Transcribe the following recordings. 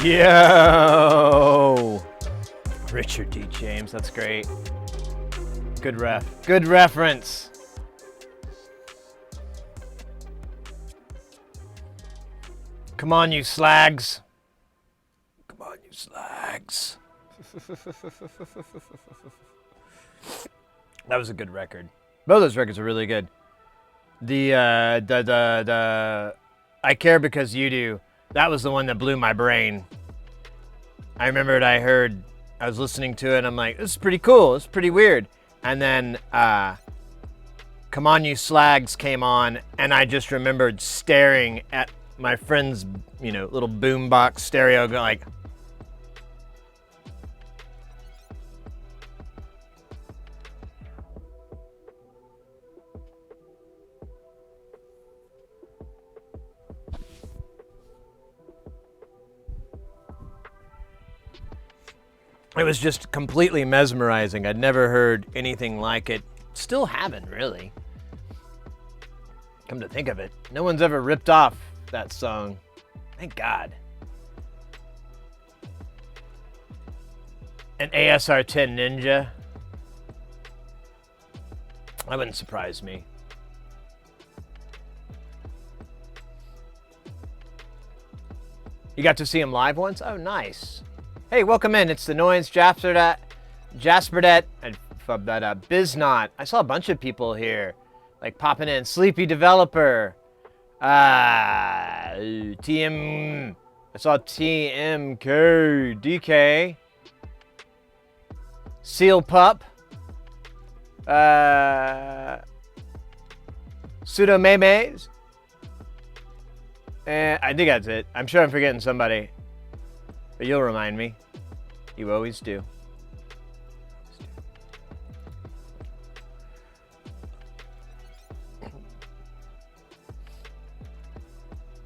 Yo! Richard D. James, that's great. Good reference. Come on, you slags. Come on, you slags. That was a good record. Both those records are really good. The I Care Because You Do, that was the one that blew my brain. I remembered I was listening to it and I'm like, this is pretty cool, it's pretty weird. And then Come On You Slags came on and I just remembered staring at my friend's, little boombox stereo going like, it was just completely mesmerizing. I'd never heard anything like it. Still haven't, really. Come to think of it, no one's ever ripped off that song. Thank God. An ASR-10 Ninja. That wouldn't surprise me. You got to see him live once? Oh, nice. Hey, welcome in. It's the Noise, Jasperdet, and Biznot. I saw a bunch of people here, like popping in. Sleepy Developer. TM. I saw TMK, DK. Seal Pup. Pseudo Memes. And I think that's it. I'm sure I'm forgetting somebody. But you'll remind me. You always do.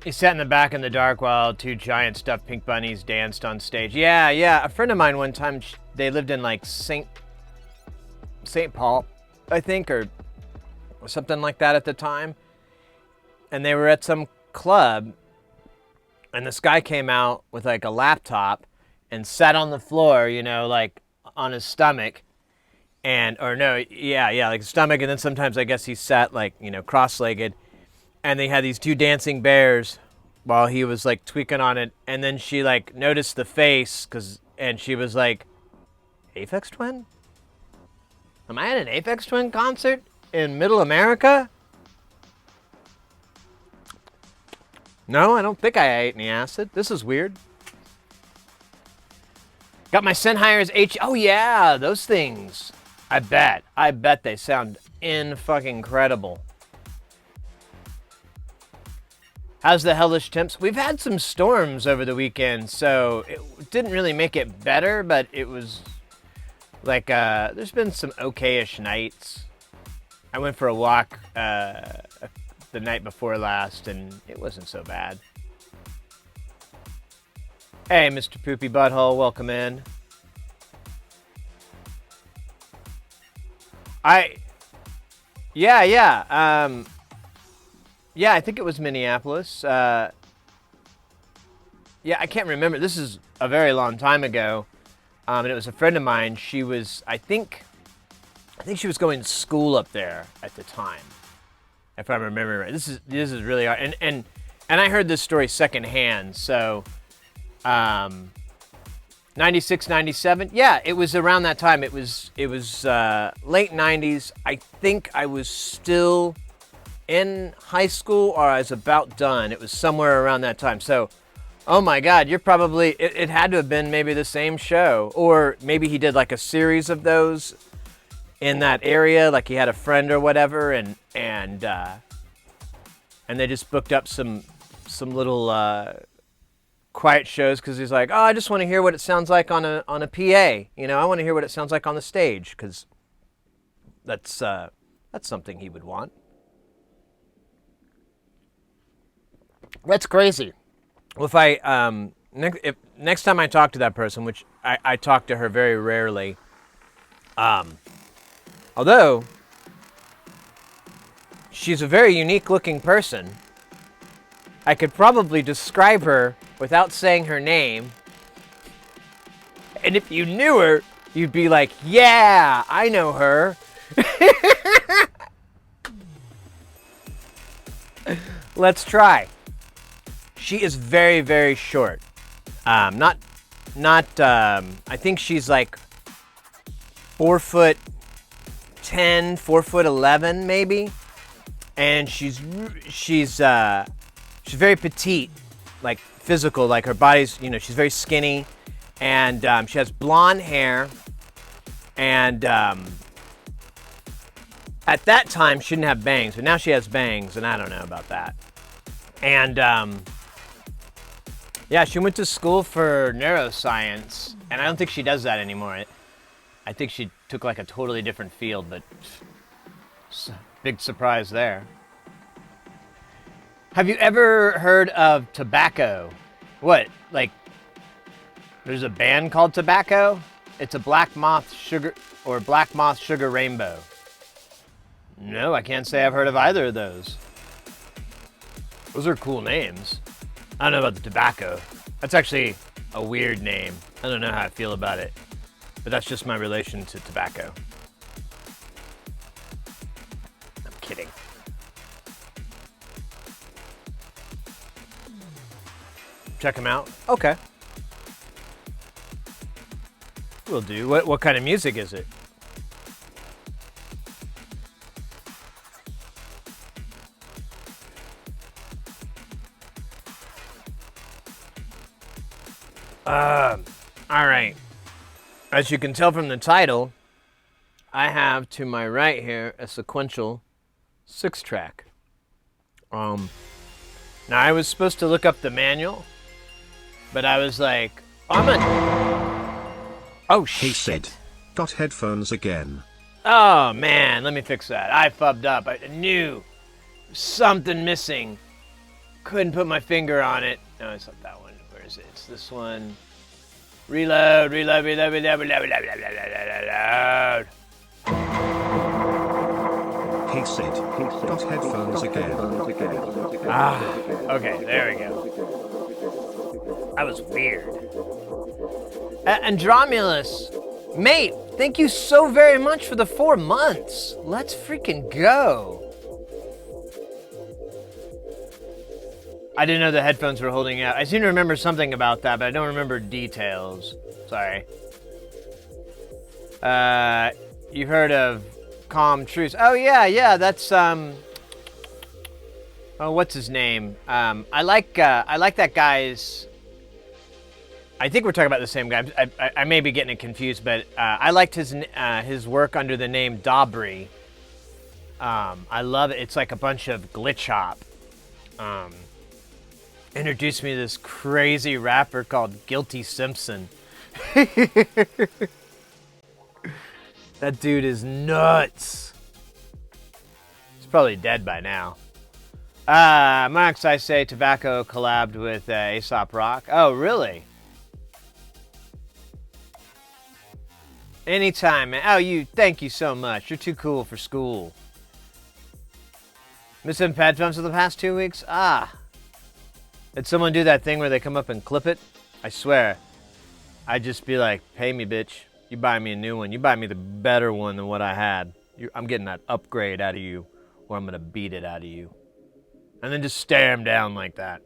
He sat in the back in the dark while two giant stuffed pink bunnies danced on stage. Yeah. A friend of mine one time, they lived in like St. Paul, I think, or something like that at the time. And they were at some club. And this guy came out with like a laptop and sat on the floor, like on his stomach. Like his stomach. And then sometimes I guess he sat like, cross-legged. And they had these two dancing bears while he was like tweaking on it. And then she like noticed the face and she was like, Aphex Twin? Am I at an Aphex Twin concert in Middle America? No, I don't think I ate any acid. This is weird. Got my Sennheisers H. Oh yeah, those things. I bet they sound in-fucking-credible. How's the hellish temps? We've had some storms over the weekend, so it didn't really make it better, but it was like, there's been some okay-ish nights. I went for a walk, the night before last, and it wasn't so bad. Hey, Mr. Poopy Butthole, welcome in. Yeah, I think it was Minneapolis. I can't remember. This is a very long time ago, and it was a friend of mine. She was, I think she was going to school up there at the time, if I remember right. This is really hard. And I heard this story secondhand. So, 96, 97. Yeah, it was around that time. It was late 90s. I think I was still in high school or I was about done. It was somewhere around that time. So, oh my God, you're probably, it had to have been maybe the same show. Or maybe he did like a series of those in that area, like he had a friend or whatever, and they just booked up some little quiet shows because he's like, oh, I just want to hear what it sounds like on a PA. I want to hear what it sounds like on the stage because that's something he would want. That's crazy. Well, if next time I talk to that person, which I talk to her very rarely, although she's a very unique looking person, I could probably describe her without saying her name And if you knew her, you'd be like, yeah, I know her. Let's try. She is very, very short. I think she's like 4'10", 4'11", maybe. And she's very petite, like physical, like her body's, you know, she's very skinny, and she has blonde hair, and at that time she didn't have bangs, but now she has bangs, and I don't know about that. And yeah, she went to school for neuroscience, and I don't think she does that anymore. I think she took like a totally different field, but big surprise there. Have you ever heard of tobacco? What, like, there's a band called Tobacco? It's a black moth sugar rainbow. No, I can't say I've heard of either of those. Those are cool names. I don't know about the tobacco. That's actually a weird name. I don't know how I feel about it, but that's just my relation to tobacco. I'm kidding. Check them out. Okay. Will do. What kind of music is it? All right. As you can tell from the title, I have to my right here a Sequential Six-Trak. Now I was supposed to look up the manual, but I was like, oh shit. He said, got headphones again. Oh man, let me fix that. I fubbed up. I knew something missing. Couldn't put my finger on it. No, it's not that one. Where is it? It's this one. Reload. He said, got headphones again. Okay, there we go. That was weird. Andromulus, mate, thank you so very much for the 4 months. Let's freaking go. I didn't know the headphones were holding out. I seem to remember something about that, but I don't remember details. Sorry. You've heard of Calm Truce. Oh yeah, that's oh, what's his name? I like that guy's. I think we're talking about the same guy. I may be getting it confused, but I liked his work under the name Dobry. I love it. It's like a bunch of glitch hop. Introduced me to this crazy rapper called Guilty Simpson. That dude is nuts. He's probably dead by now. Max, I say Tobacco collabed with Aesop Rock. Oh, really? Anytime, man. Oh, thank you so much. You're too cool for school. Missing headphones for the past 2 weeks? Did someone do that thing where they come up and clip it? I swear. I'd just be like, pay me, bitch. You buy me a new one. You buy me the better one than what I had. I'm getting that upgrade out of you, or I'm going to beat it out of you. And then just stare him down like that.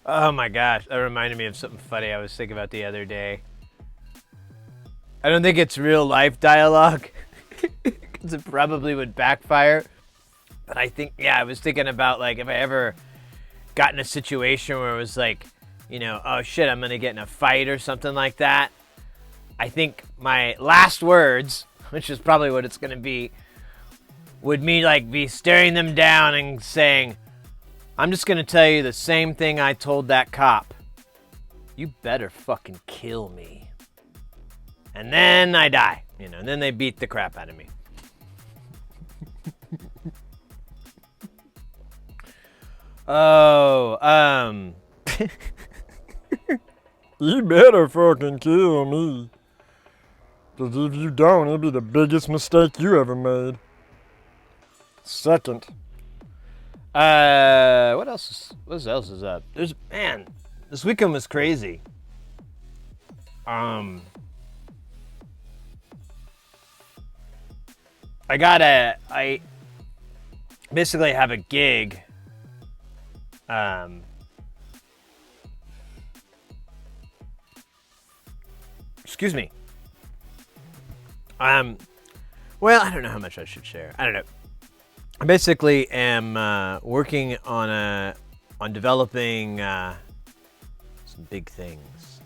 Oh my gosh, that reminded me of something funny I was thinking about the other day. I don't think it's real life dialogue, because it probably would backfire. But I think, yeah, I was thinking about, like, if I ever got in a situation where it was like, you know, oh shit, I'm gonna get in a fight or something like that. I think my last words, which is probably what it's gonna be, would be staring them down and saying, I'm just gonna tell you the same thing I told that cop. You better fucking kill me. And then I die, you know, and then they beat the crap out of me. You better fucking kill me. Because if you don't, it'll be the biggest mistake you ever made. Second. What else is up? This weekend was crazy. I basically have a gig. Excuse me. Well, I don't know how much I should share. I don't know. I basically am working on developing some big things,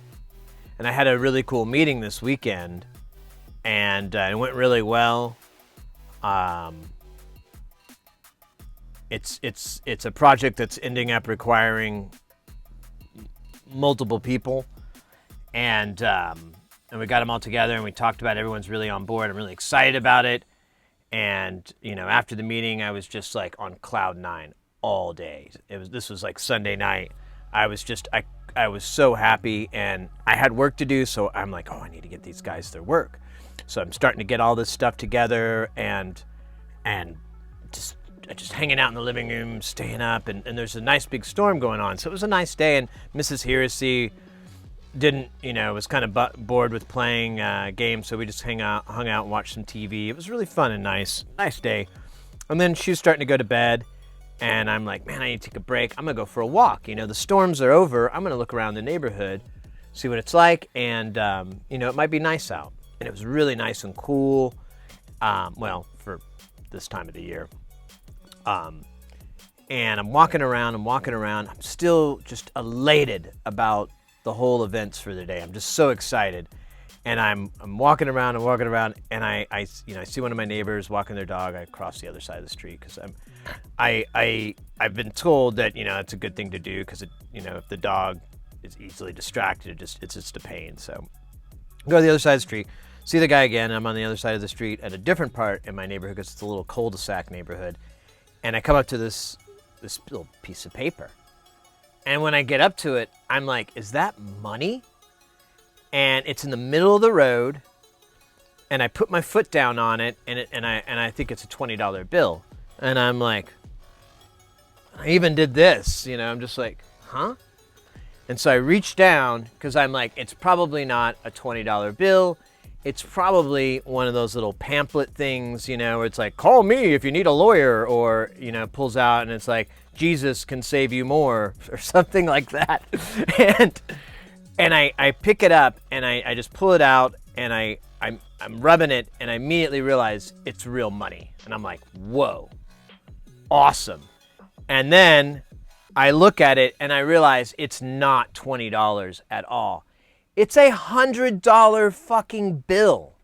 and I had a really cool meeting this weekend, and it went really well. It's a project that's ending up requiring multiple people, and we got them all together and we talked about it. Everyone's really on board. I'm really excited about it. And, you know, after the meeting, I was just like on cloud 9 all day. This was like Sunday night. I was so happy, and I had work to do. So I'm like, oh, I need to get these guys their work. So I'm starting to get all this stuff together and just hanging out in the living room, staying up. And there's a nice big storm going on. So it was a nice day. And Mrs. Heresy was kind of bored with playing games, so we just hung out and watched some TV. It was really fun and nice day. And then she was starting to go to bed, and I'm like, man, I need to take a break. I'm gonna go for a walk. You know, the storms are over. I'm gonna look around the neighborhood, see what it's like, and it might be nice out. And it was really nice and cool. For this time of the year. And I'm walking around. I'm still just elated about the whole events for the day. I'm just so excited, and I'm walking around, and I see one of my neighbors walking their dog. I cross the other side of the street because I've been told that it's a good thing to do because if the dog is easily distracted, it's just a pain. So I go to the other side of the street, see the guy again. I'm on the other side of the street at a different part in my neighborhood because it's a little cul-de-sac neighborhood, and I come up to this little piece of paper. And when I get up to it, I'm like, is that money? And it's in the middle of the road, and I put my foot down on it, and I think it's a $20 bill. And I'm like, I even did this, I'm just like, huh? And so I reach down, because I'm like, it's probably not a $20 bill. It's probably one of those little pamphlet things, where it's like, call me if you need a lawyer, or, pulls out and it's like, Jesus can save you more, or something like that. and I pick it up, and I just pull it out, and I'm rubbing it, and I immediately realize it's real money. And I'm like, whoa, awesome. And then I look at it, and I realize it's not $20 at all. It's a $100 fucking bill.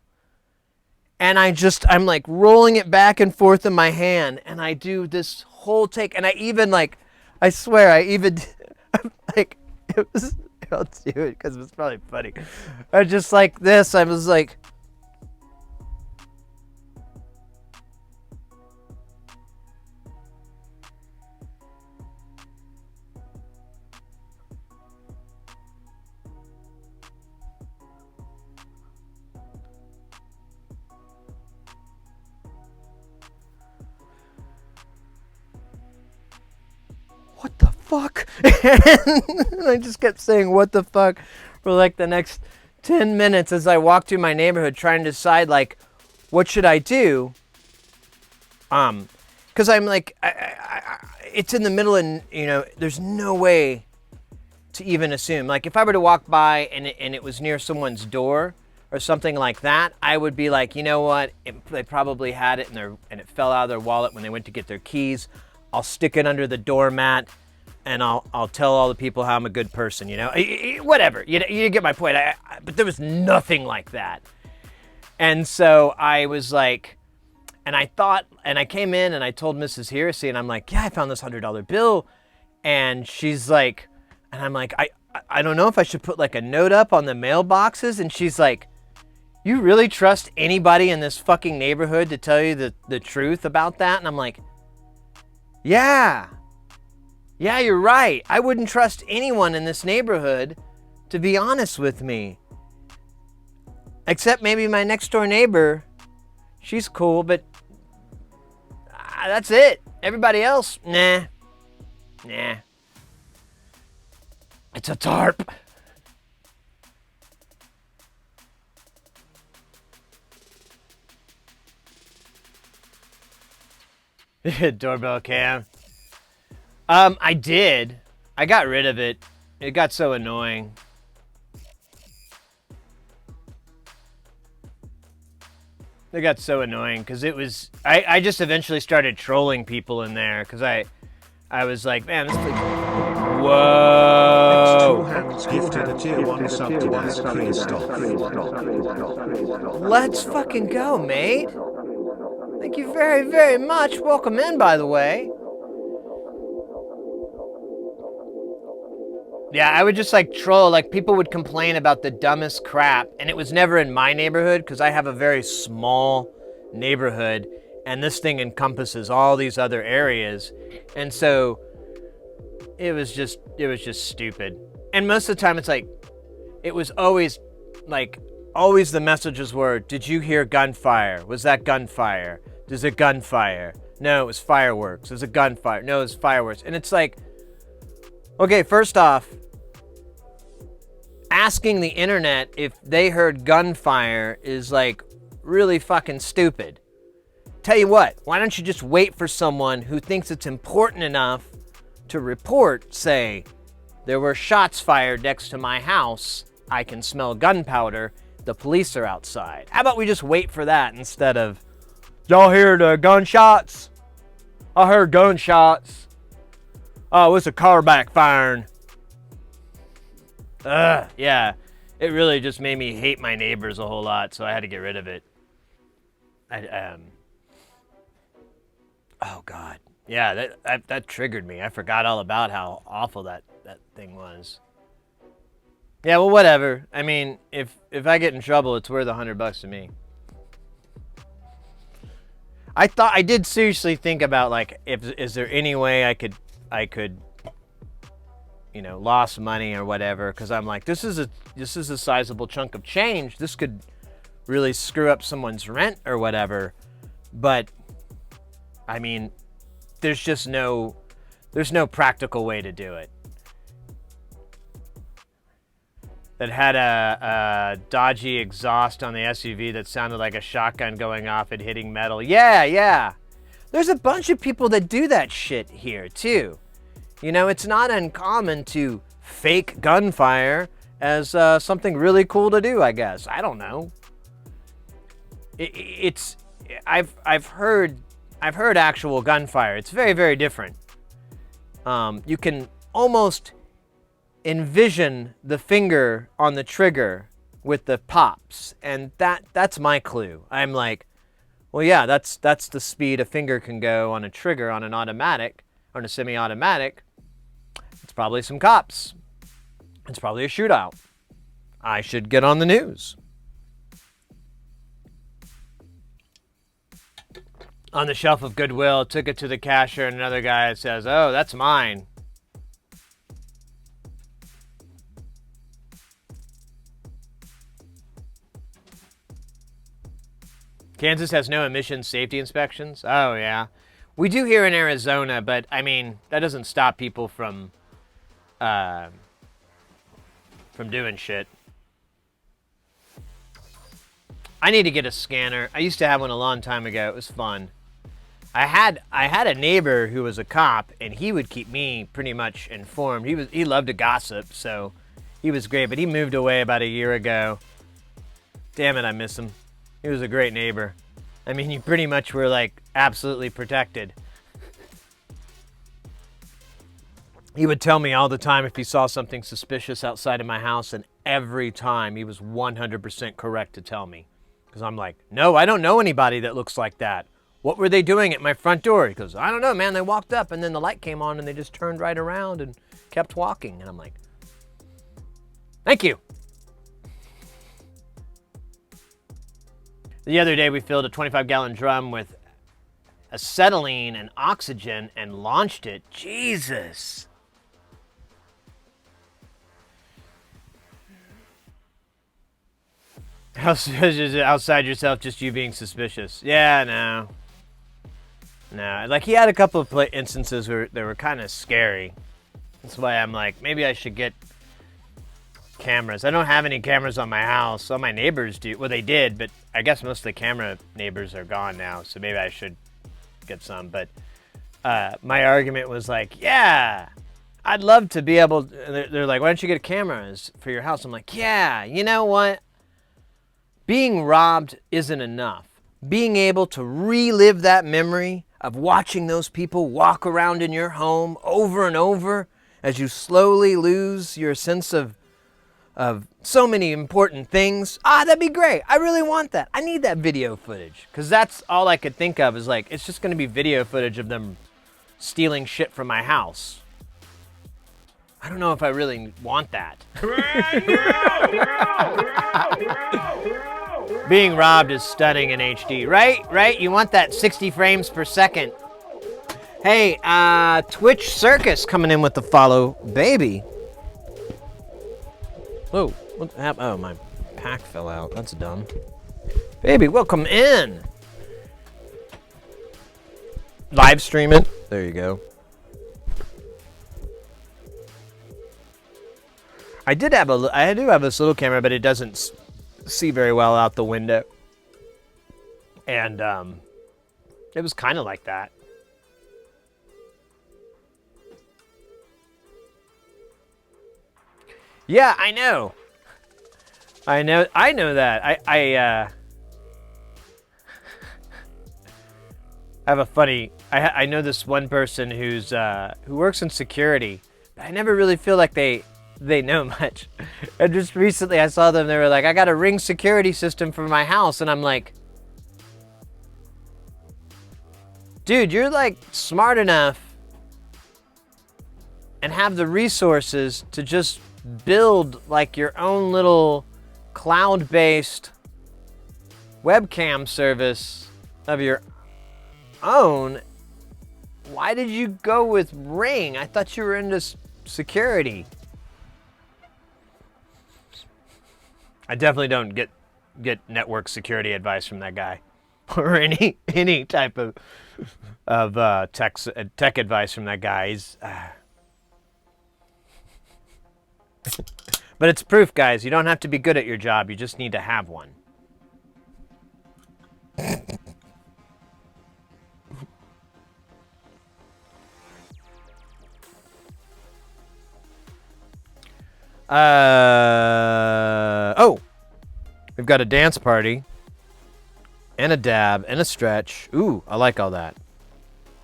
And I'm like rolling it back and forth in my hand, and I do this whole take, and I swear, I'll do it because it's probably funny. I just like this, I was like, what the fuck? And I just kept saying, what the fuck, for like the next 10 minutes as I walked through my neighborhood trying to decide, like, what should I do? Because I'm like, it's in the middle, and, there's no way to even assume. Like, if I were to walk by and it was near someone's door or something like that, I would be like, you know what? They probably had it and it fell out of their wallet when they went to get their keys. I'll stick it under the doormat, and I'll tell all the people how I'm a good person, whatever. You get my point. But there was nothing like that. And so I was like, and I came in and I told Mrs. Heresy, and I'm like, yeah, I found this $100 bill. And she's like, and I'm like, I don't know if I should put like a note up on the mailboxes. And she's like, you really trust anybody in this fucking neighborhood to tell you the truth about that? And I'm like, yeah, you're right. I wouldn't trust anyone in this neighborhood to be honest with me. Except maybe my next door neighbor. She's cool, but that's it. Everybody else, nah. It's a tarp. Doorbell cam. I did. I got rid of it. It got so annoying. It got so annoying because it was. I just eventually started trolling people in there because I was like, man, this thing. Whoa! Hands gifted a tier 1 sub to Das Christoph. Let's fucking go, mate. Thank you very, very much. Welcome in, by the way. Yeah, I would just like troll. Like people would complain about the dumbest crap, and it was never in my neighborhood because I have a very small neighborhood, and this thing encompasses all these other areas, and so it was just stupid. And most of the time, it's like it was always the messages were, "Did you hear gunfire? Was that gunfire? There's a gunfire. No, it was fireworks. There's a gunfire. No, it was fireworks." And it's like, okay, first off, asking the internet if they heard gunfire is like really fucking stupid. Tell you what, why don't you just wait for someone who thinks it's important enough to report, say, there were shots fired next to my house, I can smell gunpowder, the police are outside. How about we just wait for that instead of, y'all hear the gunshots? I heard gunshots. Oh, it's a car backfiring. Yeah. It really just made me hate my neighbors a whole lot, so I had to get rid of it. Oh, God. Yeah, that triggered me. I forgot all about how awful that thing was. Yeah, well, whatever. I mean, if I get in trouble, it's worth $100 to me. I did seriously think about, like, is there any way I could, you know, lost money or whatever, because I'm like, this is a sizable chunk of change. This could really screw up someone's rent or whatever. But I mean, there's no practical way to do it. That had a dodgy exhaust on the SUV that sounded like a shotgun going off and hitting metal. Yeah. There's a bunch of people that do that shit here too. You know, it's not uncommon to fake gunfire as something really cool to do, I guess. I don't know. I've heard actual gunfire. It's very, very different. You can almost envision the finger on the trigger with the pops, and that's my clue. I'm like, well, yeah, that's the speed a finger can go on a trigger on an automatic or on a semi-automatic. It's probably some cops. It's probably a shootout. I should get on the news. On the shelf of Goodwill, took it to the cashier, and another guy says, "Oh, that's mine." Kansas has no emissions safety inspections? Oh, yeah. We do here in Arizona, but, I mean, that doesn't stop people from doing shit. I need to get a scanner. I used to have one a long time ago. It was fun. I had a neighbor who was a cop, and he would keep me pretty much informed. He loved to gossip, so he was great, but he moved away about a year ago. Damn it, I miss him. He was a great neighbor. I mean, you pretty much were, like, absolutely protected. He would tell me all the time if he saw something suspicious outside of my house, and every time he was 100% correct to tell me. Because I'm like, no, I don't know anybody that looks like that. What were they doing at my front door? He goes, I don't know, man. They walked up, and then the light came on, and they just turned right around and kept walking. And I'm like, thank you. The other day, we filled a 25-gallon drum with acetylene and oxygen and launched it. Jesus. Outside yourself, just you being suspicious. Yeah, no. No, like he had a couple of instances where they were kind of scary. That's why I'm like, maybe I should get cameras. I don't have any cameras on my house. All my neighbors do. Well, they did, but I guess most of the camera neighbors are gone now, so maybe I should get some. But my argument was like, yeah, I'd love to be able to, they're like, why don't you get cameras for your house? I'm like, yeah, you know what? Being robbed isn't enough. Being able to relive that memory of watching those people walk around in your home over and over as you slowly lose your sense of so many important things. That'd be great. I really want that. I need that video footage. Because that's all I could think of is like, it's just going to be video footage of them stealing shit from my house. I don't know if I really want that. Being robbed is stunning in HD, right? Right? You want that 60 frames per second. Hey, Twitch Circus coming in with the follow, baby. Whoa, what happened? Oh, my pack fell out. That's dumb. Baby, welcome in. Live stream it. There you go. I do have this little camera, but it doesn't see very well out the window. And it was kind of like that. Yeah, I know. I know that. I have a funny. I know this one person who works in security, but I never really feel like they know much. And just recently I saw them. They were like, I got a Ring security system for my house, and I'm like, dude, you're like smart enough and have the resources to just build like your own little cloud-based webcam service of your own. Why did you go with Ring? I thought you were into security. I definitely don't get network security advice from that guy, or any type of tech advice from that guy. He's but it's proof, guys. You don't have to be good at your job. You just need to have one. Oh, we've got a dance party and a dab and a stretch. Ooh, I like all that.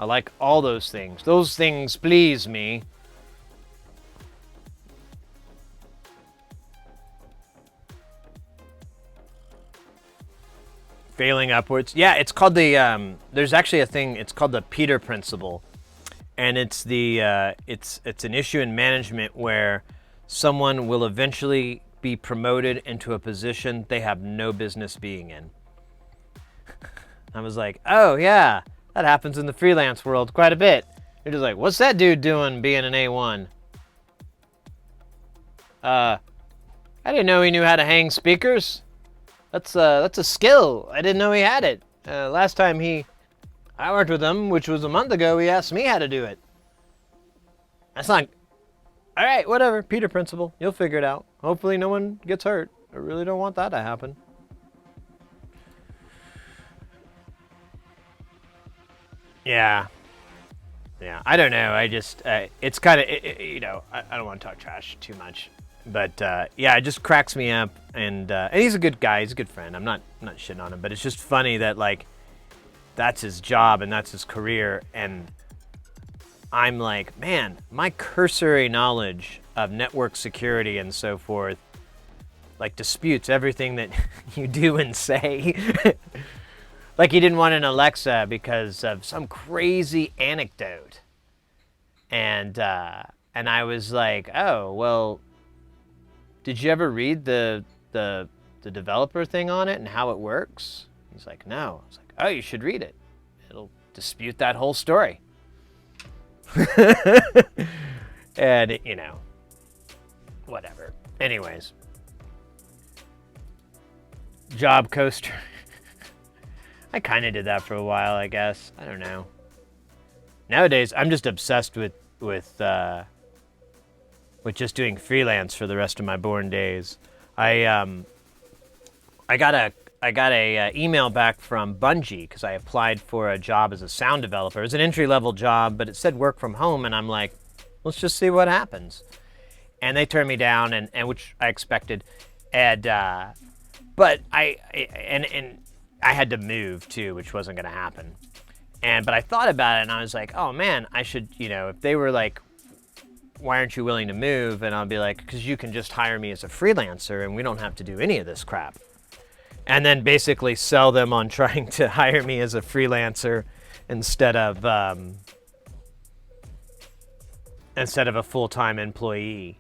I like all those things. Those things please me. Failing upwards. Yeah, it's called the there's actually a thing, it's called the Peter principle. And it's the it's an issue in management where someone will eventually be promoted into a position they have no business being in. I was like, oh yeah, that happens in the freelance world quite a bit. You're just like, what's that dude doing being an A1? I didn't know he knew how to hang speakers. That's a skill. I didn't know he had it. Last time I worked with him, which was a month ago, he asked me how to do it. That's not... All right, whatever. Peter principle. You'll figure it out. Hopefully no one gets hurt. I really don't want that to happen. Yeah. Yeah, I don't know. I just... it's kind of... you know, I don't want to talk trash too much. But yeah, it just cracks me up, and he's a good guy. He's a good friend. I'm not shitting on him, but it's just funny that like that's his job and that's his career, and I'm like, man, my cursory knowledge of network security and so forth like disputes everything that you do and say. Like he didn't want an Alexa because of some crazy anecdote, and I was like, oh well. Did you ever read the developer thing on it and how it works? He's like, no. I was like, oh, you should read it. It'll dispute that whole story. And, you know, whatever. Anyways. job coaster. I kind of did that for a while, I guess. I don't know. Nowadays, I'm just obsessed with just doing freelance for the rest of my born days. I got a email back from Bungie because I applied for a job as a sound developer. It was an entry-level job, but it said work from home, and I'm like, let's just see what happens. And they turned me down, and which I expected, and but I had to move too, which wasn't going to happen. But I thought about it, and I was like, oh man, I should, if they were like, why aren't you willing to move? And I'll be like, because you can just hire me as a freelancer, and we don't have to do any of this crap. And then basically sell them on trying to hire me as a freelancer instead of a full-time employee,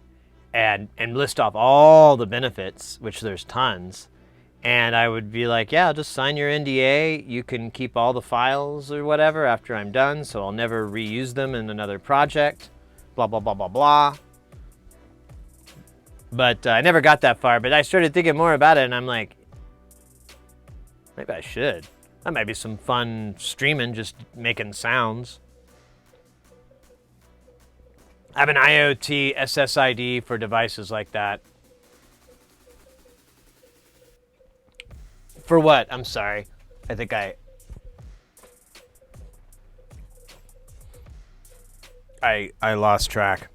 and list off all the benefits, which there's tons. And I would be like, yeah, just sign your NDA. You can keep all the files or whatever after I'm done, so I'll never reuse them in another project. Blah, blah, blah, blah, blah. But I never got that far. But I started thinking more about it, and I'm like, maybe I should. That might be some fun streaming, just making sounds. I have an IoT SSID for devices like that. For what? I'm sorry. I think I lost track.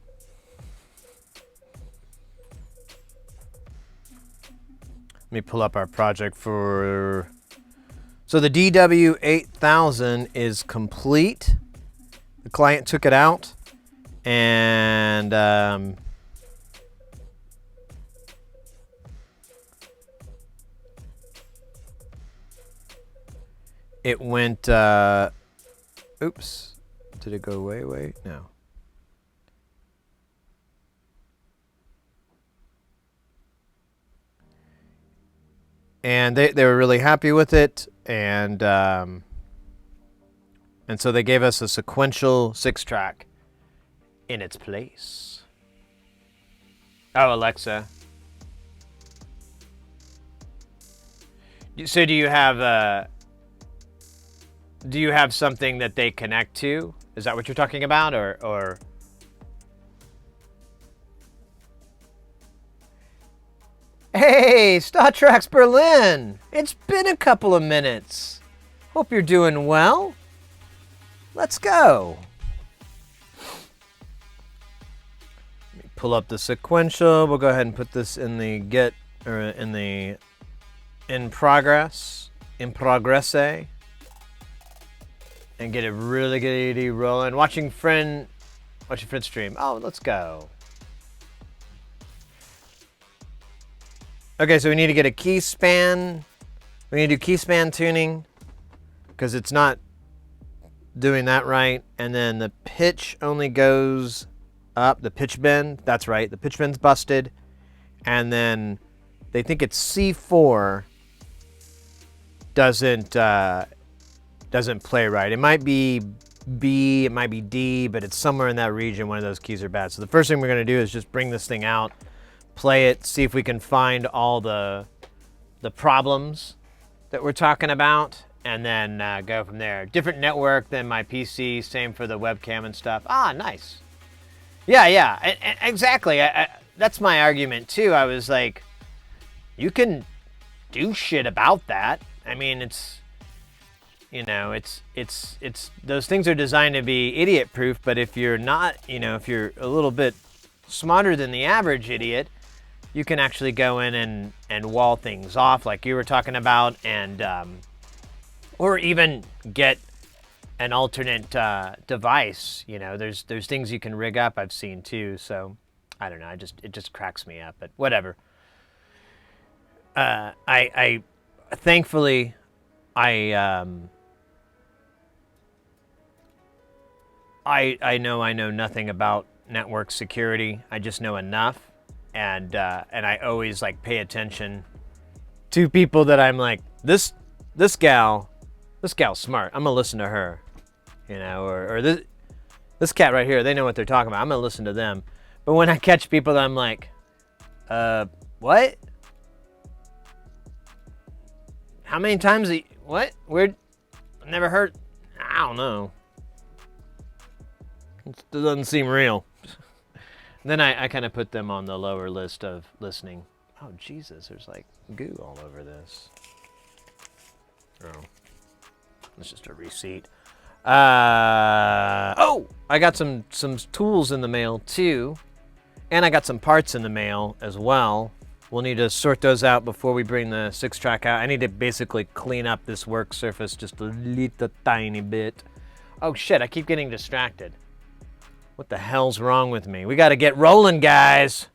Let me pull up our project for... So the DW8000 is complete. The client took it out, and it went, oops, did it go away? No. And they were really happy with it, and so they gave us a sequential Six-Trak in its place. Oh, Alexa. So do you have something that they connect to? Is that what you're talking about, or? Hey, Star Trek's Berlin! It's been a couple of minutes. Hope you're doing well. Let's go. Let me pull up the sequential. We'll go ahead and put this in the in progress, and get it really good rolling. Watching friend stream. Oh, let's go. Okay, so we need to get a key span. We need to do key span tuning because it's not doing that right. And then the pitch only goes up, the pitch bend. That's right, the pitch bend's busted. And then they think it's C4 doesn't play right. It might be B, it might be D, but it's somewhere in that region. One of those keys are bad. So the first thing we're going to do is just bring this thing out, play it, see if we can find all the problems that we're talking about, and then go from there. Different network than my PC, same for the webcam and stuff. Ah, nice. Yeah, exactly. That's my argument too. I was like, you can do shit about that. I mean, it's those things are designed to be idiot proof, but if you're not, if you're a little bit smarter than the average idiot, you can actually go in and wall things off like you were talking about, and or even get an alternate device. There's things you can rig up, I've seen too. So I don't know, it just cracks me up, but whatever. I thankfully I know nothing about network security. I just know enough, and I always pay attention to people that I'm like, this gal's smart. I'm gonna listen to her, or this cat right here. They know what they're talking about. I'm gonna listen to them. But when I catch people that I'm like, what? How many times? What? Weird. Never heard. I don't know. It doesn't seem real. Then I kind of put them on the lower list of listening. Oh, Jesus. There's like goo all over this. Oh. That's just a receipt. Oh! I got some tools in the mail, too. And I got some parts in the mail as well. We'll need to sort those out before we bring the Six-Trak out. I need to basically clean up this work surface just a little tiny bit. Oh shit, I keep getting distracted. What the hell's wrong with me? We gotta get rolling, guys.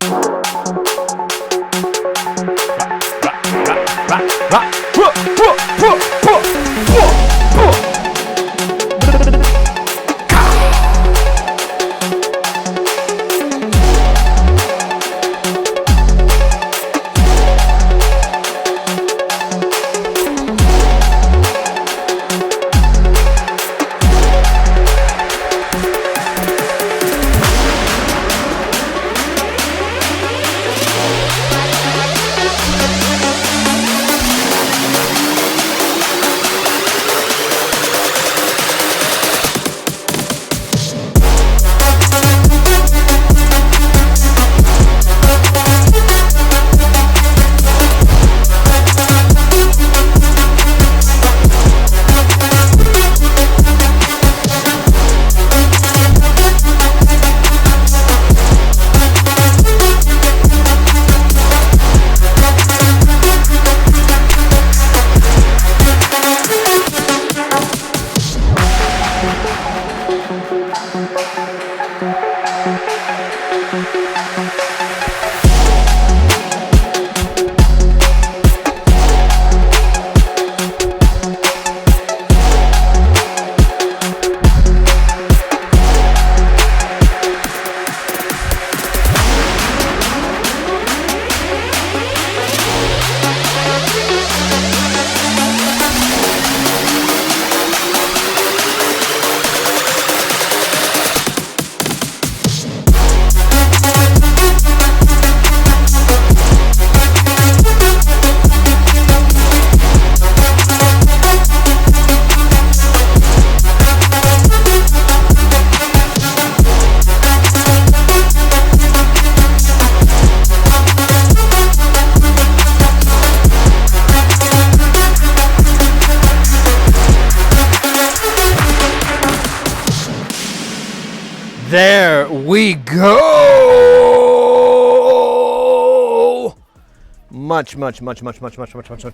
There we go!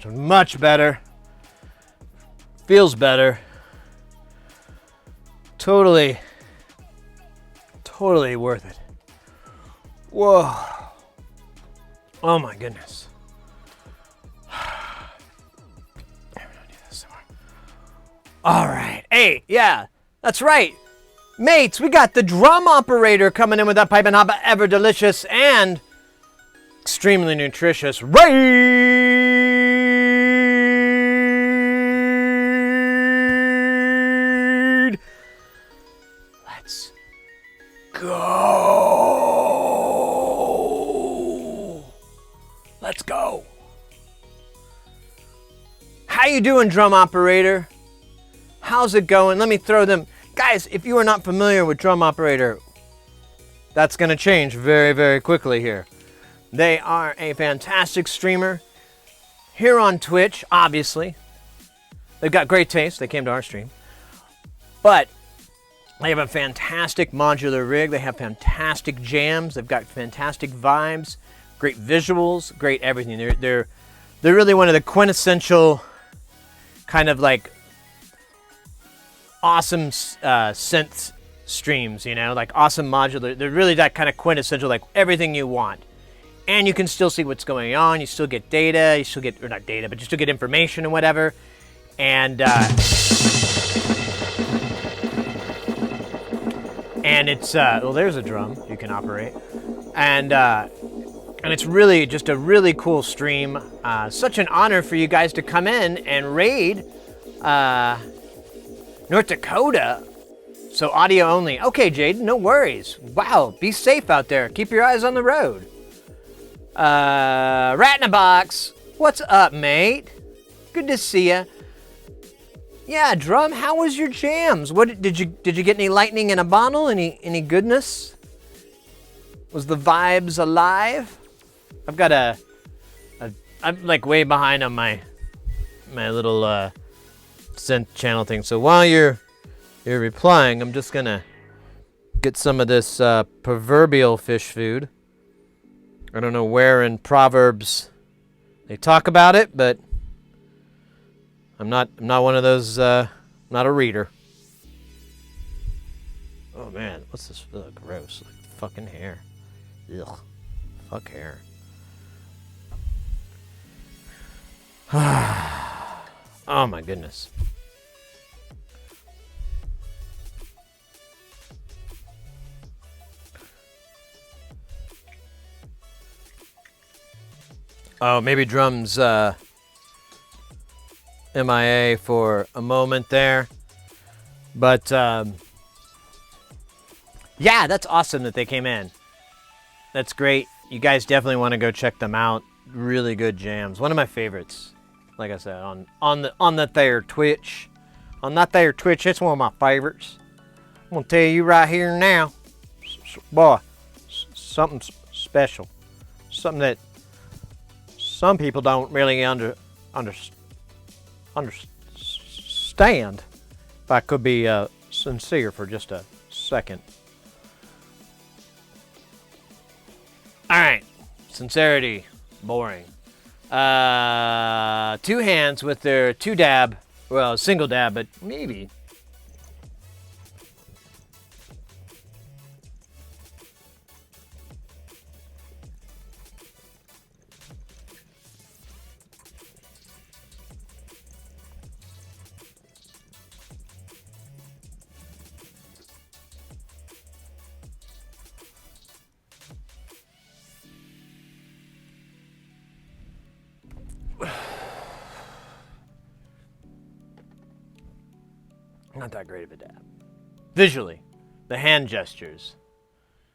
Much better. Feels better. Totally worth it. Whoa. Oh my goodness. All right. Hey, yeah, that's right. Mates, we got the drum operator coming in with that pipe and hopper ever delicious and extremely nutritious raid. Let's go. Let's go. How you doing, drum operator? How's it going? Let me throw them. Guys, if you are not familiar with drum operator, that's going to change very, very quickly here. They are a fantastic streamer here on Twitch, obviously. They've got great taste. They came to our stream. But they have a fantastic modular rig. They have fantastic jams. They've got fantastic vibes, great visuals, great everything. They're really one of the quintessential kind of like awesome synth streams, you know, like awesome modular. They're really that kind of quintessential, like everything you want. And you can still see what's going on. You still get data. You still get, or not data, but you still get information and whatever. And it's, well, there's a drum you can operate. And it's really just a really cool stream. Such an honor for you guys to come in and raid North Dakota. So audio only. Okay, Jade, no worries. Wow, be safe out there. Keep your eyes on the road. Rat in a box. What's up, mate? Good to see ya. Yeah, Drum, how was your jams? What did you get any lightning in a bottle? Any goodness? Was the vibes alive? I've got I'm like way behind on my little synth channel thing. So while you're replying, I'm just gonna get some of this proverbial fish food. I don't know where in Proverbs they talk about it, but I'm not one of those. Not a reader. Oh man, what's this? Ugh, gross. Like fucking hair. Ugh. Fuck hair. Oh my goodness. Oh, maybe Drum's MIA for a moment there. But yeah, that's awesome that they came in. That's great. You guys definitely want to go check them out. Really good jams. One of my favorites. Like I said, on that there Twitch. On that there Twitch, it's one of my favorites. I'm gonna tell you right here and now. Boy, something special. Something that some people don't really understand. If I could be sincere for just a second. All right, sincerity, boring. 2 hands with their 2 dab, well, single dab, but maybe. Not that great of a dab. Visually, the hand gestures.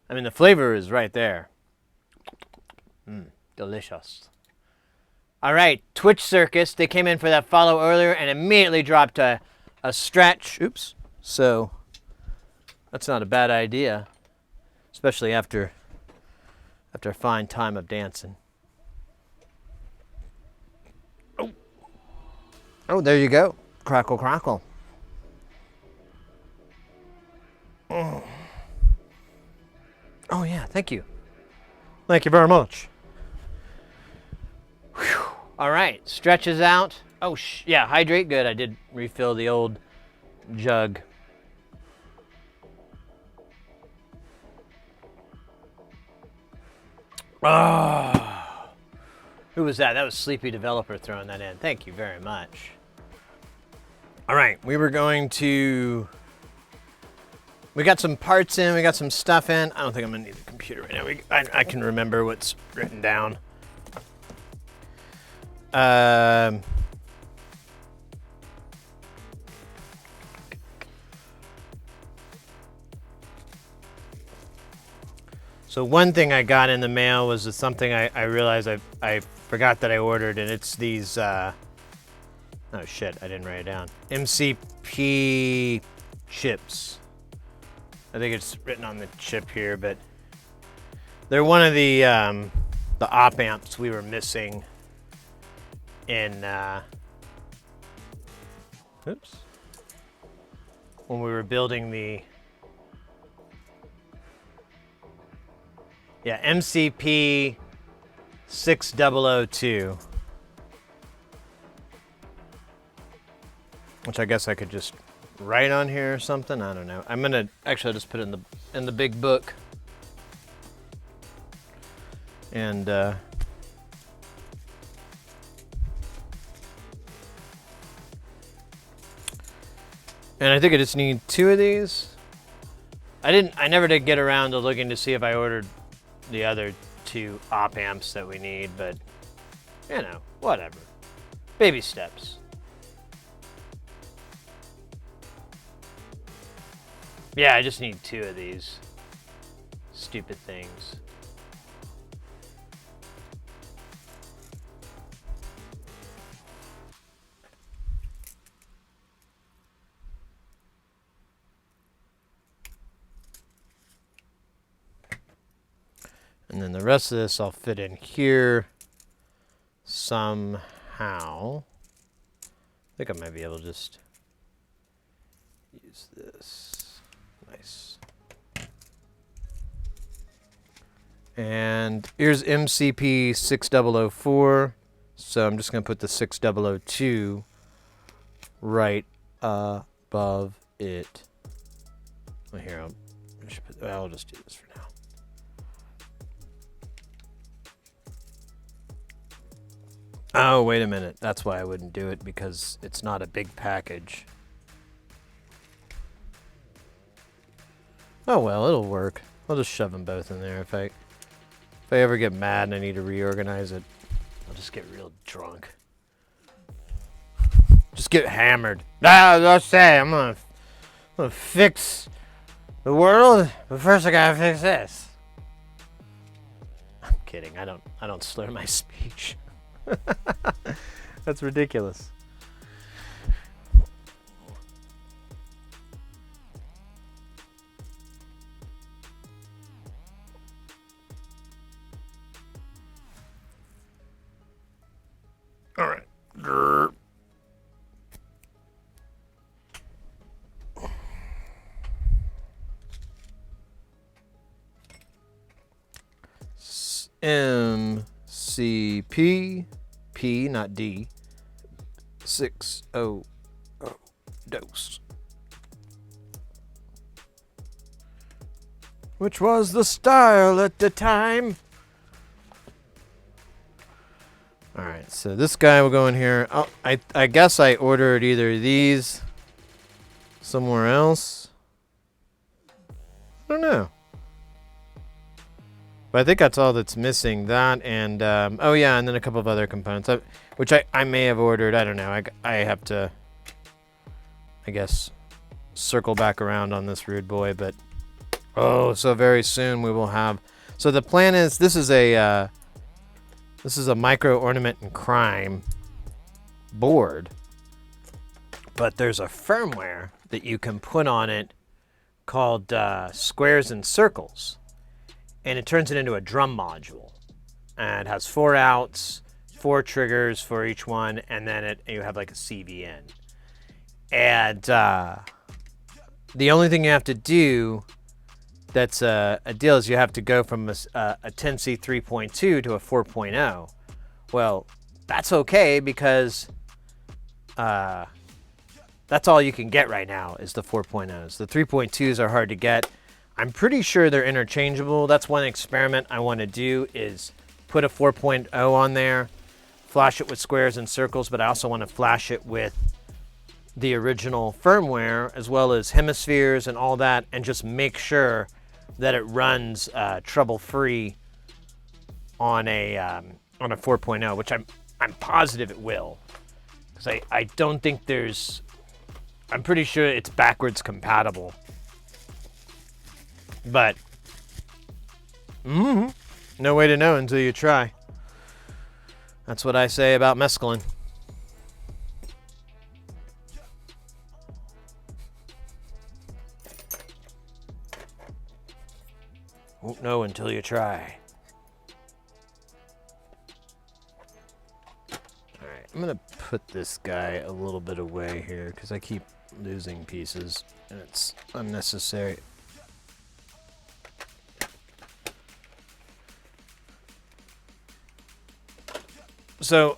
I mean, the flavor is right there. Delicious. All right, Twitch Circus. They came in for that follow earlier and immediately dropped a stretch. Oops. So that's not a bad idea, especially after a fine time of dancing. Oh, there you go. Crackle, crackle. Oh yeah, thank you. Thank you very much. Whew. All right, stretches out. Oh, yeah, hydrate, good. I did refill the old jug. Oh, who was that? That was Sleepy Developer throwing that in. Thank you very much. All right, we got some parts in, we got some stuff in. I don't think I'm gonna need the computer right now. I can remember what's written down. So one thing I got in the mail was something I realized I forgot that I ordered, and it's these, oh shit, I didn't write it down. MCP chips. I think it's written on the chip here, but they're one of the op amps we were missing in when we were building the MCP 6002, which I guess I could just write on here or something. I don't know. I'm gonna actually just put it in the big book. And I think I just need 2 of these. I never did get around to looking to see if I ordered the other 2 op amps that we need, but you know, whatever. Baby steps. Yeah, I just need 2 of these stupid things. And then the rest of this I'll fit in here somehow. I think I might be able to just use this. Nice. And here's MCP 6004. So I'm just going to put the 6002 right above it. Well, here, I'll just do this for now. Oh, wait a minute. That's why I wouldn't do it, because it's not a big package. Oh, well, it'll work. I'll just shove them both in there. If I ever get mad and I need to reorganize it, I'll just get real drunk. Just get hammered. Let's say I'm gonna fix the world, but first I gotta fix this. I'm kidding. I don't slur my speech. That's ridiculous. All right. MCP, P, not D, 600 dose. Which was the style at the time. Alright, so this guy will go in here. Oh, I guess I ordered either these somewhere else. I don't know. But I think that's all that's missing. That and, oh yeah, and then a couple of other components, which I may have ordered. I don't know. I have to, I guess, circle back around on this rude boy. But, oh, so very soon we will have. So the plan is, this is a micro ornament and crime board. But there's a firmware that you can put on it called Squares and Circles. And it turns it into a drum module. And it has 4 outs, 4 triggers for each one, and then you have like a CV in. And the only thing you have to do that's a deal is you have to go from a 10C 3.2 to a 4.0. Well, that's okay, because that's all you can get right now is the 4.0s. The 3.2s are hard to get. I'm pretty sure they're interchangeable. That's one experiment I want to do, is put a 4.0 on there, flash it with squares and circles, but I also want to flash it with the original firmware as well as hemispheres and all that, and just make sure that it runs trouble-free on a 4.0, which I'm positive it will, because I don't think I'm pretty sure it's backwards compatible. But, no way to know until you try. That's what I say about mescaline. Won't know until you try. Alright, I'm gonna put this guy a little bit away here, because I keep losing pieces, and it's unnecessary. So,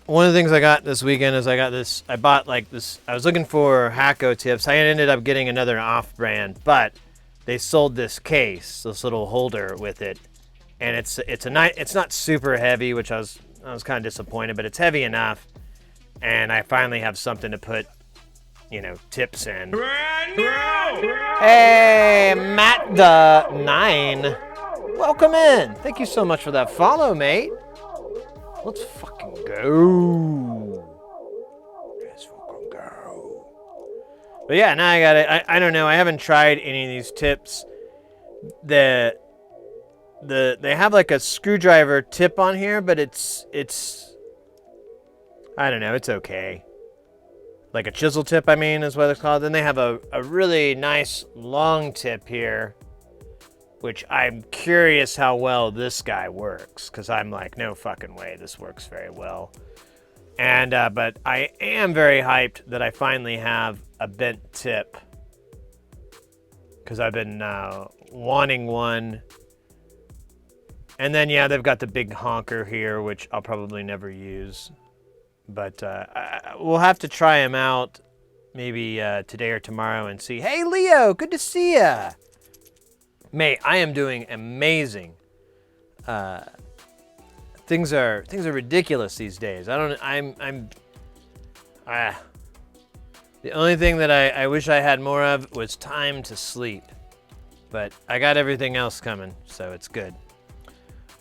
one of the things I got this weekend is I bought like this, I was looking for Hacko tips. I ended up getting another off-brand, but they sold this case, this little holder with it. And it's not super heavy, which I was kind of disappointed, but it's heavy enough. And I finally have something to put, tips in. Hey, Matt the 9. Welcome in. Thank you so much for that follow, mate. Let's fucking go. Let's fucking go. But yeah, now I got it. I don't know. I haven't tried any of these tips. They have like a screwdriver tip on here, but it's I don't know. It's okay. Like a chisel tip, I mean, is what it's called. Then they have a really nice long tip here which I'm curious how well this guy works, because I'm like, no fucking way this works very well. And but I am very hyped that I finally have a bent tip, because I've been wanting one. And then, yeah, they've got the big honker here, which I'll probably never use. But we'll have to try them out maybe today or tomorrow and see. Hey, Leo, good to see ya. Mate, I am doing amazing. Things are ridiculous these days. The only thing that I wish I had more of was time to sleep. But I got everything else coming, so it's good.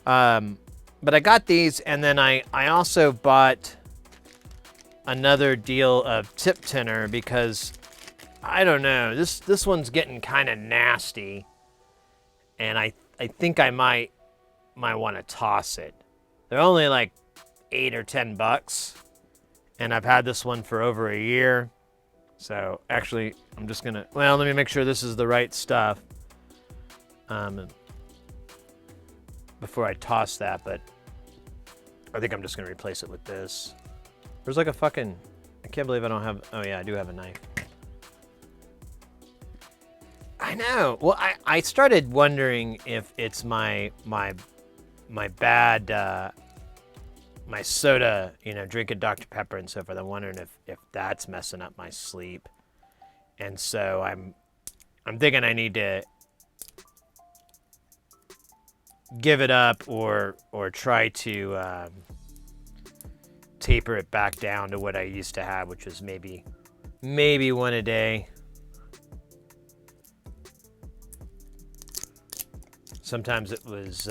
But I got these, and then I also bought another deal of tip tinner because, I don't know, this one's getting kind of nasty, and I think I might want to toss it. They're only like $8 or $10, and I've had this one for over a year. So actually, I'm just gonna, well, let me make sure this is the right stuff before I toss that, but I think I'm just gonna replace it with this. There's like a fucking, I can't believe I don't have, oh yeah, I do have a knife. I know. Well, I started wondering if it's my bad, my soda, you know, drinking Dr. Pepper and so forth. I'm wondering if that's messing up my sleep. And so I'm thinking I need to give it up or try to taper it back down to what I used to have, which was maybe one a day. Sometimes it was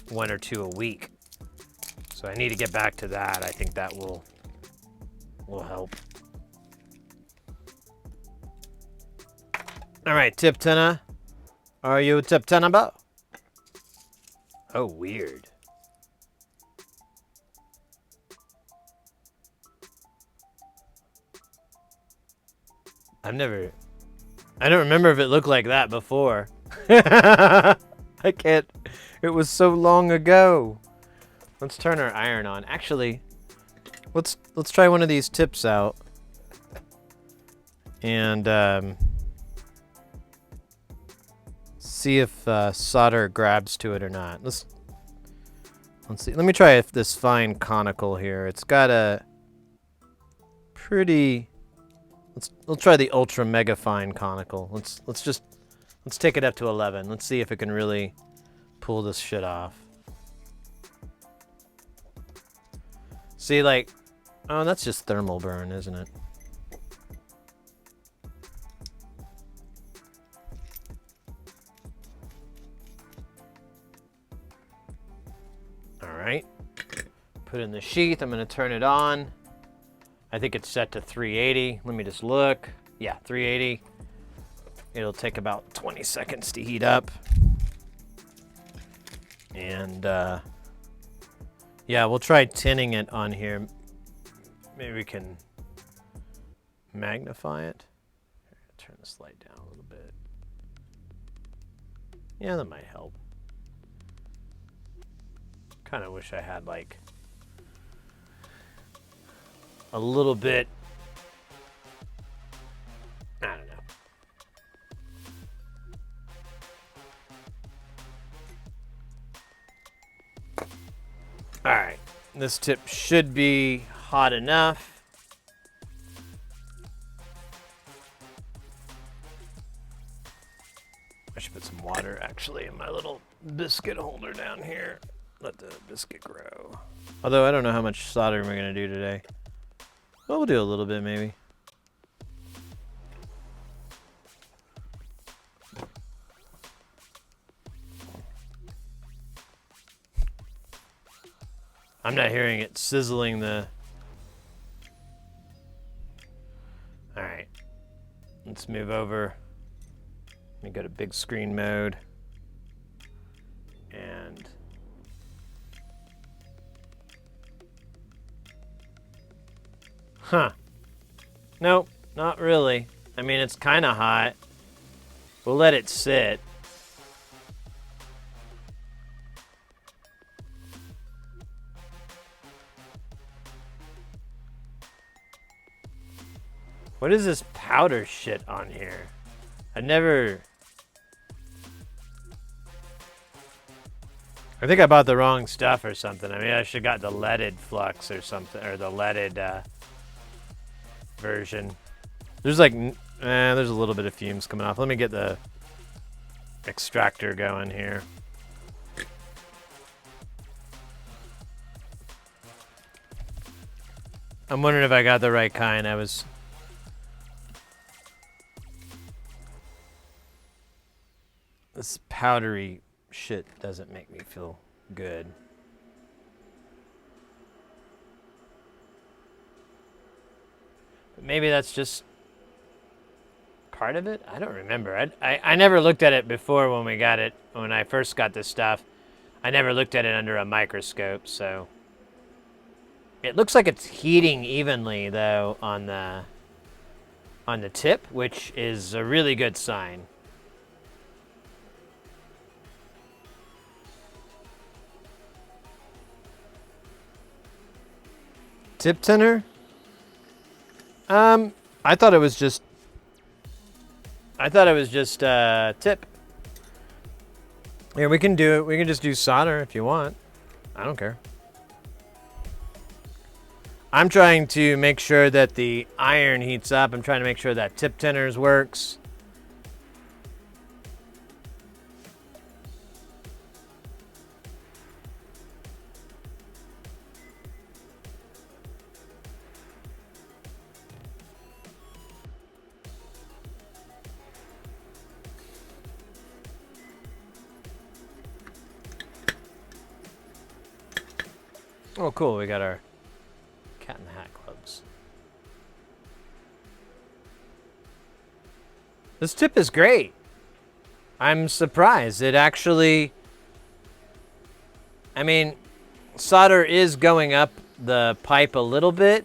1 or 2 a week. So I need to get back to that. I think that will help. All right, tip tinner. Are you a tip tinner, Bo? Oh, weird. I don't remember if it looked like that before. I can't, it was so long ago. Let's turn our iron on. Actually, let's try one of these tips out. And see if solder grabs to it or not. Let's see. Let me try this fine conical here. It's got a pretty, let's try the ultra mega fine conical. Let's take it up to 11. Let's see if it can really pull this shit off. See, like, oh, that's just thermal burn, isn't it? All right, put in the sheath. I'm gonna turn it on. I think it's set to 380. Let me just look. Yeah, 380. It'll take about 20 seconds to heat up. And yeah, we'll try tinning it on here. Maybe we can magnify it. Turn this light down a little bit. Yeah, that might help. Kind of wish I had like a little bit, I don't know. All right, this tip should be hot enough. I should put some water actually in my little biscuit holder down here. Let the biscuit grow. Although I don't know how much soldering we're gonna do today. Well, we'll do a little bit maybe. I'm not hearing it sizzling the... All right, let's move over. Let me go to big screen mode. And huh. Nope, not really. I mean, it's kind of hot. We'll let it sit. What is this powder shit on here? I never... I think I bought the wrong stuff or something. I mean, I should have got the leaded flux or something, or the leaded version. There's like, there's a little bit of fumes coming off. Let me get the extractor going here. I'm wondering if I got the right kind. This powdery shit doesn't make me feel good. But maybe that's just part of it? I don't remember. I never looked at it before when we got it, when I first got this stuff. I never looked at it under a microscope, so... It looks like it's heating evenly, though, on the tip, which is a really good sign. Tip tenor? I thought it was just tip. Here, we can do it. We can just do solder if you want. I don't care. I'm trying to make sure that the iron heats up. I'm trying to make sure that tip tenors works. Oh, cool. We got our Cat in the Hat gloves. This tip is great. I'm surprised. It actually... I mean, solder is going up the pipe a little bit.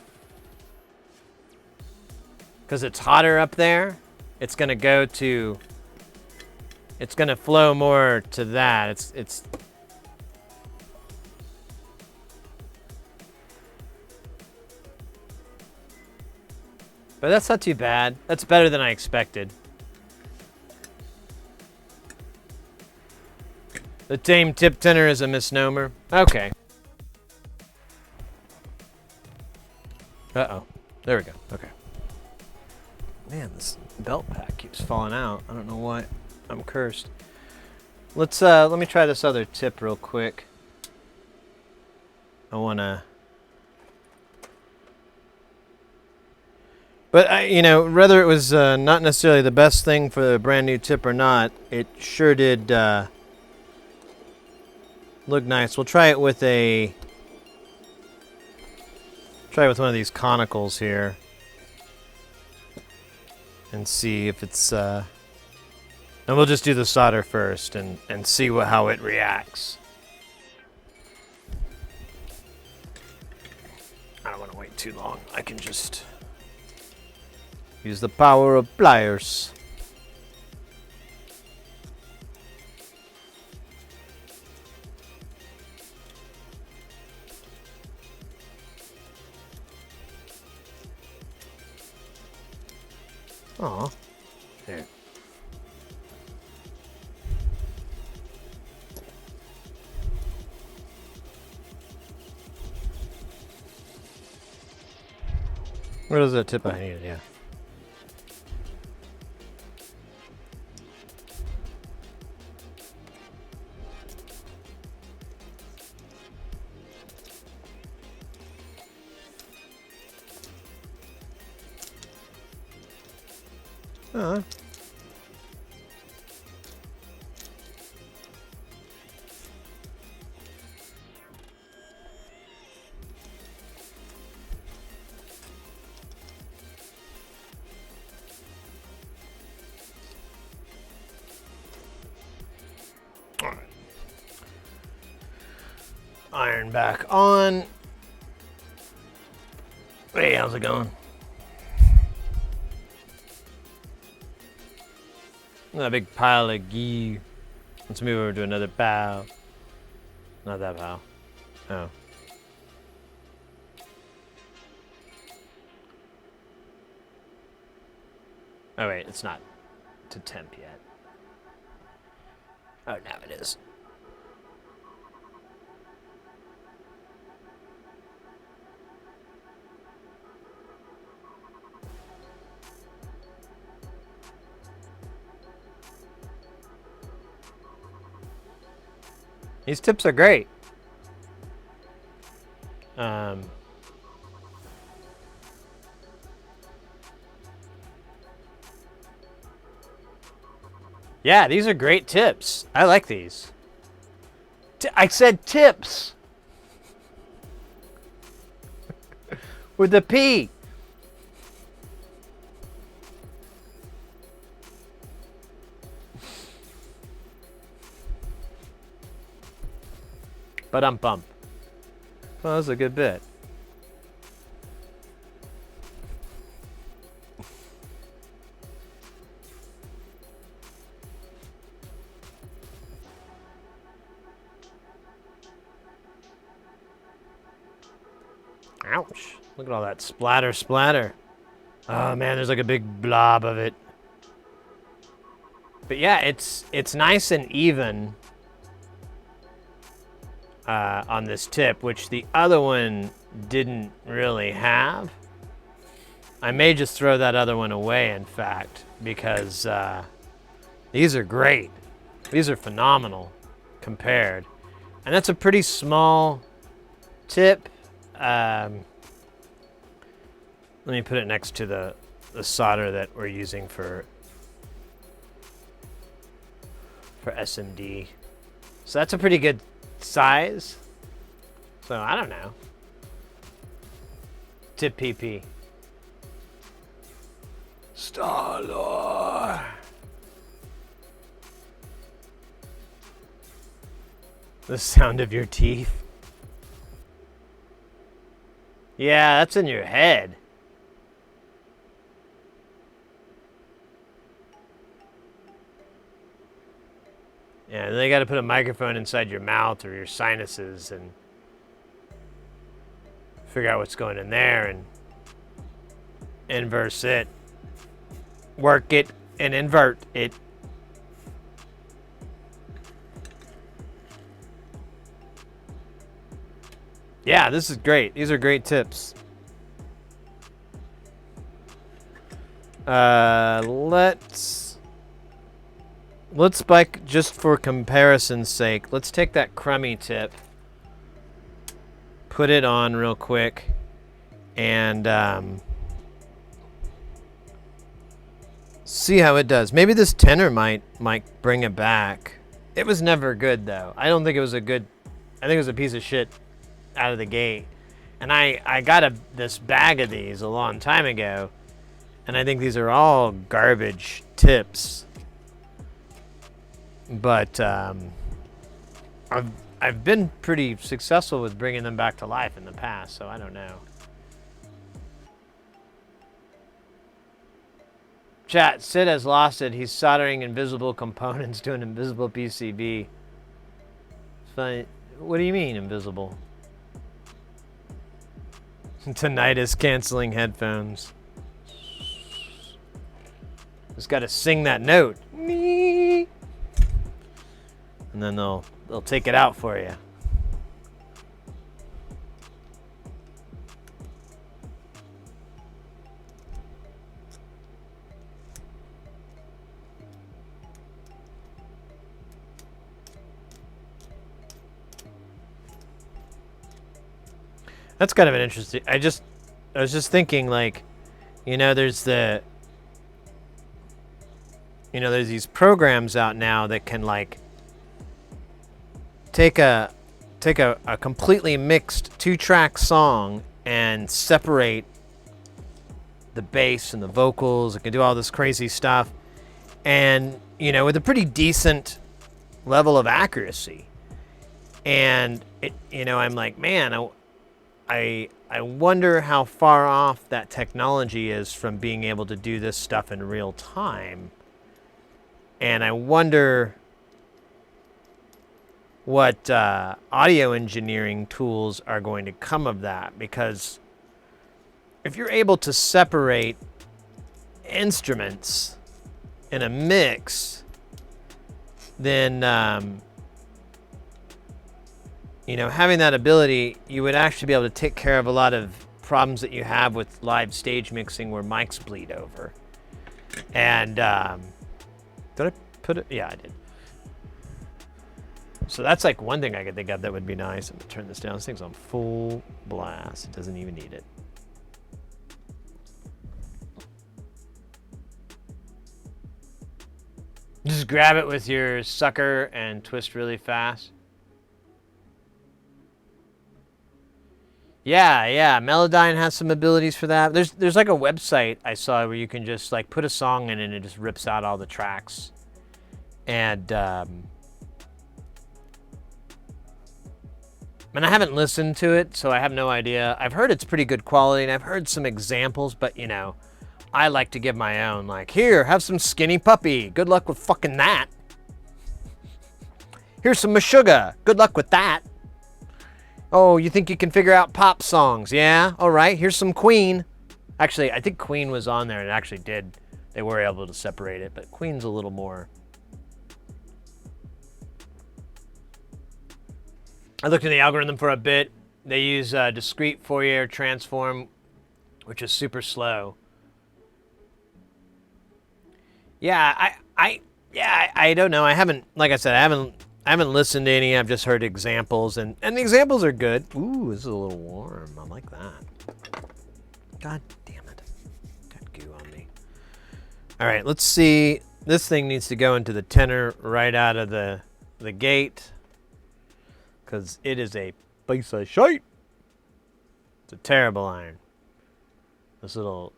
Because it's hotter up there. It's going to go to... It's going to flow more to that. It's But that's not too bad. That's better than I expected. The tame tip tenor is a misnomer. Okay. Uh-oh. There we go. Okay. Man, this belt pack keeps falling out. I don't know why. I'm cursed. Let me try this other tip real quick. I wanna... But, you know, whether it was not necessarily the best thing for a brand new tip or not, it sure did look nice. We'll try it with one of these conicals here. And see if it's... And we'll just do the solder first and see how it reacts. I don't want to wait too long. I can just... use the power of pliers. Aw. There. Where is that tip I needed? Yeah. Iron back on. Hey, how's it going? A big pile of gee. Let's move over to another pile. Not that pile. Oh. Oh wait, it's not to temp yet. Oh, now it is. These tips are great. Yeah, these are great tips. I like these. I said tips. With the P. Ba-dum-bump. Well, that was a good bit. Ouch. Look at all that splatter, splatter. Oh man, there's like a big blob of it. But yeah, it's nice and even on this tip, which the other one didn't really have. I may just throw that other one away, in fact, because these are great. These are phenomenal compared. And that's a pretty small tip. Let me put it next to the solder that we're using for SMD. So that's a pretty good size. So I don't know. Tip PP. Star-Lord. The sound of your teeth. Yeah, that's in your head. Yeah, they got to put a microphone inside your mouth or your sinuses and figure out what's going in there and inverse it. Work it and invert it. Yeah, this is great. These are great tips. Let's spike, just for comparison's sake, let's take that crummy tip, put it on real quick, and see how it does. Maybe this tenor might bring it back. It was never good though. I don't think it was a good. I think it was a piece of shit out of the gate. And I got this bag of these a long time ago, and I think these are all garbage tips. But I've been pretty successful with bringing them back to life in the past, so I don't know. Chat, Sid has lost it. He's soldering invisible components to an invisible PCB. Funny. What do you mean, invisible? Tinnitus canceling headphones. Just got to sing that note. And then they'll take it out for you. That's kind of an interesting. I was just thinking, like, there's there's these programs out now that can like take a completely mixed 2-track song and separate the bass and the vocals. It can do all this crazy stuff, and with a pretty decent level of accuracy. And I'm like, man, I wonder how far off that technology is from being able to do this stuff in real time. And I wonder what audio engineering tools are going to come of that, because if you're able to separate instruments in a mix, then you know, having that ability, you would actually be able to take care of a lot of problems that you have with live stage mixing where mics bleed over. And did I put it? Yeah, I did. So that's like one thing I could think of that would be nice. I'm gonna turn this down. This thing's on full blast. It doesn't even need it. Just grab it with your sucker and twist really fast. Yeah, Melodyne has some abilities for that. There's like a website I saw where you can just like put a song in and it just rips out all the tracks. And I haven't listened to it, so I have no idea. I've heard it's pretty good quality, and I've heard some examples, but you know, I like to give my own. Like, here, have some Skinny Puppy. Good luck with fucking that. Here's some Meshuggah. Good luck with that. Oh, you think you can figure out pop songs? Yeah? All right, here's some Queen. Actually, I think Queen was on there, and it actually did. They were able to separate it, but Queen's a little more. I looked in the algorithm for a bit. They use discrete Fourier transform, which is super slow. Yeah, I don't know. I haven't, like I said, I haven't listened to any. I've just heard examples, and the examples are good. Ooh, this is a little warm. I like that. God damn it. Got goo on me. All right, let's see. This thing needs to go into the tenor right out of the gate, because it is a piece of shite. It's a terrible iron. This little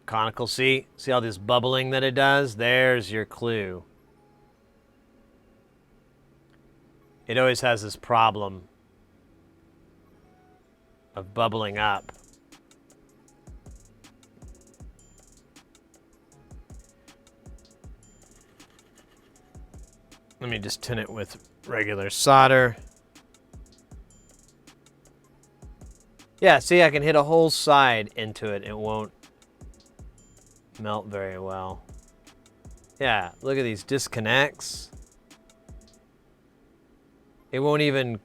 conical, see all this bubbling that it does? There's your clue. It always has this problem of bubbling up. Let me just tin it with regular solder. Yeah, see, I can hit a whole side into it. It won't melt very well. Yeah, look at these disconnects. It won't even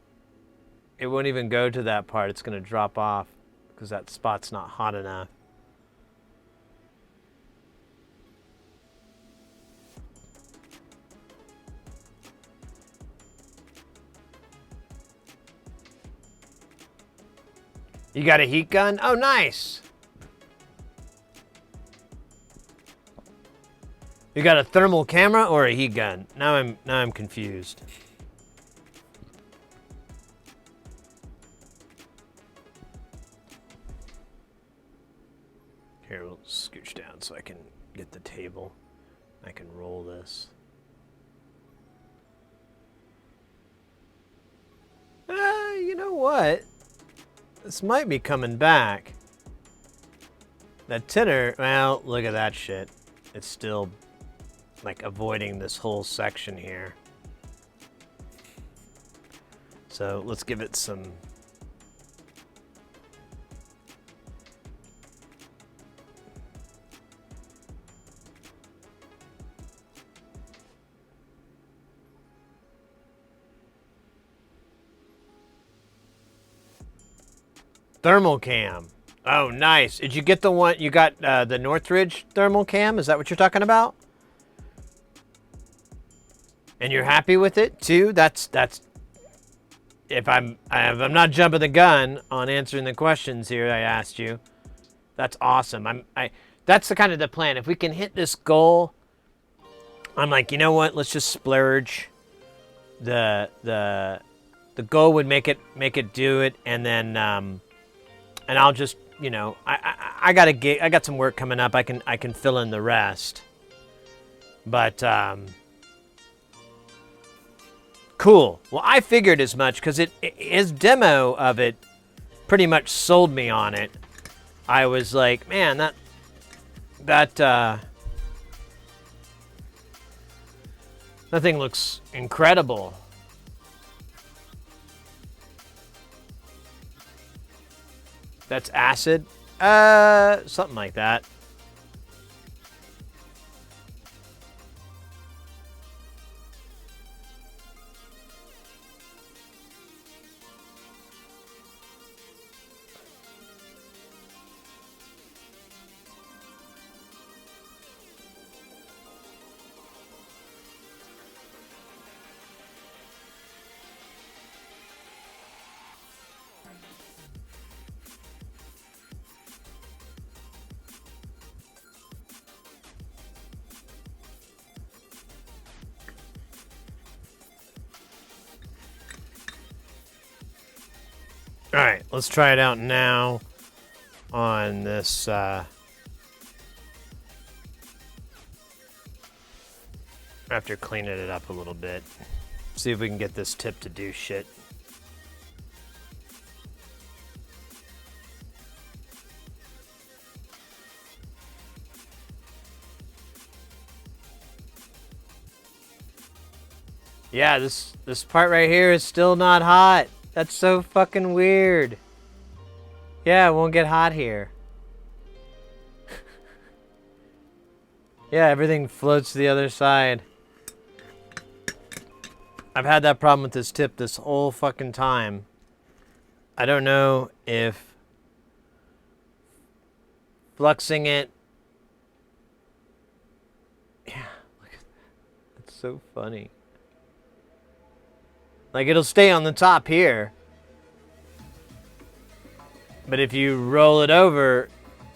go to that part. It's going to drop off because that spot's not hot enough. You got a heat gun? Oh, nice. You got a thermal camera or a heat gun? Now I'm confused. Here, we'll scooch down so I can get the table. I can roll this. You know what? This might be coming back. That tenor, well, look at that shit. It's still like avoiding this whole section here. So let's give it some. Thermal cam. Oh, nice. Did you get the one, you got the Northridge thermal cam? Is that what you're talking about? And you're happy with it too? That's if I'm not jumping the gun on answering the questions here I asked you. That's awesome. That's the kind of the plan. If we can hit this goal, I'm like, you know what? Let's just splurge. The goal would make it do it, and then and I'll just, you know, I got some work coming up. I can fill in the rest. But cool. Well, I figured as much because his demo of it pretty much sold me on it. I was like, man, that thing looks incredible. That's acid? Something like that. All right, let's try it out now on this. After cleaning it up a little bit, see if we can get this tip to do shit. Yeah, this part right here is still not hot. That's so fucking weird. Yeah, it won't get hot here. Yeah, everything floats to the other side. I've had that problem with this tip this whole fucking time. I don't know if fluxing it. Yeah, look at that. That's so funny. Like, it'll stay on the top here. But if you roll it over,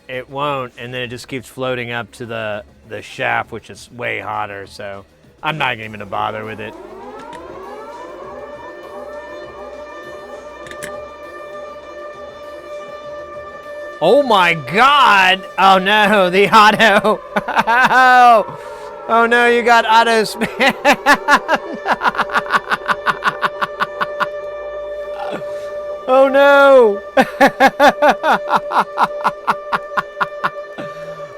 it won't, and then it just keeps floating up to the shaft, which is way hotter, so I'm not even gonna bother with it. Oh my god! Oh no, the auto! Oh no, you got auto spam! Oh no!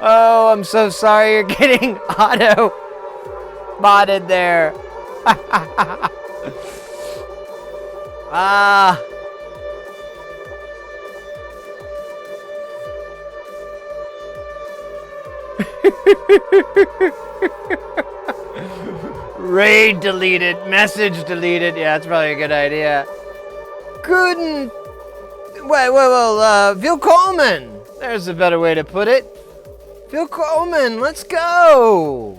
Oh, I'm so sorry you're getting auto modded there. Ah. Raid deleted, message deleted. Yeah, that's probably a good idea. Guten. Well, willkommen. There's a better way to put it. Willkommen, let's go.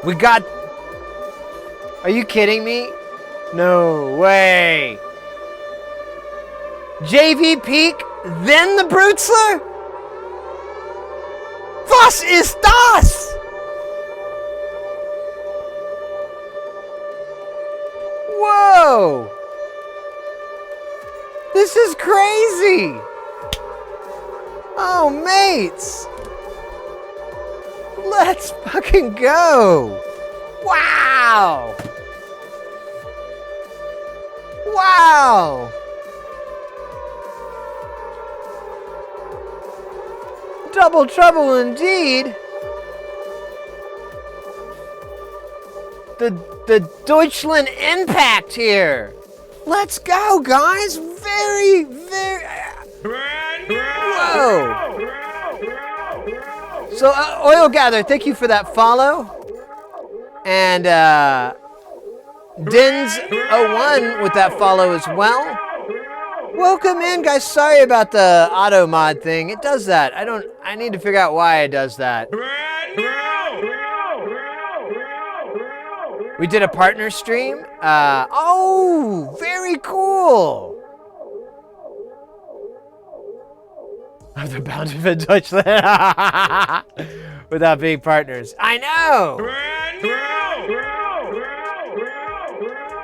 We got. Are you kidding me? No way. JV Peak, then the Brutzler? Was ist das? Whoa! This is crazy! Oh, mates! Let's fucking go! Wow! Wow! Double trouble indeed! The Deutschland impact here! Let's go, guys! Very... Whoa! So, Oil Gather, thank you for that follow. And, Dins01 with that follow as well. Welcome in, guys. Sorry about the auto mod thing. It does that. I need to figure out why it does that. We did a partner stream. Oh, very cool. Of the bound to fit Deutschland without being partners. I know.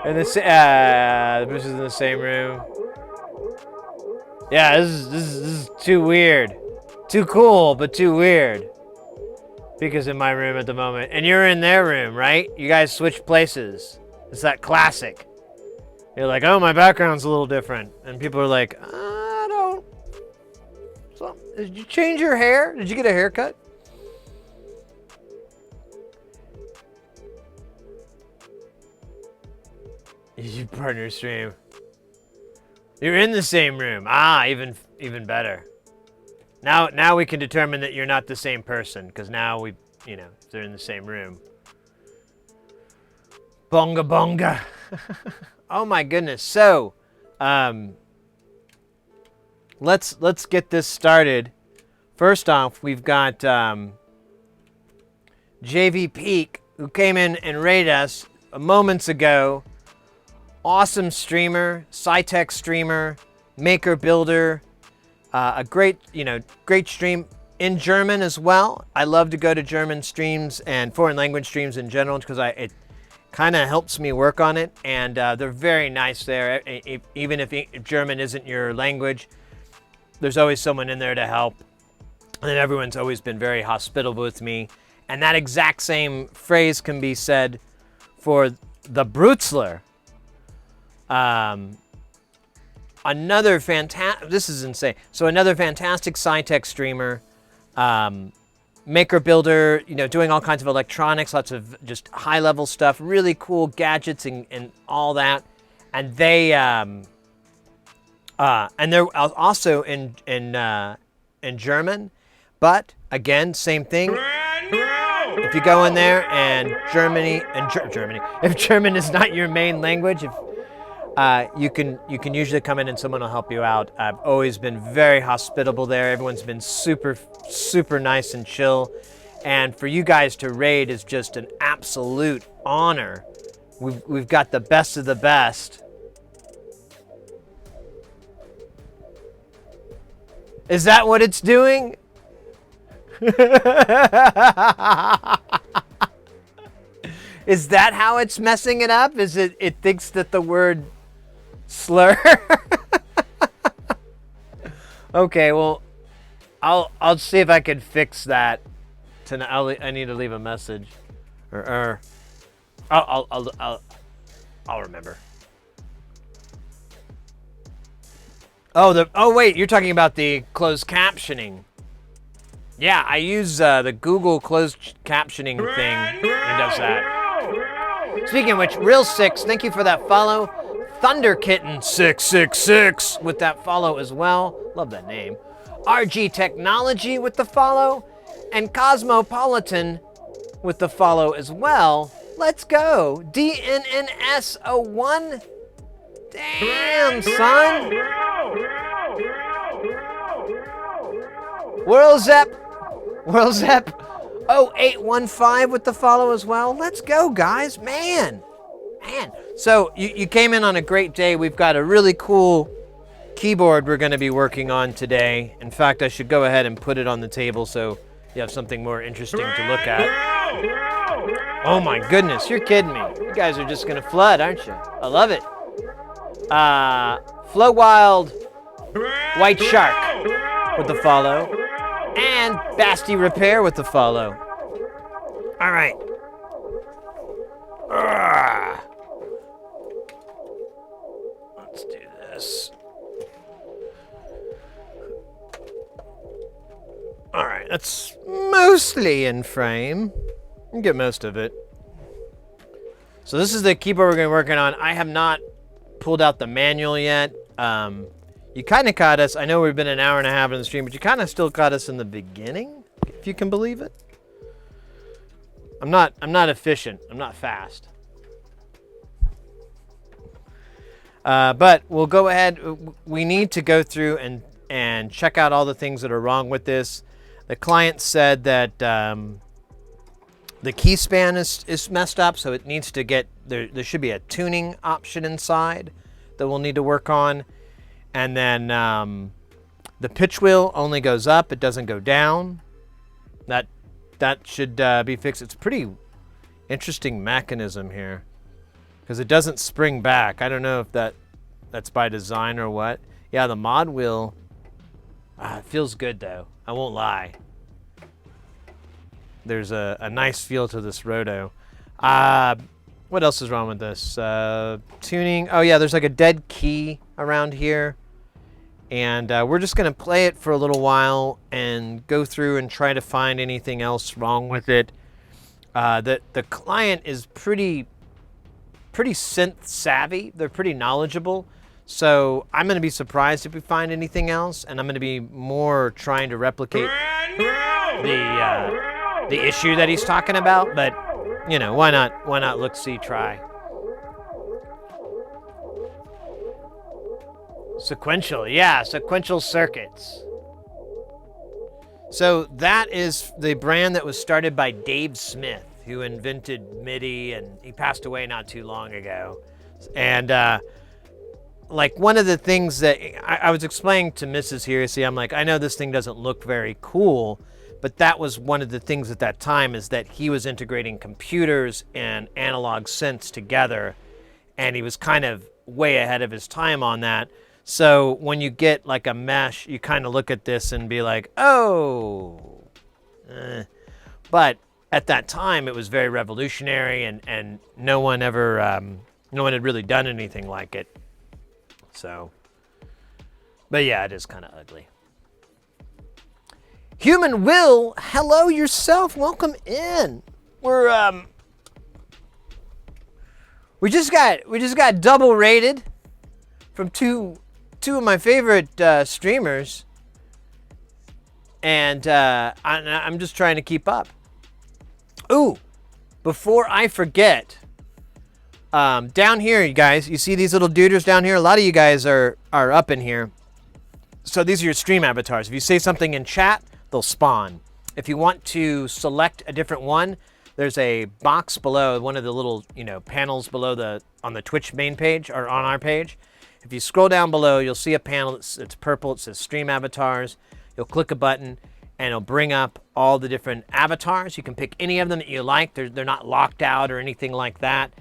And this is in the same room. Yeah, this is too weird. Too cool, but too weird. Because in my room at the moment. And you're in their room, right? You guys switch places. It's that classic. You're like, oh, my background's a little different. And people are like, I don't. So, did you change your hair? Did you get a haircut? You partner stream. You're in the same room. Ah, even better. Now we can determine that you're not the same person, because now they're in the same room. Bonga bonga. Oh my goodness. So, let's get this started. First off, we've got JV Peak, who came in and raided us moments ago. Awesome streamer, sci-tech streamer, maker builder. A great stream in German as well. I love to go to German streams and foreign language streams in general because kind of helps me work on it, and they're very nice there. Even if German isn't your language, there's always someone in there to help, and everyone's always been very hospitable with me. And that exact same phrase can be said for the Brutzler. Another fantastic, this is insane. So another fantastic sci-tech streamer, maker builder, you know, doing all kinds of electronics, lots of just high level stuff, really cool gadgets and all that. And they, and they're also in German, but again, same thing. If you go in there and Germany, if German is not your main language, if you can usually come in and someone will help you out. I've always been very hospitable there. Everyone's been super nice and chill. And for you guys to raid is just an absolute honor. We've got the best of the best. Is that what it's doing? Is that how it's messing it up? Is it thinks that the word slur? Okay, well, I'll see if I can fix that tonight. I need to leave a message, or I'll remember. Oh wait, you're talking about the closed captioning. Yeah, I use the Google closed captioning thing and does that. Speaking of which, Real Six, thank you for that follow. Thunder Kitten 666 with that follow as well. Love that name. RG Technology with the follow, and Cosmopolitan with the follow as well. Let's go. DNNS01. Damn, son. Worldzep 0815 with the follow as well. Let's go, guys. Man. So you came in on a great day. We've got a really cool keyboard we're going to be working on today. In fact, I should go ahead and put it on the table so you have something more interesting to look at. Oh my goodness, you're kidding me. You guys are just going to flood, aren't you? I love it. Flow Wild White Shark with the follow. And Basti Repair with the follow. All right. Let's do this. All right, that's mostly in frame. You can get most of it. So this is the keyboard we're going to be working on. I have not pulled out the manual yet. You kind of caught us. I know we've been an hour and a half in the stream, but you kind of still caught us in the beginning, if you can believe it. I'm not efficient. I'm not fast. But we'll go ahead. We need to go through and check out all the things that are wrong with this. The client said that the key span is messed up, so it needs to get there should be a tuning option inside that we'll need to work on. And then the pitch wheel only goes up, it doesn't go down. That should be fixed. It's a pretty interesting mechanism here because it doesn't spring back. I don't know if that's by design or what. Yeah, the mod wheel it feels good though. I won't lie. There's a nice feel to this roto. What else is wrong with this? Tuning. Oh yeah, there's like a dead key around here. And we're just going to play it for a little while and go through and try to find anything else wrong with it. The client is pretty synth savvy. They're pretty knowledgeable. So I'm going to be surprised if we find anything else. And I'm going to be more trying to replicate the issue that he's talking about. But, you know, why not look, see, try. Sequential, yeah, sequential circuits. So that is the brand that was started by Dave Smith, who invented MIDI, and he passed away not too long ago. And like one of the things that I was explaining to Mrs. here, see, I'm like, I know this thing doesn't look very cool, But that was one of the things at that time, is that he was integrating computers and analog synths together, and he was kind of way ahead of his time on that. So when you get like a mesh, you kind of look at this and be like, oh. But at that time, it was very revolutionary, and no one had really done anything like it. So, but yeah, it is kind of ugly. Human Will, hello yourself. Welcome in. We just got double rated from two of my favorite streamers, and I'm just trying to keep up. Ooh, before I forget, down here, you guys, you see these little duders down here? A lot of you guys are up in here. So these are your stream avatars. If you say something in chat, they'll spawn. If you want to select a different one, there's a box below, one of the little, panels below on the Twitch main page, or on our page. If you scroll down below, you'll see a panel. It's purple. It says Stream Avatars. You'll click a button, and it'll bring up all the different avatars. You can pick any of them that you like. They're not locked out or anything like that.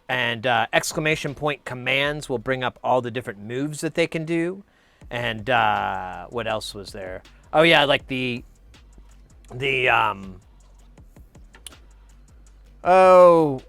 And exclamation point commands will bring up all the different moves that they can do. And what else was there? Oh yeah, like the synth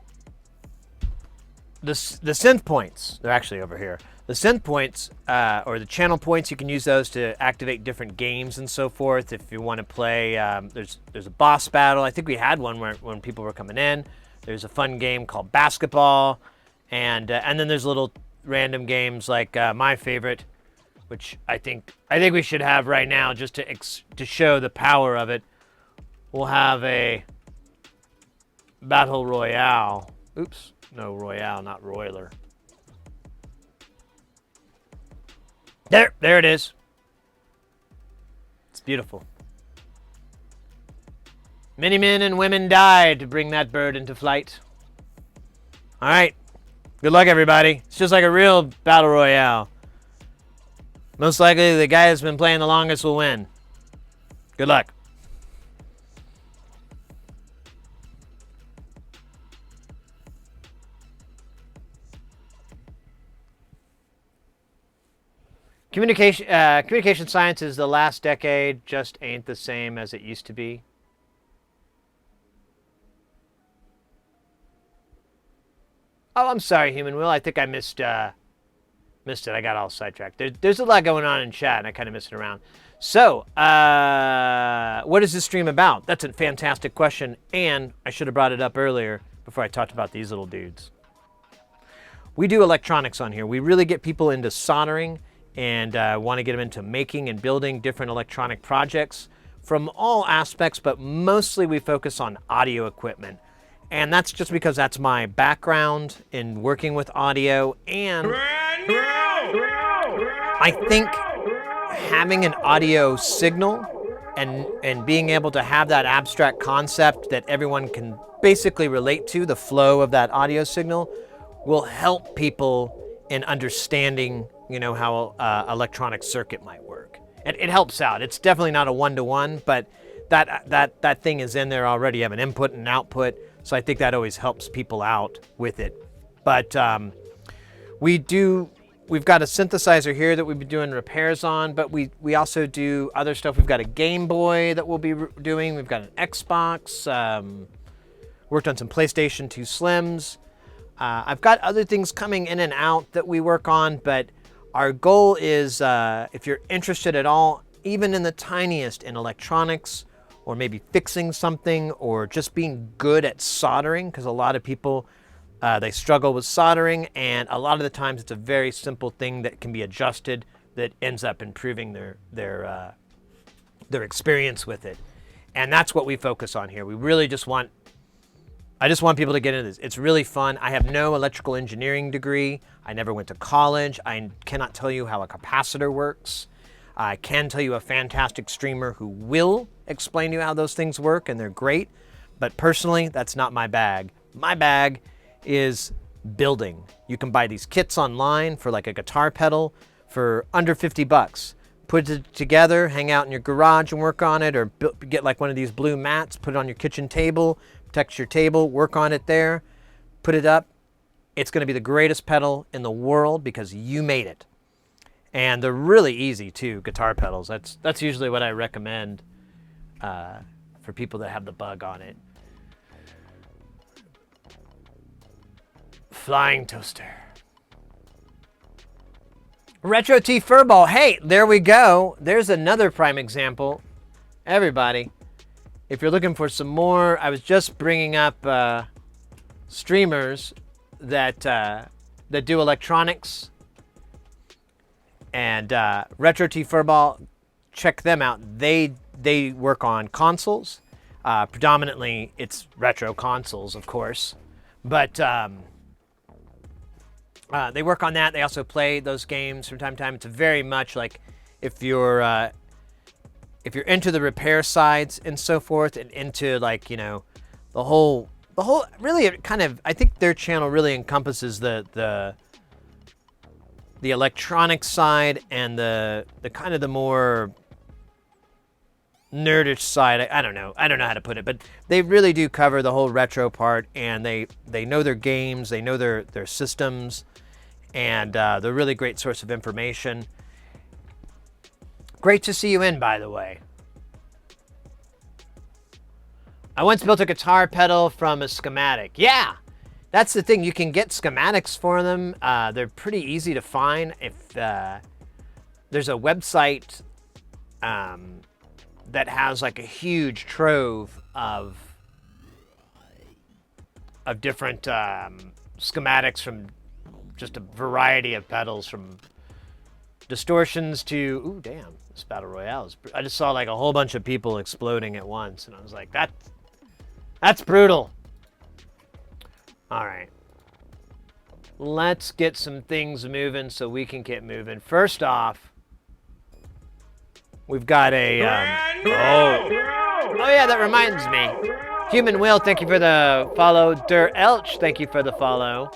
points. They're actually over here. The synth points, or the channel points, you can use those to activate different games and so forth. If you want to play, there's a boss battle. I think we had one when people were coming in. There's a fun game called basketball, and then there's little random games like my favorite, which I think we should have right now just to show the power of it. We'll have a battle royale. Oops, no royale, not roiler. There it is. It's beautiful. Many men and women died to bring that bird into flight. All right. Good luck, everybody. It's just like a real battle royale. Most likely, the guy that's been playing the longest will win. Good luck. Communication science is the last decade, just ain't the same as it used to be. Oh, I'm sorry, Human Will. I think I missed it. I got all sidetracked. There's a lot going on in chat, and I kind of missed it around. So, what is this stream about? That's a fantastic question, and I should have brought it up earlier before I talked about these little dudes. We do electronics on here. We really get people into soldering and want to get them into making and building different electronic projects from all aspects, but mostly we focus on audio equipment. And that's just because that's my background in working with audio, and I think having an audio signal and being able to have that abstract concept that everyone can basically relate to, the flow of that audio signal, will help people in understanding, how electronic circuit might work. It helps out. It's definitely not a one-to-one, but that thing is in there already. You have an input and an output, so I think that always helps people out with it. But we've got a synthesizer here that we've been doing repairs on, but we also do other stuff. We've got a Game Boy that we'll be doing. We've got an Xbox. Worked on some PlayStation 2 Slims. I've got other things coming in and out that we work on, but our goal is, if you're interested at all, even in the tiniest in electronics, or maybe fixing something, or just being good at soldering, because a lot of people, they struggle with soldering, and a lot of the times it's a very simple thing that can be adjusted that ends up improving their experience with it. And that's what we focus on here. We really I just want people to get into this. It's really fun. I have no electrical engineering degree. I never went to college. I cannot tell you how a capacitor works. I can tell you a fantastic streamer who will explain to you how those things work, and they're great. But personally, that's not my bag. My bag is building. You can buy these kits online for like a guitar pedal for under $50. put it together, hang out in your garage and work on it, or get like one of these blue mats, put it on your kitchen table, protects your table, work on it there, put it up. It's going to be the greatest pedal in the world because you made it. And they're really easy too, guitar pedals. That's usually what I recommend for people that have the bug on it. Flying toaster. Retro T Furball. Hey, there we go. There's another prime example. Everybody, if you're looking for some more, I was just bringing up streamers that do electronics, and Retro T Furball. Check them out. They work on consoles. Predominantly, it's retro consoles, of course, but. They work on that. They also play those games from time to time. It's very much like if you're into the repair sides and so forth, and into like the whole really kind of, I think their channel really encompasses the electronic side and the kind of the more nerdish side. I don't know how to put it, but they really do cover the whole retro part, and they know their games, they know their systems, and they're a really great source of information. Great to see you in, by the way. I once built a guitar pedal from a schematic. Yeah, that's the thing. You can get schematics for them. They're pretty easy to find. If there's a website that has like a huge trove of different schematics from just a variety of pedals, from distortions to, ooh, damn, this battle royale is, I just saw like a whole bunch of people exploding at once, and I was like, that's brutal. All right, let's get some things moving so we can get moving. First off, we've got a, oh yeah, that reminds me. Human Will, thank you for the follow. Der Elch, thank you for the follow.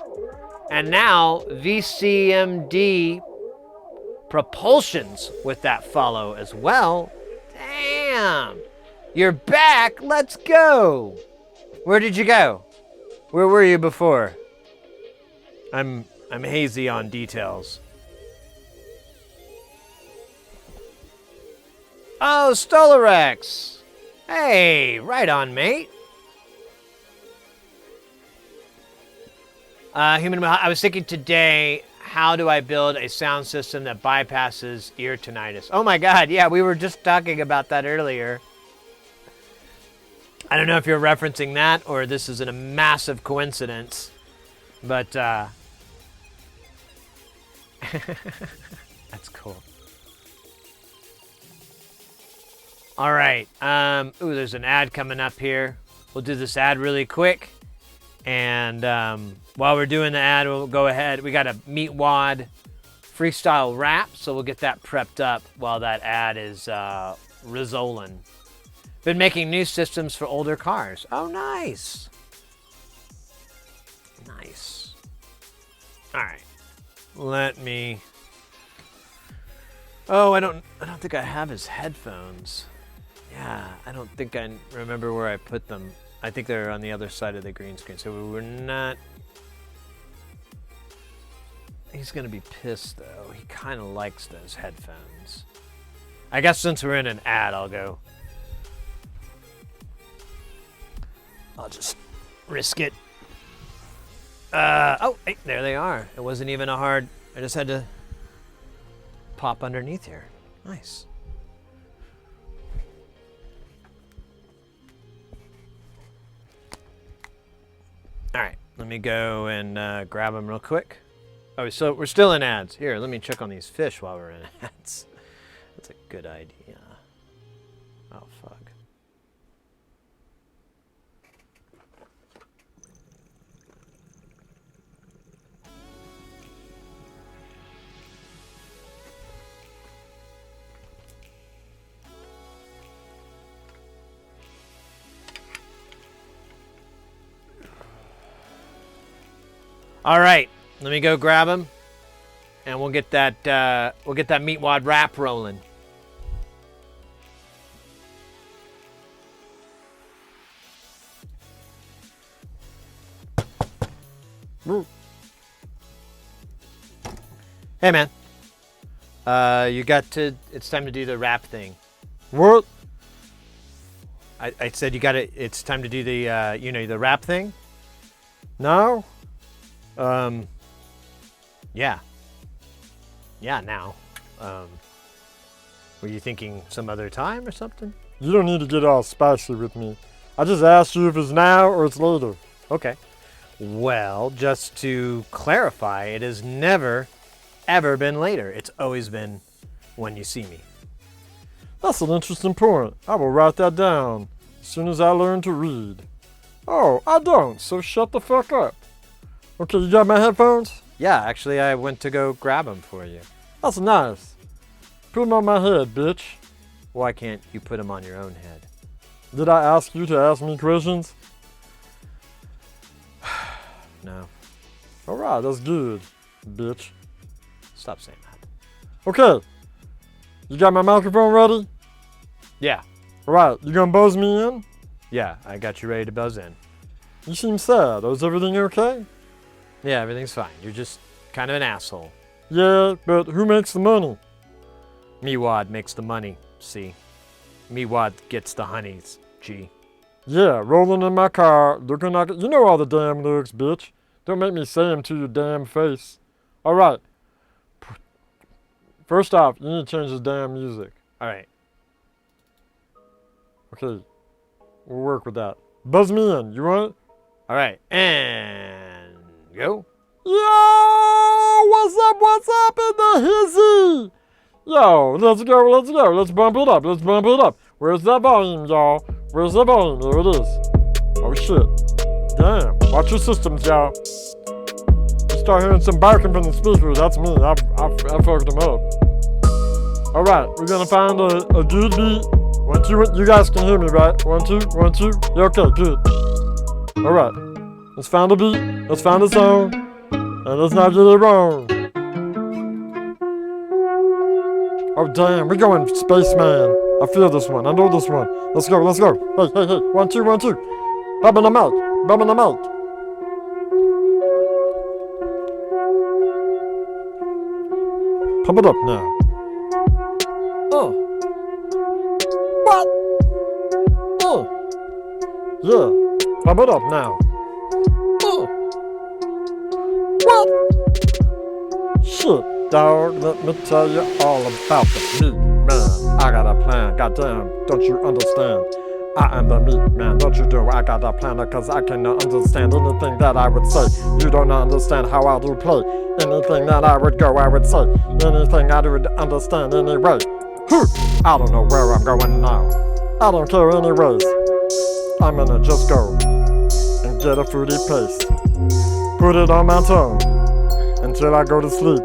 And now, VCMD Propulsions with that follow as well. Damn, you're back, let's go. Where did you go? Where were you before? I'm hazy on details. Oh, Stolarex. Hey, right on, mate. Human, I was thinking today, how do I build a sound system that bypasses ear tinnitus? Oh my God, yeah, we were just talking about that earlier. I don't know if you're referencing that or this is a massive coincidence, but that's cool. All right, ooh, there's an ad coming up here. We'll do this ad really quick. And while we're doing the ad, we'll go ahead. We got a Meat Wad freestyle rap, so we'll get that prepped up while that ad is rizzolin'. Been making new systems for older cars. Oh, nice. Nice. All right. Let me. Oh, I don't think I have his headphones. Yeah, I don't think I remember where I put them. I think they're on the other side of the green screen, so we're not. He's gonna be pissed though. He kind of likes those headphones. I guess since we're in an ad, I'll just risk it. Oh, hey, there they are. It wasn't even a hard. I just had to pop underneath here. Nice. All right, let me go and grab them real quick. Oh, so we're still in ads. Here, let me check on these fish while we're in ads. That's a good idea. Oh, fuck. All right, let me go grab them, and we'll get that Meat Wad rap rolling. Woo. Hey, man. It's time to do the rap thing. What? I said it's time to do the, the rap thing. Now? Yeah. Yeah, now. Were you thinking some other time or something? You don't need to get all spicy with me. I just asked you if it's now or it's later. Okay. Well, just to clarify, it has never, ever been later. It's always been when you see me. That's an interesting point. I will write that down as soon as I learn to read. Oh, I don't, so shut the fuck up. Okay, you got my headphones? Yeah, actually, I went to go grab them for you. That's nice. Put them on my head, bitch. Why can't you put them on your own head? Did I ask you to ask me questions? No. Alright, that's good, bitch. Stop saying that. Okay. You got my microphone ready? Yeah. Alright, you gonna buzz me in? Yeah, I got you ready to buzz in. You seem sad. Is everything okay? Yeah, everything's fine. You're just kind of an asshole. Yeah, but who makes the money? Meewad makes the money, see? Meewad gets the honeys, G. Yeah, rolling in my car, looking like... You know all the damn lyrics, bitch. Don't make me say them to your damn face. Alright. First off, you need to change this damn music. Alright. Okay. We'll work with that. Buzz me in. You want it? Alright, and go. Yo! What's up in the hizzy? Yo, let's go. Let's bump it up. Where's that volume, y'all? Where's the volume? There it is. Oh, shit. Damn. Watch your systems, y'all. You start hearing some barking from the speakers. That's me. I fucked them up. Alright, we're gonna find a good beat. 1, 2, you guys can hear me, right? 1, 2, 1, 2. Yeah, okay, good. Alright. Let's find a beat. Let's find a song. And let's not get it wrong. Oh, damn. We're going Spaceman. I feel this one. I know this one. Let's go. Hey. 1, 2, 1, 2. Bumping them out. Pump it up now. What? Yeah. Pump it up now. What? Shit, dog. Let me tell you all about the meat man. I got a plan. Goddamn, don't you understand? I am the meat man. Don't you do? I got a plan because I cannot understand anything that I would say. You don't understand how I do play. Anything that I would go, I would say. Anything I would understand anyway. I don't know where I'm going now. I don't care anyways. I'm gonna just go and get a fruity paste. Put it on my tongue until I go to sleep.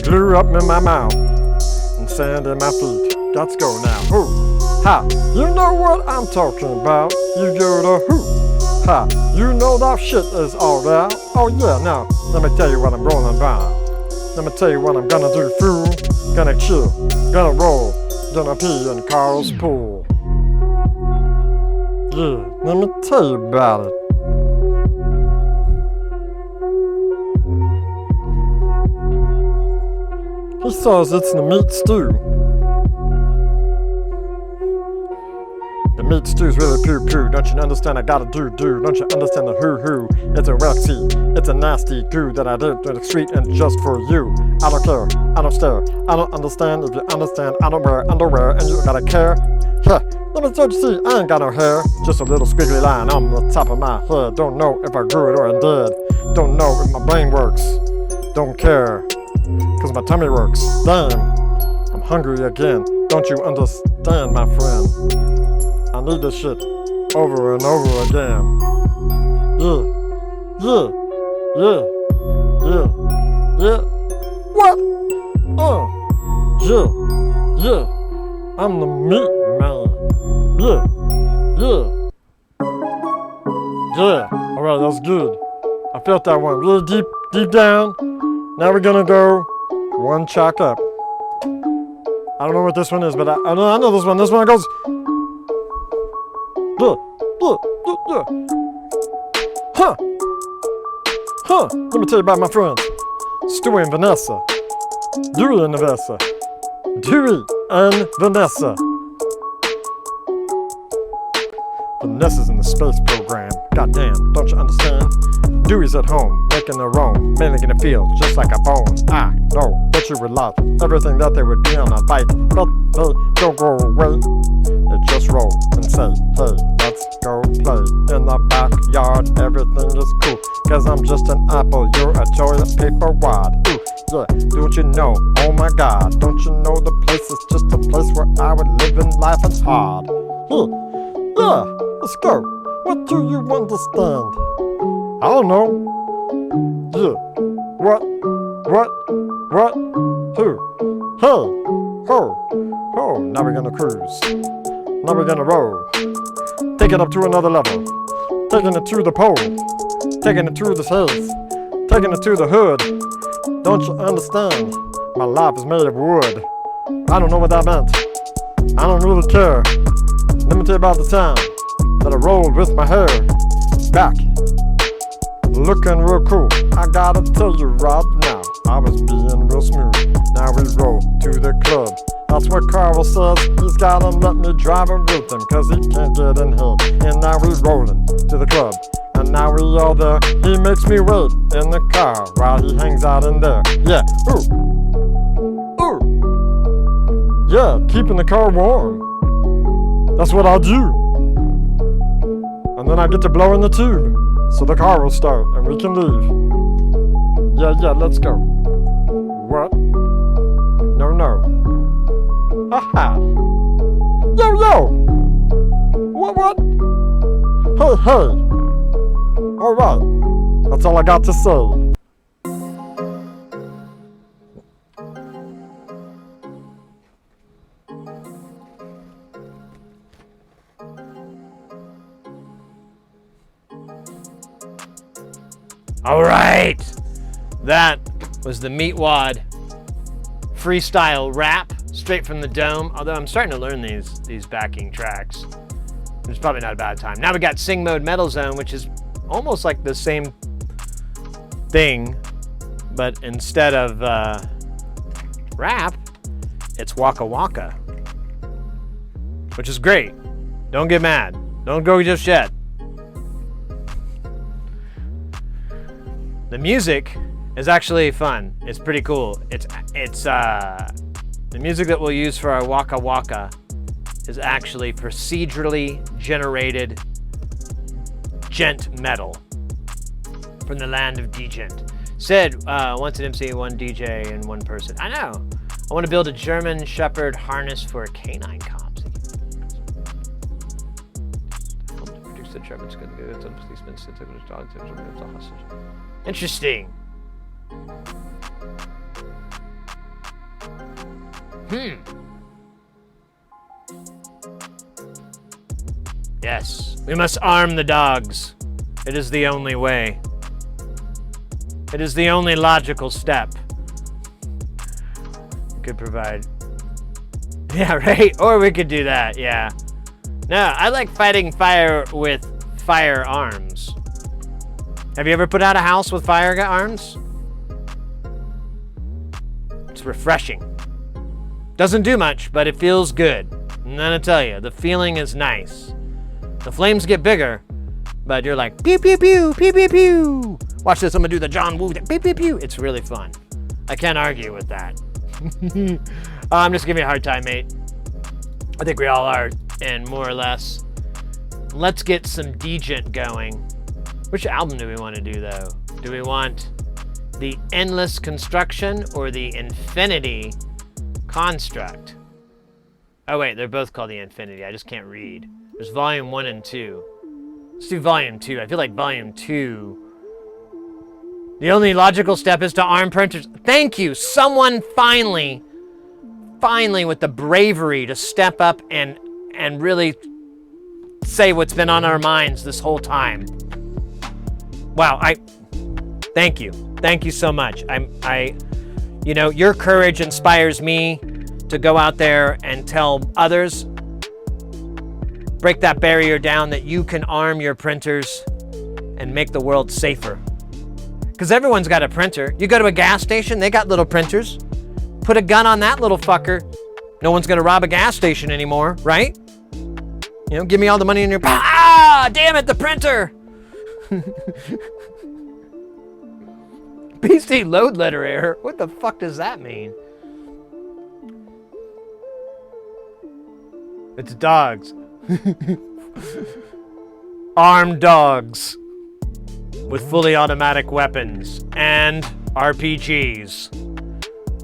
Glue up in my mouth and sand in my feet. Let's go now. Ha! You know what I'm talking about. You go to Ha! You know that shit is all right. Oh yeah, now let me tell you what I'm rolling by. Let me tell you what I'm gonna do, fool. Gonna chill, gonna roll, gonna pee in Carl's pool. Yeah, let me tell you about it. He says it's the meat stew. The meat stew's really poo-poo. Don't you understand? I gotta do. Don't you understand the hoo-hoo? It's a waxy, it's a nasty goo that I did to the street and just for you. I don't care, I don't stare, I don't understand. If you understand, I don't wear underwear and you gotta care. Yeah, let me start to see, I ain't got no hair. Just a little squiggly line on the top of my head. Don't know if I grew it or I'm dead. Don't know if my brain works. Don't care, cause my tummy works. Damn, I'm hungry again. Don't you understand, my friend? I need this shit over and over again. Yeah. What? Yeah. I'm the meat man. Yeah. Alright, that's good. I felt that one really deep down. Now we're gonna go one chalk up. I don't know what this one is, but I know this one. This one goes. Huh. Let me tell you about my friends. Stewie and Vanessa. Dewey and Vanessa. Dewey and Vanessa. Vanessa's in the space program. Goddamn, don't you understand? Dewey's at home, making their own, mailing in the field, just like a bone. I know that you would love everything that they would be on a bike, but they don't go away. They just roll and say, hey, let's go play in the backyard. Everything is cool, cause I'm just an apple, you're a toilet paper wad. Ooh, yeah, don't you know, oh my god, don't you know the place is just a place where I would live and life is hard. Yeah, let's go. What do you understand? I don't know. Yeah. What? Who? Hey. Ho. Now we're gonna cruise. Now we're gonna roll. Take it up to another level. Taking it to the pole. Taking it to the hills. Taking it to the hood. Don't you understand? My life is made of wood. I don't know what that meant. I don't really care. Let me tell you about the time that I rolled with my hair back. Looking real cool. I gotta tell you right now, I was being real smooth. Now we roll to the club. That's what Carl says. He's gotta let me drive him with him, cause he can't get in here. And now we rolling to the club. And now we all there. He makes me wait in the car while he hangs out in there. Yeah, ooh. Yeah, keeping the car warm. That's what I'll do. And then I get to blow in the tube, so the car will start and we can leave. Yeah, let's go. What? No. Haha. Yo. What? Hey. All right. That's all I got to say. All right, that was the Meatwad freestyle rap straight from the dome. Although I'm starting to learn these backing tracks. It's probably not a bad time. Now we got Sing Mode Metal Zone, which is almost like the same thing, but instead of rap, it's Waka Waka, which is great. Don't get mad. Don't go just yet. The music is actually fun. It's pretty cool. It's the music that we'll use for our Waka Waka is actually procedurally generated gent metal from the land of degent. Sid wants an MC, one DJ, and one person. I know. I want to build a German Shepherd harness for canine cops. Interesting. Yes, we must arm the dogs. It is the only way. It is the only logical step. We could provide. Yeah, right? Or we could do that, yeah. No, I like fighting fire with firearms. Have you ever put out a house with firearms? It's refreshing. Doesn't do much, but it feels good. And then I tell you, the feeling is nice. The flames get bigger, but you're like, pew, pew, pew, pew, pew, pew. Watch this, I'm gonna do the John Woo, pew, pew, pew. It's really fun. I can't argue with that. I'm just giving you a hard time, mate. I think we all are, and more or less. Let's get some degent going. Which album do we want to do, though? Do we want the Endless Construction or the Infinity Construct? Oh wait, they're both called the Infinity. I just can't read. There's volume 1 and 2. Let's do volume 2. I feel like volume 2. The only logical step is to arm printers. Thank you. Someone finally with the bravery to step up and really say what's been on our minds this whole time. Wow, thank you. Thank you so much. You know, your courage inspires me to go out there and tell others, break that barrier down that you can arm your printers and make the world safer. Because everyone's got a printer. You go to a gas station, they got little printers. Put a gun on that little fucker. No one's gonna rob a gas station anymore, right? You know, give me all the money in your pocket. Ah, damn it, the printer! PC load letter error. What the fuck does that mean? It's dogs. Armed dogs. With fully automatic weapons and RPGs.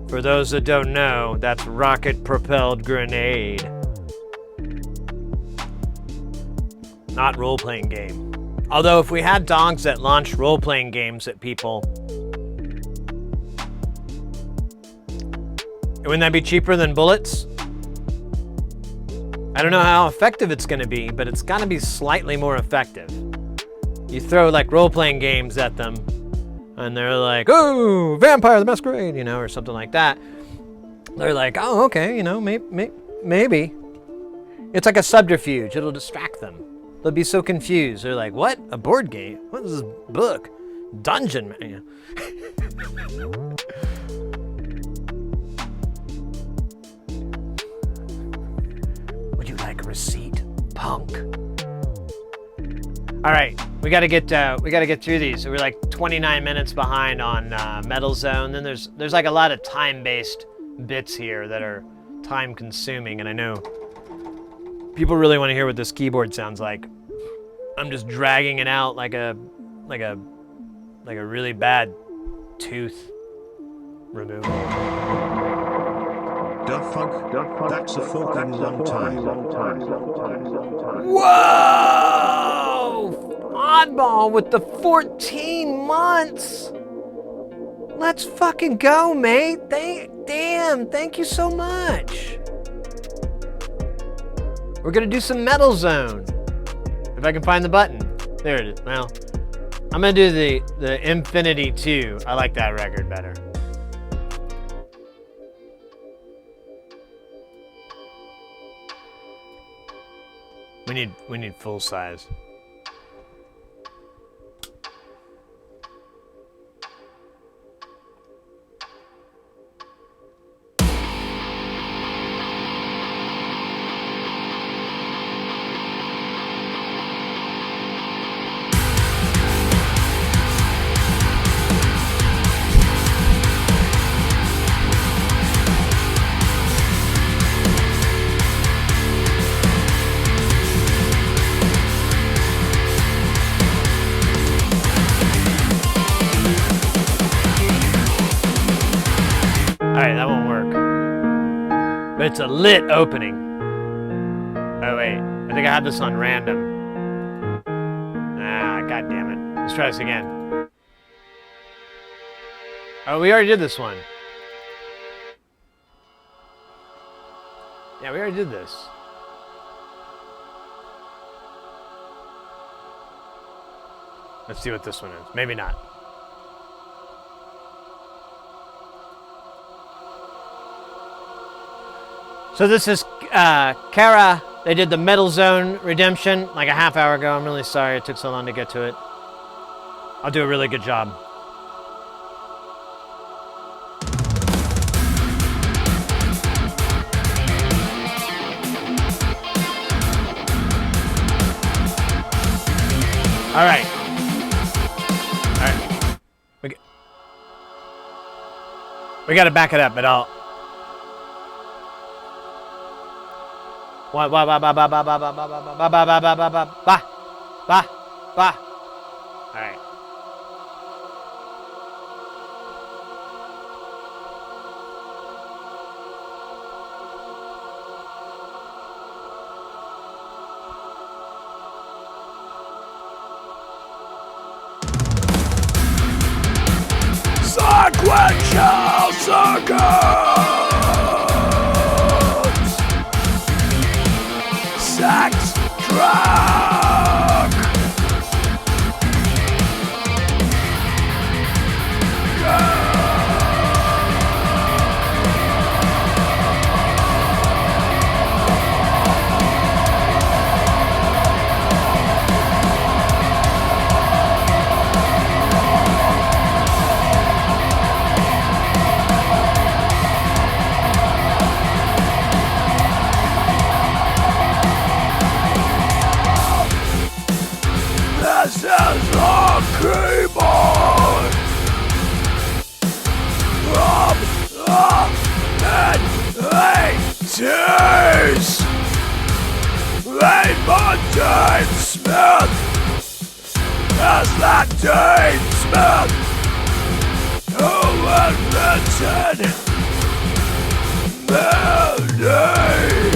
For those that don't know, that's rocket-propelled grenade. Not role-playing game. Although if we had dogs that launched role-playing games at people, wouldn't that be cheaper than bullets? I don't know how effective it's gonna be, but it's gotta be slightly more effective. You throw like role-playing games at them, and they're like, "Oh, Vampire the Masquerade," you know, or something like that. They're like, "Oh, okay, you know, maybe." It's like a subterfuge. It'll distract them. They'll be so confused. They're like, "What? A board game? What is this book? Dungeon Man." Would you like a receipt, punk? All right, we gotta get through these. We're like 29 minutes behind on Metal Zone. Then there's like a lot of time-based bits here that are time-consuming, and I know people really want to hear what this keyboard sounds like. I'm just dragging it out like a really bad tooth removal. Daft Punk, that's a fucking long time. Whoa! Oddball with the 14 months. Let's fucking go, mate. Thank you so much. We're gonna do some Metal Zone. If I can find the button. There it is. Well, I'm gonna do the Infinity 2. I like that record better. We need full size. It's a lit opening. Oh wait, I think I had this on random. Ah, god damn it. Let's try this again. Oh, we already did this one. Yeah, we already did this. Let's see what this one is. Maybe not. So this is Kara. They did the Metal Zone Redemption like a half hour ago. I'm really sorry it took so long to get to it. I'll do a really good job. All right. We got to back it up, but I'll. All right. Sequential circuits. Six-Trak. days. Raymond James Smith. Is that James Smith who invented melody?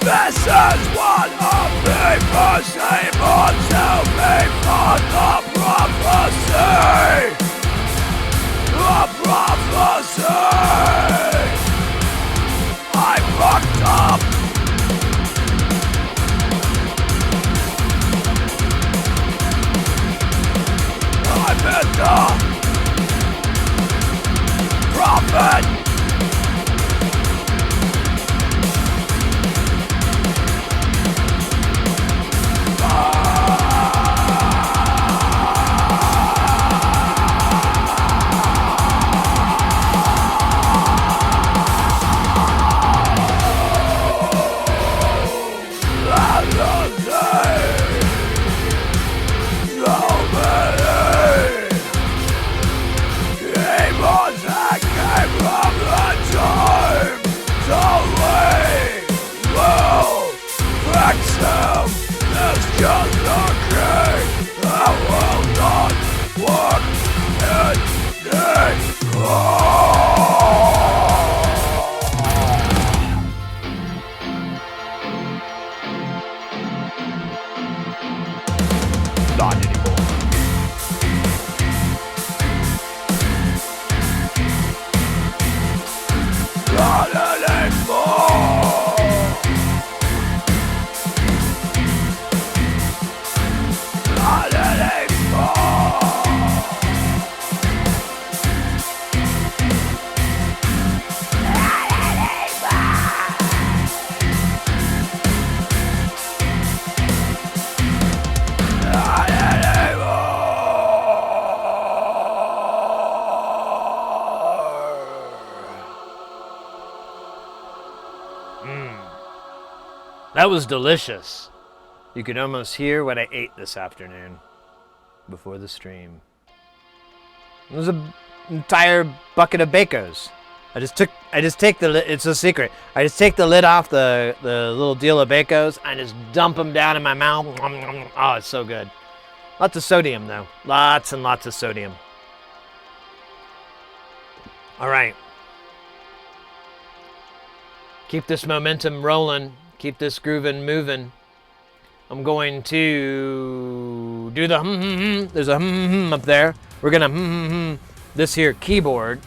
This is what a people's able to be for the prophecy. The prophecy. I fucked up. I'm the prophet. Just a king, I will not walk in not anymore. Not anymore. Not anymore. Not anymore. That was delicious. You could almost hear what I ate this afternoon before the stream. It was an entire bucket of Bacos. I just take the lid, it's a secret. I just take the lid off the little deal of Bacos and just dump them down in my mouth. Oh, it's so good. Lots of sodium though. Lots and lots of sodium. All right. Keep this momentum rolling. Keep this grooving moving. I'm going to do the There's a up there. We're gonna this here keyboard.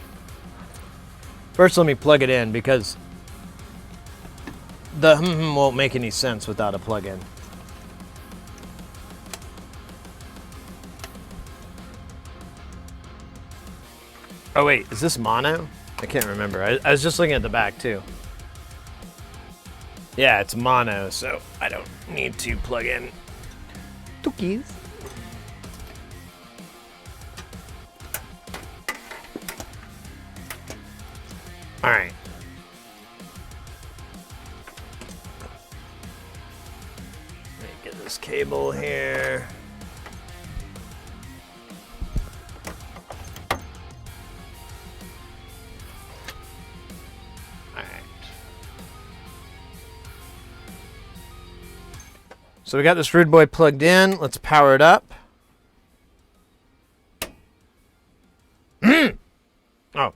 First, let me plug it in because the won't make any sense without a plug-in. Oh wait, is this mono? I can't remember. I was just looking at the back too. Yeah, it's mono, so I don't need to plug in two keys. All right. Let me get this cable here. So we got this Rude Boy plugged in. Let's power it up. Oh,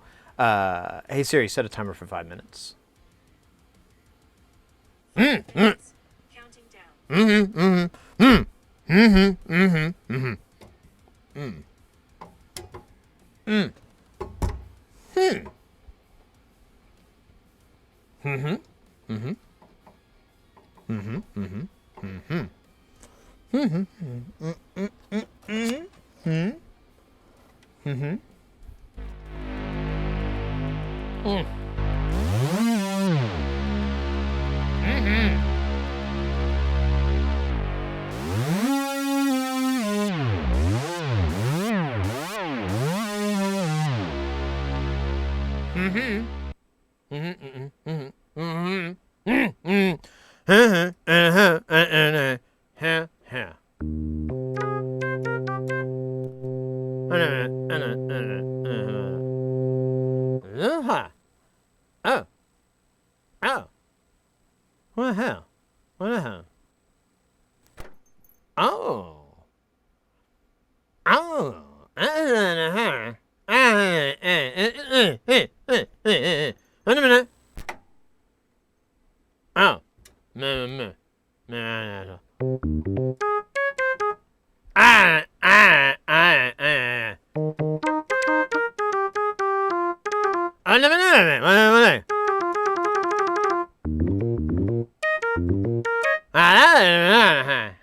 hey Siri, set a timer for 5 minutes. Counting down. Mm-hmm. Mm-hmm. Mm-hmm. Mm. Mm. Hmm. Mm-hmm. Mm-hmm. Mm-hmm. Mm-hmm. Mm-hmm. Mm-hmm. Mm-hmm. Mm-hmm. Mm-hmm. Mm. Mm-hmm. Mm-hmm. Mm-hmm. Mm-hmm. Mm-hmm. Mm-hmm. Uh-huh. Uh-huh. Uh-huh. Uh-huh. Uh-huh. Oh. Oh. What the hell? What the hell? Oh. Oh. Wait a minute. Oh.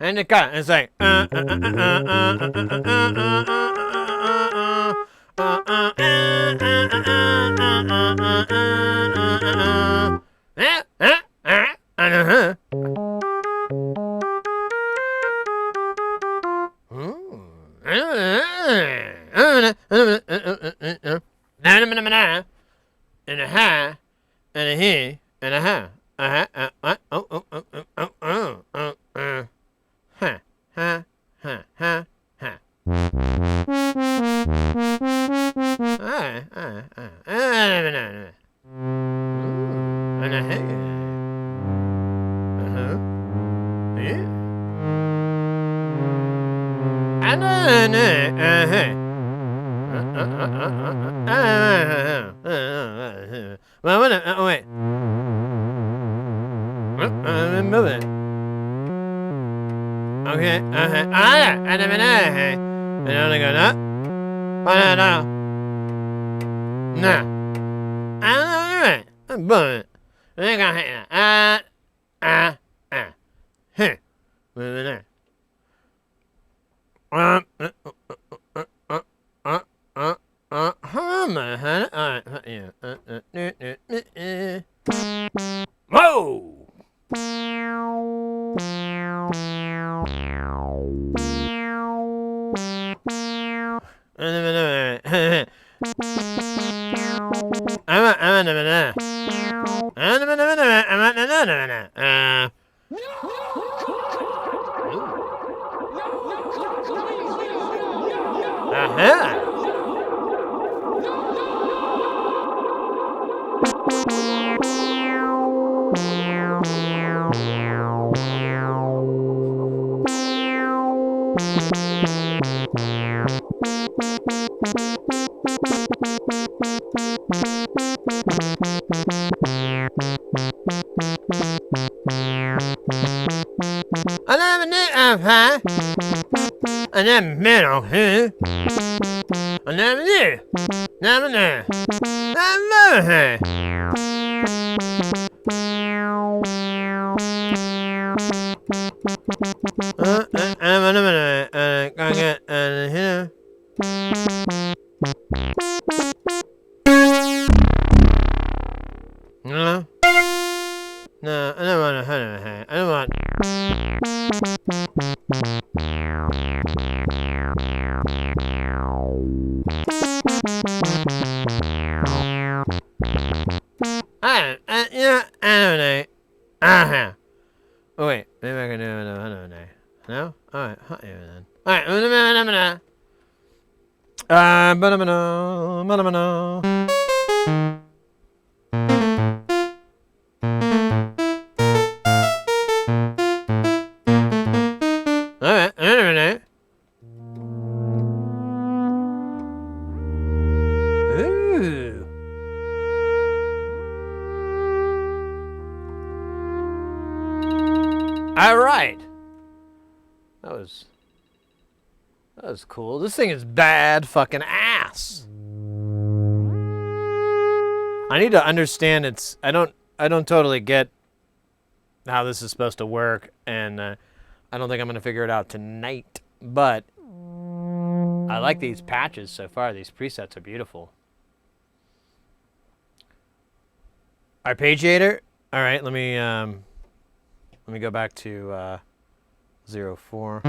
And the cut, it's like and a ha, and a he, and a ha. Ha, ha, ha, ha, ha. And a hey. Uh-huh. Yeah. And a hey. Well, wait. Move it. Okay. And only go no. No. No. But they got here. Hey. Wait a Whoa! And then middle, huh? And then there. Never there. Never there. Gonna get here. No. No, I don't want to. I don't want. I don't know. Oh, wait. Maybe I can do another day. No? Alright. Then. Alright. Alright. Ooh. All right. That was That was cool. This thing is bad fucking ass. I need to understand its. I don't totally get how this is supposed to work, and I don't think I'm gonna figure it out tonight. But I like these patches so far. These presets are beautiful. Arpeggiator. All right, let me go back to 04.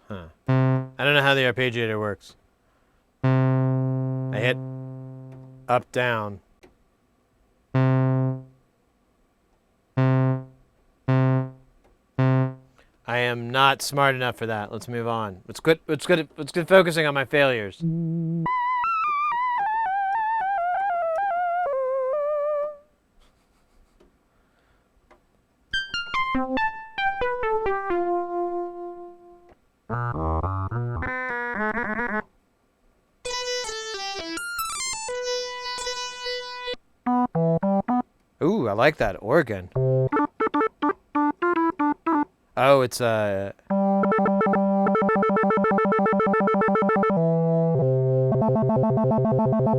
Huh. I don't know how the arpeggiator works. I hit up, down. I am not smart enough for that. Let's move on. Let's quit focusing on my failures. Ooh, I like that organ. Oh, it's a...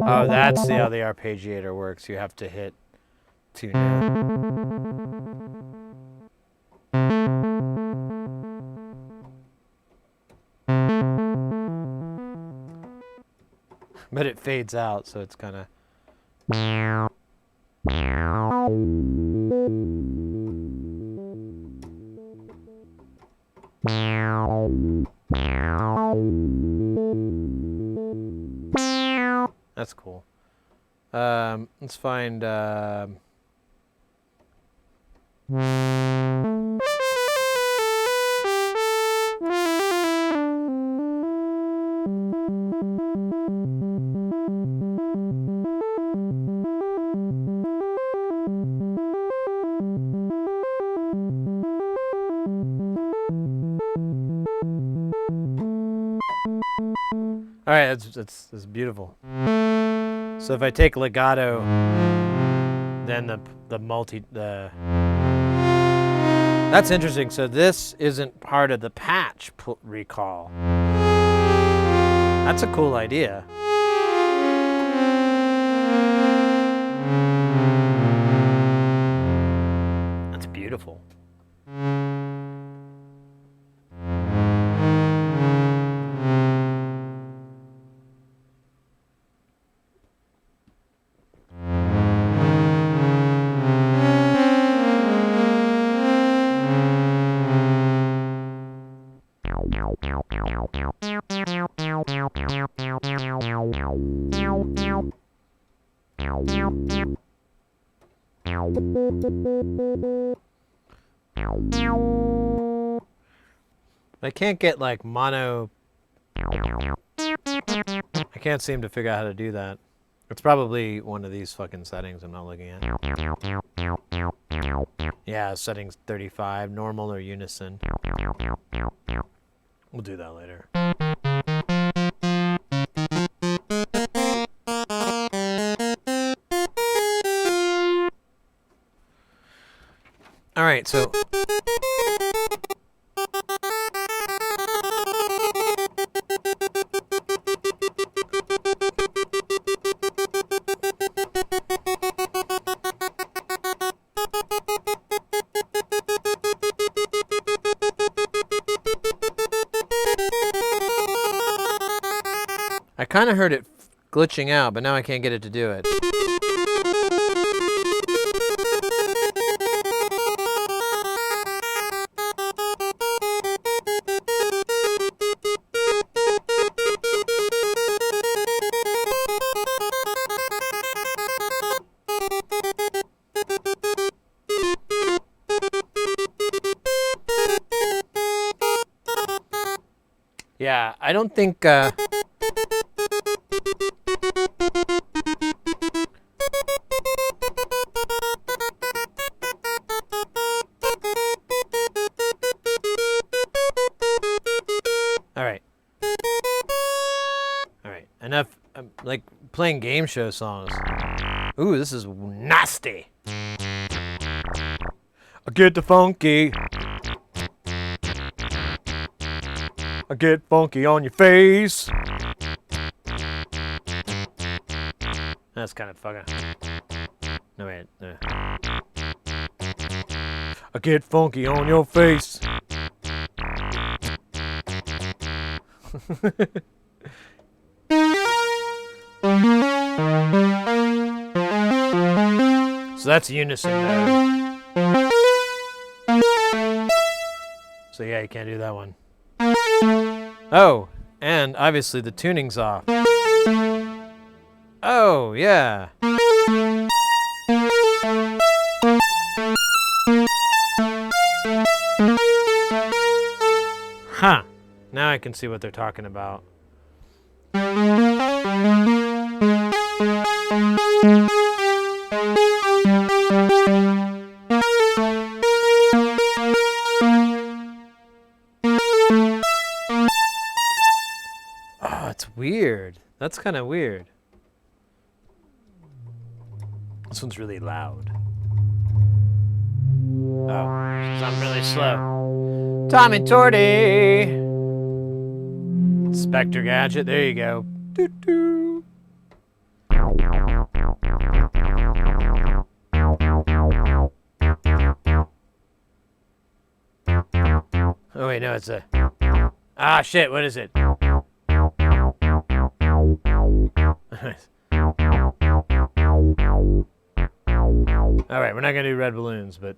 Oh, that's how the arpeggiator works. You have to hit 2 notes. But it fades out, so it's kind of... That's cool. Let's find... All right, that's beautiful. So if I take legato, then that's interesting. So this isn't part of the patch recall. That's a cool idea. That's beautiful. I can't get like mono. I can't seem to figure out how to do that. It's probably one of these fucking settings I'm not looking at. Yeah, settings 35, normal or unison. We'll do that later. All right, so I kind of heard it glitching out, but now I can't get it to do it. Yeah, I don't think... Enough, like playing game show songs. Ooh, this is nasty. I get the funky. I get funky on your face. That's kind of fucking. No, wait. No. I get funky on your face. So that's unison mode. So yeah, you can't do that one. Oh, and obviously the tuning's off. Oh, yeah. Huh. Now I can see what they're talking about. Oh, it's weird. That's kind of weird. This one's really loud. Oh, 'cause I'm really slow. Tom and Torty! Spectre Gadget, there you go. Doo-doo. Oh wait, no, it's a... Ah, shit, what is it? Alright, we're not gonna do red balloons, but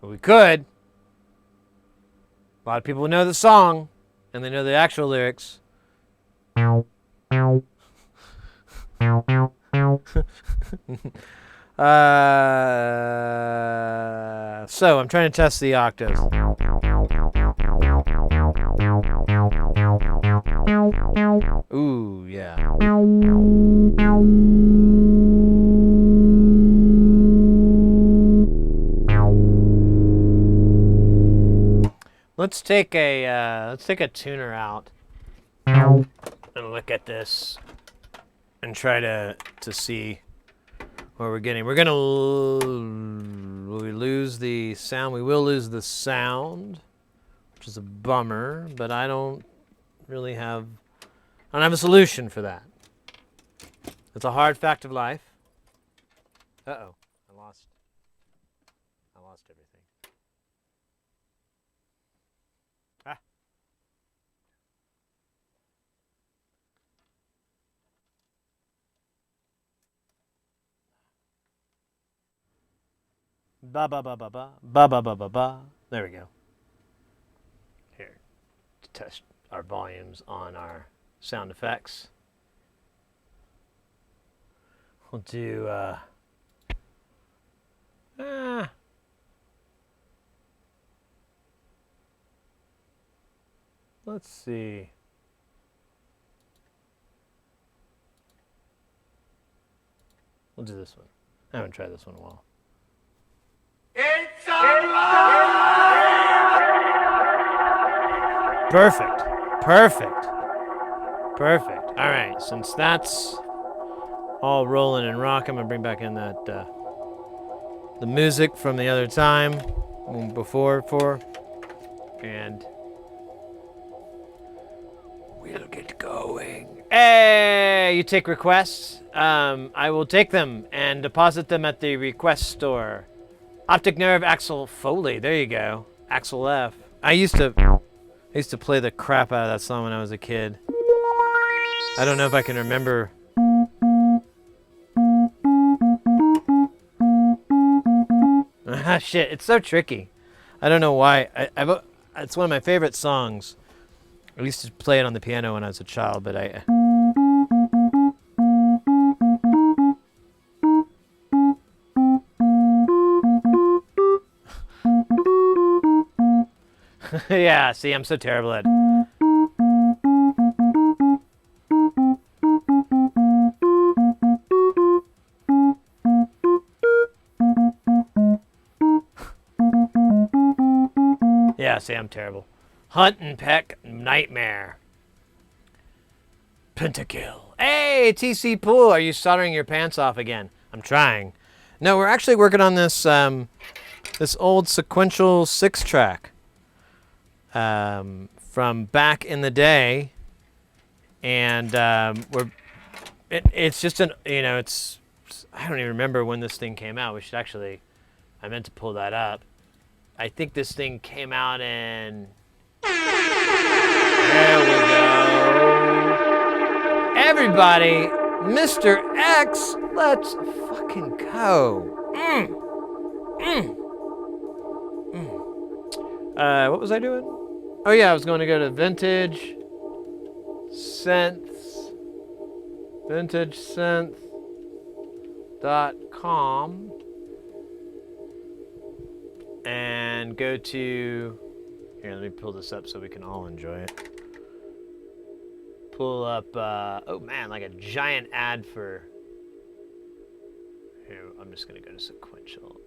we could. A lot of people know the song, and they know the actual lyrics. So, I'm trying to test the octaves. Ooh, yeah. Let's take a tuner out and look at this and try to see what we're getting. We're gonna will we lose the sound? We will lose the sound, which is a bummer. But I don't have a solution for that. It's a hard fact of life. Uh-oh, I lost everything. Ah. Ba ba ba ba ba ba ba ba ba ba. There we go. Here, to test our volumes on our sound effects. We'll do let's see. We'll do this one. I haven't tried this one in a while. It's alive! Perfect. Perfect. Perfect. All right, since that's all rolling and rocking, I'm gonna bring back in that the music from the other time before, and we'll get going. Hey, you take requests? I will take them and deposit them at the request store. Optic Nerve Axel Foley. There you go. Axel F. I used to play the crap out of that song when I was a kid. I don't know if I can remember. Ah, shit, it's so tricky. I don't know why. It's one of my favorite songs. I used to play it on the piano when I was a child, but yeah, see, I'm so terrible at it. Yeah, see, I'm terrible. Hunt and Peck Nightmare. Pentakill. Hey, TC Pool, are you soldering your pants off again? I'm trying. No, we're actually working on this This old Sequential 6-track from back in the day, and it's just it's I don't even remember when this thing came out. I meant to pull that up. I think this thing came out in. There we go. Everybody, Mr. X, let's fucking go. What was I doing? Oh yeah, I was going to go to vintage synth.com and go to here. Let me pull this up so we can all enjoy it. Pull up. Oh man, like a giant ad for. Here, I'm just gonna go to Sequential.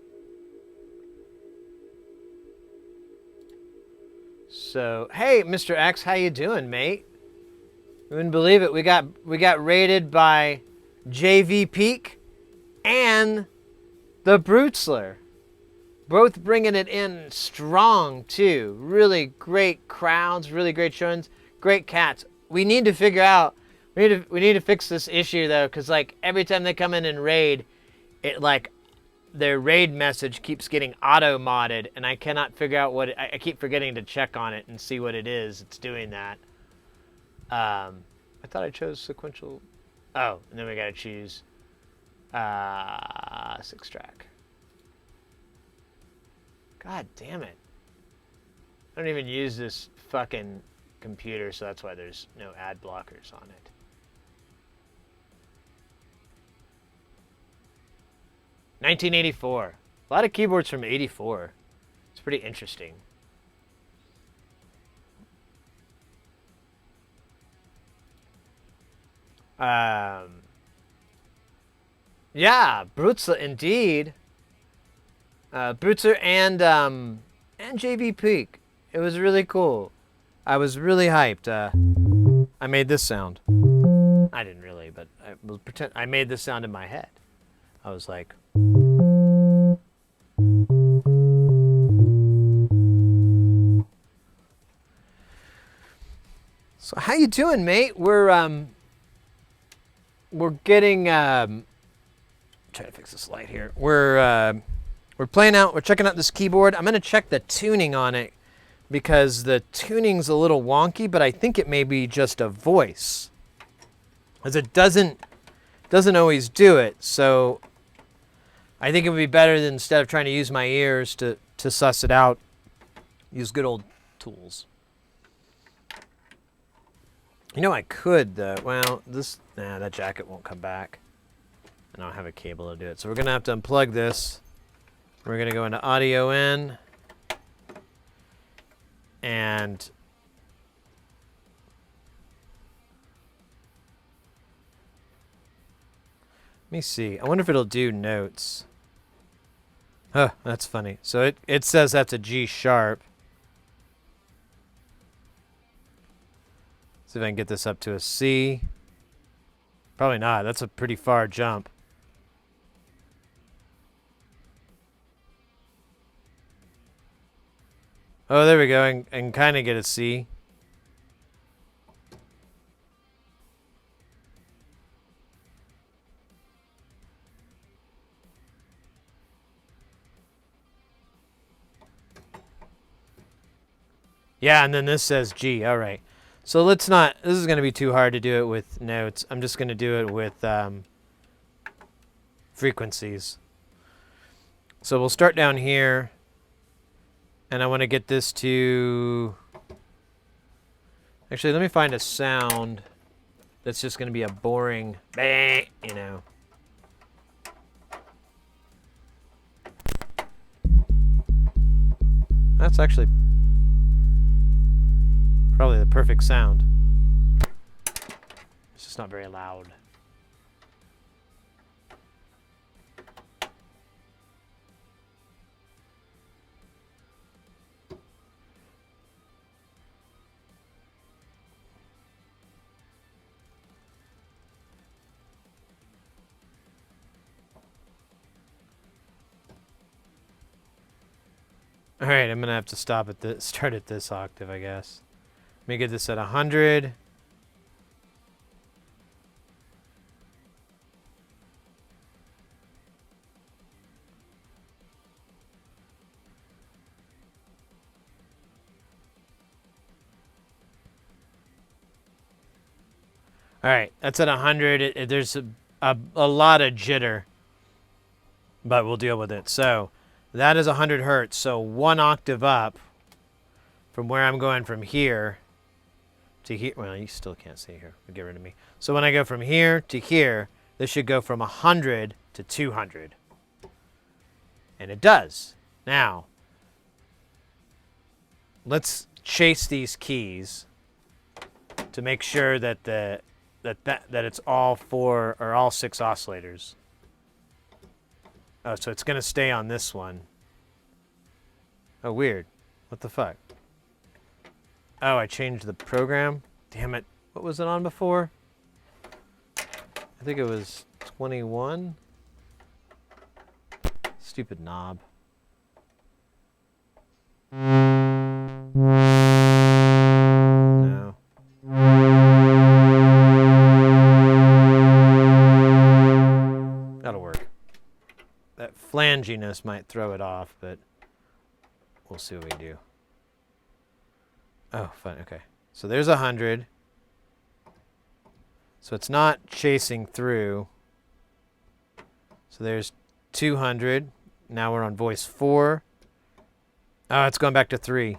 So, hey, Mr. X, how you doing, mate? You wouldn't believe it. We got rated by JV Peak and the Brutzler. Both bringing it in strong, too. Really great crowds, really great showings, great cats. We need to figure out, we need to fix this issue, though, because, like, every time they come in and raid, it, like, their raid message keeps getting auto-modded, and I cannot figure out what I keep forgetting to check on it and see what it is. It's doing that. I thought I chose Sequential. Oh, and then we got to choose Six-Trak. God damn it. I don't even use this fucking computer, so that's why there's no ad blockers on it. $1984. A lot of keyboards from '84. It's pretty interesting. Yeah, Brutzler indeed. Brutzler and JV Peak. It was really cool. I was really hyped. I made this sound. I didn't really, but I made this sound in my head. I was like. So how you doing, mate? We're getting trying to fix this light here. We're playing out. We're checking out this keyboard. I'm gonna check the tuning on it because the tuning's a little wonky, but I think it may be just a voice, as it doesn't always do it. So I think it would be better than instead of trying to use my ears to suss it out, use good old tools. You know, I could, well, that jacket won't come back. I don't have a cable to do it. So we're going to have to unplug this. We're going to go into audio in. And let me see. I wonder if it'll do notes. Huh, that's funny. So it says that's a G sharp. See if I can get this up to a C. Probably not. That's a pretty far jump. Oh, there we go. I can kind of get a C. Yeah, and then this says G. All right. So let's not, this is going to be too hard to do it with notes. I'm just going to do it with frequencies. So we'll start down here. And I want to get this to, actually, let me find a sound that's just going to be a boring, bang, you know. That's actually probably the perfect sound. It's just not very loud. All right, I'm gonna have to stop at the start at this octave, I guess. Let me get this at 100. All right, that's at 100. There's a lot of jitter, but we'll deal with it. So that is 100 hertz. So 1 octave up from where I'm going from here to here. Well, you still can't see here. Get rid of me. So when I go from here to here, this should go from 100 to 200. And it does. Now, let's chase these keys to make sure that that it's all 4 or all 6 oscillators. Oh, so it's going to stay on this one. Oh, weird. What the fuck? Oh, I changed the program. Damn it. What was it on before? I think it was 21. Stupid knob. No. That'll work. That flanginess might throw it off, but we'll see what we do. Oh, fine. Okay. So there's 100. So it's not chasing through. So there's 200. Now we're on voice 4. Oh, it's going back to 3.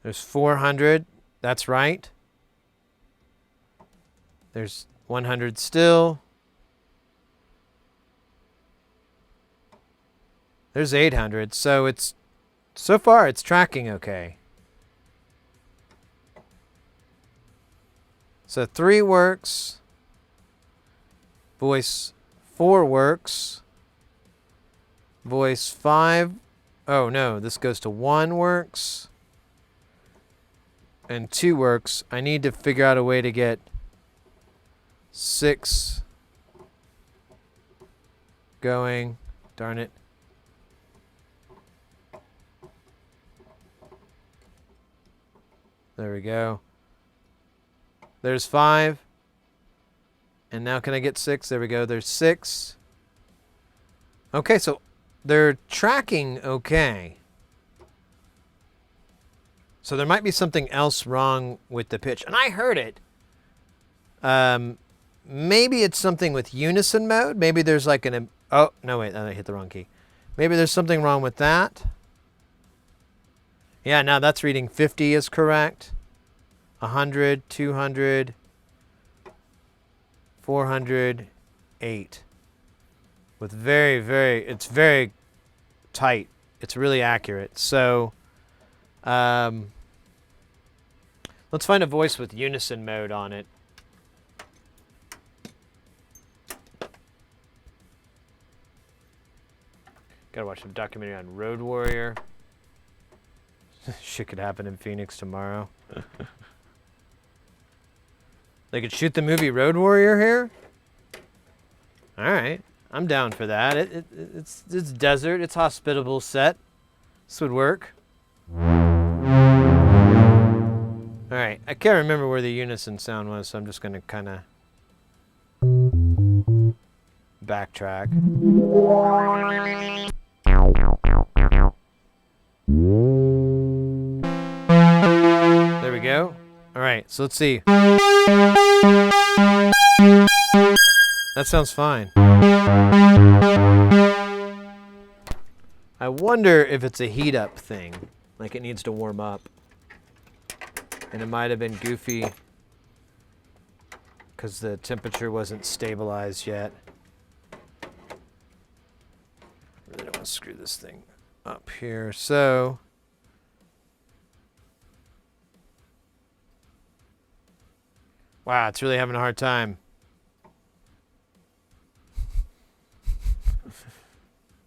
There's 400. That's right. There's 100 still. There's 800. So it's so far it's tracking okay. So 3 works. Voice 4 works. Voice 5. Oh no, this goes to 1 works. And 2 works. I need to figure out a way to get 6 going. Darn it. There we go. There's 5. And now can I get 6? There we go. There's 6. Okay, so they're tracking okay. So there might be something else wrong with the pitch. And I heard it. Maybe it's something with unison mode. Maybe there's like an... Oh, no, wait. I hit the wrong key. Maybe there's something wrong with that. Yeah, now that's reading 50 is correct. 100, 200, 400, 8. With it's very tight. It's really accurate. So, let's find a voice with unison mode on it. Gotta watch some documentary on Road Warrior. Shit could happen in Phoenix tomorrow. They could shoot the movie Road Warrior here? Alright. I'm down for that. It's desert. It's hospitable set. This would work. Alright. I can't remember where the unison sound was, so I'm just going to kind of backtrack. There we go. Alright, so let's see. That sounds fine. I wonder if it's a heat up thing. Like it needs to warm up. And it might have been goofy because the temperature wasn't stabilized yet. I really don't want to screw this thing up here. So... Wow, it's really having a hard time.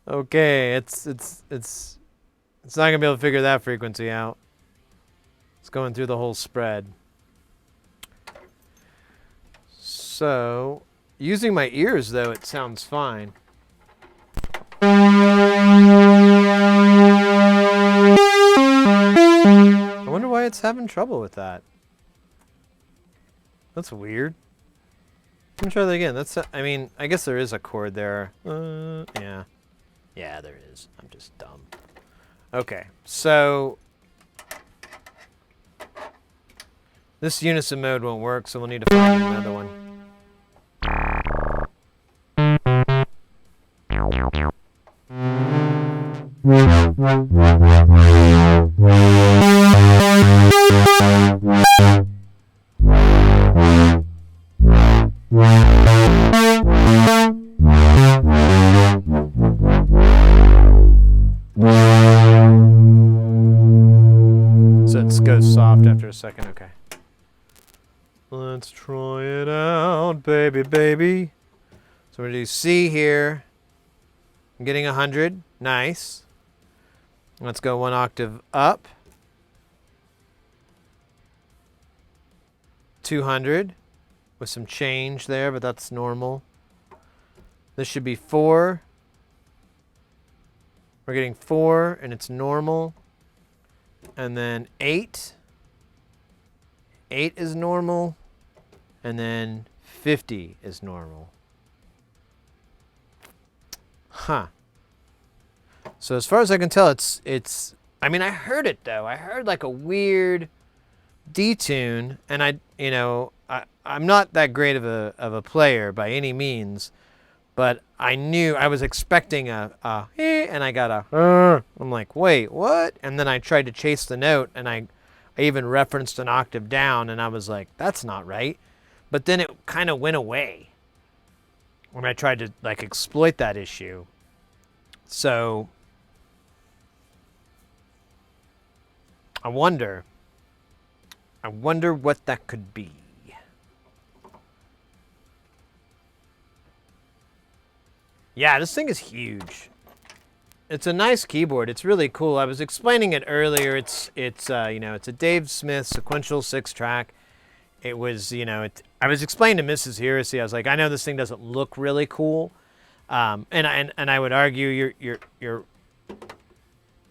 Okay, it's not gonna be able to figure that frequency out. It's going through the whole spread. So Using my ears, though, it sounds fine. I wonder why it's having trouble with that. That's weird. Let me try that again. That's, I mean, I guess there is a chord there. Yeah. Yeah, there is. I'm just dumb. Okay, so this unison mode won't work, so we'll need to find another one. So it goes soft after a second, okay. Let's try it out, baby, baby. So we're gonna do C here. I'm getting 100, nice. Let's go one octave up. 200 with some change there, but that's normal. This should be 4. We're getting 4 and it's normal. And then 8. 8 is normal. And then 50 is normal. Huh. So as far as I can tell, it's I mean, I heard it though. I heard like a weird detune, and I'm not that great of a player by any means, but I knew I was expecting a and I got a I'm like, wait, what? And then I tried to chase the note, and I even referenced an octave down, and I was like, that's not right. But then it kind of went away when I tried to like exploit that issue. So I wonder what that could be. Yeah, this thing is huge. It's a nice keyboard. It's really cool. I was explaining it earlier. It's a Dave Smith Sequential 6-track. It was, I was explaining to Mrs. Heresy. I was like, I know this thing doesn't look really cool, and I would argue you're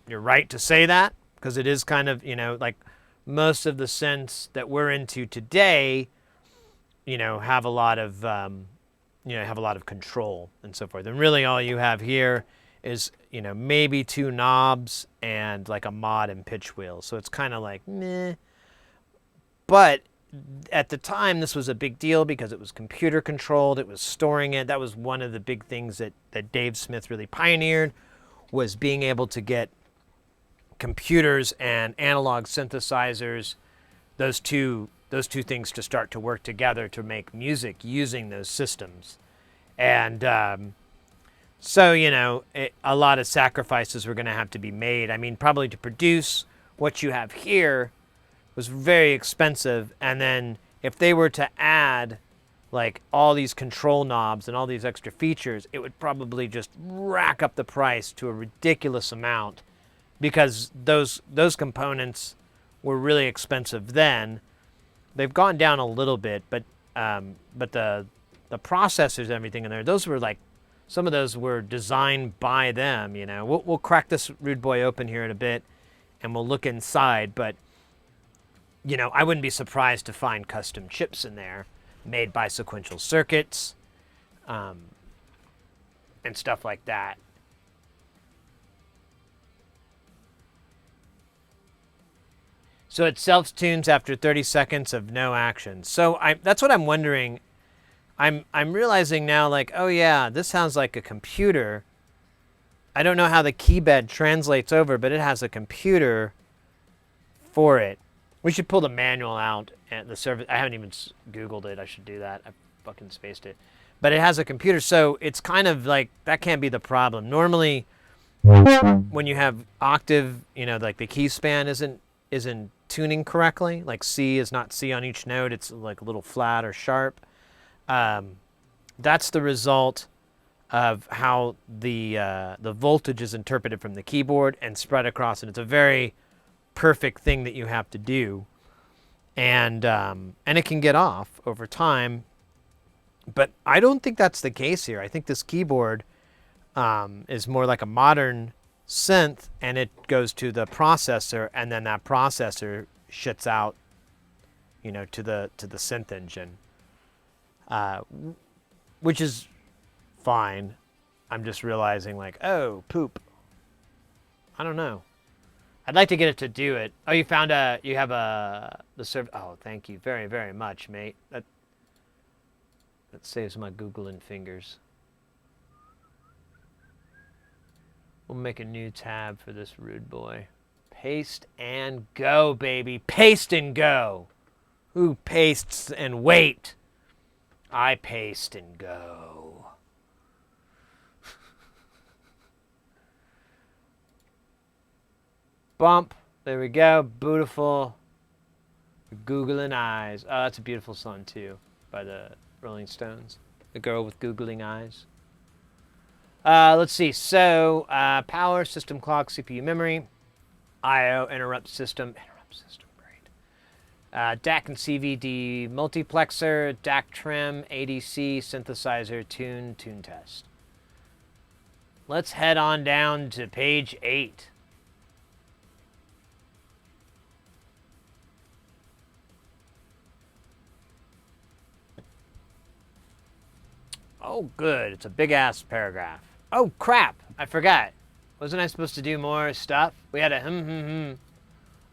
right to say that, because it is kind of, like most of the synths that we're into today, have a lot of have a lot of control and so forth. And really all you have here is, maybe 2 knobs and like a mod and pitch wheel. So it's kind of like, meh. But at the time, this was a big deal because it was computer controlled. It was storing it. That was one of the big things that Dave Smith really pioneered, was being able to get computers and analog synthesizers, those two things to start to work together to make music using those systems. And so, a lot of sacrifices were going to have to be made. I mean, probably to produce what you have here was very expensive. And then if they were to add like all these control knobs and all these extra features, it would probably just rack up the price to a ridiculous amount, because those components were really expensive then. They've gone down a little bit, but the processors and everything in there, those were like, some of those were designed by them. We'll crack this rude boy open here in a bit, and we'll look inside. But I wouldn't be surprised to find custom chips in there made by Sequential Circuits, and stuff like that. So it self-tunes after 30 seconds of no action. So that's what I'm wondering. I'm realizing now, like, oh yeah, this sounds like a computer. I don't know how the keybed translates over, but it has a computer for it. We should pull the manual out at the service. I haven't even Googled it. I should do that. I fucking spaced it. But it has a computer, so it's kind of like, that can't be the problem. Normally, when you have octave, like the key span isn't tuning correctly. Like C is not C on each note. It's like a little flat or sharp. That's the result of how the voltage is interpreted from the keyboard and spread across, and it's a very perfect thing that you have to do, and it can get off over time, But I don't think that's the case here. I think this keyboard is more like a modern synth, and it goes to the processor, and then that processor shits out, you know, to the synth engine, which is fine. I'm just realizing, like, oh, poop. I don't know. I'd like to get it to do it. Oh, you found you have the serve. Oh, thank you very, very much, mate. That saves my Googling fingers. We'll make a new tab for this rude boy. Paste and go, baby. Paste and go. Who pastes and wait? I paste and go. Bump. There we go. Beautiful. Googling eyes. Oh, that's a beautiful song, too, by the Rolling Stones. The girl with googling eyes. Let's see. So, power, system clock, CPU memory, I/O, interrupt system, great. DAC and CVD multiplexer, DAC trim, ADC, synthesizer, tune test. Let's head on down to page 8. Oh, good. It's a big-ass paragraph. Oh, crap. I forgot. Wasn't I supposed to do more stuff? We had a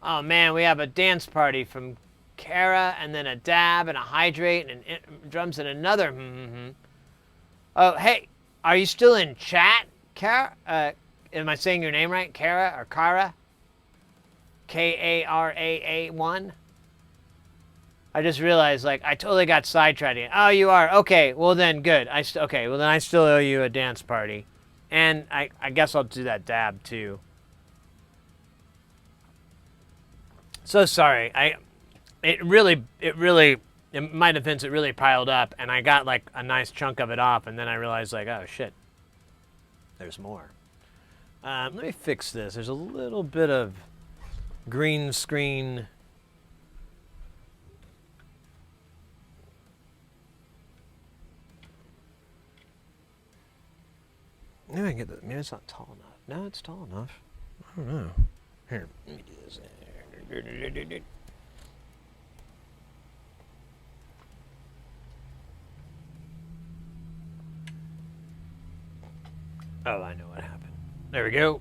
Oh, man, we have a dance party from Kara, and then a dab, and a hydrate, and drums, and another Oh, hey, are you still in chat, Kara? Am I saying your name right? Kara or Kara? K-A-R-A-A-1? I just realized, like, I totally got sidetracked. Oh, you are? Okay, well then, good. Okay, well then I still owe you a dance party. And I guess I'll do that dab, too. So sorry. In my defense, it really piled up, and I got, like, a nice chunk of it off, and then I realized, like, oh, shit. There's more. Let me fix this. There's a little bit of green screen... Maybe I can get that. Maybe it's not tall enough. No, it's tall enough. I don't know. Here, let me do this. Oh, I know what happened. There we go.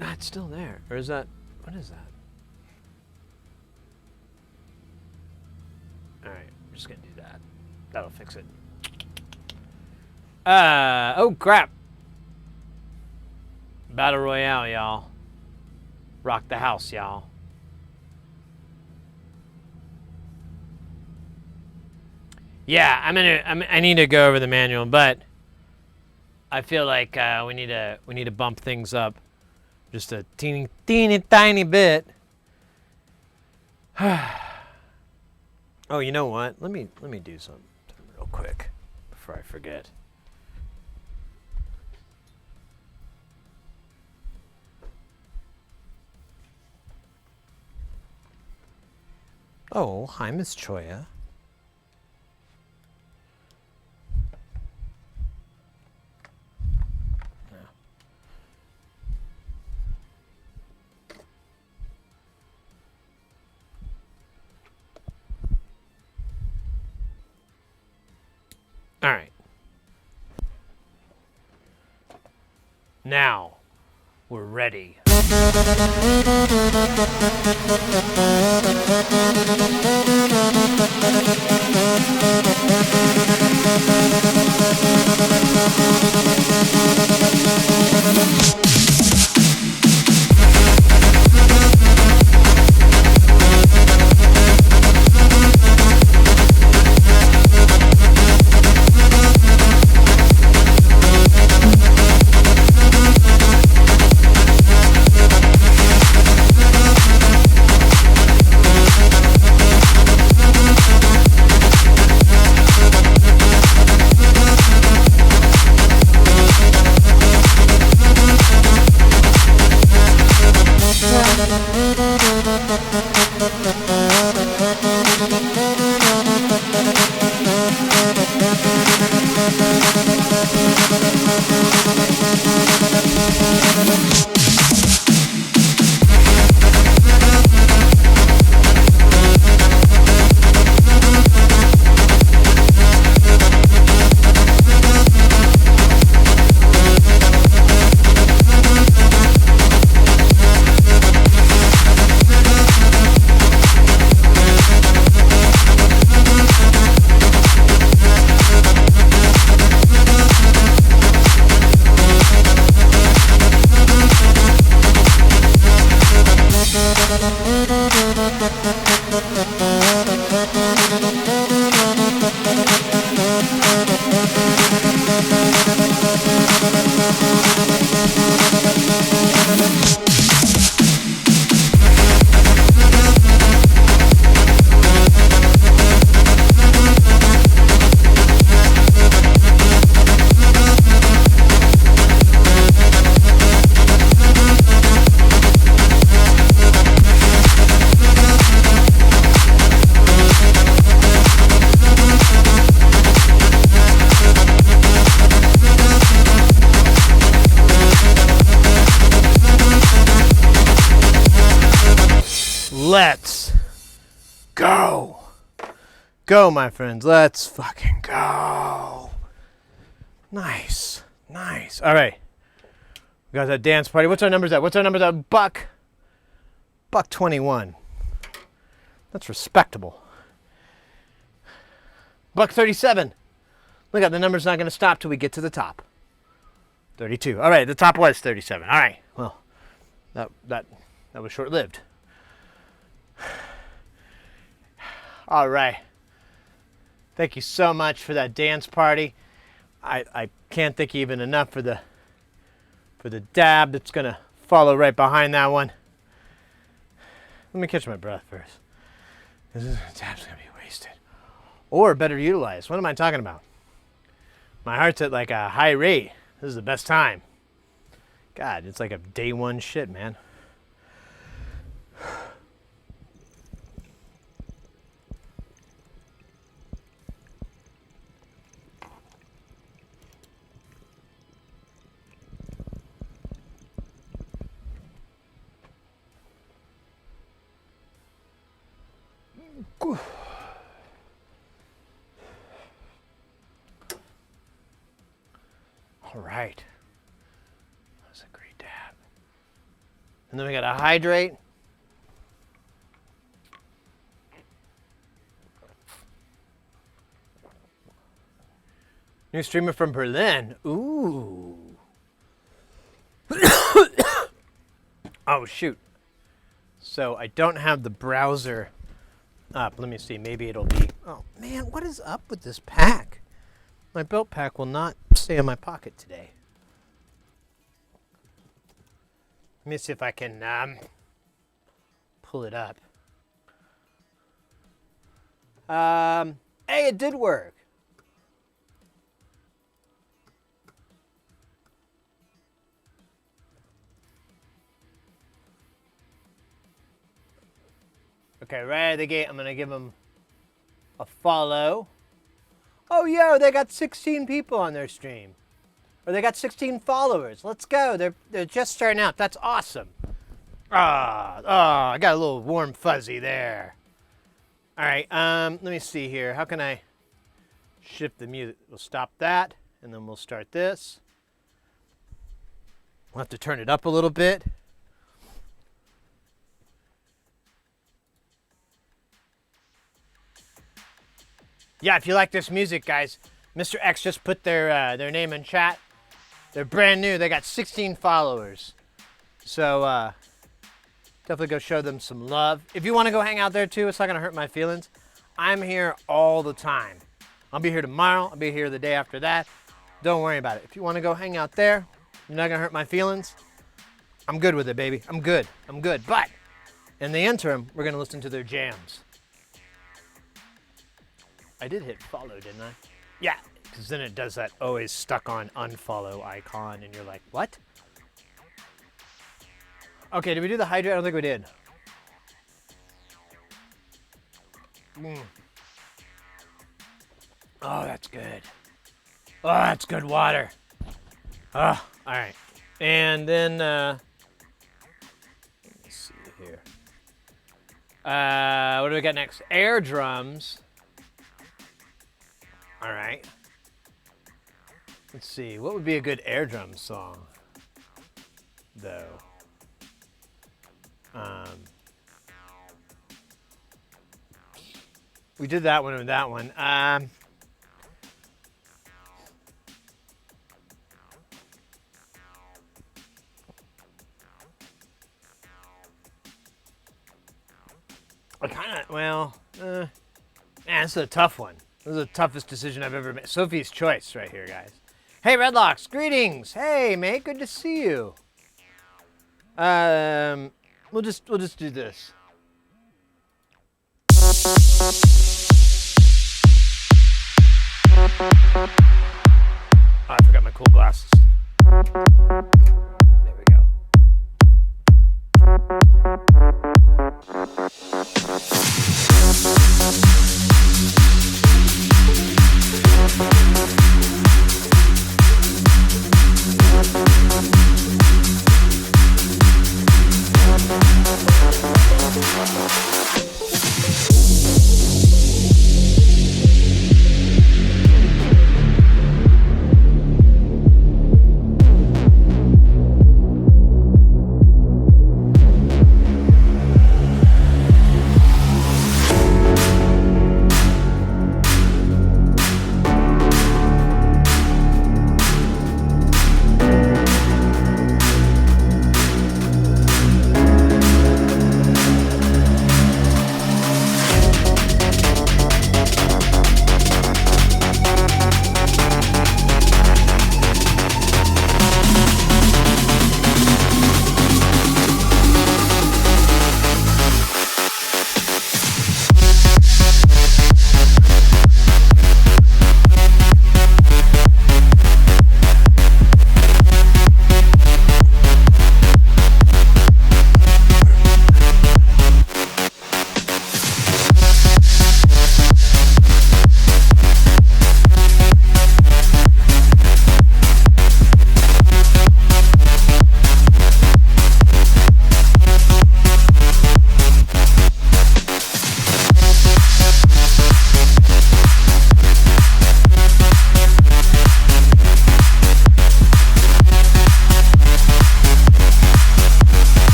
It's still there. Or is that... What is that? Alright, I'm just gonna do that. That'll fix it. Oh crap. Battle Royale, y'all. Rock the house, y'all. Yeah, I need to go over the manual, but I feel like we need to bump things up just a teeny tiny bit. Oh, you know what? Let me do something real quick before I forget. Oh, hi, Miss Choya. All right. Now, we're ready. Let's go. Go, my friends. Let's fucking go. Nice. Nice. All right. We got that dance party. What's our numbers at? What's our numbers at? Buck 21. That's respectable. Buck 37. Look at the number's not going to stop till we get to the top. 32. All right, the top was 37. All right. Well, that was short-lived. All right. Thank you so much for that dance party. I can't thank you even enough for the dab that's gonna follow right behind that one. Let me catch my breath first. This dab's gonna be wasted. Or better utilized. What am I talking about? My heart's at like a high rate. This is the best time. God, it's like a day one shit, man. All right. That's a great dab. And then we got to hydrate. New streamer from Berlin. Ooh. Oh, shoot. So I don't have the browser up. Let me see. Maybe it'll be... Oh, man, what is up with this pack? My belt pack will not stay in my pocket today. Let me see if I can pull it up. Hey, it did work. Okay, right out of the gate, I'm going to give them a follow. Oh, yo, they got 16 people on their stream. Or they got 16 followers. Let's go. They're just starting out. That's awesome. I got a little warm fuzzy there. All right, let me see here. How can I shift the music? We'll stop that, and then we'll start this. We'll have to turn it up a little bit. Yeah, if you like this music, guys, Mr. X just put their name in chat. They're brand new. They got 16 followers. So definitely go show them some love. If you want to go hang out there too, it's not going to hurt my feelings. I'm here all the time. I'll be here tomorrow. I'll be here the day after that. Don't worry about it. If you want to go hang out there, you're not going to hurt my feelings. I'm good with it, baby. I'm good. I'm good. But in the interim, we're going to listen to their jams. I did hit follow, didn't I? Yeah, because then it does that always stuck on unfollow icon, and you're like, what? Okay, did we do the hydrate? I don't think we did. Oh, that's good. Oh, that's good water. Oh, all right. And then, let's see here. What do we got next? Air drums. All right. Let's see. What would be a good air drum song, though? We did that one and that one. I kind of, well, man, this is a tough one. This is the toughest decision I've ever made. Sophie's choice right here, guys. Hey, Redlocks, greetings. Hey, mate, good to see you. We'll just do this. Oh, I forgot my cool glasses. There we go.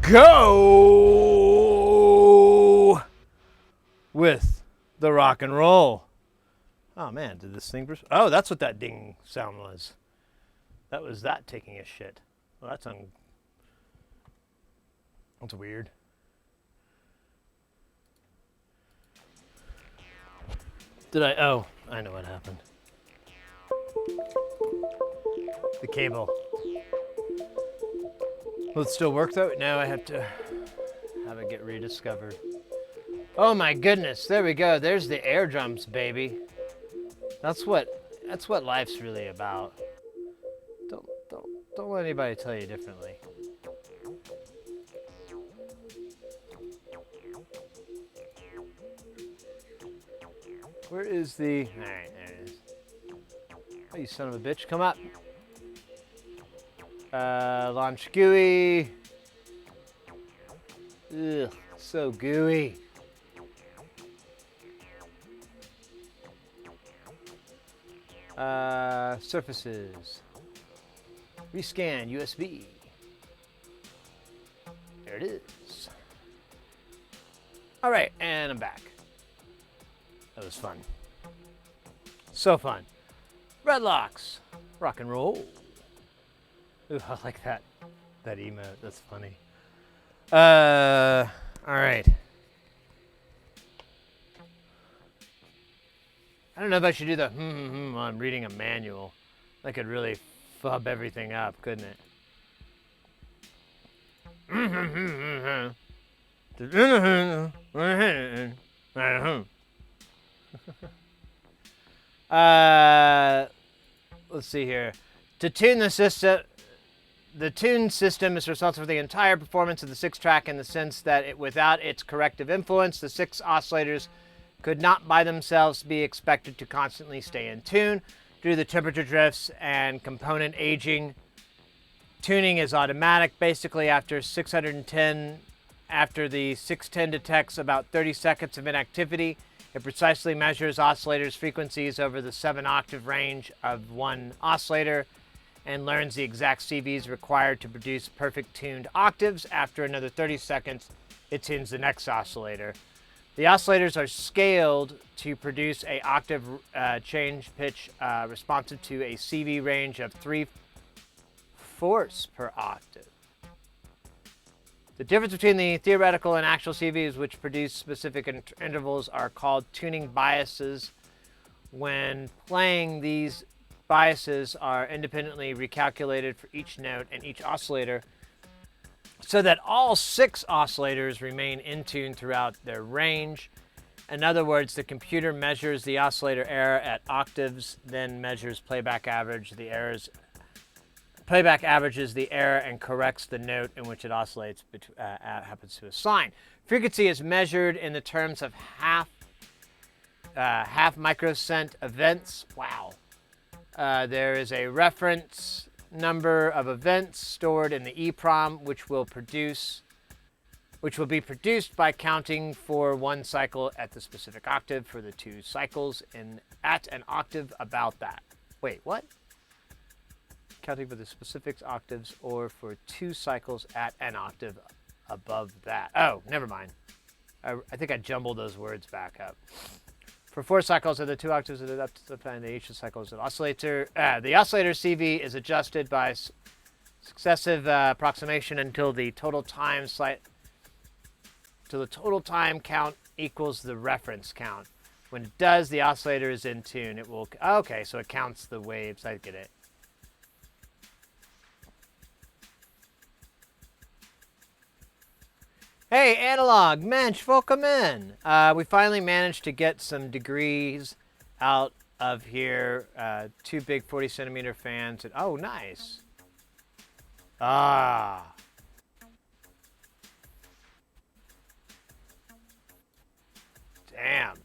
Go with the rock and roll. Oh man, did this thing? Oh, that's what that ding sound was. That was that taking a shit. Well, that's weird. Did I? Oh, I know what happened. The cable. Will it still work though? Now I have to have it get rediscovered. Oh my goodness, there we go. There's the air drums, baby. That's what life's really about. Don't let anybody tell you differently. Where is the... Alright, there it is. Oh, you son of a bitch, come up. Launch GUI. Ugh, so gooey. Surfaces. Rescan USB. There it is. All right, and I'm back. That was fun. So fun. Redlocks. Rock and roll. Ooh, I like that emote. That's funny. All right. I don't know if I should do the while I'm reading a manual. That could really fub everything up, couldn't it? Let's see here. To tune the system, The tune system is responsible for the entire performance of the Six-Trak in the sense that without its corrective influence, the 6 oscillators could not by themselves be expected to constantly stay in tune. Due to the temperature drifts and component aging, tuning is automatic. Basically, after the 610 detects about 30 seconds of inactivity, it precisely measures oscillators' frequencies over the 7-octave range of one oscillator and learns the exact CVs required to produce perfect tuned octaves. After another 30 seconds, it tunes the next oscillator. The oscillators are scaled to produce a octave change pitch responsive to a CV range of 3/4 per octave. The difference between the theoretical and actual CVs, which produce specific intervals, are called tuning biases. When playing, these biases are independently recalculated for each note and each oscillator so that all 6 oscillators remain in tune throughout their range. In other words, the computer measures the oscillator error at octaves, then measures playback averages the error and corrects the note in which it oscillates, happens to assign. Frequency is measured in the terms of half microcent events. Wow. There is a reference number of events stored in the EEPROM, which will be produced by counting for one cycle at the specific octave for the 2 cycles at an octave about that. Wait, what? Counting for the specific octaves or for 2 cycles at an octave above that. Oh, never mind. I think I jumbled those words back up. For 4 cycles of the 2 octaves up to the time each cycles of the oscillator. The oscillator CV is adjusted by successive approximation until the total time count equals the reference count. When it does, the oscillator is in tune. It will. Okay, so it counts the waves. I get it. Hey, Analog, Mensch, welcome in. We finally managed to get some degrees out of here. 2 big 40-centimeter fans. And, oh, nice. Ah. Damn.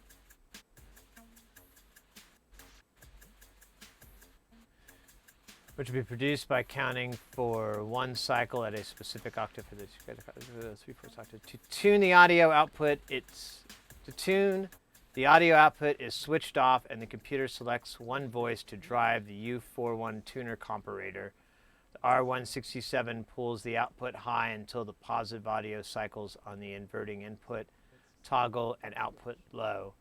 Which will be produced by counting for 1 cycle at a specific octave for the 3/4 octave. To tune the audio output, the audio output is switched off and the computer selects one voice to drive the U41 tuner comparator. The R167 pulls the output high until the positive audio cycles on the inverting input toggle and output low.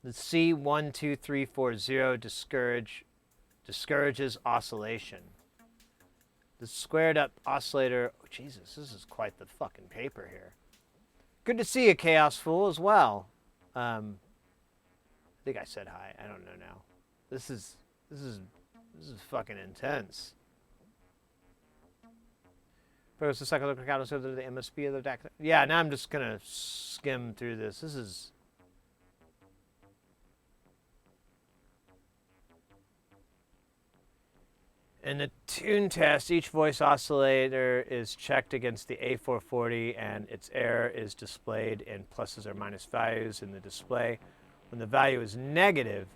The C12340 discourages oscillation. The squared up oscillator, oh, Jesus, this is quite the fucking paper here. Good to see you, Chaos Fool, as well. I think I said hi. I don't know now. This is fucking intense. But it's the psychological count of the MSP of the DAC. Yeah, now I'm just gonna skim through this. This is. In the tune test, each voice oscillator is checked against the A440 and its error is displayed in pluses or minus values in the display. When the value is negative,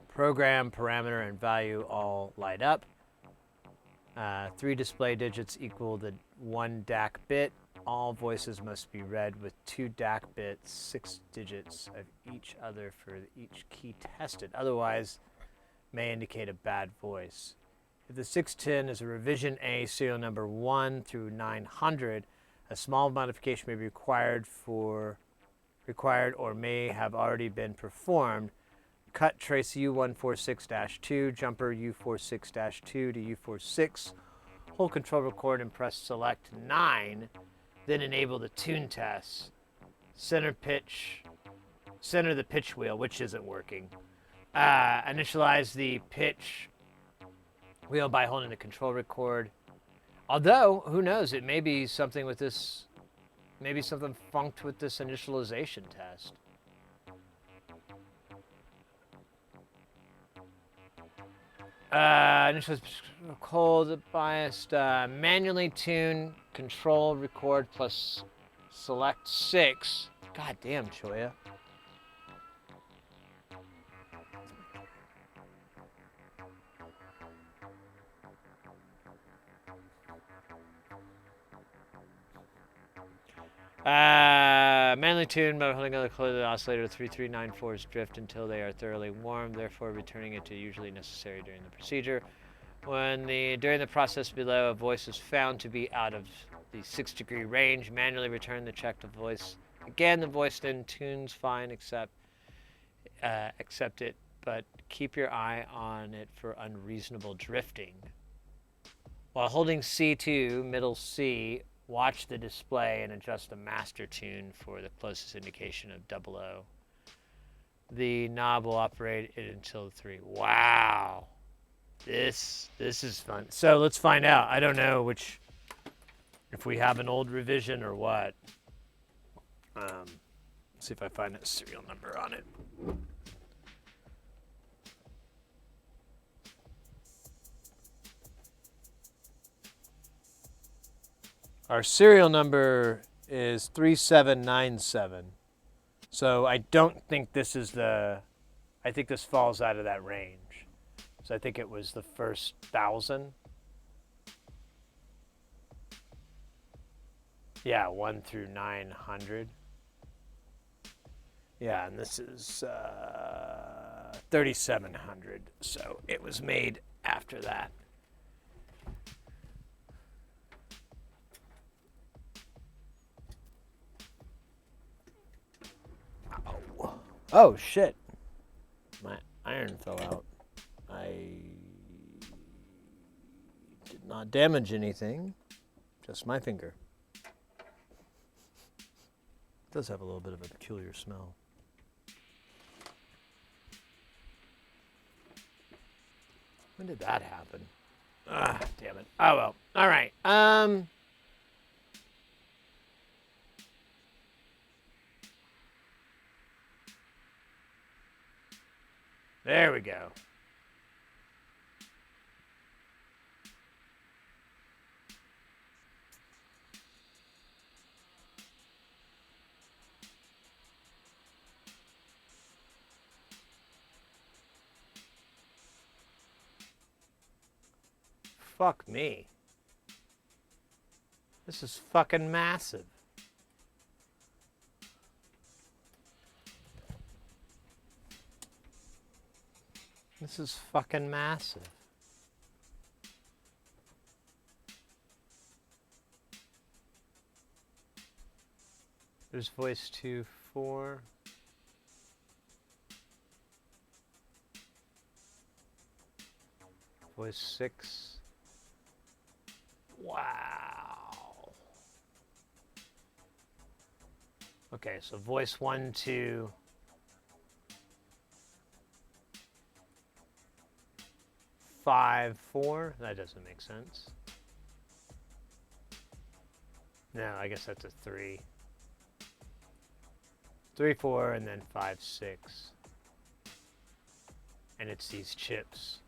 program, parameter, and value all light up. 3 display digits equal the 1 DAC bit. All voices must be read with 2 DAC bits, 6 digits of each other for each key tested. Otherwise, may indicate a bad voice. If the 610 is a revision A, serial number 1 through 900, a small modification may be required or may have already been performed. Cut trace U146-2, jumper U46-2 to U46, hold control record and press select 9, then enable the tune test. Center the pitch wheel, which isn't working. Initialize the pitch wheel by holding the control record. Although, who knows, it may be something with this, maybe something funked with this initialization test. Initial cold biased, manually tune, control, record, plus select 6. God damn, Choya. Manually tuned, but holding on the oscillator 3394's drift until they are thoroughly warm, therefore returning it to usually necessary during the procedure. During the process below, a voice is found to be out of the 6-degree range, manually return the checked voice. Again, the voice then tunes fine, accept it, but keep your eye on it for unreasonable drifting. While holding C2, middle C, watch the display and adjust the master tune for the closest indication of 00. The knob will operate it until 3. Wow. This is fun. So let's find out. I don't know if we have an old revision or what. See if I find a serial number on it. Our serial number is 3797. So I don't think this is I think this falls out of that range. So I think it was the first 1,000. Yeah, 1 through 900. Yeah, and this is 3,700. So it was made after that. Oh, shit. My iron fell out. I did not damage anything. Just my finger. It does have a little bit of a peculiar smell. When did that happen? Ah, damn it. Oh, well. All right. There we go. Fuck me. This is fucking massive. This is fucking massive. There's voice 2, 4. Voice 6. Wow. Okay, so voice 1, 2. 5, 4. That doesn't make sense. No, I guess that's a 3. 3, 4, and then 5, 6. And it's these chips.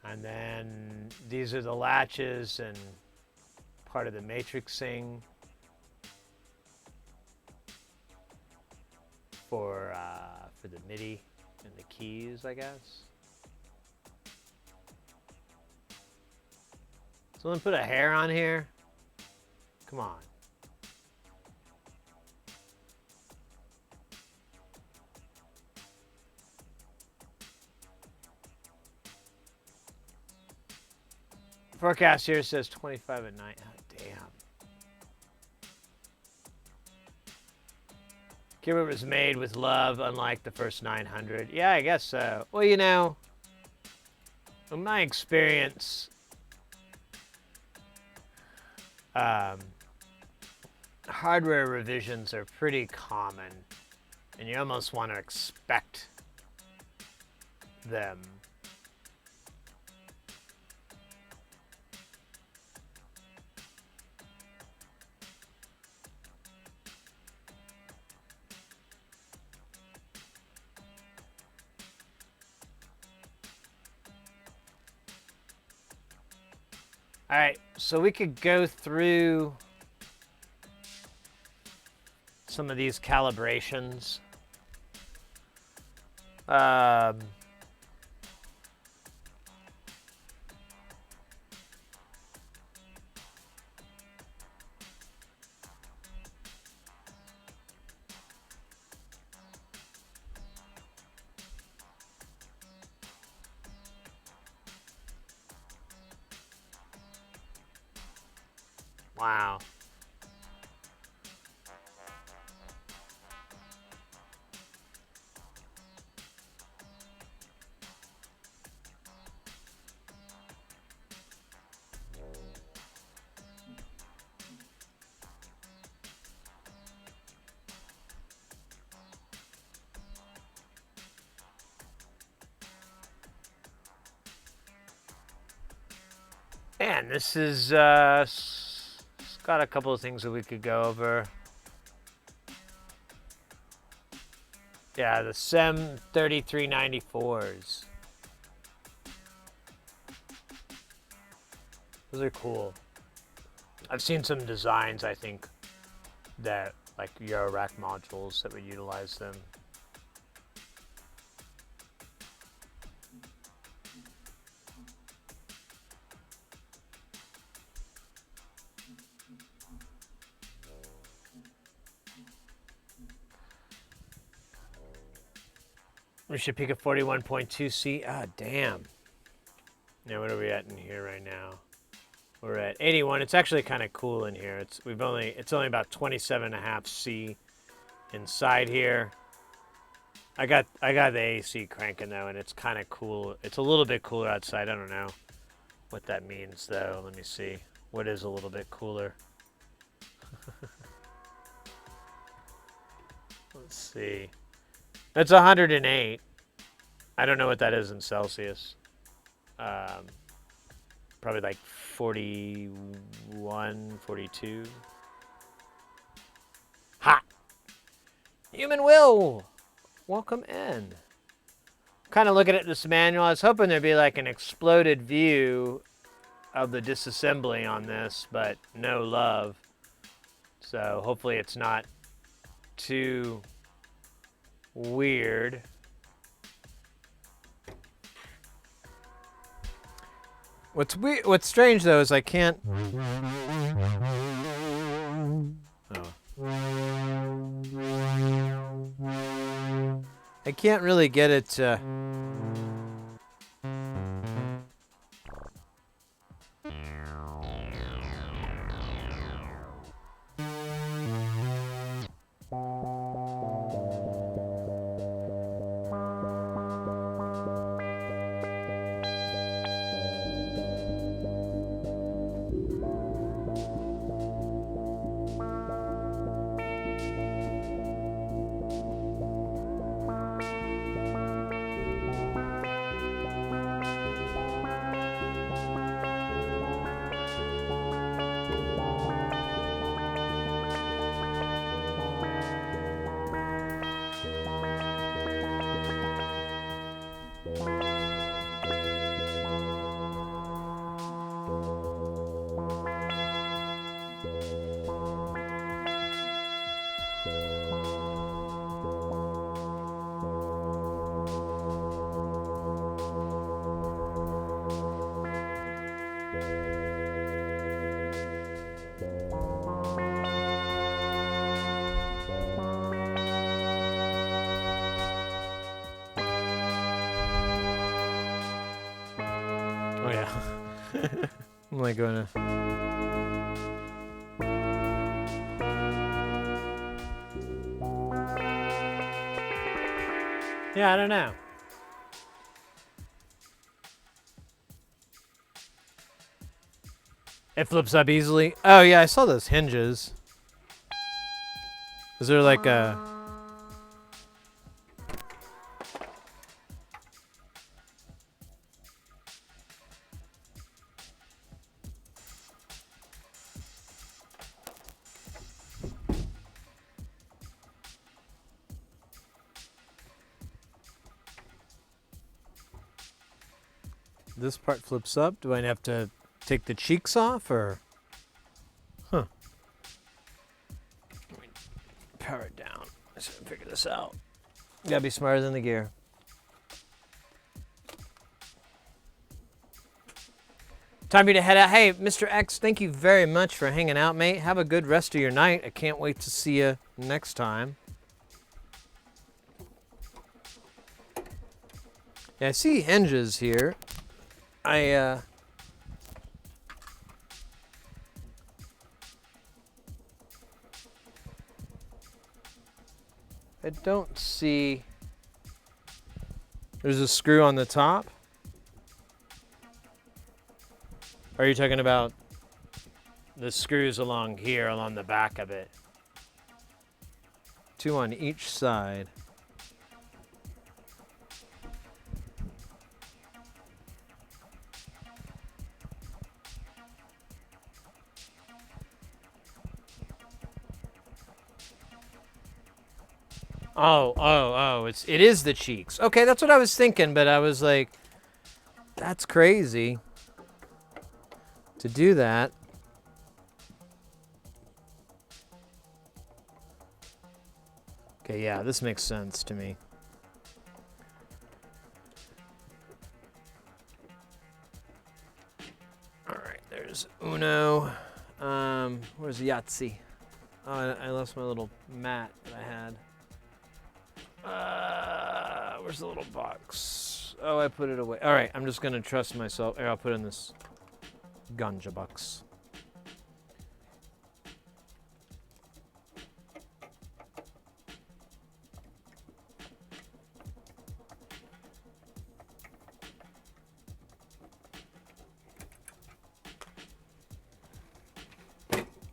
And then these are the latches and part of the matrixing for the MIDI and the keys, I guess. Someone put a hair on here? Come on. Forecast here says 25 at night. Oh, damn. Keyboard was made with love, unlike the first 900. Yeah, I guess so. Well, you know, in my experience, hardware revisions are pretty common, and you almost want to expect them. All right, so we could go through some of these calibrations. Wow. Man, this is it's got a couple of things that we could go over. Yeah, the SEM 3394s. Those are cool. I've seen some designs, I think, that like Euro rack modules that would utilize them. We should pick a 41.2C. Ah, damn. Now, what are we at in here right now? We're at 81. It's actually kind of cool in here. It's only about 27.5 C inside here. I got the AC cranking though, and it's kind of cool. It's a little bit cooler outside. I don't know what that means though. Let me see. What is a little bit cooler? Let's see. That's 108. I don't know what that is in Celsius. Probably like 41, 42. Hot. Human will. Welcome in. Kind of looking at this manual. I was hoping there'd be like an exploded view of the disassembly on this, but no love. So hopefully it's not too weird. What's strange though is I can't. Oh. I can't really get it to. Oh yeah. I'm like gonna. Yeah, I don't know. It flips up easily. Oh yeah, I saw those hinges. Is there like a? This part flips up. Do I have to Take the cheeks off, or? Huh. Let me power it down. Let's figure this out. You gotta be smarter than the gear. Time for you to head out. Hey, Mr. X, thank you very much for hanging out, mate. Have a good rest of your night. I can't wait to see you next time. Yeah, I see hinges here. I don't see... There's a screw on the top. Are you talking about the screws along here, along the back of it? 2 on each side. Oh, it is the cheeks. Okay, that's what I was thinking, but I was like, that's crazy to do that. Okay, yeah, this makes sense to me. All right, there's Uno. Where's Yahtzee? Oh, I lost my little mat that I had. Where's the little box? Oh, I put it away. All right, I'm just gonna trust myself. Here, I'll put in this ganja box.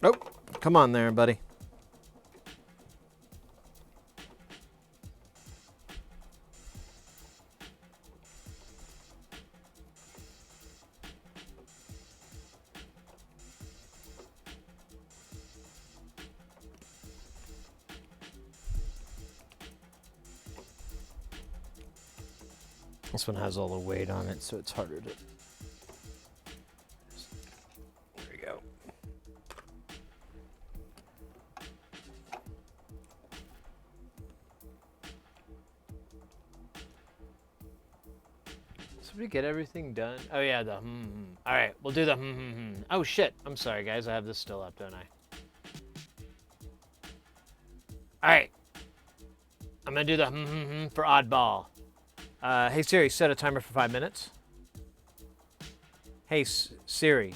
Oh, come on there, buddy. This one has all the weight on it, so it's harder to... There we go. Did we get everything done? Oh yeah, the All right, we'll do the Oh shit, I'm sorry guys, I have this still up, don't I? All right, I'm gonna do the for oddball. Hey Siri, set a timer for 5 minutes. Hey Siri,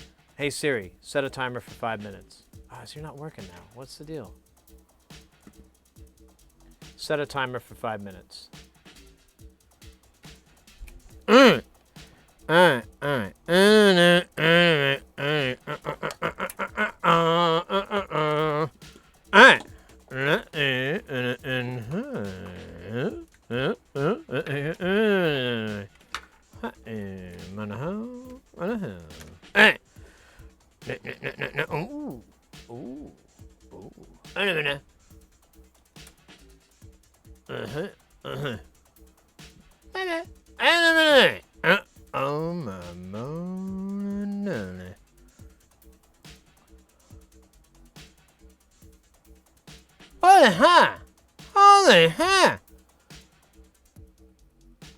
set a timer for 5 minutes. Ah, so you're not working now. What's the deal? Set a timer for 5 minutes. Oh my moon. Holy ha! Holy ha!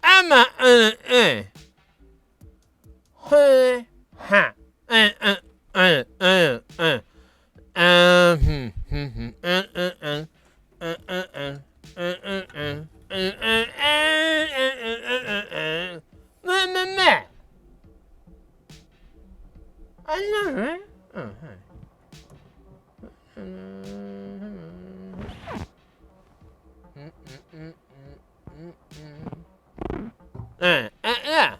I'm a holy ha! I know, right? Oh, hi. Yeah.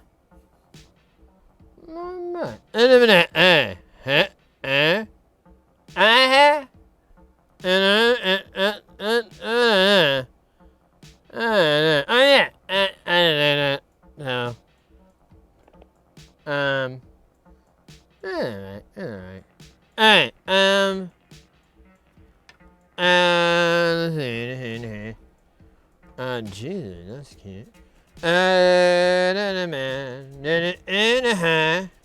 Jesus, that's cute.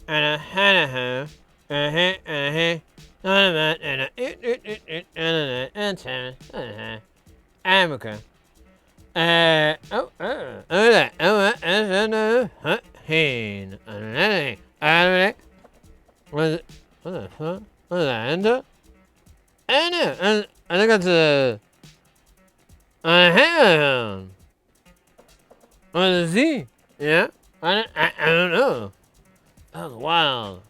and a Hanaho, America. What is it? What the fuck? What is that? Enter? I know. I think that's a hand. What is Z? Yeah? I don't know. That was wild.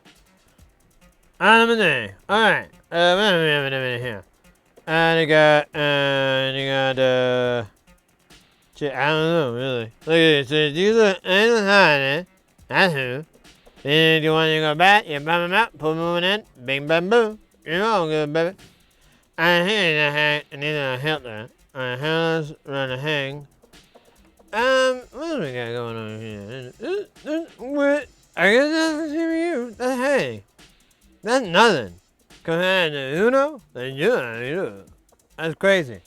Alright. What do we have in here? And you got, shit, I don't know, really. Look at this. So these are hiding. That's who. Then you want to go back, you bum them out, pull them in, bing, bam, boom. You're all good, baby. I need a help there. Alright, how's run a hang? What do we got going on here? What? I guess that's the CPU. That's hey. That's nothing. Come ahead and Uno? Then you. That's crazy.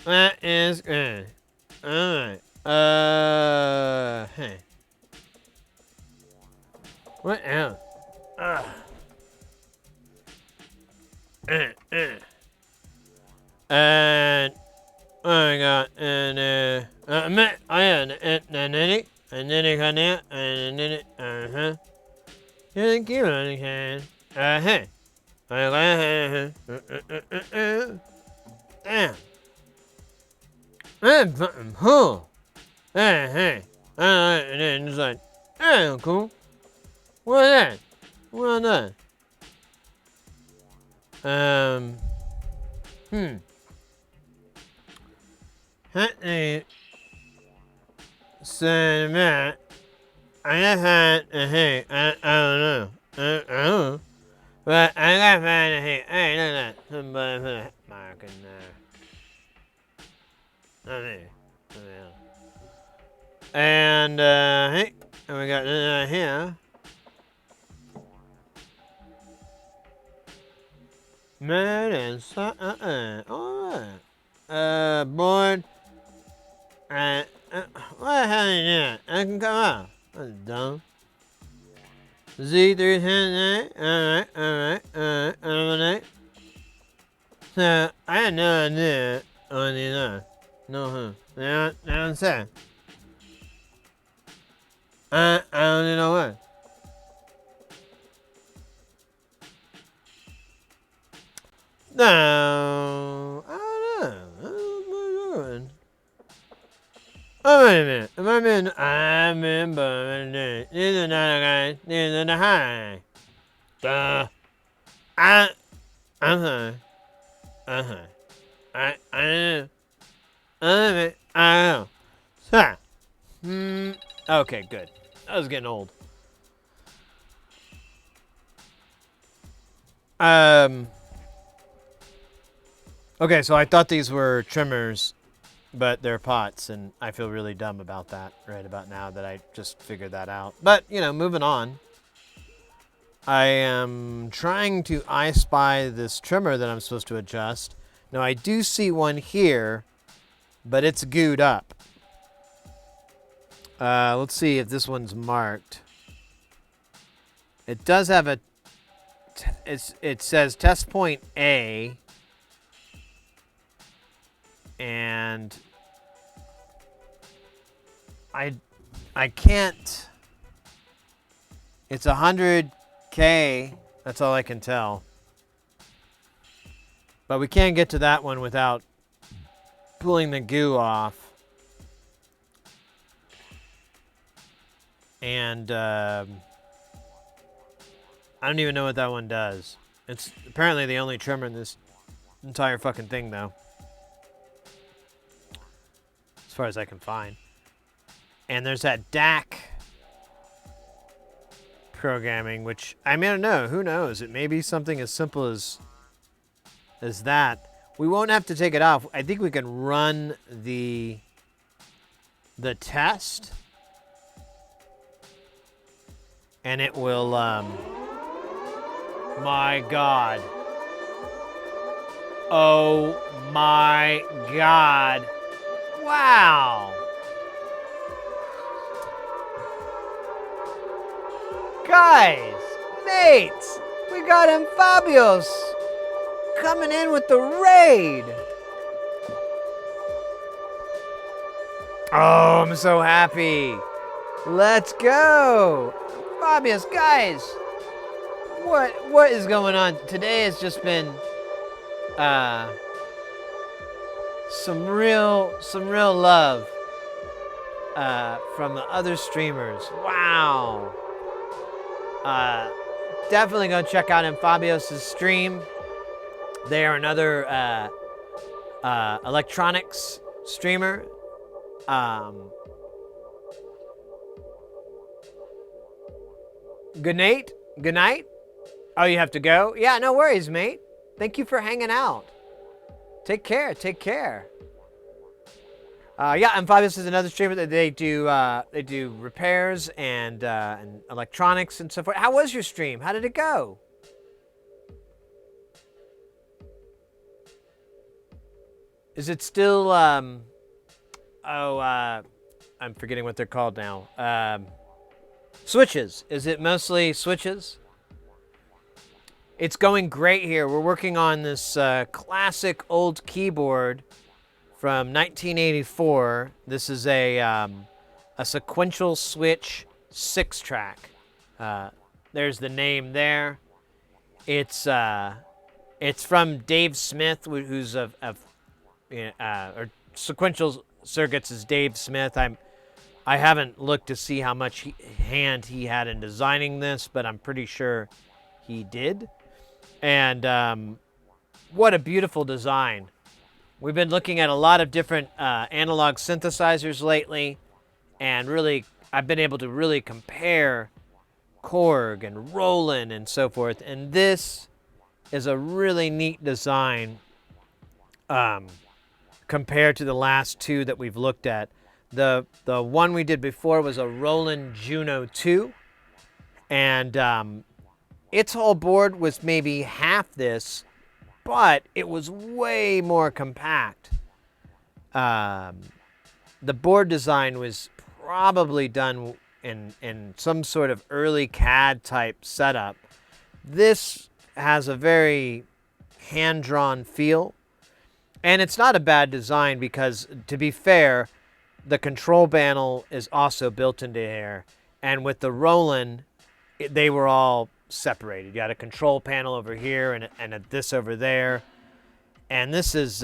That is good. Alright. Hey. What else? And what I got? And and then it got there, and then it, Thank you, hey. Damn. That's fucking cool. Hey. And then it's like, that's cool. What is that? Well done. Hey. So, Matt, I got find a hey. I don't know. I don't know. But I got find a hey. Hey, look at that. Somebody put a mark in there. Not me. Somebody else. And, hey. And we got this here. Man and alright. Board. What the hell are you doing? I can come out. That's dumb. Z310, alright. So, I had no idea on the no, huh? Now say. I don't even know what. No, I don't know. Oh, wait a minute. I'm in Burmany. These are not the guys. These are the high. Duh. I'm sorry. I know. So. Okay, good. That was getting old. Okay, so I thought these were trimmers, but they're pots, and I feel really dumb about that right about now that I just figured that out. But, you know, moving on. I am trying to I spy this trimmer that I'm supposed to adjust. Now, I do see one here, but it's gooed up. Let's see if this one's marked. It does have a... It says test point A. And... I can't... It's 100K. That's all I can tell. But we can't get to that one without pulling the goo off. And I don't even know what that one does. It's apparently the only trimmer in this entire fucking thing, though. As far as I can find. And there's that DAC programming, which, I mean, I don't know. Who knows? It may be something as simple as that. We won't have to take it off. I think we can run the test. And it will, my God. Oh my God. Wow. Guys, mates, we got Amphabios coming in with the raid. Oh, I'm so happy. Let's go. Fabius, guys, what is going on? Today has just been some real love from the other streamers. Wow. Definitely go check out Amphabios' stream. They are another electronics streamer. Good night. Good night. Oh, you have to go? Yeah, no worries, mate. Thank you for hanging out. Take care. Take care. Yeah, Amphabios is another streamer that they do repairs and electronics and so forth. How was your stream? How did it go? Is it still I'm forgetting what they're called now. Switches. Is it mostly switches? It's going great here. We're working on this classic old keyboard from 1984. This is a sequential switch Six-Trak. There's the name there. It's from Dave Smith, who's or Sequential Circuits is Dave Smith. I haven't looked to see how much hand he had in designing this, but I'm pretty sure he did. And what a beautiful design. We've been looking at a lot of different analog synthesizers lately, and really, I've been able to really compare Korg and Roland and so forth. And this is a really neat design compared to the last two that we've looked at. The one we did before was a Roland Juno 2, and its whole board was maybe half this, but it was way more compact. The board design was probably done in some sort of early CAD type setup. This has a very hand-drawn feel, and it's not a bad design because, to be fair, the control panel is also built into here, and with the Roland, they were all separated. You got a control panel over here and this over there, and this is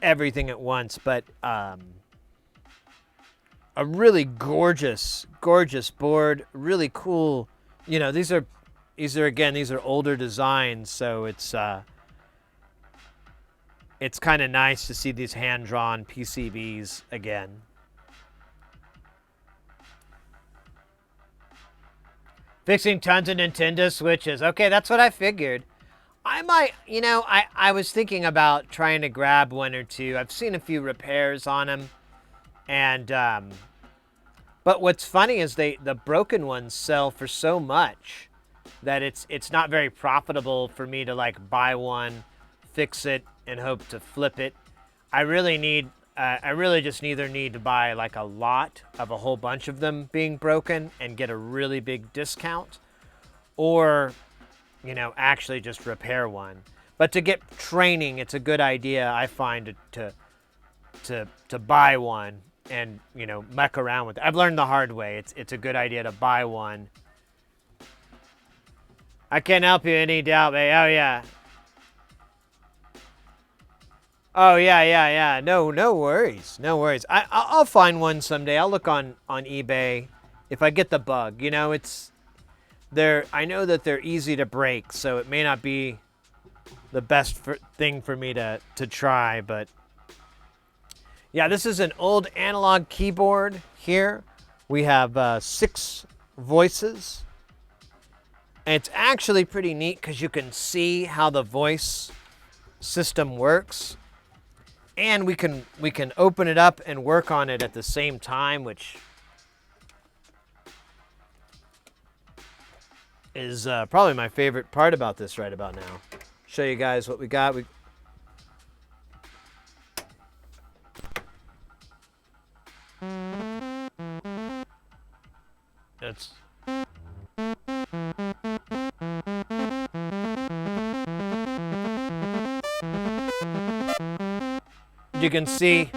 everything at once. But a really gorgeous board, really cool. You know, these are older designs, so it's kind of nice to see these hand-drawn PCBs again. Fixing tons of Nintendo Switches. Okay, that's what I figured. I might, I was thinking about trying to grab one or two. I've seen a few repairs on them. And, but what's funny is the broken ones sell for so much that it's not very profitable for me to like buy one, fix it, and hope to flip it. I really just either need to buy like a lot of a whole bunch of them being broken and get a really big discount, or, actually just repair one. But to get training, it's a good idea, I find, to buy one and, muck around with it. I've learned the hard way. It's a good idea to buy one. I can't help you any doubt, babe. Oh, yeah. Oh, yeah. No worries. No worries. I'll find one someday. I'll look on eBay if I get the bug. I know that they're easy to break, so it may not be the best thing for me to try, but yeah, this is an old analog keyboard here. We have 6 voices. And it's actually pretty neat because you can see how the voice system works. And we can open it up and work on it at the same time, which is probably my favorite part about this right about now. Show you guys what we got. You can see.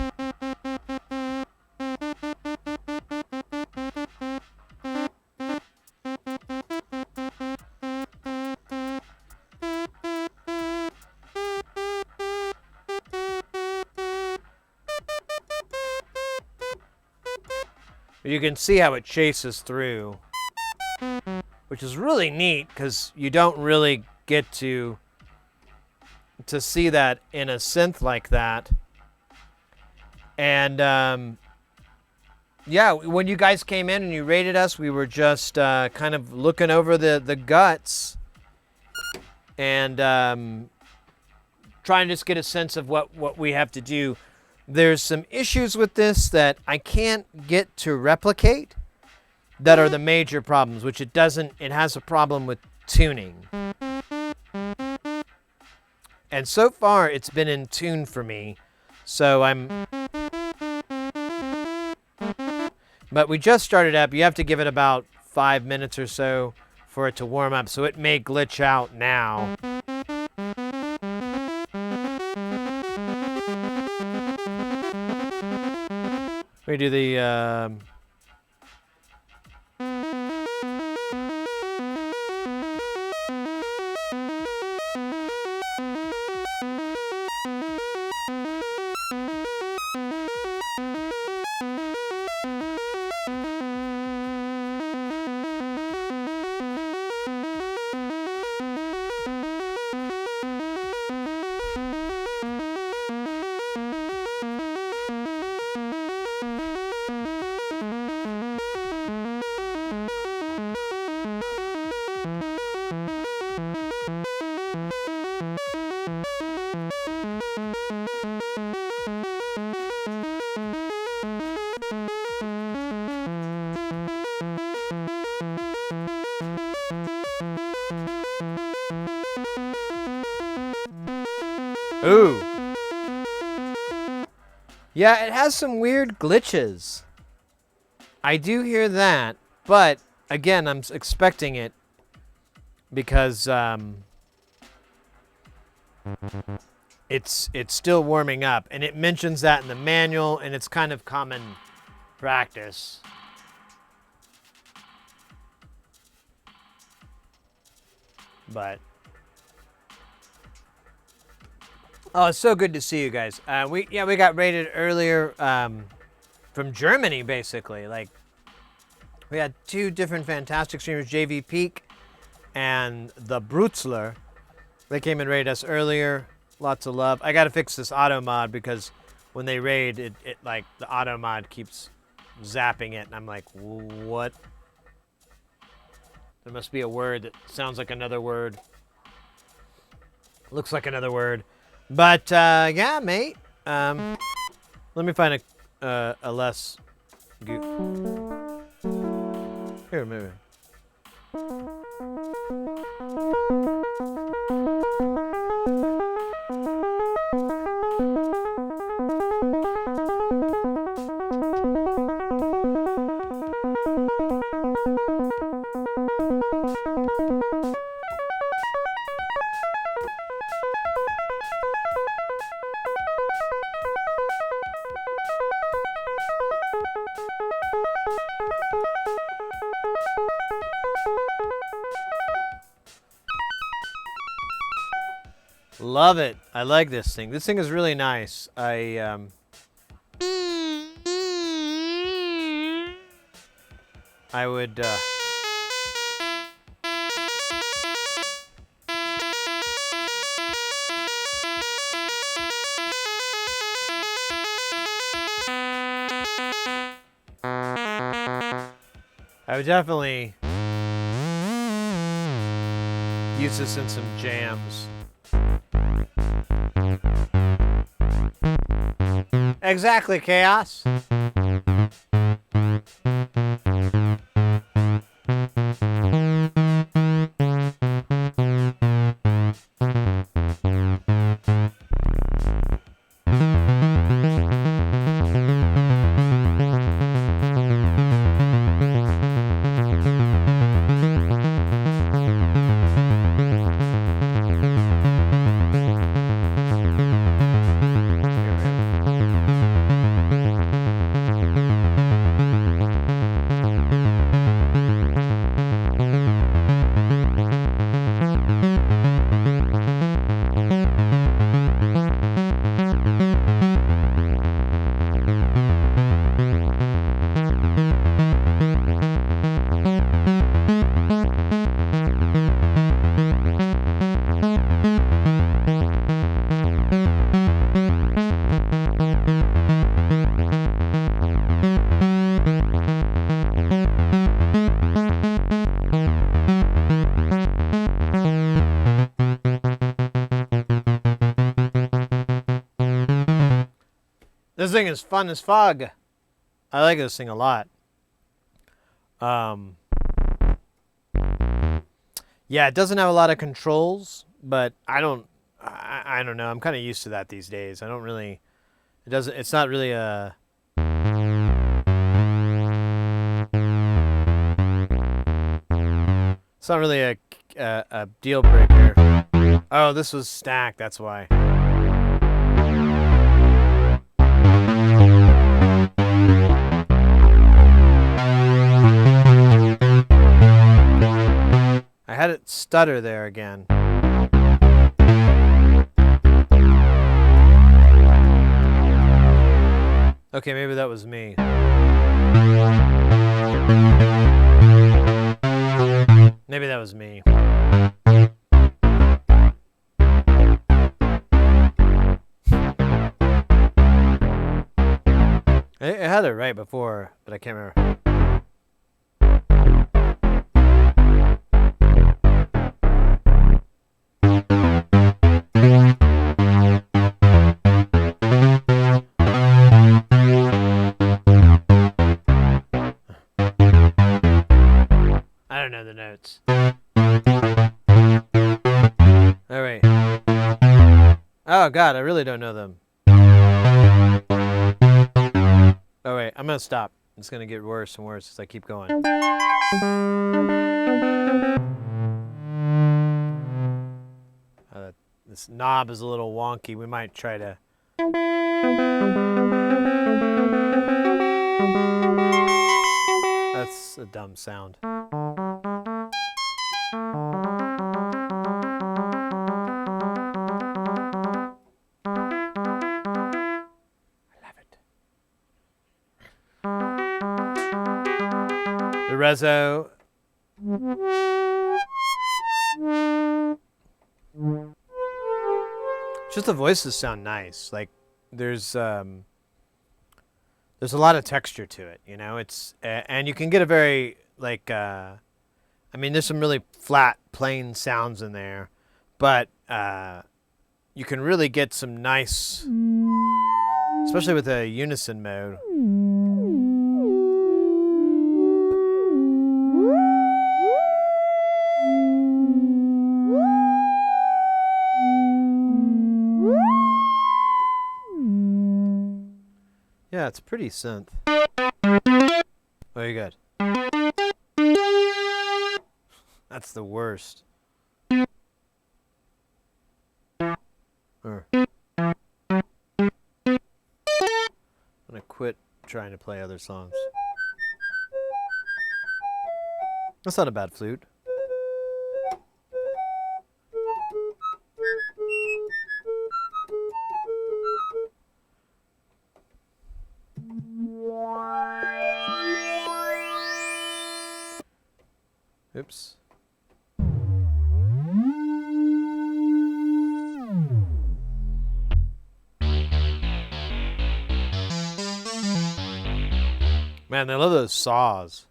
You can see how it chases through, which is really neat because you don't really get to see that in a synth like that. And yeah, when you guys came in and you rated us, we were just kind of looking over the guts and trying to just get a sense of what we have to do. There's some issues with this that I can't get to replicate that are the major problems, which it has a problem with tuning. And so far it's been in tune for me. But we just started up. You have to give it about 5 minutes or so for it to warm up, so it may glitch out now. We do the Ooh. Yeah, it has some weird glitches. I do hear that, but again, I'm expecting it because it's still warming up, and it mentions that in the manual, and it's kind of common practice. But oh, it's so good to see you guys. We got rated earlier from Germany, basically. Like, we had 2 different fantastic streamers, JV Peak and the Brutzler. They came and raided us earlier. Lots of love. I got to fix this auto mod because when they raid, it like the auto mod keeps zapping it, and I'm like, what? There must be a word that sounds like another word. Looks like another word. But, yeah, mate. Let me find a less... Here, maybe. Love it. I like this thing. This thing is really nice. I would definitely use this in some jams. Exactly, Chaos. This thing is fun as fog. I like this thing a lot. Yeah, it doesn't have a lot of controls, but I don't know. I'm kind of used to that these days. I don't really. It's not really a. It's not really a deal breaker. Oh, this was stacked. That's why. I had it stutter there again. Okay, maybe that was me. Maybe that was me. I had it right before, but I can't remember. I don't know the notes. All right. Oh God, I really don't know them. Oh wait, I'm gonna stop. It's gonna get worse and worse as I keep going. This knob is a little wonky. We might try to. That's a dumb sound. The Rezo. Just the voices sound nice. Like there's a lot of texture to it, you know. It's and you can get a very like I mean, there's some really flat, plain sounds in there, but you can really get some nice, especially with the unison mode. Yeah, it's pretty synth. Very good. That's the worst. I'm gonna quit trying to play other songs. That's not a bad flute. Oops. Man, I love those saws.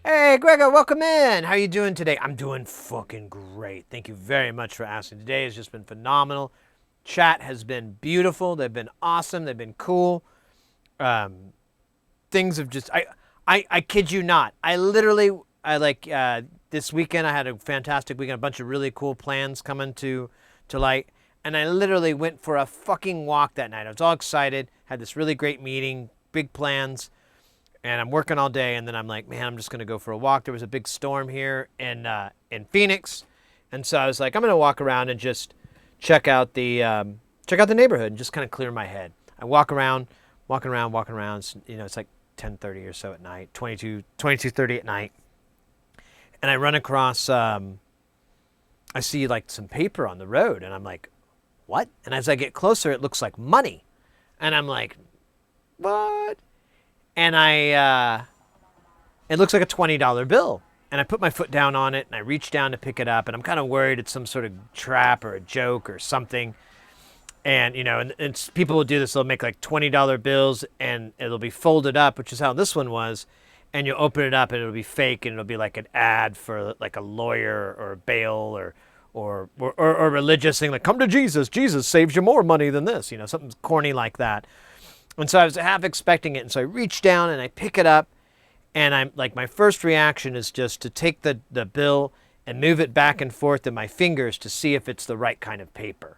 Hey, Gregor, welcome in. How you doing today? I'm doing fucking great. Thank you very much for asking. Today has just been phenomenal. Chat has been beautiful. They've been awesome. They've been cool. Things have just... I kid you not. This weekend I had a fantastic weekend, a bunch of really cool plans coming to light, and I literally went for a fucking walk that night. I was all excited, had this really great meeting, big plans, and I'm working all day, and then I'm like, man, I'm just gonna go for a walk. There was a big storm here in Phoenix, and so I was like, I'm gonna walk around and just check out the neighborhood and just kind of clear my head. I walking around. You know, it's like 10:30 or so at night, 22:30 at night, and I run across I see like some paper on the road, and I'm like, what? And as I get closer, it looks like money, and I'm like, what? And it looks like a $20 bill, and I put my foot down on it, and I reach down to pick it up, and I'm kind of worried it's some sort of trap or a joke or something. And, you know, and people will do this. They'll make like $20 bills, and it'll be folded up, which is how this one was. And you'll open it up, and it'll be fake, and it'll be like an ad for like a lawyer or a bail or religious thing like, come to Jesus. Jesus saves you more money than this. Something corny like that. And so I was half expecting it. And so I reach down and I pick it up. And I'm like, my first reaction is just to take the bill and move it back and forth in my fingers to see if it's the right kind of paper.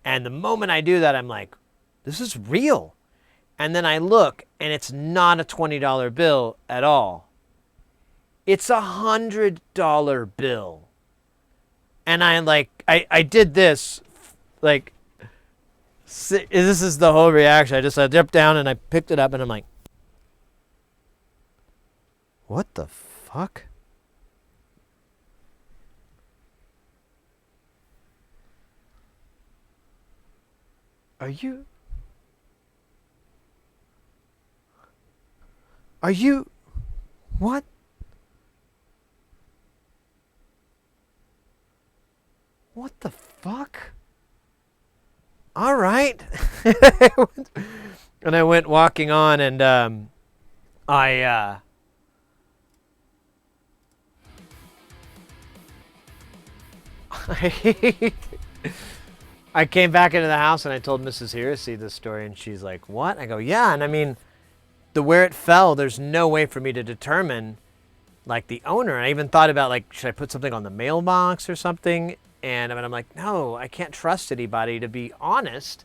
And the moment I do that, I'm like, this is real. And then I look, and it's not a $20 bill at all. It's a $100 bill. And I did this, like, this is the whole reaction. I jumped down and I picked it up, and I'm like, what the fuck? Are you what? What the fuck? All right. And I went walking on, and I came back into the house and I told Mrs. Heresy this story, and she's like, what? I go, yeah. And I mean, where it fell, there's no way for me to determine, like, the owner. And I even thought about, like, should I put something on the mailbox or something? And I'm like, no, I can't trust anybody to be honest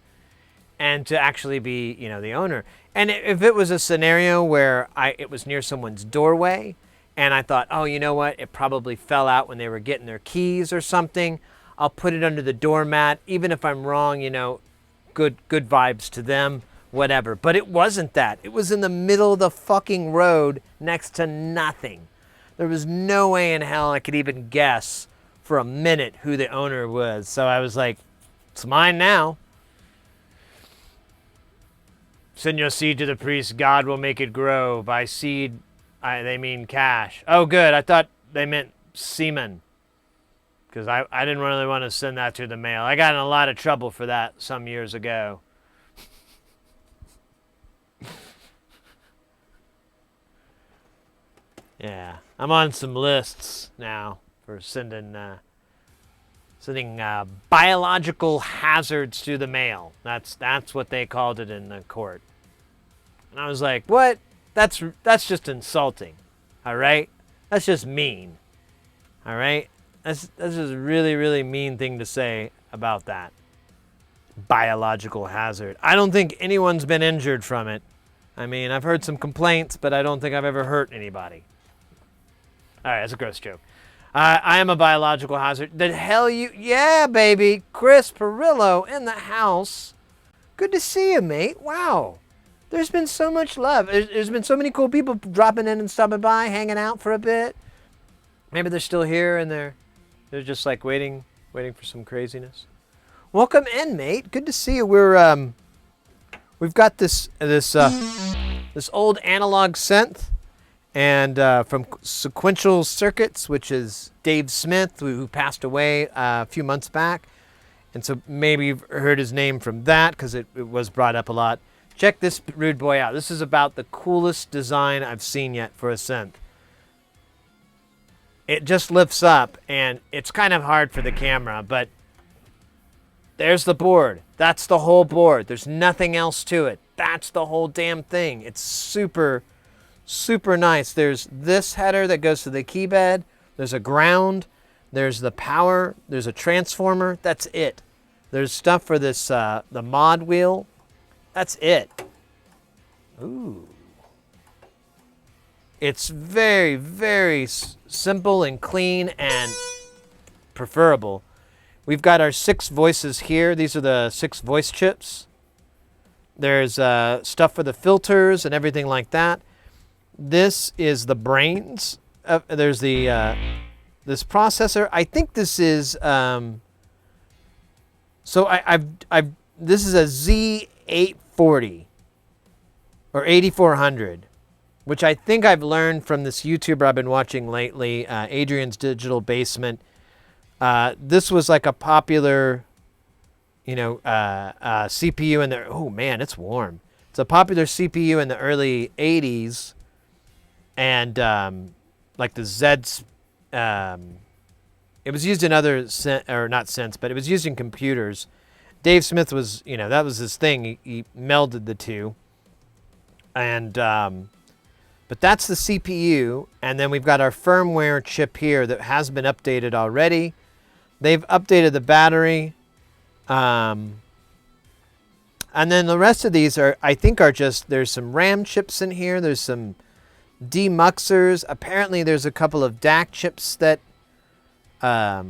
and to actually be, the owner. And if it was a scenario where it was near someone's doorway, and I thought, oh, you know what? It probably fell out when they were getting their keys or something. I'll put it under the doormat. Even if I'm wrong, good vibes to them, whatever. But it wasn't that. It was in the middle of the fucking road next to nothing. There was no way in hell I could even guess for a minute who the owner was. So I was like, it's mine now. Send your seed to the priest. God will make it grow. By seed, they mean cash. Oh, good. I thought they meant semen. Because I didn't really want to send that through the mail. I got in a lot of trouble for that some years ago. Yeah, I'm on some lists now for sending biological hazards through the mail. That's what they called it in the court. And I was like, what? That's just insulting. All right? That's just mean. All right? That's just a really, really mean thing to say about that. Biological hazard. I don't think anyone's been injured from it. I mean, I've heard some complaints, but I don't think I've ever hurt anybody. All right, that's a gross joke. I am a biological hazard. The hell you... Yeah, baby. Chris Perillo in the house. Good to see you, mate. Wow. There's been so much love. There's been so many cool people dropping in and stopping by, hanging out for a bit. Maybe they're still here and they're just like waiting for some craziness. Welcome in, mate. Good to see you. We've got this old analog synth, and from Sequential Circuits, which is Dave Smith, who passed away a few months back, and so maybe you've heard his name from that because it was brought up a lot. Check this rude boy out. This is about the coolest design I've seen yet for a synth. It just lifts up, and it's kind of hard for the camera, but there's the board. That's the whole board. There's nothing else to it. That's the whole damn thing. It's super, super nice. There's this header that goes to the key bed. There's a ground. There's the power. There's a transformer. That's it. There's stuff for this, the mod wheel. That's it. Ooh. It's very, very simple and clean and preferable. We've got our 6 voices here. These are the 6 voice chips. There's stuff for the filters and everything like that. This is the brains. There's the this processor. I think this is so this is a Z840 or 8400. Which I think I've learned from this YouTuber I've been watching lately, Adrian's Digital Basement. This was like a popular, CPU in the... Oh, man, it's warm. It's a popular CPU in the early 80s. And like the Zeds... it was used in other or not sense, but it was used in computers. Dave Smith was, you know, that was his thing. He melded the two. And but that's the CPU, and then we've got our firmware chip here that has been updated already. They've updated the battery. And then the rest of these are, I think, are just, there's some RAM chips in here. There's some demuxers. Apparently, there's a couple of DAC chips that that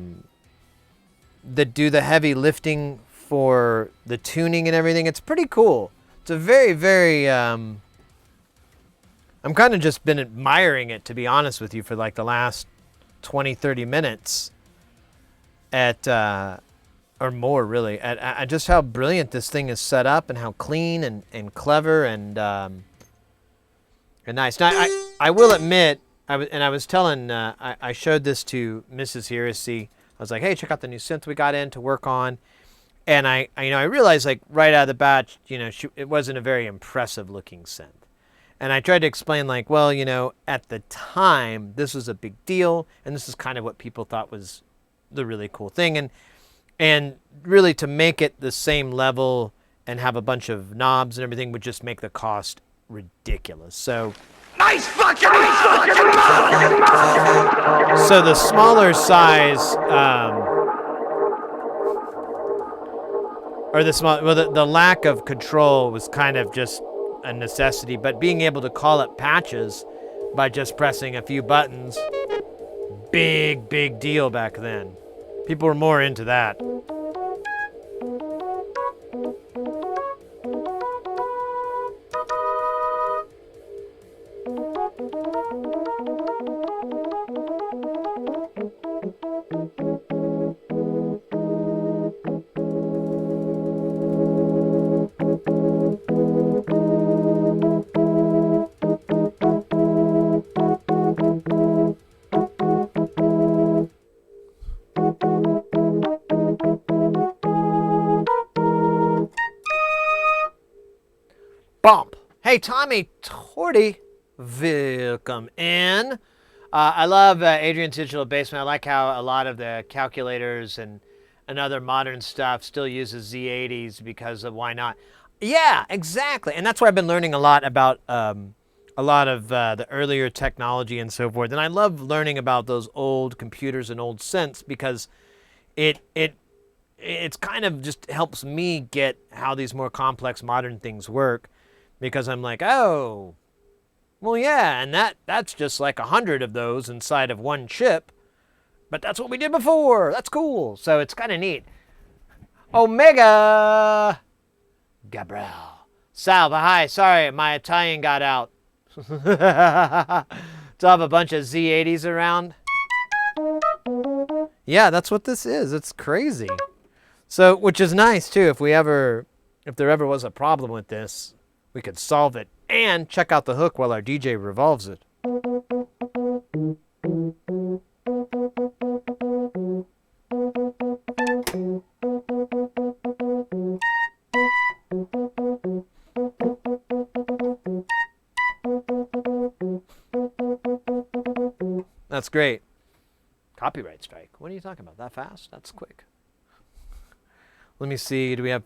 do the heavy lifting for the tuning and everything. It's pretty cool. It's a very, very... I'm kind of just been admiring it, to be honest with you, for like the last 20, 30 minutes at... or more really, at just how brilliant this thing is set up and how clean and clever and nice. Now, I will admit, I was telling, I showed this to Mrs. Heresy. I was like, hey, check out the new synth we got in to work on. And I realized, like, right out of the bat, you know, it wasn't a very impressive looking synth. And I tried to explain, like, well, you know, at the time, this was a big deal, and this is kind of what people thought was the really cool thing. And really, to make it the same level and have a bunch of knobs and everything would just make the cost ridiculous. So, so the smaller size, or the lack of control was kind of just a necessity. But being able to call up patches by just pressing a few buttons, big deal back then. People were more into that. Bump. Hey, Tommy Torty, welcome in. I love Adrian's Digital Basement. I like how a lot of the calculators and other modern stuff still uses Z80s because of why not. Yeah, exactly. And that's why I've been learning a lot about a lot of the earlier technology and so forth. And I love learning about those old computers and old synths because it's kind of just helps me get how these more complex modern things work. Because I'm like, oh, well, yeah, and that's just like 100 of those inside of one chip. But that's what we did before. That's cool. So it's kind of neat. Omega Gabriel. Salva, hi. Sorry, my Italian got out. So I have a bunch of Z80s around. Yeah, that's what this is. It's crazy. So, which is nice, too. If there ever was a problem with this, we could solve it and check out the hook while our DJ revolves it. That's great. Copyright strike. What are you talking about? That fast? That's quick. Let me see. Do we have...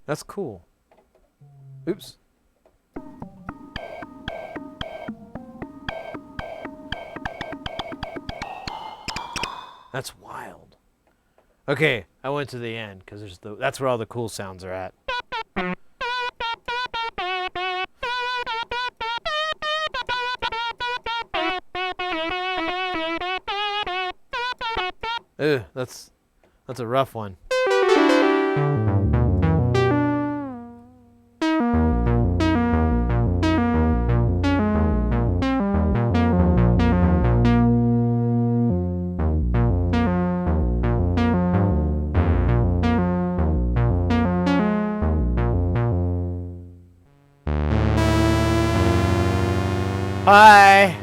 That's cool. Oops. That's wild. Okay, I went to the end because that's where all the cool sounds are at. Ugh, that's a rough one. Hi.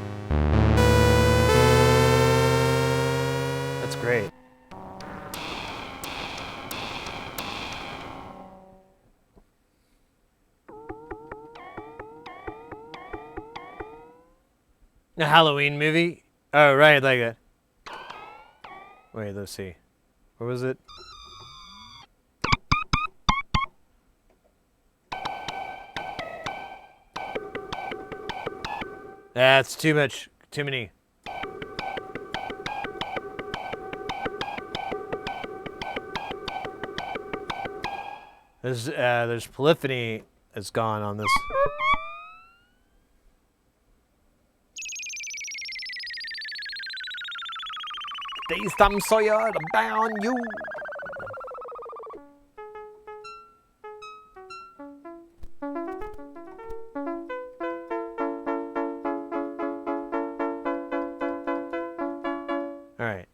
That's great. A Halloween movie? Oh, right, like that. Wait, let's see. What was it? That's too much. Too many. There's polyphony that's gone on this. There's some Sawyer about you. All right.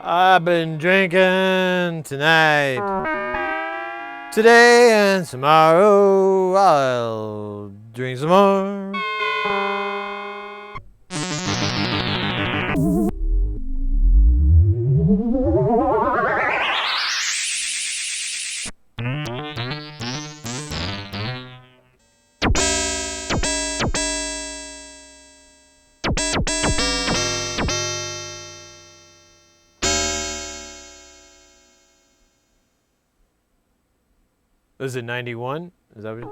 I've been drinking tonight, today and tomorrow. I'll drink some more. Was it 91? Is that what?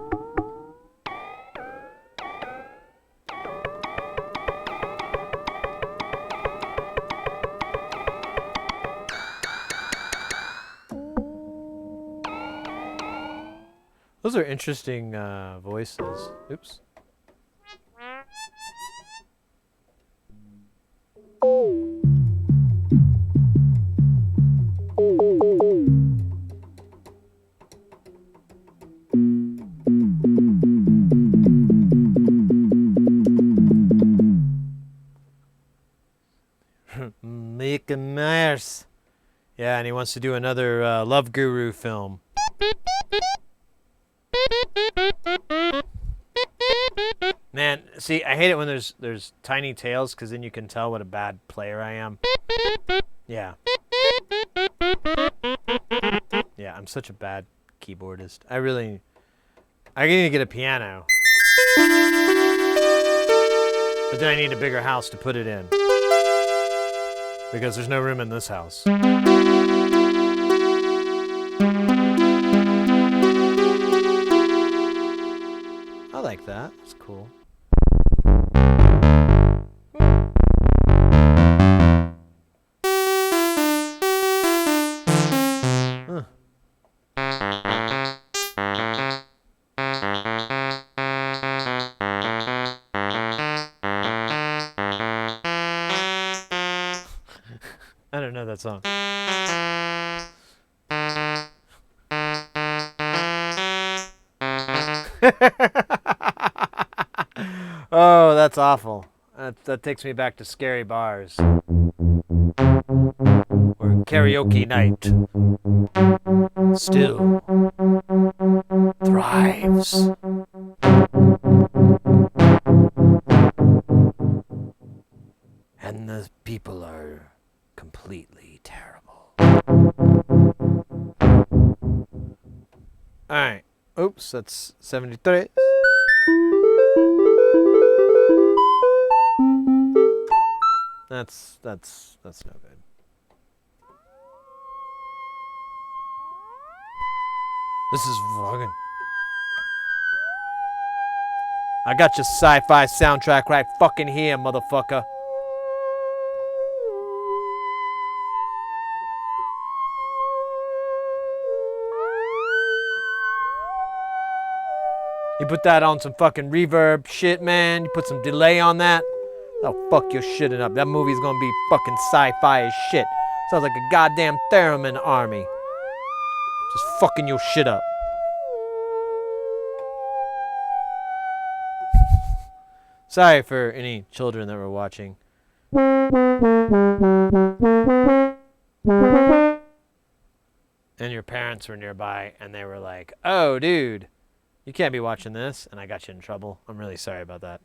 Those are interesting voices. Oops. Mickey Myers. Yeah, and he wants to do another Love Guru film. Man, see, I hate it when there's tiny tails, because then you can tell what a bad player I am. Yeah. Yeah, I'm such a bad keyboardist. I need to get a piano. But then I need a bigger house to put it in. Because there's no room in this house. I like that. It's cool. Huh. I don't know that song. Oh, that's awful. That takes me back to scary bars. Or karaoke night. Still thrives. And the people are completely terrible. Alright. Oops, that's 73. That's no good. This is fucking... I got your sci-fi soundtrack right fucking here, motherfucker. You put that on some fucking reverb shit, man. You put some delay on that. That'll fuck your shit up. That movie's gonna be fucking sci-fi as shit. Sounds like a goddamn theremin army. Just fucking your shit up. Sorry for any children that were watching. And your parents were nearby and they were like, "Oh, dude, you can't be watching this," and I got you in trouble. I'm really sorry about that.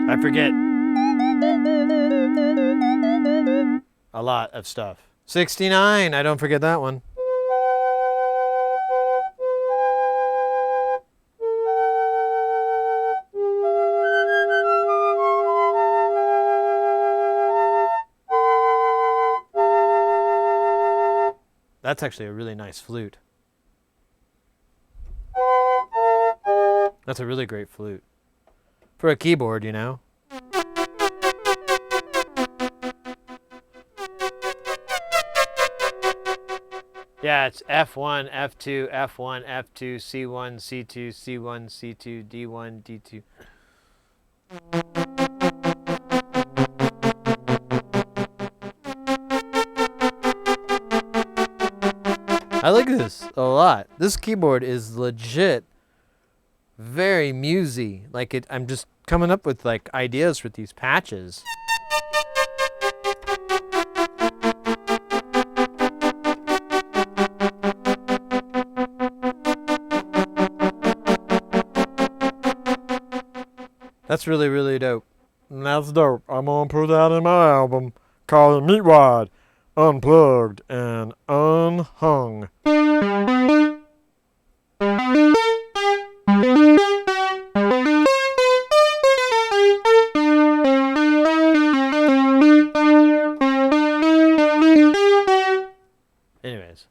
I forget A lot of stuff. 69, I don't forget that one. That's actually a really nice flute. That's a really great flute. For a keyboard, you know. Yeah, it's F1, F2, F1, F2, C1, C2, C1, C2, D1, D2. I like this a lot. This keyboard is legit very musy. Like I'm just coming up with like ideas for these patches. That's really, really dope. And that's dope. I'm gonna put that in my album called Meatwad, Unplugged and Unhung. Anyways.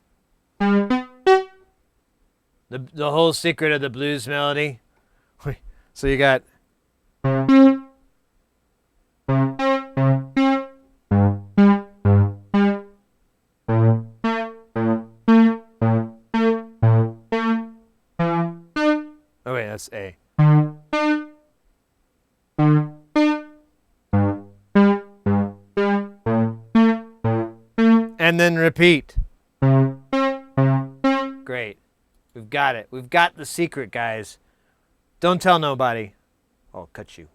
The whole secret of the blues melody. So you got... Oh wait, that's A. And then repeat. Great. We've got it. We've got the secret, guys. Don't tell nobody. I'll cut you.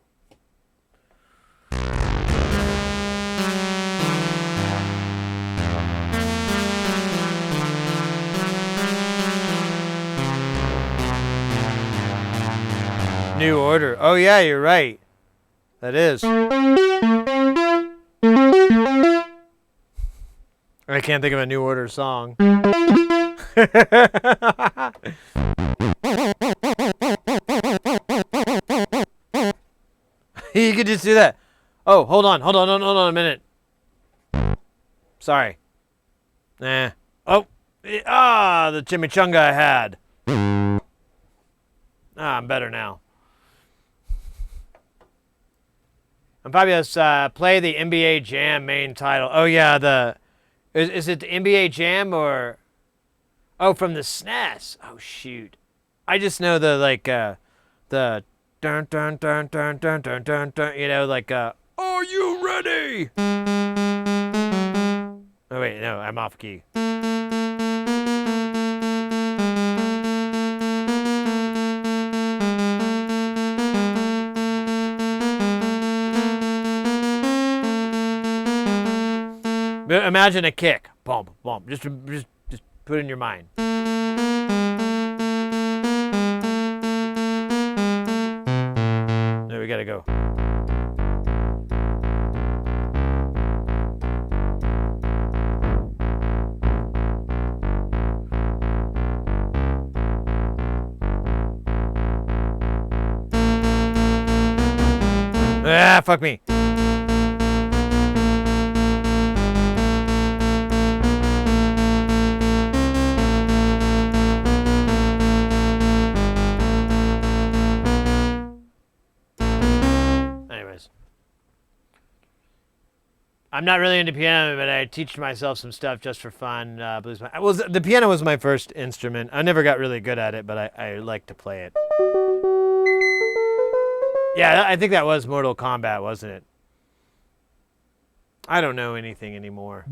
New Order. Oh yeah, you're right. That is. I can't think of a New Order song. You could just do that. Oh, hold on a minute. Sorry. Nah. Oh, the chimichanga I had. I'm better now. I'm probably just play the NBA Jam main title. Oh yeah, is it the NBA Jam or? Oh, from the SNES. Oh shoot, I just know the the dun dun dun dun dun dun dun dun. You know, like Are you ready? Oh wait, no, I'm off key. Imagine a kick. Bump, bump. Just put it in your mind. There, we gotta go. Ah, fuck me. I'm not really into piano, but I teach myself some stuff just for fun. The piano was my first instrument. I never got really good at it, but I like to play it. Yeah, I think that was Mortal Kombat, wasn't it? I don't know anything anymore.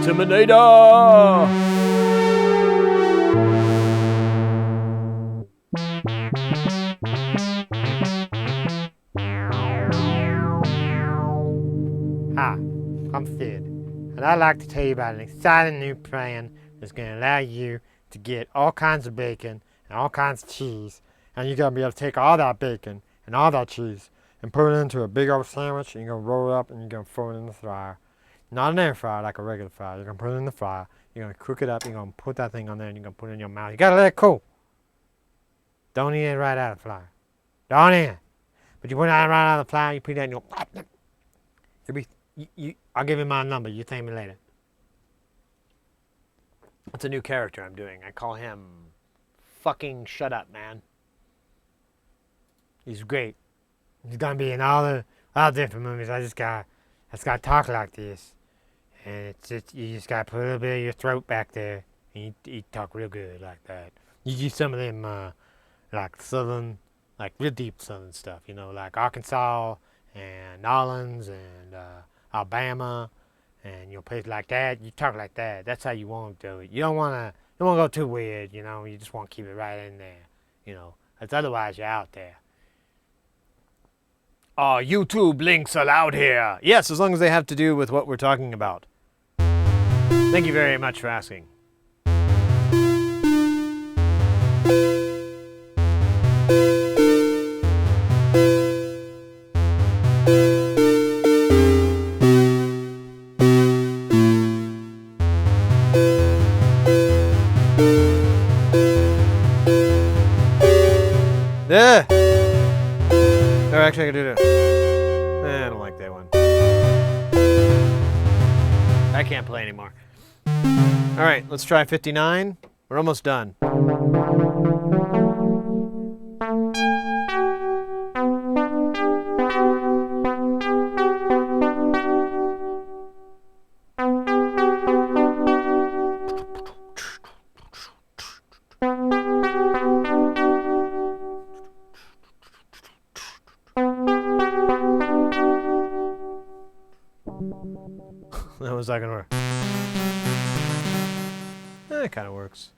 Terminator! Hi, I'm Sid, and I'd like to tell you about an exciting new plan that's going to allow you to get all kinds of bacon and all kinds of cheese, and you're going to be able to take all that bacon and all that cheese and put it into a big old sandwich, and you're going to roll it up and you're going to throw it in the fryer. Not an air fryer like a regular fryer. You're going to put it in the fryer. You're going to cook it up. You're going to put that thing on there and you're going to put it in your mouth. You got to let it cool. Don't eat it right out of the fryer. Don't eat it. But you put it right out of the fryer, you put it in your... I'll give you my number. You thank me later. That's a new character I'm doing. I call him fucking Shut Up Man. He's great. He's gonna be in all the different movies. I just gotta talk like this, and it's just you just gotta put a little bit of your throat back there, and you talk real good like that. You use some of them like southern, like real deep southern stuff. You know, like Arkansas and New Orleans and Alabama, and places like that. You talk like that. That's how you want to do it. You don't wanna go too weird. You know, you just want to keep it right in there. You know, because otherwise you're out there. Are YouTube links allowed here? Yes, as long as they have to do with what we're talking about. Thank you very much for asking. Yeah. Or actually, I can do that. I don't like that one. I can't play anymore. All right, let's try 59. We're almost done. How's that gonna work? It kind of works.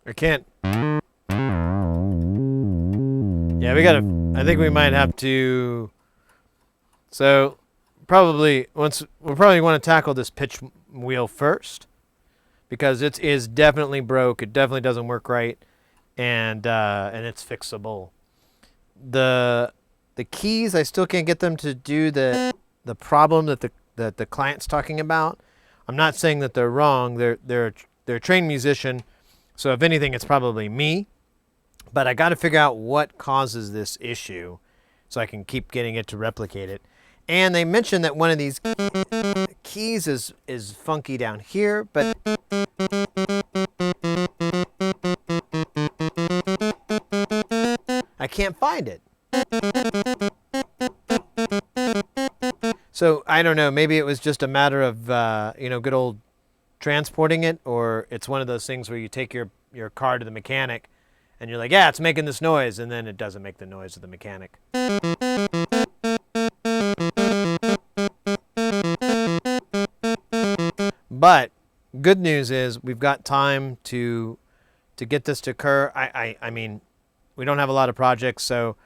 I can't. Yeah, we gotta. I think we might have to. So, we'll probably want to tackle this pitch wheel first, because it is definitely broke. It definitely doesn't work right, and it's fixable. The keys, I still can't get them to do the problem that the client's talking about. I'm not saying that they're wrong. They're a trained musician, so if anything, it's probably me. But I got to figure out what causes this issue, so I can keep getting it to replicate it. And they mentioned that one of these keys is funky down here, but I can't find it. So I don't know, maybe it was just a matter of good old transporting it, or it's one of those things where you take your car to the mechanic and you're like, yeah, it's making this noise, and then it doesn't make the noise of the mechanic. But good news is we've got time to get this to occur. I mean, we don't have a lot of projects, so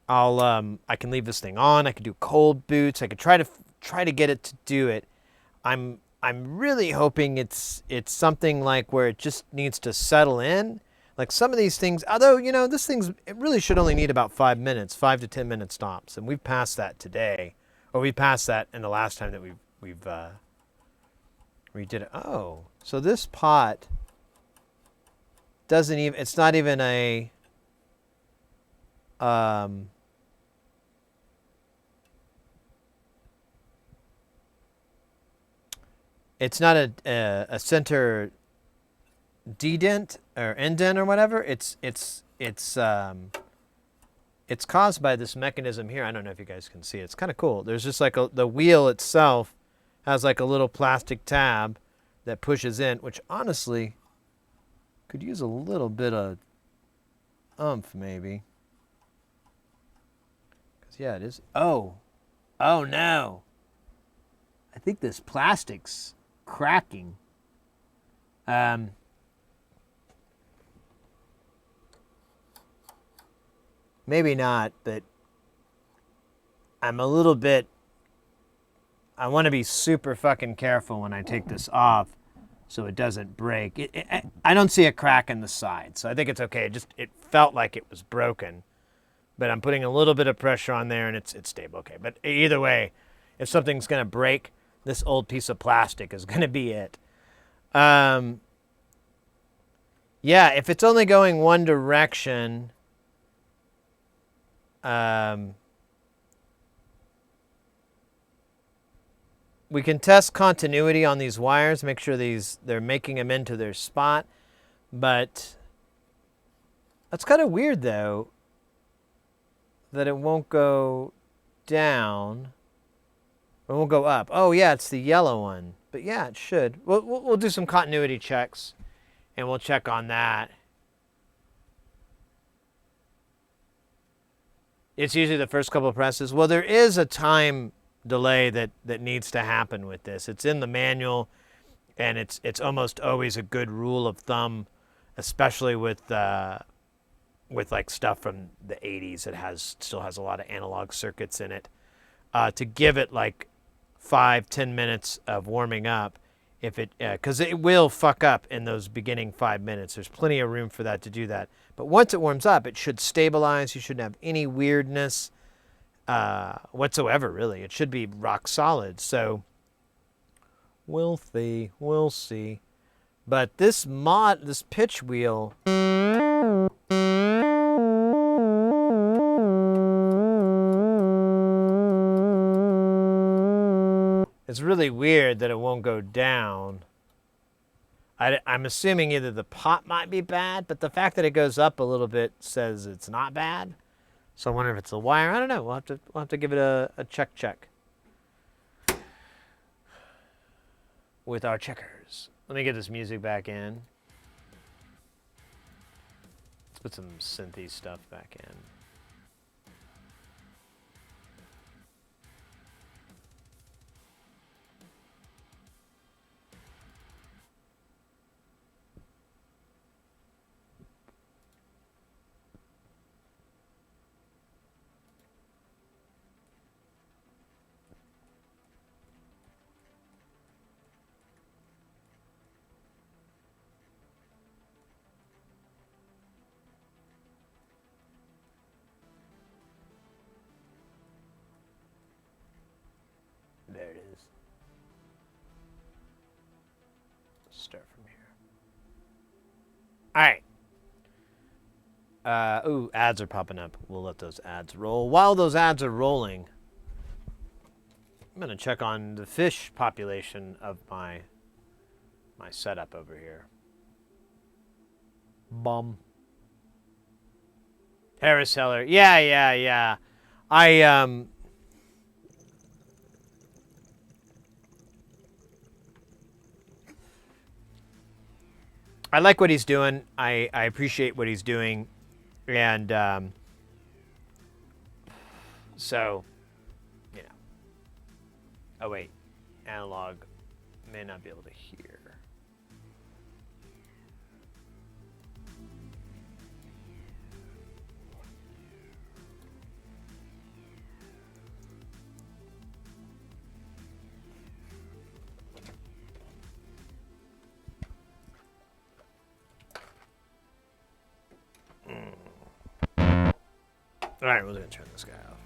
I can leave this thing on. I can do cold boots. I could try to get it to do it. I'm really hoping it's something like where it just needs to settle in. Like some of these things, although it really should only need about 5 minutes, 5 to 10 minute stops, and we've passed that today, or we passed that in the last time that we did it. Oh, so this pot doesn't even. It's not even a. It's not a center D-dent or indent or whatever. It's caused by this mechanism here. I don't know if you guys can see it. It's kind of cool. There's just like the wheel itself has like a little plastic tab that pushes in, which honestly could use a little bit of oomph maybe. 'Cause yeah, it is. Oh no. I think this plastic's cracking. Maybe not, but I'm a little bit, I want to be super fucking careful when I take this off so it doesn't break. I don't see a crack in the side, so I think it's okay. It felt like it was broken, but I'm putting a little bit of pressure on there and it's stable. Okay, but either way, if something's going to break, this old piece of plastic is going to be it. Yeah, if it's only going one direction, we can test continuity on these wires, make sure they're making them into their spot, but that's kind of weird though, that it won't go down. It won't go up. Oh yeah, it's the yellow one. But yeah, it should. We'll do some continuity checks, and we'll check on that. It's usually the first couple of presses. Well, there is a time delay that needs to happen with this. It's in the manual, and it's almost always a good rule of thumb, especially with like stuff from the 80s. It still has a lot of analog circuits in it. To give it like 5-10 minutes of warming up, if it because it will fuck up in those beginning 5 minutes. There's plenty of room for that to do that. But once it warms up, it should stabilize. You shouldn't have any weirdness whatsoever, really. It should be rock solid. So we'll see. But this pitch wheel, it's really weird that it won't go down. I'm assuming either the pot might be bad, but the fact that it goes up a little bit says it's not bad. So I wonder if it's the wire. I don't know. We'll have to give it a check with our checkers. Let me get this music back in. Let's put some synthy stuff back in. There it is. Start from here. All right. Ooh, ads are popping up. We'll let those ads roll. While those ads are rolling, I'm going to check on the fish population of my setup over here. Bum. Harris Heller. Yeah. I like what he's doing. I appreciate what he's doing. And so, you know. Oh, wait. Analog may not be able to hear. All right, we're going to turn this guy off.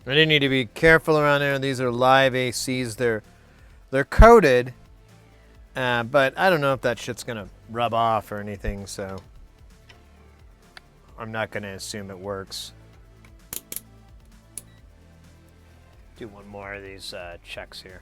I do need to be careful around there. These are live ACs. They're coated, but I don't know if that shit's going to rub off or anything, so I'm not going to assume it works. Do one more of these checks here.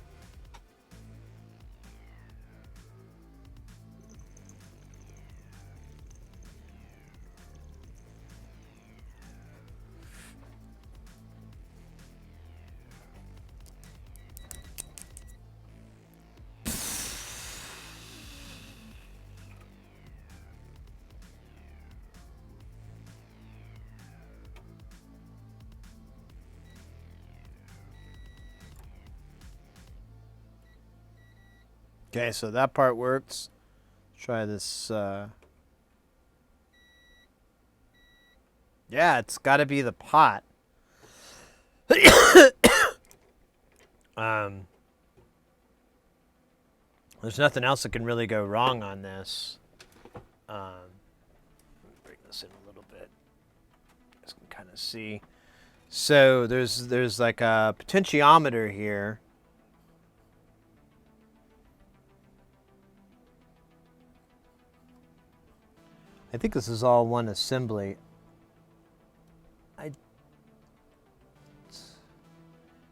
Okay, so that part works. Try this. Yeah, it's got to be the pot. There's nothing else that can really go wrong on this. Bring this in a little bit. You guys can kind of see. So there's like a potentiometer here. I think this is all one assembly.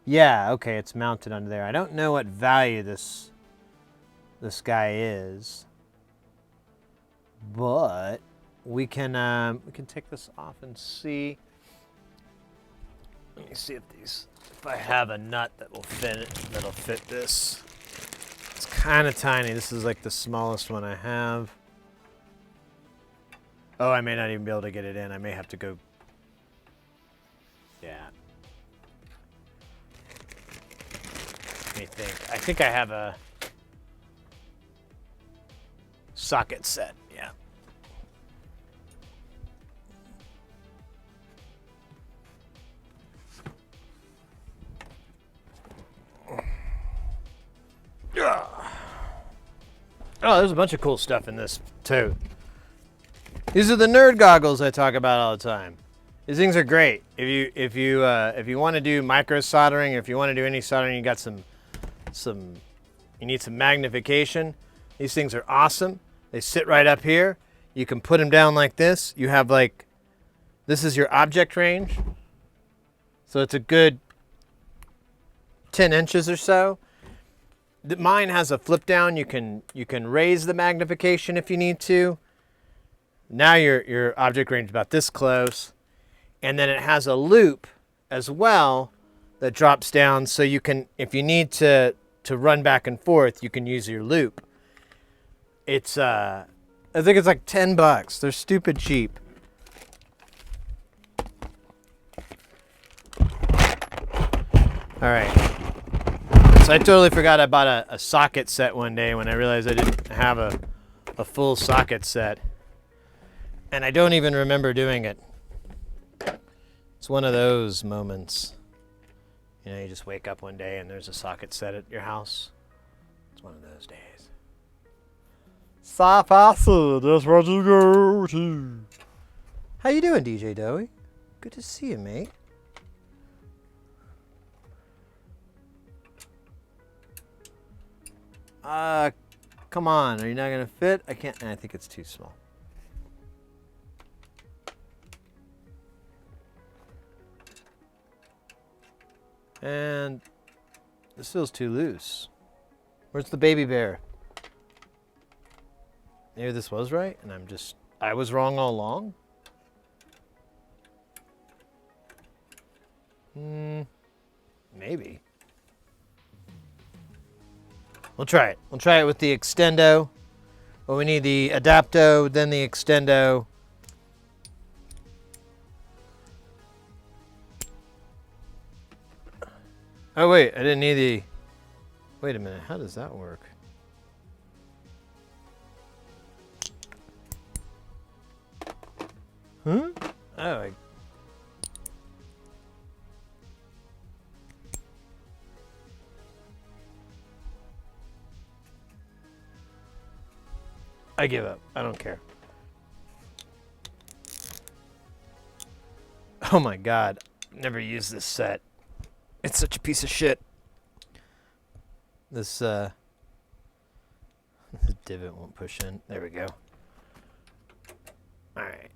Yeah, okay, it's mounted under there. I don't know what value this guy is, but we can take this off and see. Let me see if I have a nut that will fit it, that'll fit this. It's kind of tiny. This is like the smallest one I have. Oh, I may not even be able to get it in. I may have to go. Yeah. Let me think. I think I have a socket set. Yeah. Oh, there's a bunch of cool stuff in this too. These are the nerd goggles I talk about all the time. These things are great. If you want to do micro soldering, if you want to do any soldering, you got you need some magnification. These things are awesome. They sit right up here. You can put them down like this. You have this is your object range. So it's a good 10 inches or so. Mine has a flip down. You can raise the magnification if you need to. Now your object range is about this close. And then it has a loop as well that drops down, so you can, if you need to run back and forth, you can use your loop. It's I think it's like $10. They're stupid cheap. All right. So I totally forgot I bought a socket set one day when I realized I didn't have a full socket set. And I don't even remember doing it. It's one of those moments. You know, you just wake up one day and there's a socket set at your house. It's one of those days. Sci-fi Sid, that's what you go to. How you doing, DJ Dowie? Good to see you, mate. Come on, are you not gonna fit? I can't. I think it's too small. And this feels too loose. Where's the baby bear? Maybe this was right, and I was wrong all along. Maybe. We'll try it. We'll try it with the extendo. Well, we need the adapto, then the extendo. Oh wait, I didn't need the... Wait a minute, how does that work? Huh? Oh, I give up. I don't care. Oh my god. Never used this set. It's such a piece of shit. This the divot won't push in. There we go. Alright.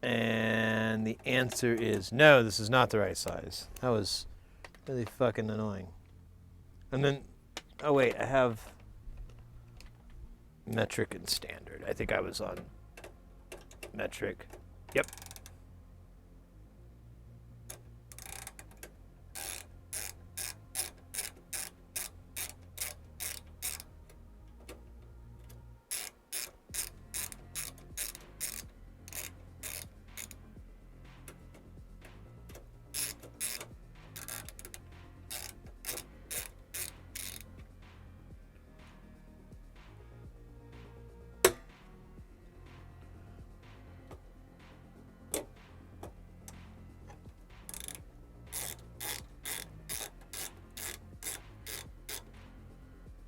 And the answer is no, this is not the right size. That was really fucking annoying. And then, oh wait, I have metric and standard. I think I was on metric. Yep.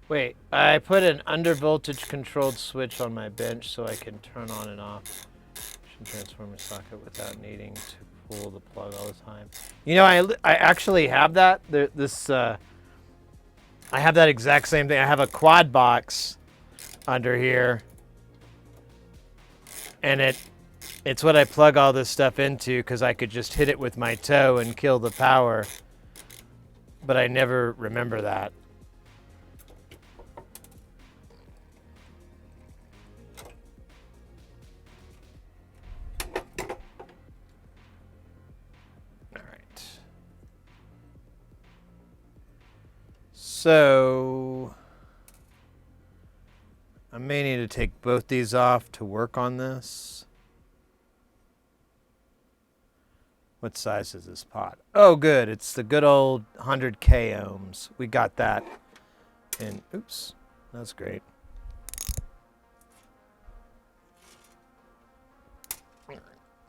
Wait, I put an undervoltage controlled switch on my bench so I can turn on and off transformer socket without needing to pull the plug all the time. You know, I actually have that. I have that exact same thing. I have a quad box under here, and it's what I plug all this stuff into because I could just hit it with my toe and kill the power, but I never remember that. So I may need to take both these off to work on this. What size is this pot? Oh, good. It's the good old 100K ohms. We got that. And oops, that's great. I'm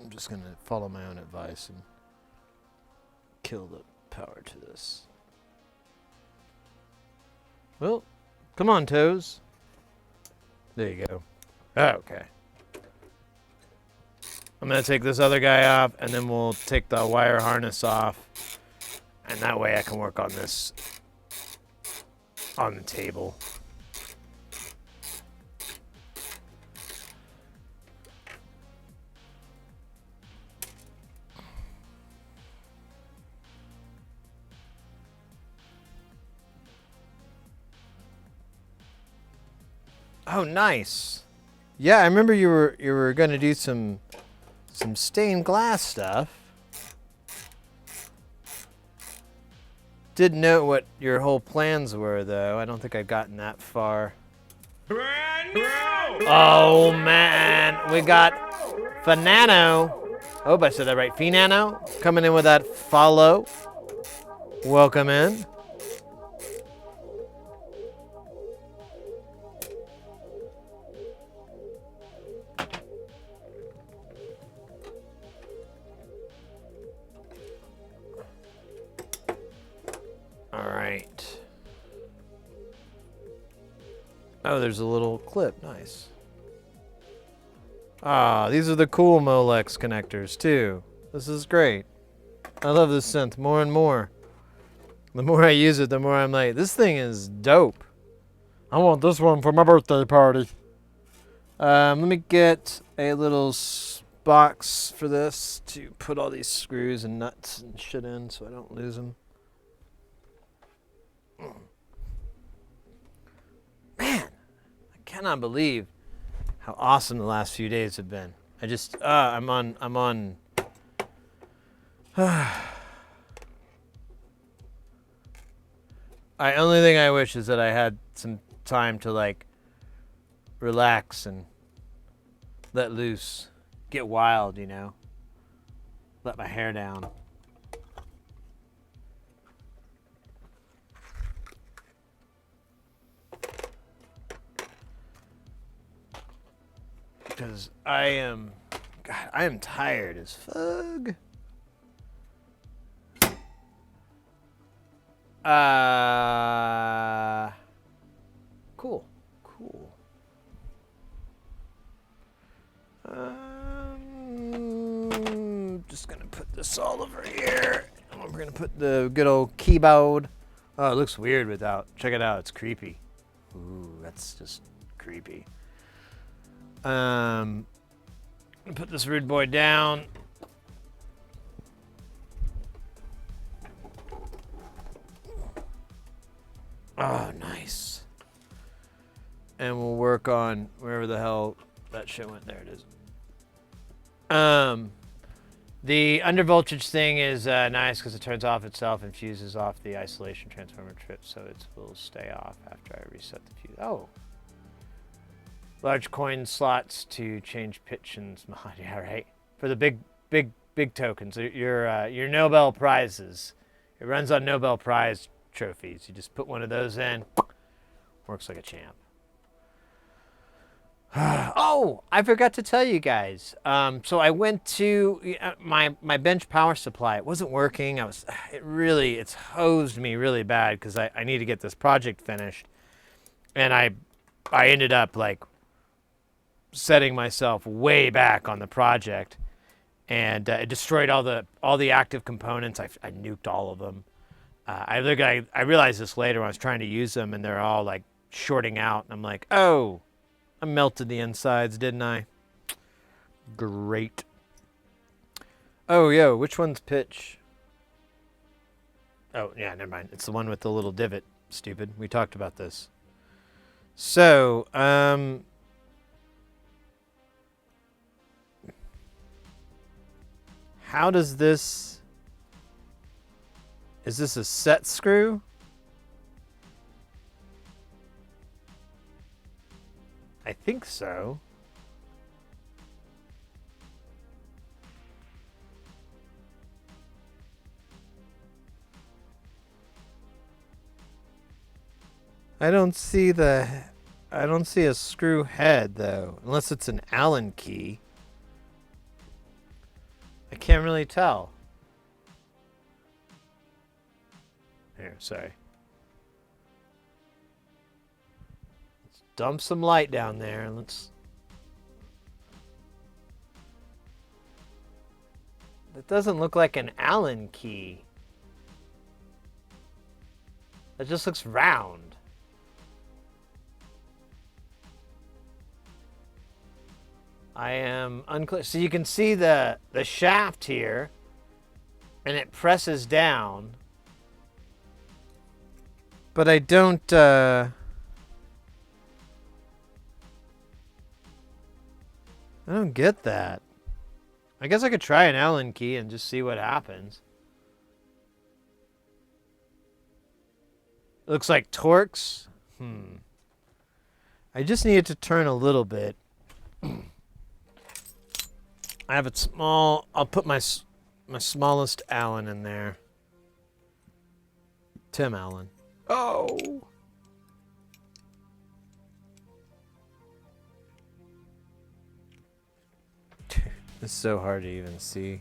just going to follow my own advice and kill the power to this. Well, come on, Toes. There you go. Okay. I'm going to take this other guy off, and then we'll take the wire harness off. And that way I can work on this on the table. Oh, nice. Yeah, I remember you were going to do some stained glass stuff. Didn't know what your whole plans were, though. I don't think I've gotten that far. Brand new! Oh, man. We got Fanano. Hope I said that right. Finano coming in with that follow. Welcome in. All right. Oh, there's a little clip. Nice. Ah, these are the cool Molex connectors, too. This is great. I love this synth more and more. The more I use it, the more I'm like, this thing is dope. I want this one for my birthday party. Let me get a little box for this to put all these screws and nuts and shit in so I don't lose them. Man, I cannot believe how awesome the last few days have been. I just, I'm on. Only thing I wish is that I had some time to like relax and let loose, get wild, you know, let my hair down. Because I am tired as fuck. Cool. Just gonna put this all over here. And we're gonna put the good old keyboard. Oh, it looks weird without. Check it out. It's creepy. Ooh, that's just creepy. Put this rude boy down. Oh, nice. And we'll work on wherever the hell that shit went. There it is. The undervoltage thing is nice because it turns off itself and fuses off the isolation transformer trip, so it will stay off after I reset the fuse. Oh. Large coin slots to change pitch and mod. Yeah, right. For the big tokens, your Nobel prizes. It runs on Nobel Prize trophies. You just put one of those in. Works like a champ. Oh, I forgot to tell you guys. So I went to my bench power supply. It wasn't working. It's hosed me really bad because I need to get this project finished. and I ended up like setting myself way back on the project, and it destroyed all the active components. I nuked all of them. I realized this later when I was trying to use them, and they're all like shorting out. And I'm like, oh, I melted the insides, didn't I? Great. Oh, yo, which one's pitch? Oh, yeah, never mind. It's the one with the little divot. Stupid. We talked about this. So, how does this... Is this a set screw? I think so. I don't see a screw head though, unless it's an Allen key. I can't really tell. Here, sorry. Let's dump some light down there and let's... That doesn't look like an Allen key. That just looks round. I am unclear. So you can see the shaft here, and it presses down. But I don't get that. I guess I could try an Allen key and just see what happens. It looks like Torx. I just need it to turn a little bit. I have it small. I'll put my smallest Allen in there. Tim Allen. Oh! It's so hard to even see.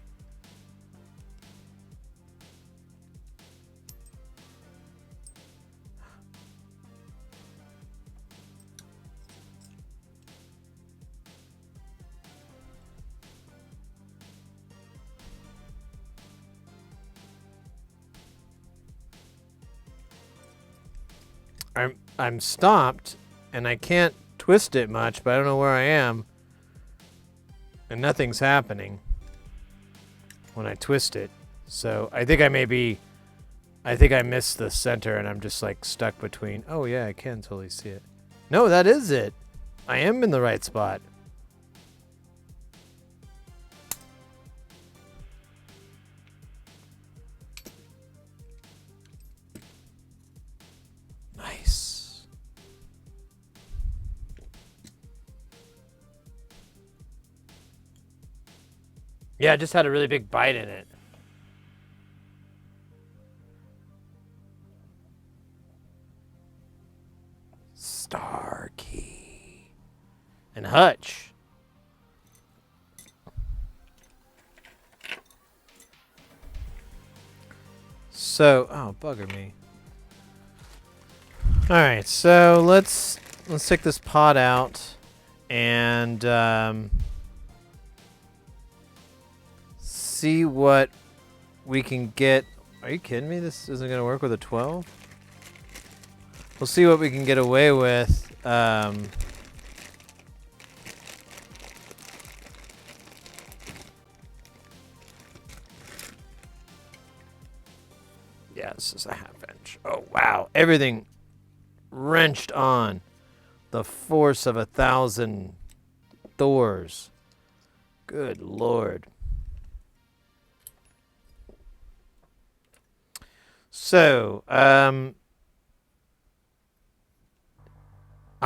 I'm stopped, and I can't twist it much, but I don't know where I am. And nothing's happening when I twist it. So I think I missed the center, and I'm just like stuck between. Oh yeah, I can totally see it. No, that is it. I am in the right spot. Nice. Yeah, it just had a really big bite in it. Star key. And Hutch. So, oh, bugger me. All right, so let's take this pot out and see what we can get. Are you kidding me? This isn't going to work with a 12? We'll see what we can get away with. Yeah, this is a half-inch. Oh, wow. Everything wrenched on. The force of 1,000 Thors. Good Lord. So, I'm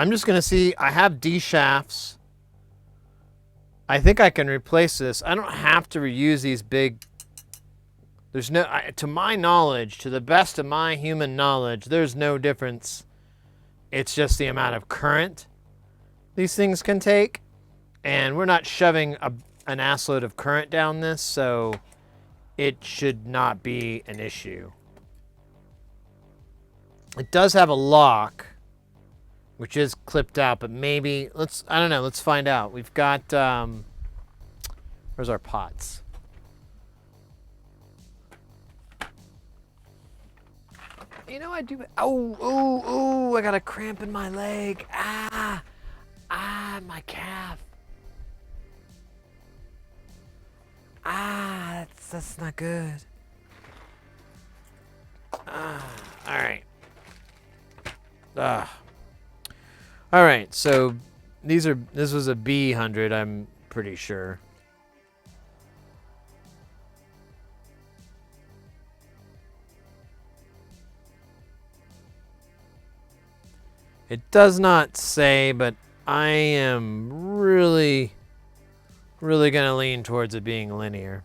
just going to see. I have D shafts. I think I can replace this. I don't have to reuse these big. There's no, to my knowledge, to the best of my human knowledge, there's no difference. It's just the amount of current these things can take. And we're not shoving an assload of current down this, so it should not be an issue. It does have a lock, which is clipped out, but maybe I don't know, let's find out. We've got where's our pots? You know, I do. Oh, I got a cramp in my leg. My calf. That's not good. All right. All right, so this was a B100, I'm pretty sure. It does not say, but I am really going to lean towards it being linear.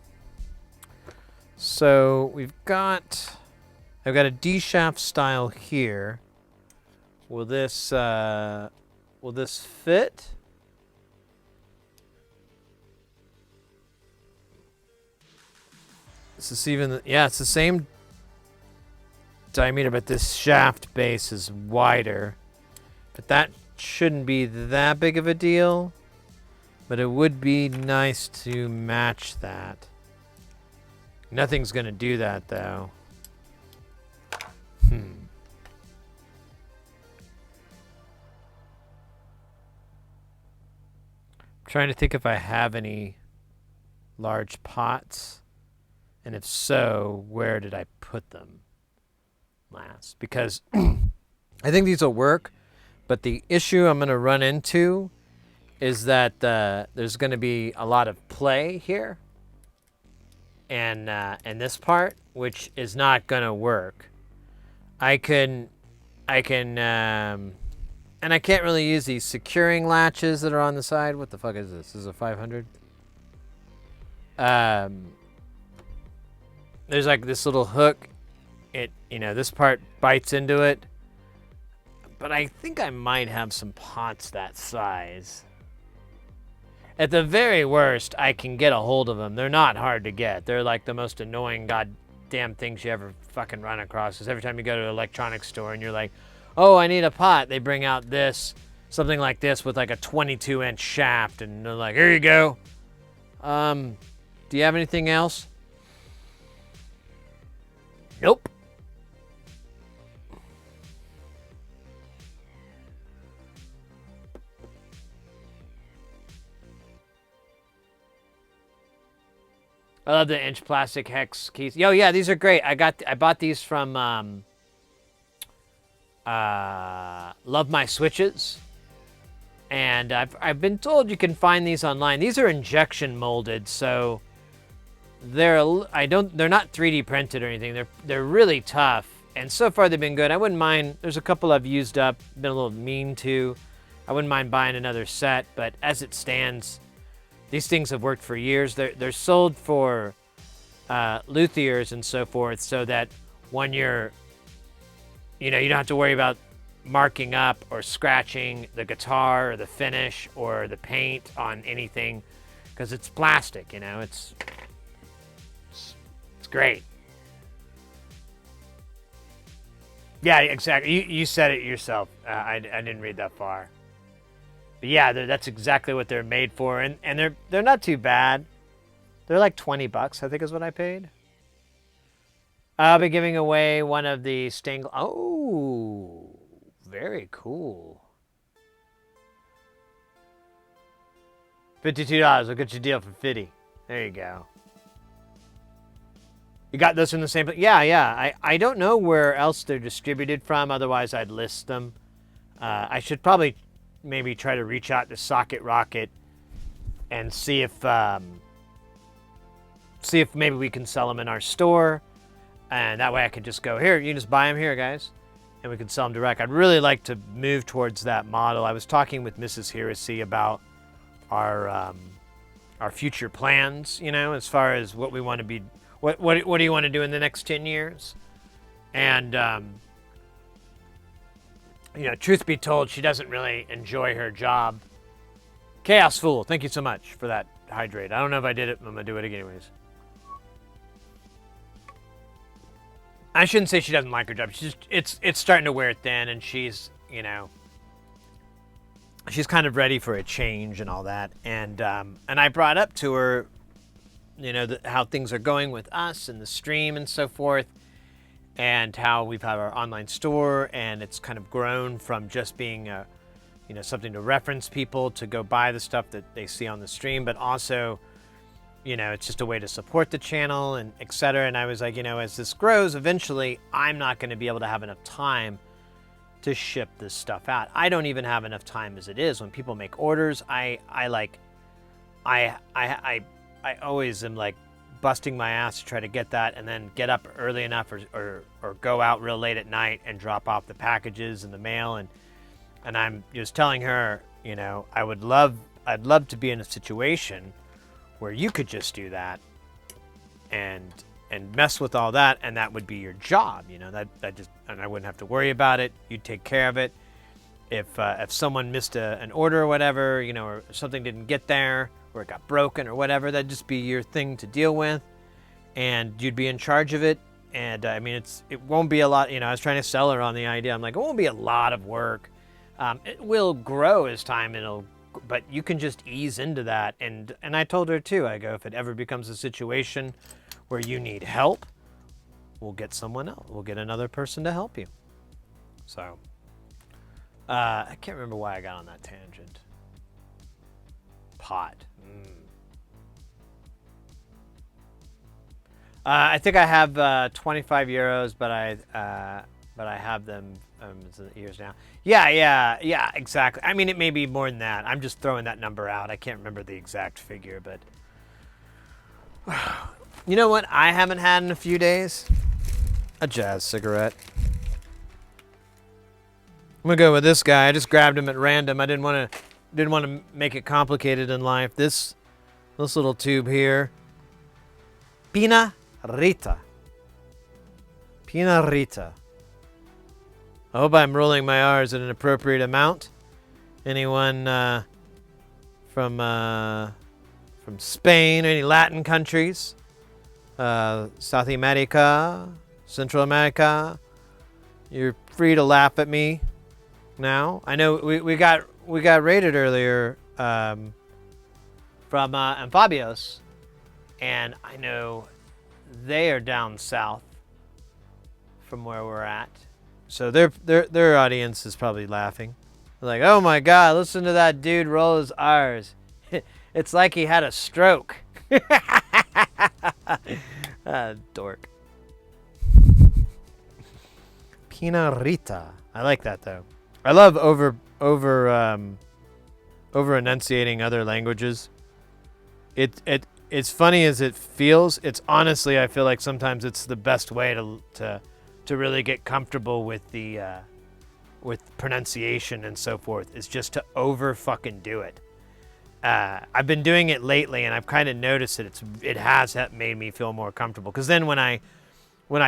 So I've got a D shaft style here. Will this fit? This is even, yeah, it's the same diameter, but this shaft base is wider. But that shouldn't be that big of a deal. But it would be nice to match that. Nothing's going to do that, though. Trying to think if I have any large pots. And if so, where did I put them last? Because I think these will work. But the issue I'm going to run into is that there's going to be a lot of play here and this part, which is not going to work. I can, and I can't really use these securing latches that are on the side. What the fuck is this? This is a 500. There's like this little hook. This part bites into it. But I think I might have some pots that size. At the very worst, I can get a hold of them. They're not hard to get. They're like the most annoying goddamn things you ever fucking run across. Because every time you go to an electronics store and you're like, oh, I need a pot, they bring out something like this with like a 22-inch shaft. And they're like, here you go. Do you have anything else? Nope. I love the inch plastic hex keys. Yo, yeah, these are great. I bought these from Love My Switches. And I've been told you can find these online. These are injection molded, so they're not 3D printed or anything. They're really tough. And so far they've been good. I wouldn't mind. There's a couple I've used up, been a little mean to. I wouldn't mind buying another set, but as it stands, these things have worked for years. They're sold for luthiers and so forth, so that when you don't have to worry about marking up or scratching the guitar or the finish or the paint on anything, because it's plastic. It's great. Yeah, exactly. You said it yourself. I didn't read that far. But yeah, that's exactly what they're made for, and they're not too bad. They're like $20, I think, is what I paid. I'll be giving away one of the stained. Oh, very cool. $52. I'll get you a deal for $50. There you go. You got those from the same place? Yeah. I don't know where else they're distributed from. Otherwise, I'd list them. I should probably maybe try to reach out to Socket Rocket and see if maybe we can sell them in our store, and that way I could just go, here, you can just buy them here, guys, and we can sell them direct. I'd really like to move towards that model. I was talking with Mrs. Heresy about our future plans, as far as what we want to be, what do you want to do in the next 10 years? And truth be told, she doesn't really enjoy her job. Chaos Fool, thank you so much for that hydrate. I don't know if I did it, but I'm going to do it anyways. I shouldn't say she doesn't like her job. It's starting to wear thin, and she's, she's kind of ready for a change and all that. And I brought up to her, you know, how things are going with us and the stream and so forth, and how we've had our online store, and it's kind of grown from just being a, you know, something to reference people to go buy the stuff that they see on the stream, but also, you know, it's just a way to support the channel and etc. And I was like, you know, as this grows, eventually I'm not going to be able to have enough time to ship this stuff out. I don't even have enough time as it is. When people make orders, I always am like busting my ass to try to get that, and then get up early enough or go out real late at night and drop off the packages in the mail. And I'm just telling her, you know, I'd love to be in a situation where you could just do that and mess with all that, and that would be your job, you know, that just, and I wouldn't have to worry about it. You'd take care of it. If someone missed an order or whatever, you know, or something didn't get there, or it got broken or whatever, that'd just be your thing to deal with, and you'd be in charge of it. And I mean, it won't be a lot, you know. I was trying to sell her on the idea. I'm like, it won't be a lot of work. It will grow as time, but you can just ease into that. And I told her too, I go, if it ever becomes a situation where you need help, we'll get someone else. We'll get another person to help you. So, I can't remember why I got on that tangent. Pot. I think I have 25 euros, but I have them years now. Yeah, exactly. I mean, it may be more than that. I'm just throwing that number out. I can't remember the exact figure, but you know what I haven't had in a few days? A jazz cigarette. I'm gonna go with this guy. I just grabbed him at random. I didn't want to make it complicated in life. This little tube here. Pina Rita. Pina Rita. I hope I'm rolling my R's at an appropriate amount. Anyone from Spain, any Latin countries, South America, Central America, you're free to laugh at me now. I know we got rated earlier from Amphabios, and I know they are down south from where we're at. So their audience is probably laughing. They're like, oh my God, listen to that dude roll his R's. It's like he had a stroke. Dork. Pina Rita. I like that though. I love over enunciating other languages. It's funny as it feels. It's honestly, I feel like sometimes it's the best way to really get comfortable with the with pronunciation and so forth, is just to over fucking do it. I've been doing it lately, and I've kind of noticed that it has made me feel more comfortable. Because then when I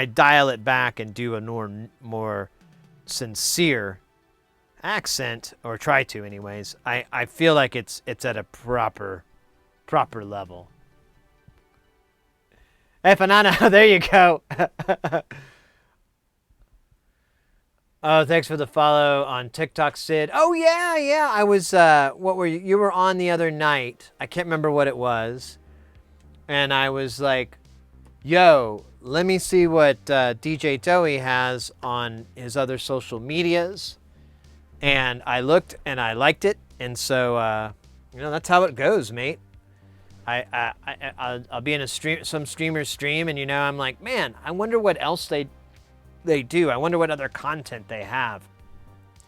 dial it back and do a more sincere accent, or try to anyways, I feel like it's at a proper level. Hey, Fanana, there you go. Oh, thanks for the follow on TikTok, Sid. Oh, yeah. I was, what were you? You were on the other night. I can't remember what it was. And I was like, yo, let me see what DJ Doey has on his other social medias. And I looked and I liked it. And so, that's how it goes, mate. I'll be in some streamer's stream, and I'm like, man, I wonder what else they do. I wonder what other content they have.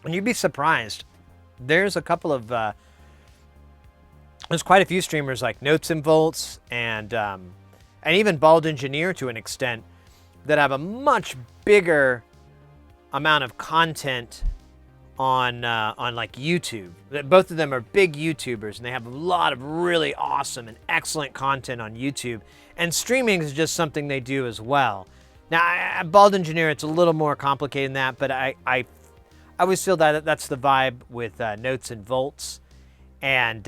And you'd be surprised. There's a couple of there's quite a few streamers like Notes and Volts and even Bald Engineer to an extent that have a much bigger amount of content on like YouTube. Both of them are big YouTubers, and they have a lot of really awesome and excellent content on YouTube. And streaming is just something they do as well. Now, Bald Engineer, it's a little more complicated than that, but I always feel that that's the vibe with Notes and Volts, and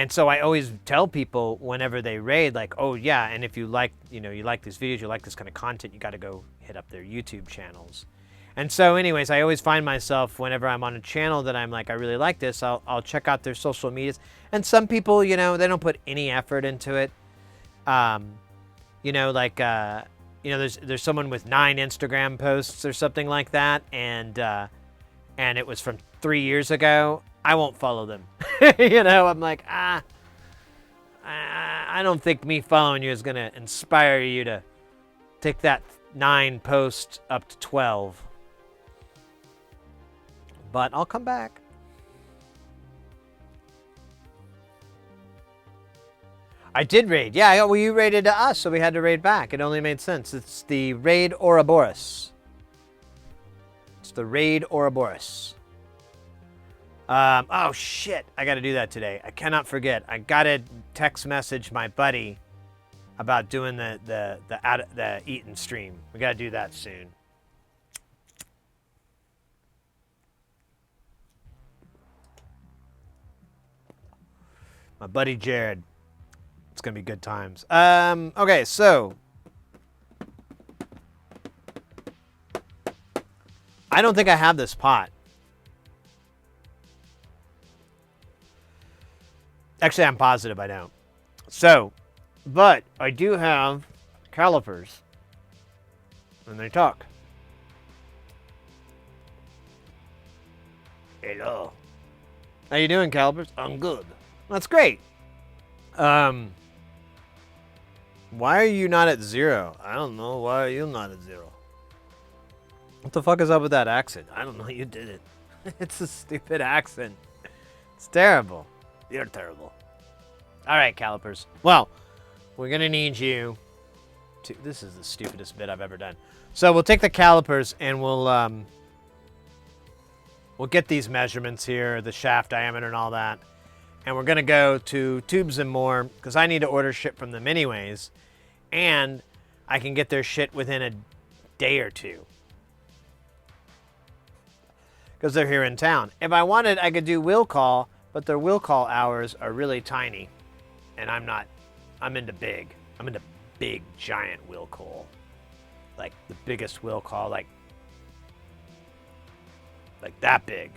so I always tell people whenever they raid, like, oh yeah, and if you like, you like these videos, you like this kind of content, you got to go hit up their YouTube channels. And so anyways, I always find myself whenever I'm on a channel that I'm like, I really like this, I'll check out their social medias. And some people, you know, they don't put any effort into it. You know, like, you know, there's someone with 9 Instagram posts or something like that. And it was from 3 years ago. I won't follow them. You know, I'm like, I don't think me following you is going to inspire you to take that 9 posts up to 12. But I'll come back. I did raid. Yeah, well, you raided to us, so we had to raid back. It only made sense. It's the Raid Ouroboros. It's the Raid Ouroboros. Oh, shit. I got to do that today. I cannot forget. I got to text message my buddy about doing the eating stream. We got to do that soon. My buddy Jared. It's going to be good times. Okay, so. I don't think I have this pot. Actually, I'm positive I don't. So, but I do have calipers. And they talk. Hello. How you doing, calipers? I'm good. That's great. Why are you not at 0? I don't know. Why are you not at 0? What the fuck is up with that accent? I don't know. You did it. It's a stupid accent. It's terrible. You're terrible. All right, calipers. Well, we're going to need you to... This is the stupidest bit I've ever done. So we'll take the calipers and we'll get these measurements here, the shaft diameter and all that. And we're going to go to Tubes and More because I need to order shit from them anyways. And I can get their shit within a day or two. Because they're here in town. If I wanted, I could do will call, but their will call hours are really tiny. And I'm not, I'm into big. I'm into big, giant will call. Like the biggest will call, like that big.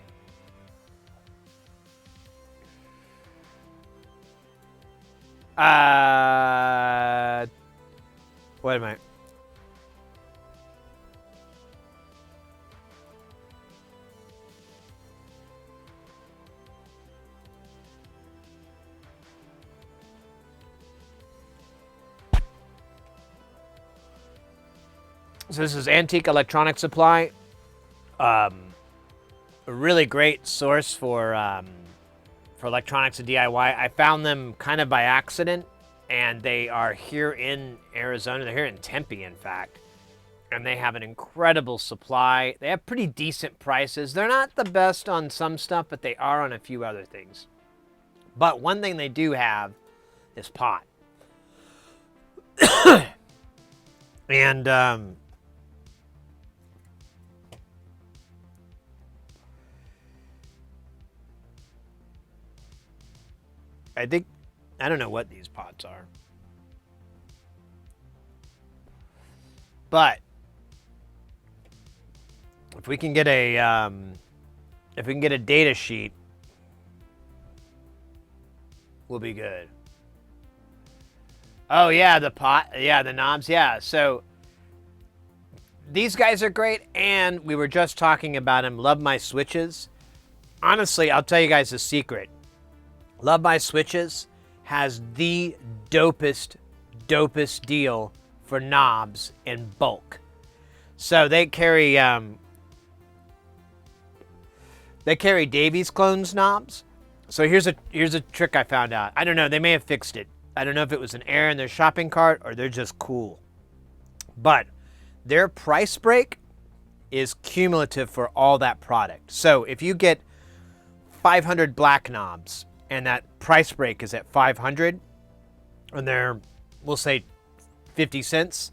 Wait a minute. So this is Antique Electronic Supply. A really great source for electronics and DIY. I found them kind of by accident, and they are here in Arizona. They're here in Tempe, in fact. And they have an incredible supply. They have pretty decent prices. They're not the best on some stuff, but they are on a few other things. But one thing they do have is pot. And I don't know what these pots are. But if we can get a data sheet, we'll be good. Oh yeah, the pot, yeah, the knobs, yeah. So these guys are great, and we were just talking about them. Love My Switches. Honestly, I'll tell you guys a secret. Love My Switches has the dopest deal for knobs in bulk. So they carry Davies Clones knobs. So here's a trick I found out. I don't know, they may have fixed it. I don't know if it was an error in their shopping cart or they're just cool. But their price break is cumulative for all that product. So if you get 500 black knobs, and that price break is at 500, and they're, we'll say, 50 cents,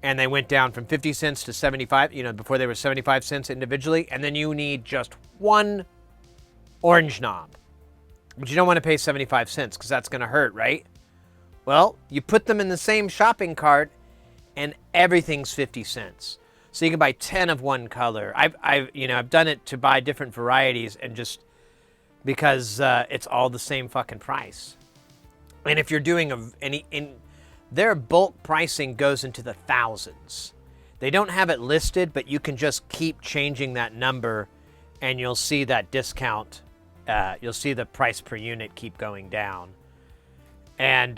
and they went down from 50 cents to 75, you know, before they were 75 cents individually, and then you need just one orange knob. But you don't want to pay 75 cents because that's going to hurt, right? Well, you put them in the same shopping cart, and everything's 50 cents. So you can buy 10 of one color. I've done it to buy different varieties and just because it's all the same fucking price. And if you're doing their bulk pricing goes into the thousands. They don't have it listed, but you can just keep changing that number and you'll see that discount. You'll see the price per unit keep going down. And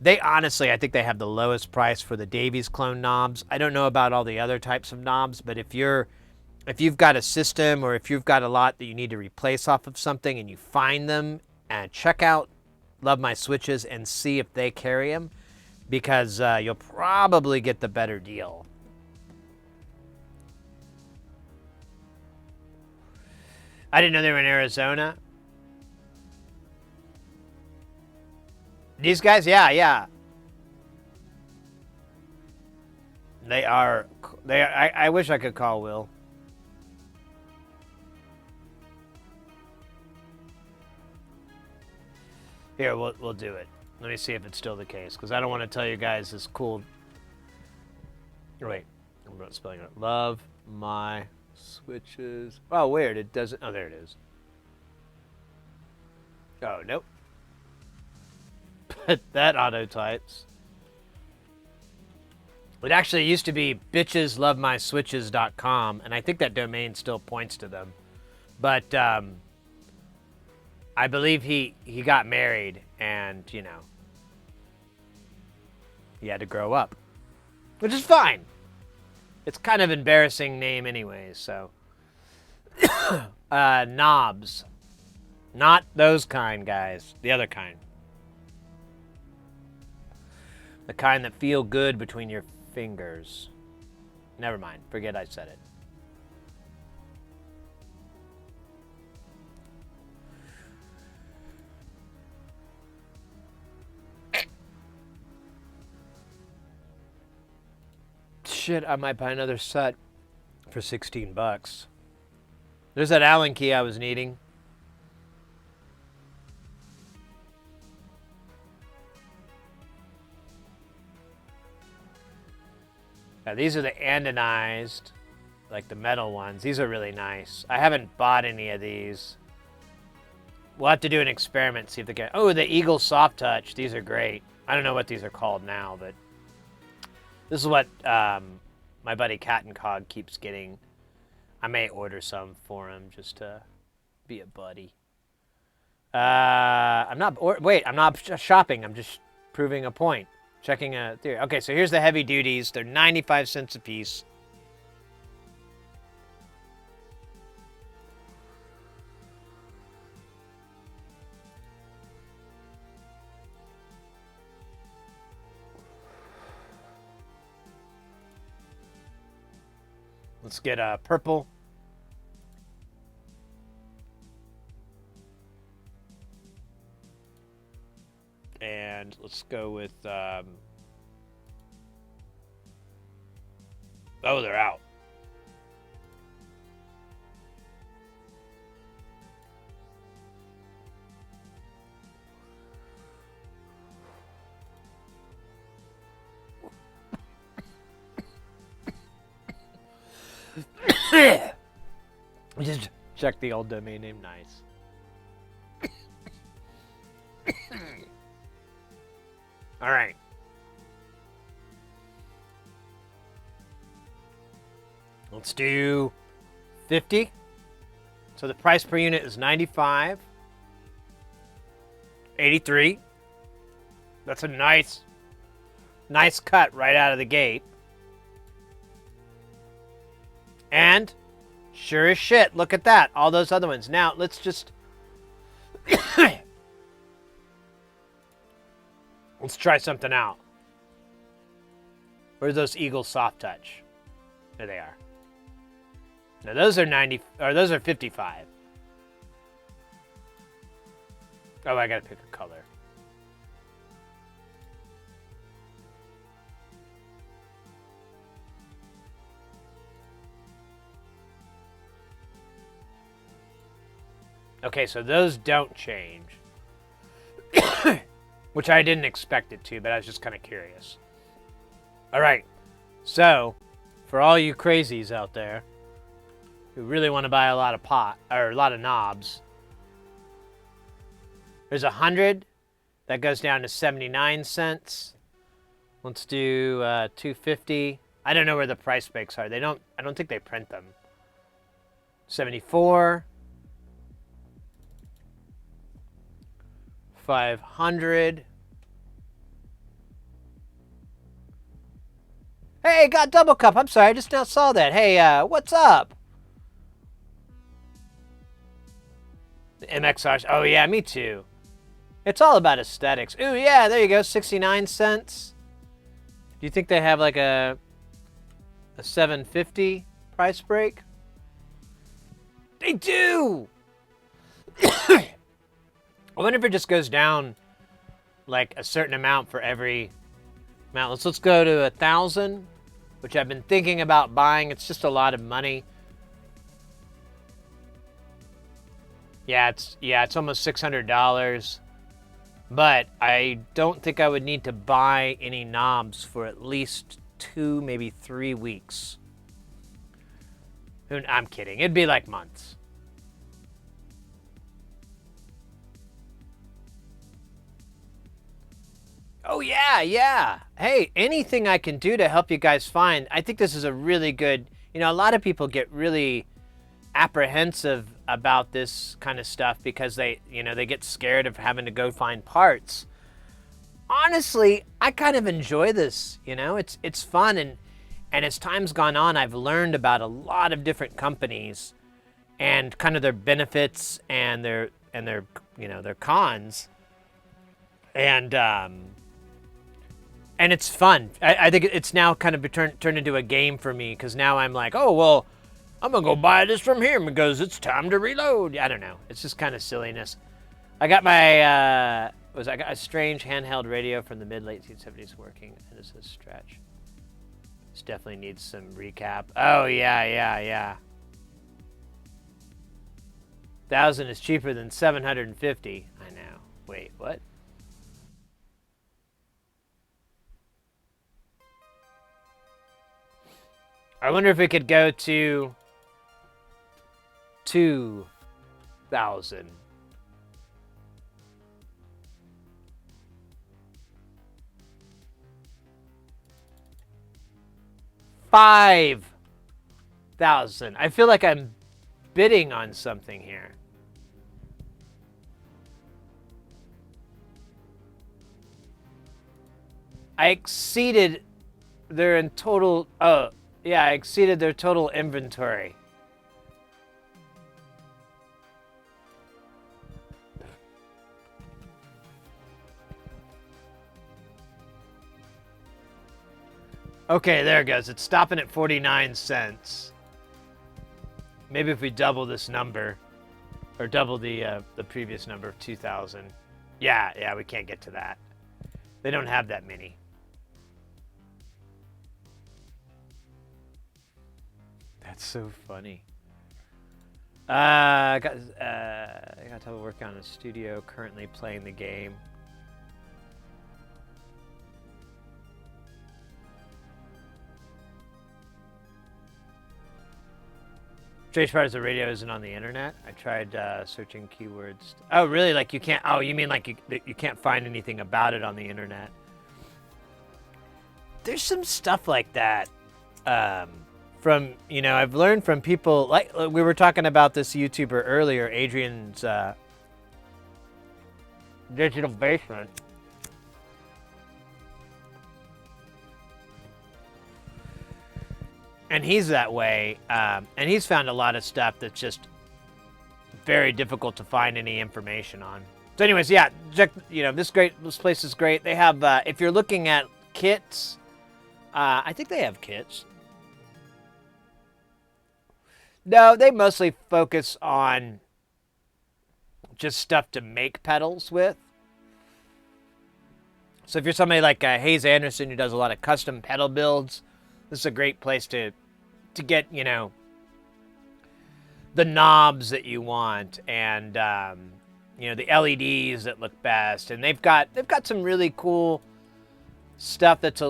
they honestly, I think they have the lowest price for the Davies clone knobs. I don't know about all the other types of knobs, but if you've got a system or if you've got a lot that you need to replace off of something and you find them, and check out Love My Switches and see if they carry them, because you'll probably get the better deal. I didn't know they were in Arizona. These guys, yeah. They are. I wish I could call Will. Here, we'll do it. Let me see if it's still the case, because I don't want to tell you guys this cool. Wait, I'm not spelling it. Love My Switches. Oh, weird. It doesn't. Oh, there it is. Oh, nope. But that auto types. It actually used to be bitcheslovemyswitches.com, and I think that domain still points to them. But I believe he got married, and, you know, he had to grow up. Which is fine. It's kind of embarrassing name anyways, so. Knobs. Not those kind, guys. The other kind. The kind that feel good between your fingers. Never mind. Forget I said it. Shit, I might buy another set for $16. There's that Allen key I was needing. Now, these are the anodized, like the metal ones. These are really nice. I haven't bought any of these. We'll have to do an experiment, see if they get... Oh, the Eagle Soft Touch. These are great. I don't know what these are called now, but this is what my buddy Cat and Cog keeps getting. I may order some for him just to be a buddy. I'm not shopping. I'm just proving a point. Checking a theory. Okay, so here's the heavy duties. They're 95 cents a piece. Let's get a purple. And let's go with, oh, they're out. Just check the old domain name. Nice. All right. Let's do 50. So the price per unit is 95. 83. That's a nice cut right out of the gate. And sure as shit, look at that. All those other ones. Now, let's just... let's try something out. Where's those Eagle Soft Touch? There they are. Now, those are 90... Or those are 55. Oh, I gotta pick a color. Okay, so those don't change. Which I didn't expect it to, but I was just kind of curious. All right. So, for all you crazies out there who really want to buy a lot of a lot of knobs, there's 100 that goes down to 79 cents. Let's do 250. I don't know where the price breaks are. I don't think they print them. 74. 500. Hey, got double cup. I'm sorry, I just now saw that. Hey, what's up? The MXRs. Oh yeah, me too. It's all about aesthetics. Ooh, yeah, there you go. 69 cents. Do you think they have like a 750 price break? They do. I wonder if it just goes down like a certain amount for every amount. Let's go to 1,000, which I've been thinking about buying. It's just a lot of money. Yeah, it's almost $600. But I don't think I would need to buy any knobs for at least 2, maybe 3 weeks. I'm kidding. It'd be like months. Oh, yeah. Hey, anything I can do to help you guys find. I think this is a really good, a lot of people get really apprehensive about this kind of stuff because they get scared of having to go find parts. Honestly, I kind of enjoy this, it's fun, and as time's gone on, I've learned about a lot of different companies and kind of their benefits and their cons. And it's fun. I think it's now kind of turned into a game for me because now I'm like, oh, well, I'm going to go buy this from here because it's time to reload. I don't know. It's just kind of silliness. I got my, I got a strange handheld radio from the mid-late 1970s working. And it says stretch. This definitely needs some recap. Oh, yeah. 1,000 is cheaper than 750. I know. Wait, what? I wonder if it could go to 2,000. $5,000. I feel like I'm bidding on something here. I exceeded their total. Oh, yeah, I exceeded their total inventory. Okay, there it goes. It's stopping at 49 cents. Maybe if we double this number, or double the previous number of 2,000. Yeah, we can't get to that. They don't have that many. That's so funny. I got to work on a studio, currently playing the game. Strange part is the radio isn't on the internet. I tried searching keywords. Oh, really? Like you can't? Oh, you mean like you can't find anything about it on the internet? There's some stuff like that. From I've learned from people like we were talking about this YouTuber earlier, Adrian's Digital Basement. And he's that way, and he's found a lot of stuff that's just very difficult to find any information on. So anyways, yeah, check, this place is great. They have, if you're looking at kits, I think they have kits. No, they mostly focus on just stuff to make pedals with. So if you're somebody like Hayes Anderson who does a lot of custom pedal builds, this is a great place to get, the knobs that you want and, the LEDs that look best. And they've got some really cool stuff that's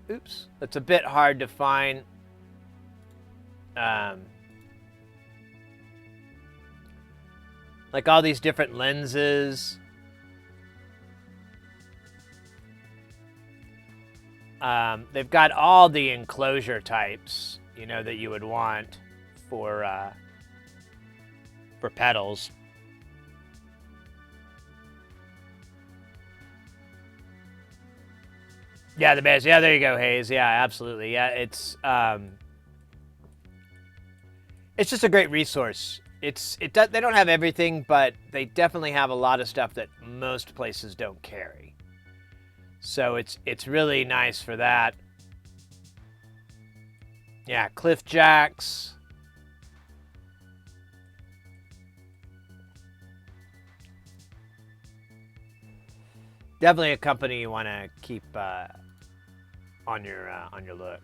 oops, it's a bit hard to find. Like all these different lenses. They've got all the enclosure types, you know, that you would want for pedals. Yeah, the best. Yeah, there you go, Hayes. Yeah, absolutely. Yeah, it's just a great resource. They don't have everything, but they definitely have a lot of stuff that most places don't carry. So it's really nice for that. Yeah, Cliff Jacks. Definitely a company you want to keep on your look.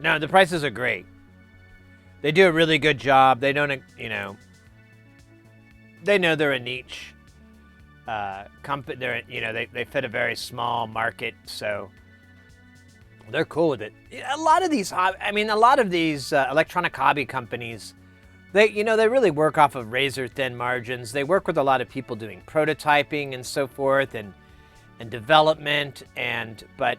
No, the prices are great. They do a really good job. They don't, you know, they know they're a niche company. They're, you know, they fit a very small market, so they're cool with it. A lot of these electronic hobby companies, they really work off of razor thin margins. They work with a lot of people doing prototyping and so forth, and development, but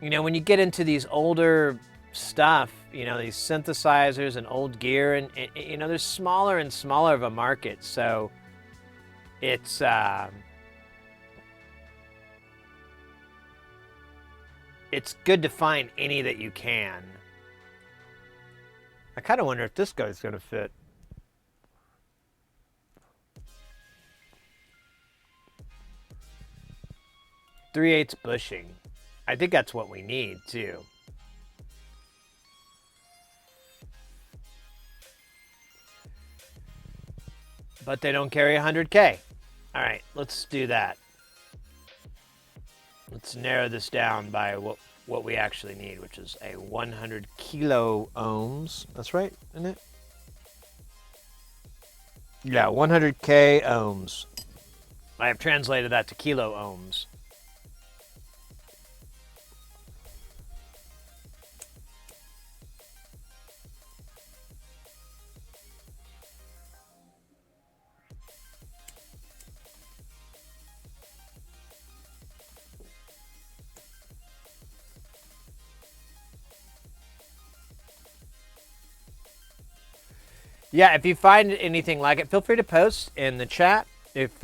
you know, when you get into these older stuff, you know, these synthesizers and old gear, and you know, there's smaller and smaller of a market, so it's good to find any that you can. I kind of wonder if this guy's going to fit. Three-eighths bushing. I think that's what we need too. But they don't carry 100K. All right, let's do that. Let's narrow this down by what we actually need, which is a 100 kilo ohms. That's right, isn't it? Yeah, 100K ohms. I have translated that to kilo ohms. Yeah, if you find anything like it, feel free to post in the chat. If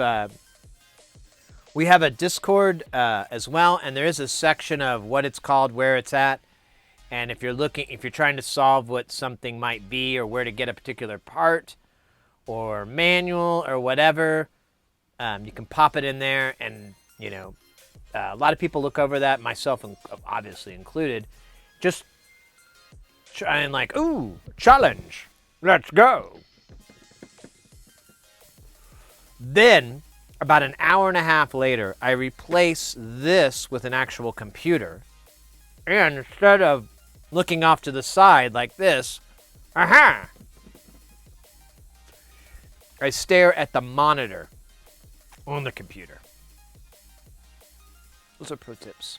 we have a Discord as well, and there is a section of what it's called, where it's at, and if you're trying to solve what something might be, or where to get a particular part, or manual, or whatever, you can pop it in there, and you know, a lot of people look over that, myself obviously included, just try and like, ooh, challenge. Let's go. Then, about an hour and a half later, I replace this with an actual computer. And instead of looking off to the side like this, I stare at the monitor on the computer. Those are pro tips.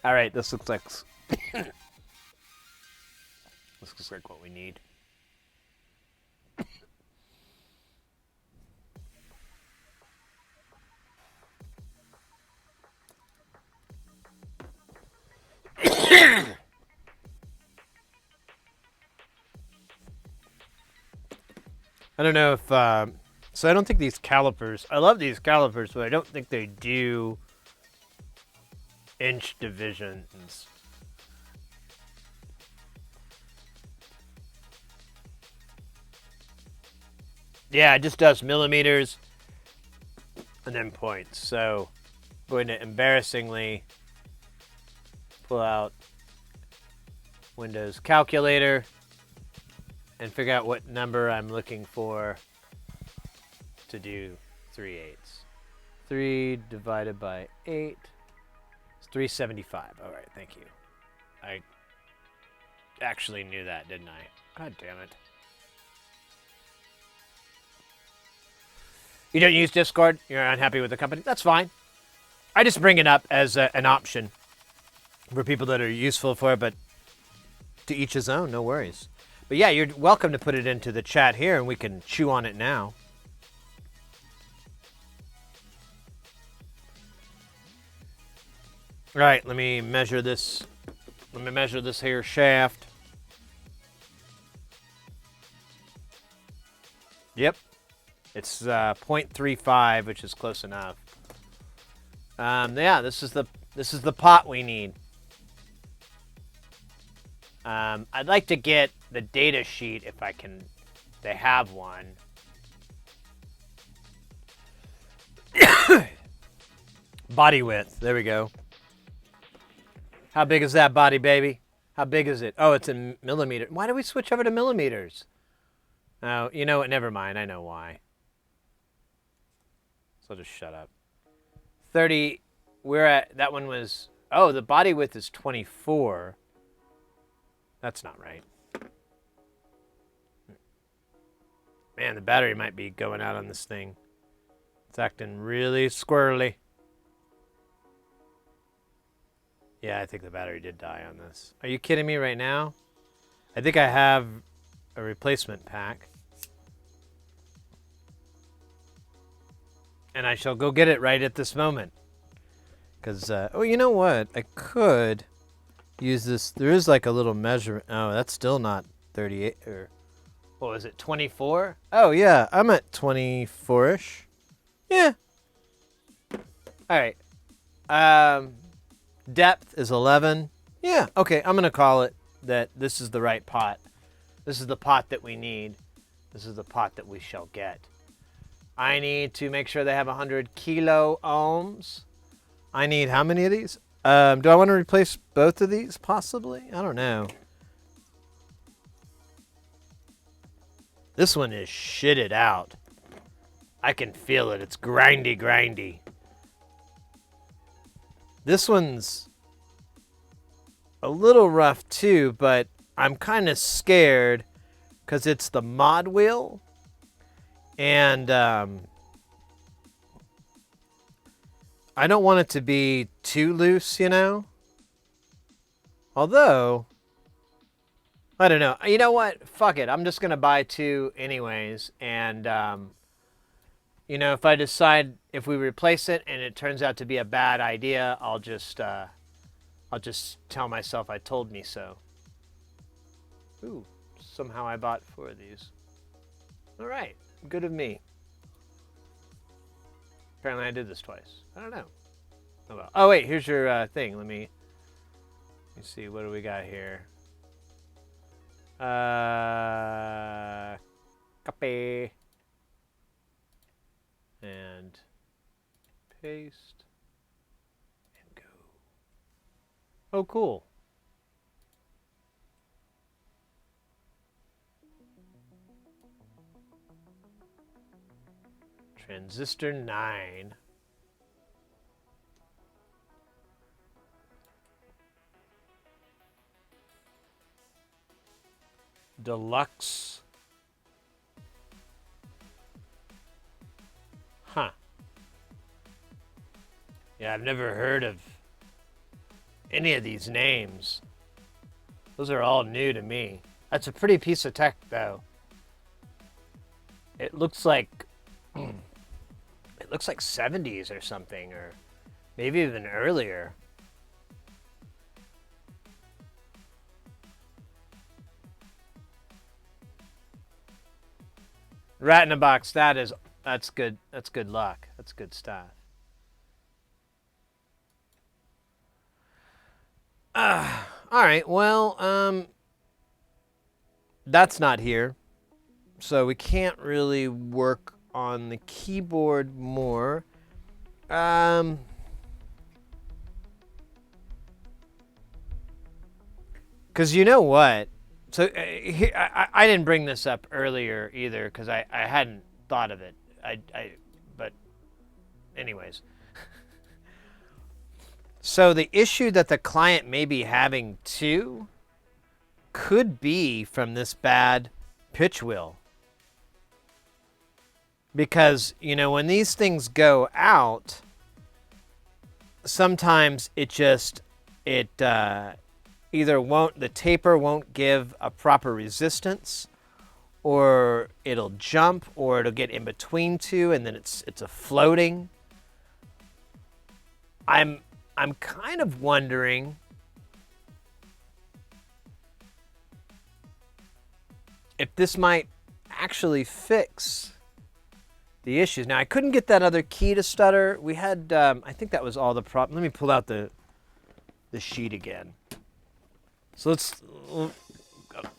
All right, this looks like what we need. I don't know if so I don't think these calipers, I love these calipers, but I don't think they do inch divisions. Yeah, it just does millimeters and then points. So I'm going to embarrassingly pull out Windows calculator and figure out what number I'm looking for to do 3/8. 3 divided by 8. 375. All right, thank you. I actually knew that, didn't I? God damn it. You don't use Discord? You're unhappy with the company? That's fine. I just bring it up as an option for people that are useful for it, but to each his own, no worries. But yeah, you're welcome to put it into the chat here, and we can chew on it now. All right, let me measure this. Let me measure this here shaft. Yep, it's 0.35, which is close enough. Yeah, this is the pot we need. I'd like to get the data sheet if I can. They have one. Body width. There we go. How big is that body, baby? How big is it? Oh, it's in millimeters. Why did we switch over to millimeters? Oh, you know what? Never mind. I know why. So I'll just shut up. 30. We're at, that one was, oh, the body width is 24. That's not right. Man, the battery might be going out on this thing. It's acting really squirrely. Yeah, I think the battery did die on this. Are you kidding me right now? I think I have a replacement pack. And I shall go get it right at this moment. Because, oh, you know what? I could use this. There is like a little measurement. Oh, that's still not 38. Or, what was it, 24? Oh, yeah, I'm at 24-ish. Yeah. All right. Depth is 11. Yeah, okay, I'm going to call it that this is the right pot. This is the pot that we need. This is the pot that we shall get. I need to make sure they have 100 kilo ohms. I need how many of these? Do I want to replace both of these, possibly? I don't know. This one is shitted out. I can feel it. It's grindy, grindy. This one's a little rough too, but I'm kind of scared because it's the mod wheel. And I don't want it to be too loose, you know? Although, I don't know. You know what? Fuck it. I'm just going to buy two anyways. And, you know, if I decide if we replace it and it turns out to be a bad idea, I'll just tell myself I told me so. Ooh, somehow I bought 4 of these. All right. Good of me. Apparently I did this twice. I don't know. Oh, well. Oh wait, here's your thing. Let me see. What do we got here? Copy. And paste. And go. Oh, cool. Transistor 9. Deluxe. Huh. Yeah, I've never heard of any of these names. Those are all new to me. That's a pretty piece of tech, though. It looks like... It looks like 70s or something, or maybe even earlier. Rat in a box, that's good. That's good luck. That's good stuff. All right, well, that's not here. So we can't really work on the keyboard more. Because you know what? So here, I didn't bring this up earlier either because I hadn't thought of it. But anyways. So the issue that the client may be having too could be from this bad pitch wheel. Because, you know, when these things go out, sometimes either won't, the taper won't give a proper resistance, or it'll jump, or it'll get in between two, and then it's a floating. I'm kind of wondering if this might actually fix the issues. Now, I couldn't get that other key to stutter. We had, I think that was all the problem. Let me pull out the sheet again. So let's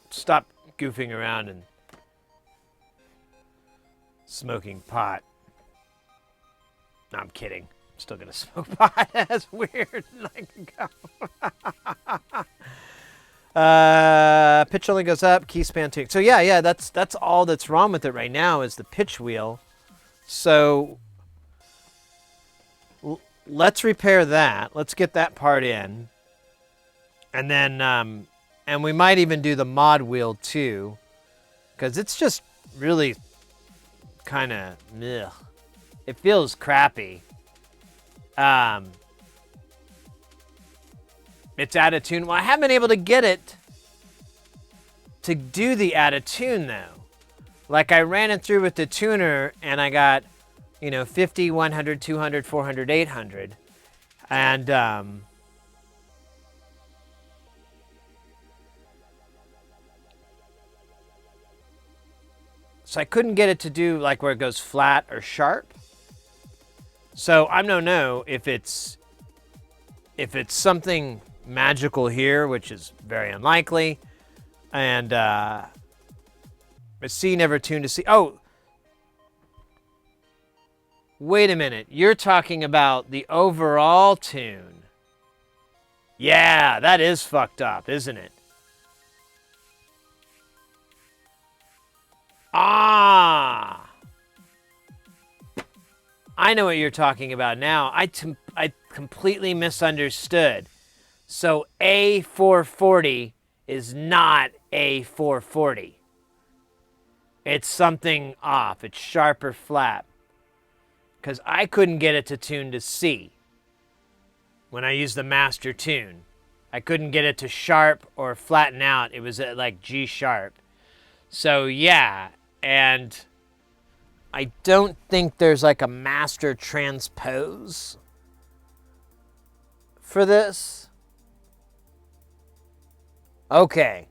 stop goofing around and smoking pot. No, I'm kidding. I'm still gonna smoke pot. That's weird. Pitch only goes up, key span tuning. So yeah, that's all that's wrong with it right now is the pitch wheel. So let's repair that. Let's get that part in. And then, and we might even do the mod wheel too, because it's just really kind of, it feels crappy. It's out of tune. Well, I haven't been able to get it to do the out of tune though. Like I ran it through with the tuner and I got, 50, 100, 200, 400, 800. And, so I couldn't get it to do like where it goes flat or sharp. So I don't know if it's something magical here, which is very unlikely. And a C never tuned to C. Oh, wait a minute. You're talking about the overall tune. Yeah, that is fucked up, isn't it? Ah, I know what you're talking about now. I completely misunderstood. So A440 is not A440. It's something off. It's sharp or flat. Because I couldn't get it to tune to C when I used the master tune. I couldn't get it to sharp or flatten out. It was at like G sharp. So yeah, and I don't think there's like a master transpose for this. Okay.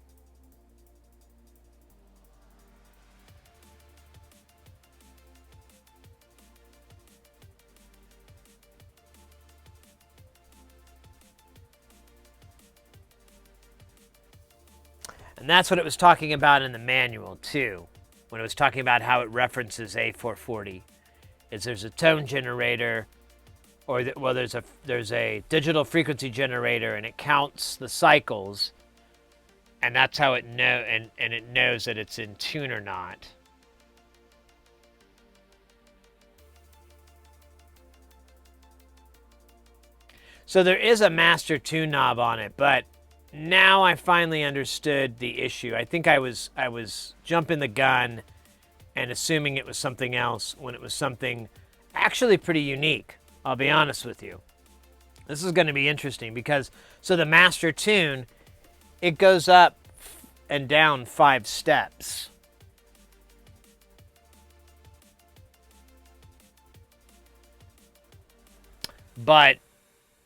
And that's what it was talking about in the manual too. When it was talking about how it references A440, is there's a tone generator, or there's a digital frequency generator, and it counts the cycles, and that's how it it knows that it's in tune or not. So there is a master tune knob on it, but now I finally understood the issue. I think I was jumping the gun and assuming it was something else when it was something actually pretty unique. I'll be honest with you. This is going to be interesting because, so the master tune, it goes up and down 5 steps. But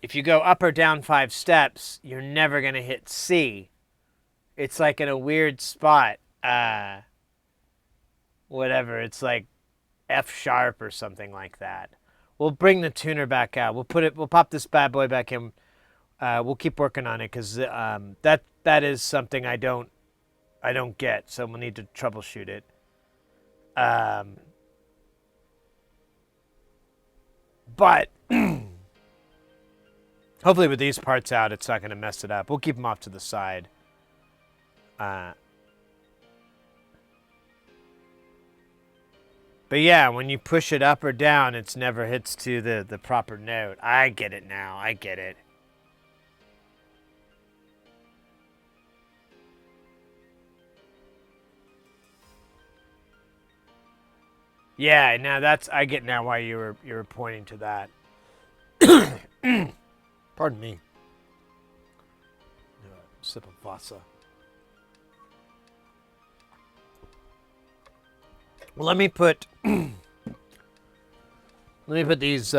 if you go up or down 5 steps, you're never going to hit C. It's like in a weird spot. Whatever. It's like F sharp or something like that. We'll bring the tuner back out. We'll pop this bad boy back in. We'll keep working on it because that is something I don't get. So we'll need to troubleshoot it. But hopefully with these parts out, it's not going to mess it up. We'll keep them off to the side. But yeah, when you push it up or down, it never hits to the proper note. I get it now. I get it. Yeah, now I get now why you were pointing to that. Pardon me. Sip of Vasa. Well, let me put these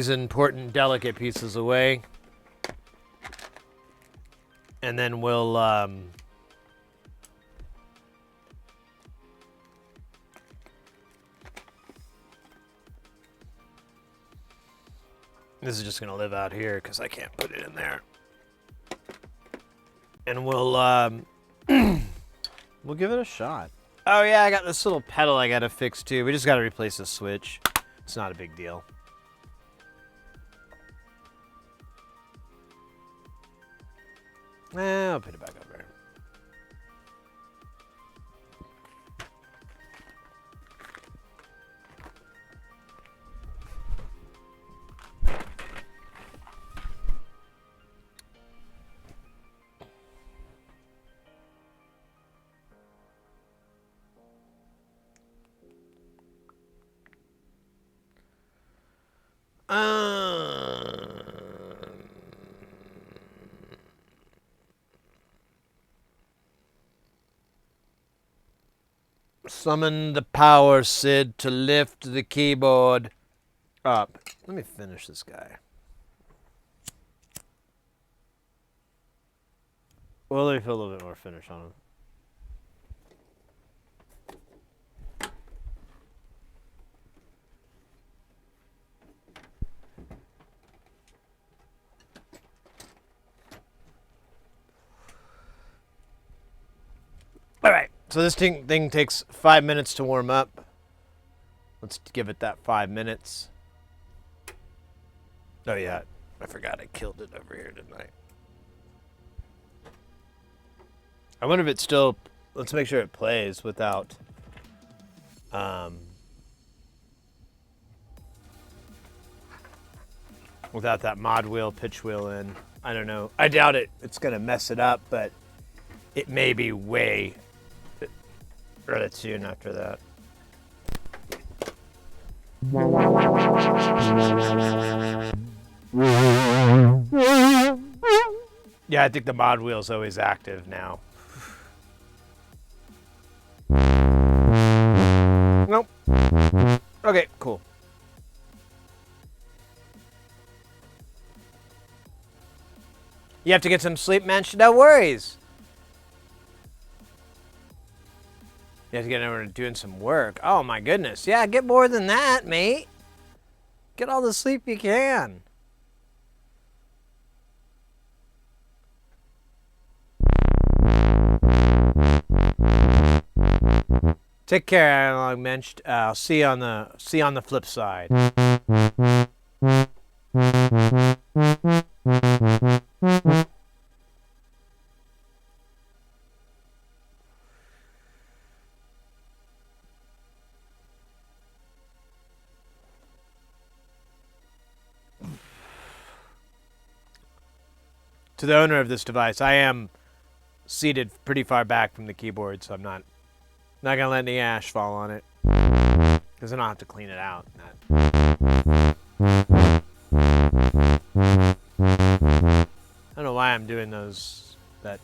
important, delicate pieces away, and then we'll this is just gonna live out here because I can't put it in there, and we'll We'll give it a shot. Oh yeah, I got this little pedal I gotta fix too. We just gotta replace the switch. It's not a big deal. I'll put it back over. Summon the power, Sid, to lift the keyboard up. Let me finish this guy. Well, let me put a little bit more finish on him. All right, so this thing takes 5 minutes to warm up. Let's give it that 5 minutes. Oh yeah, I forgot I killed it over here, didn't I? I wonder if it still, let's make sure it plays without, without that mod wheel, pitch wheel in. I don't know. I doubt it. It's gonna mess it up, but it may be way really soon after that. Yeah, I think the mod wheel's always active now. Nope. Okay, cool. You have to get some sleep, Mensch? No worries. You have to get over to doing some work. Oh my goodness. Yeah, get more than that, mate. Get all the sleep you can. Take care, Analog Mensch. I'll see you on the flip side. To the owner of this device, I am seated pretty far back from the keyboard, so I'm not gonna let any ash fall on it, because then I'll have to clean it out. I don't know why I'm doing those. That.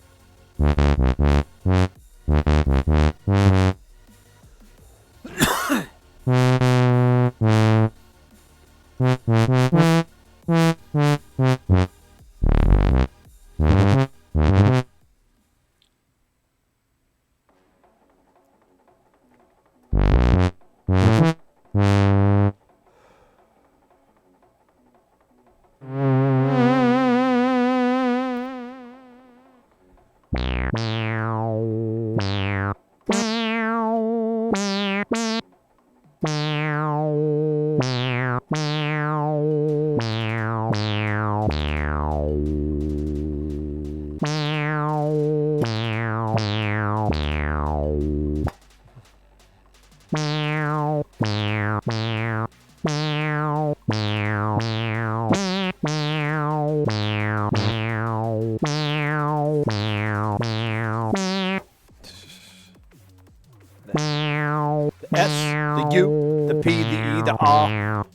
S, the U, the P, the E, the R.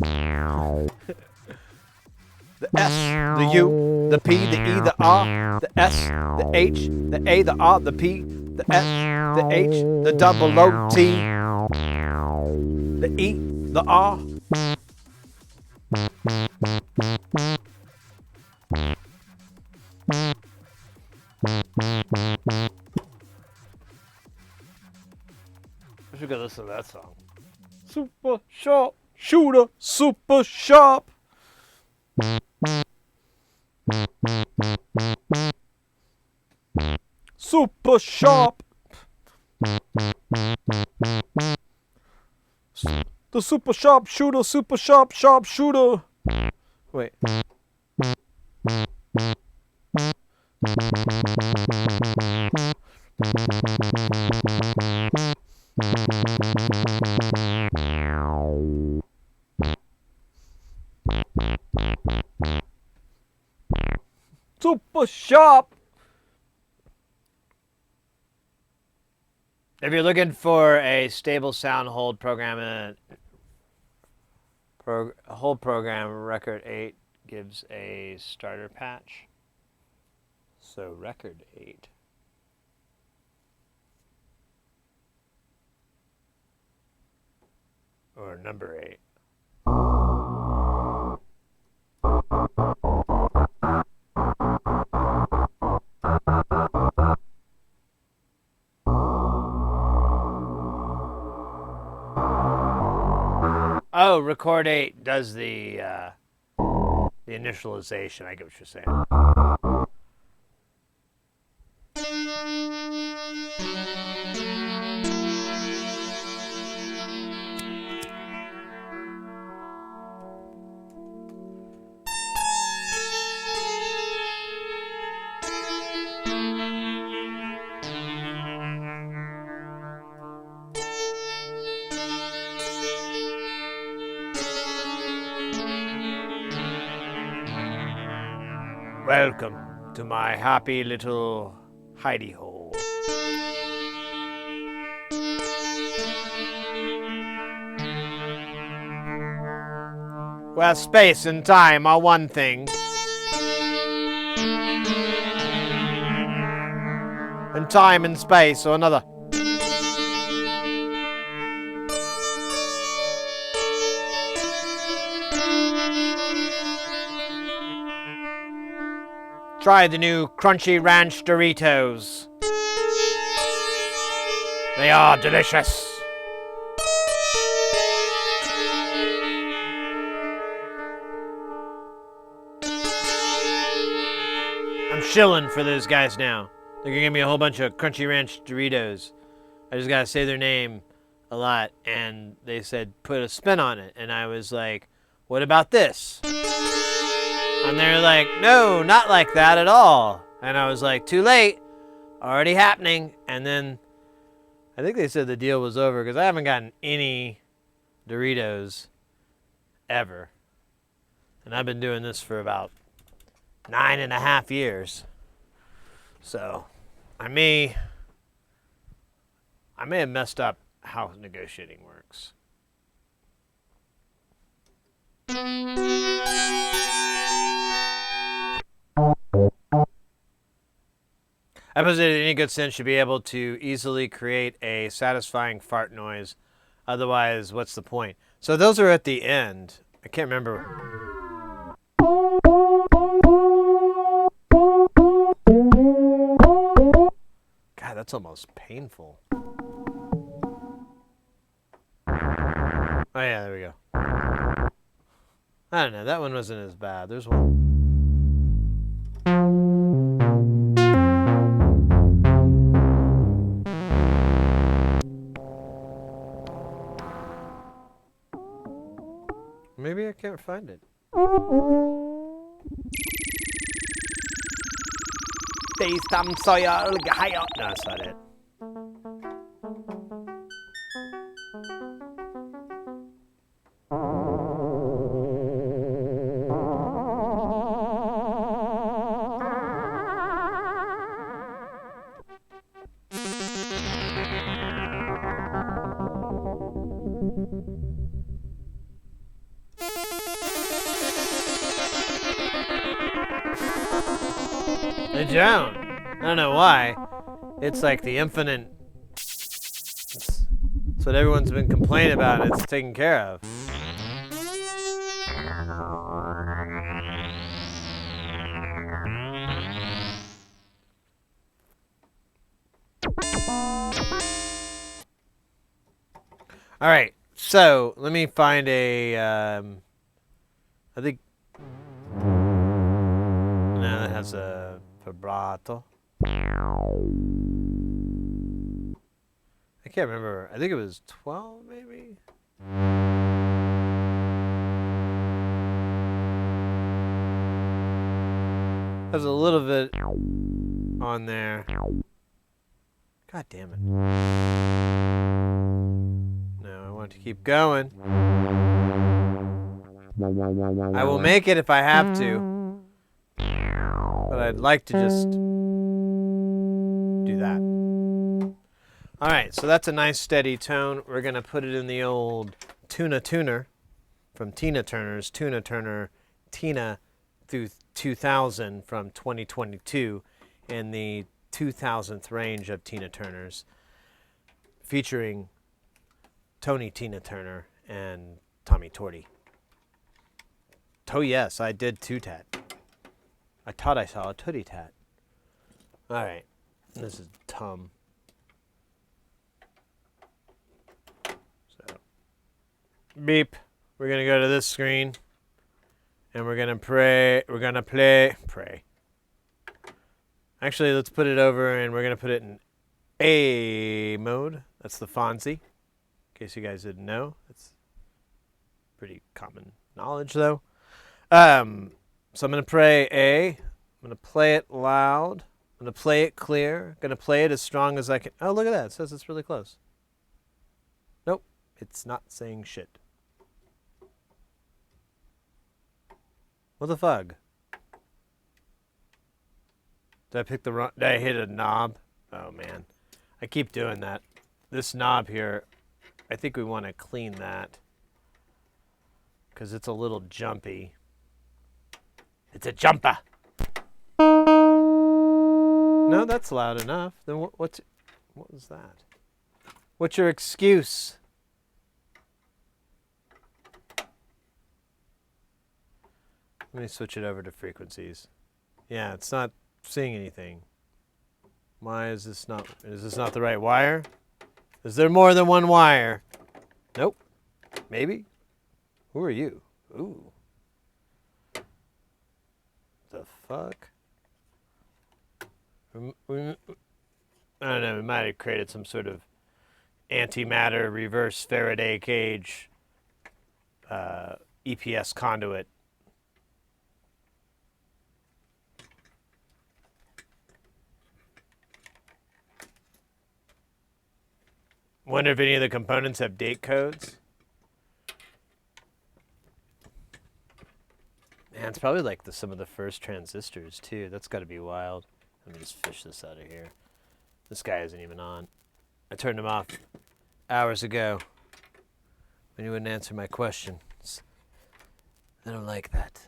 The S, the U, the P, the E, the R, the S, the H, the A, the R, the P, the S, the H, the double O, T, the E, the R. We should go listen to that song. Super sharp shooter, super sharp. Super sharp. The super sharp shooter, super sharp shooter. Wait. Super sharp. If you're looking for a stable sound hold program, hold program, record 8 gives a starter patch. So record 8. Or number 8. Oh, record 8 does the initialization. I get what you're saying. Welcome to my happy little hidey hole. Where space and time are one thing, and time and space are another. Try the new Crunchy Ranch Doritos. They are delicious. I'm shilling for those guys now. They're gonna give me a whole bunch of Crunchy Ranch Doritos. I just gotta say their name a lot, and they said put a spin on it, and I was like, what about this? And they were like, no, not like that at all. And I was like, too late, already happening. And then I think they said the deal was over because I haven't gotten any Doritos ever. And I've been doing this for about 9.5 years. So I may have messed up how negotiating works. Episode of Any Good Sense should be able to easily create a satisfying fart noise. Otherwise, what's the point? So those are at the end. I can't remember. God, that's almost painful. Oh yeah, there we go. I don't know, that one wasn't as bad. There's one. Maybe I can't find it. No, that's not it. They don't. I don't know why. It's like the infinite. It's what everyone's been complaining about, and it's taken care of. All right, so let me find a. I think. No, that has a vibrato. I can't remember. I think it was 12, maybe. There's a little bit on there. God damn it. No, I want to keep going. I will make it if I have to. But I'd like to just do that. Alright, so that's a nice steady tone. We're going to put it in the old Tuna Tuner from Tina Turner's Tuna Turner Tina through 2000 from 2022 in the 2000th range of Tina Turners, featuring Tony Tina Turner and Tommy Torty. Oh yes, I did two-tat. I thought I saw a tootie-tat. Alright, this is Tum. So, beep. We're going to go to this screen. And we're going to pray. We're going to pray. Actually, let's put it over and we're going to put it in A mode. That's the Fonzie. In case you guys didn't know. It's pretty common knowledge, though. So I'm going to pray A. I'm going to play it loud. I'm going to play it clear. I'm going to play it as strong as I can. Oh, look at that. It says it's really close. Nope. It's not saying shit. What the fuck? Did I pick the wrong... Did I hit a knob? Oh, man. I keep doing that. This knob here, I think we want to clean that. Because it's a little jumpy. It's a jumper. No, that's loud enough. Then what was that? What's your excuse? Let me switch it over to frequencies. Yeah, it's not seeing anything. Why is this not the right wire? Is there more than one wire? Nope. Maybe? Who are you? Ooh. The fuck? I don't know, we might have created some sort of antimatter reverse Faraday cage EPS conduit. Wonder if any of the components have date codes. Man, it's probably like some of the first transistors too. That's got to be wild. Let me just fish this out of here. This guy isn't even on. I turned him off hours ago when he wouldn't answer my questions. I don't like that.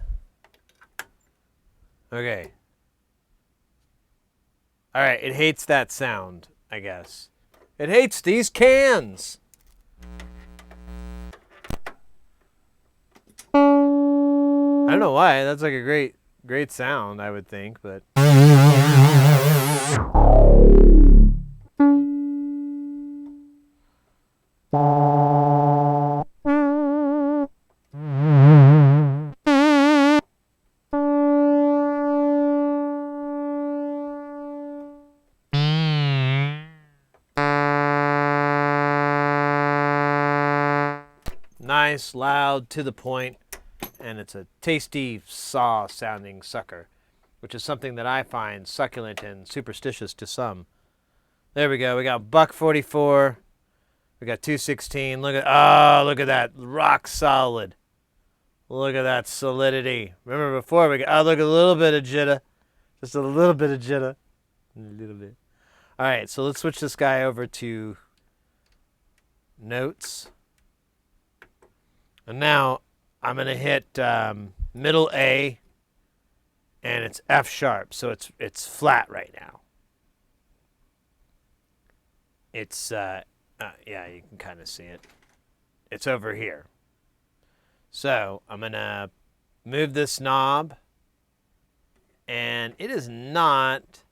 Okay. All right, it hates that sound, I guess. It hates these cans. I don't know why. That's like a great sound, I would think, but. Nice, loud, to the point, and it's a tasty saw sounding sucker, which is something that I find succulent and superstitious to some. There we go. We got buck 44. We got 216. Look at that, rock solid. Look at that solidity. Remember before look at a little bit of jitter, just a little bit of jitter, a little bit. All right, so let's switch this guy over to notes. And now I'm going to hit middle A, and it's F sharp, so it's flat right now. It's, yeah, you can kind of see it. It's over here. So I'm going to move this knob, and it is not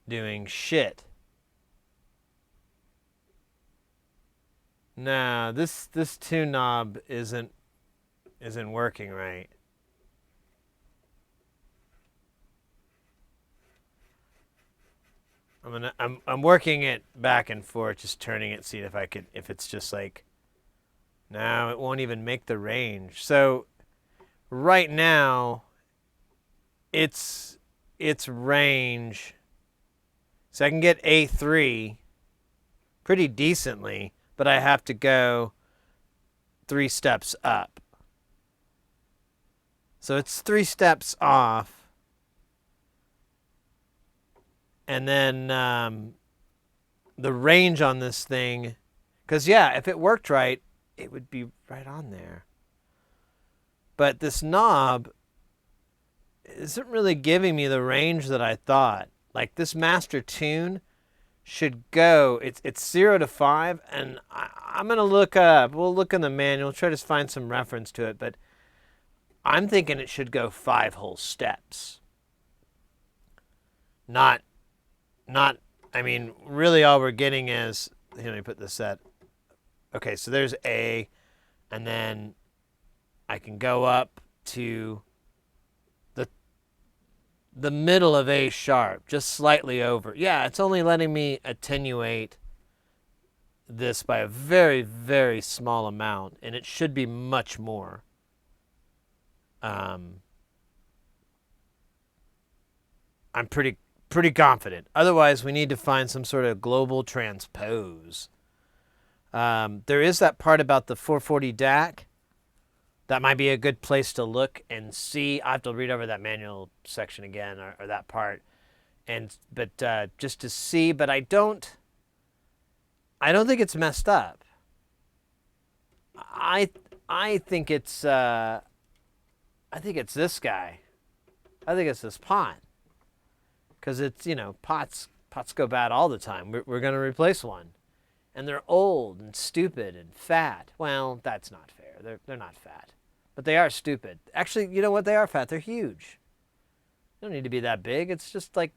doing shit. No, this tune knob isn't working right. I'm working it back and forth, just turning it, seeing if it's just like, no, it won't even make the range. So right now, its range, so I can get A3 pretty decently, but I have to go 3 steps up. So it's 3 steps off. And then the range on this thing, because yeah, if it worked right, it would be right on there. But this knob isn't really giving me the range that I thought. Like this master tune should go, it's 0 to 5, and I'm going to look up, we'll look in the manual, try to find some reference to it, but I'm thinking it should go 5 whole steps. Not, I mean, really all we're getting is, here, let me put this at, okay, so there's A, and then I can go up to the middle of A sharp, just slightly over. Yeah, it's only letting me attenuate this by a very, very small amount, and it should be much more. I'm pretty confident. Otherwise, we need to find some sort of global transpose. There is that part about the 440 DAC. That might be a good place to look and see. I have to read over that manual section again, or that part, but just to see. But I don't think it's messed up. I think it's this guy. I think it's this pot. Because it's, pots go bad all the time. We're going to replace one. And they're old and stupid and fat. Well, that's not fair. They're not fat. But they are stupid. Actually, you know what? They are fat. They're huge. They don't need to be that big. It's just like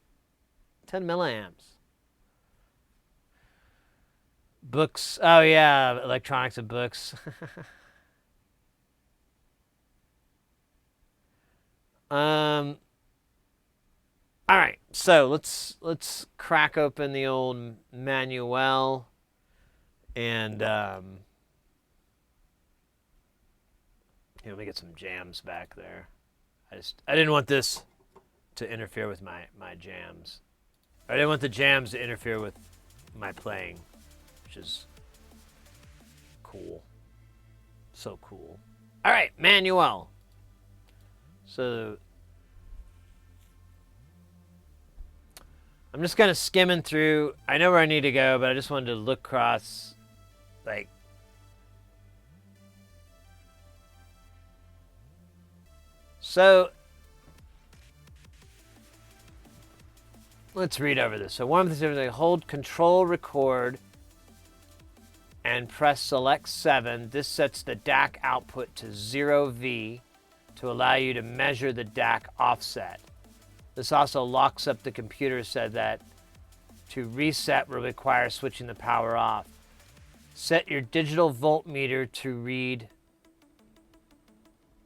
10 milliamps. Books. Oh, yeah. Electronics and books. All right, so let's crack open the old manual, and let me get some jams back there. I didn't want this to interfere with my jams. I didn't want the jams to interfere with my playing, which is cool. So cool. All right, manual. So I'm just kind of skimming through. I know where I need to go, but I just wanted to look across, like, so let's read over this. So one of the things, hold Control Record and press Select 7. This sets the DAC output to 0V to allow you to measure the DAC offset. This also locks up the computer so that to reset will require switching the power off. Set your digital voltmeter to read.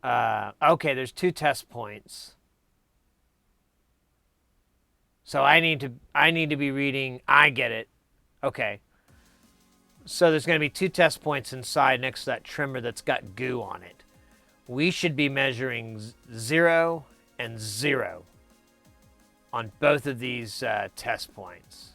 Okay, there's 2 test points. So I need to be reading. I get it. Okay. So there's going to be 2 test points inside next to that trimmer that's got goo on it. We should be measuring 0 and 0 on both of these test points.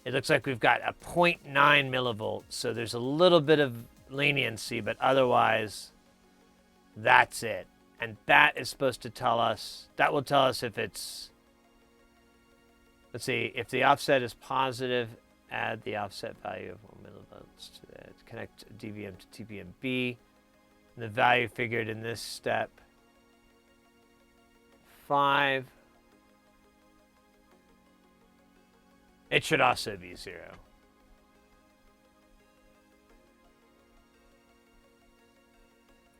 It looks like we've got a 0.9 millivolts, so there's a little bit of leniency, but otherwise, that's it. And that is supposed to tell us, that will tell us if it's, let's see, if the offset is positive add the offset value of 1 millivolts to that. Connect DVM to TPMB. And the value figured in this step 5. It should also be 0.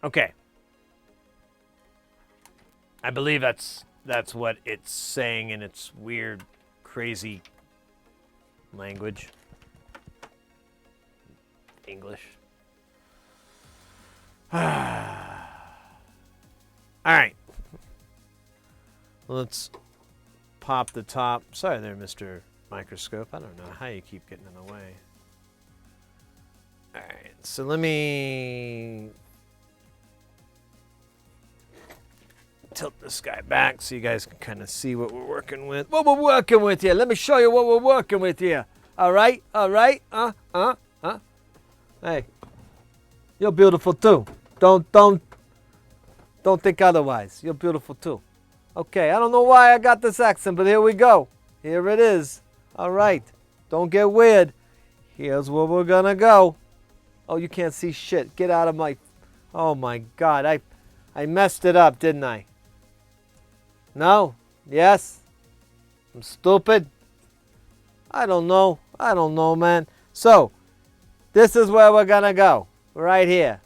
Okay. I believe that's what it's saying in its weird, crazy language. English. All right. Let's pop the top. Sorry there, Mr. Microscope. I don't know how you keep getting in the way. All right. So let me tilt this guy back so you guys can kind of see what we're working with. What we're working with here. Let me show you what we're working with here. All right? All right? Hey. You're beautiful too. Don't think otherwise. You're beautiful too. Okay, I don't know why I got this accent, but here we go. Here it is. All right. Don't get weird. Here's where we're gonna go. Oh, you can't see shit. Get out of my... Oh my God, I messed it up, didn't I? No? Yes? I'm stupid? I don't know. I don't know, man. So, this is where we're gonna go. Right here.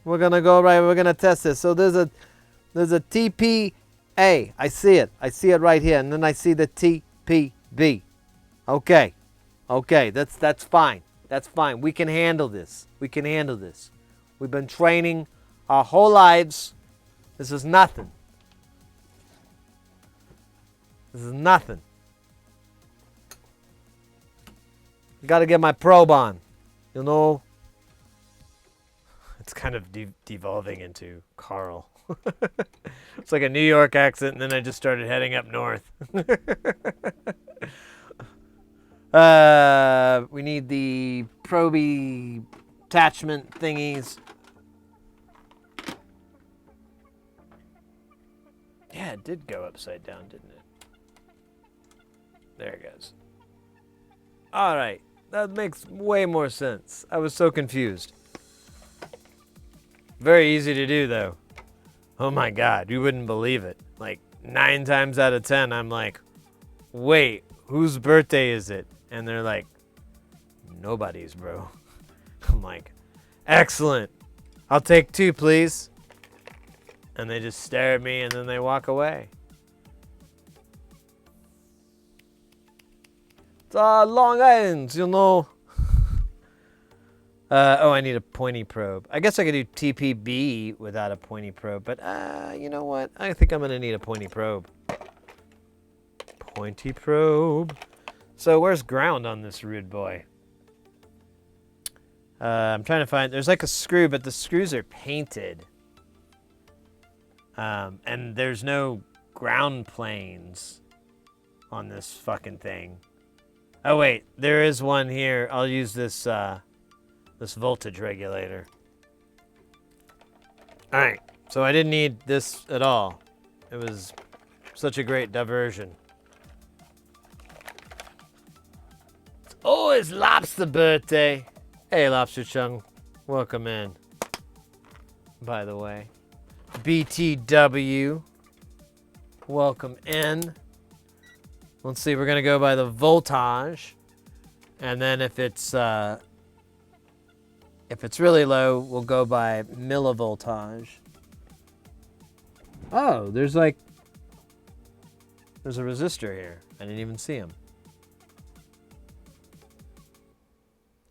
We're gonna go right, we're gonna test this. So there's a TPA. I see it. I see it right here. And then I see the TPB. Okay. Okay, that's fine. That's fine. We can handle this. We can handle this. We've been training our whole lives. This is nothing. This is nothing. Got to get my probe on. You know? It's kind of devolving into Carl. It's like a New York accent, and then I just started heading up north. We need the proby attachment thingies. Yeah, it did go upside down, didn't it? There it goes. All right, that makes way more sense. I was so confused. Very easy to do, though. Oh my God, you wouldn't believe it. Like 9 times out of 10, I'm like, wait, whose birthday is it? And they're like, nobody's, bro. I'm like, excellent. I'll take 2, please. And they just stare at me and then they walk away. It's long ends, you know. Oh, I need a pointy probe. I guess I could do TPB without a pointy probe, but you know what? I think I'm gonna need a pointy probe. Pointy probe. So where's ground on this rude boy? I'm trying to find, there's like a screw, but the screws are painted. And there's no ground planes on this fucking thing. Oh wait, there is one here. I'll use this this voltage regulator. All right, so I didn't need this at all. It was such a great diversion. Oh, it's Lobster birthday. Hey, Lobster Chung, welcome in. By the way, BTW, welcome in. Let's see, we're gonna go by the voltage, and then if it's really low, we'll go by millivoltage. Oh, there's a resistor here. I didn't even see him.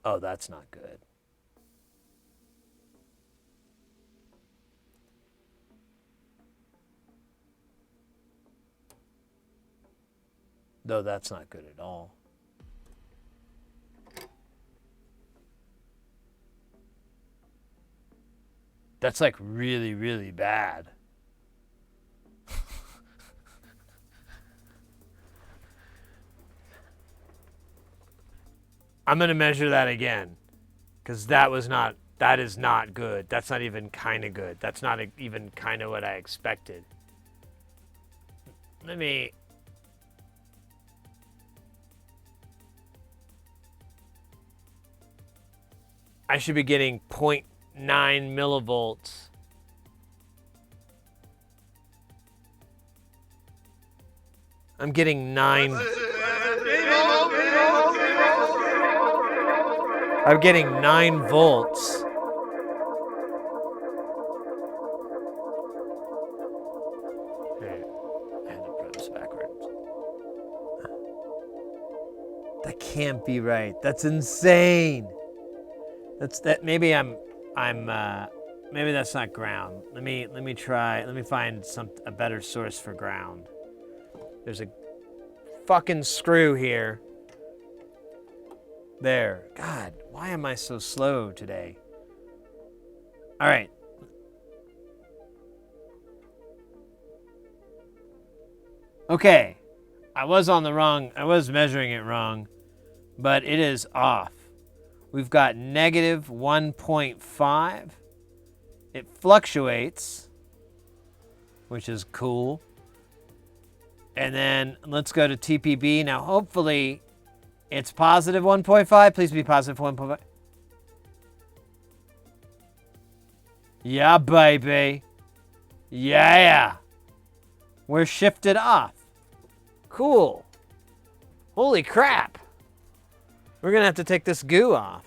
Oh, that's not good. No, that's not good at all. That's like really, really bad. I'm going to measure that again, because that is not good. That's not even kind of good. That's not even kind of what I expected. Let me... I should be getting 0.9 millivolts. I'm getting 9. I'm getting 9 volts. Here, I had to put this backwards. That can't be right. That's insane. Maybe maybe that's not ground. Let me find a better source for ground. There's a fucking screw here. There. God, why am I so slow today? All right. Okay. I was measuring it wrong, but it is off. We've got negative 1.5. It fluctuates, which is cool. And then let's go to TPB. Now, hopefully, it's positive 1.5. Please be positive 1.5. Yeah, baby. Yeah. We're shifted off. Cool. Holy crap. We're going to have to take this goo off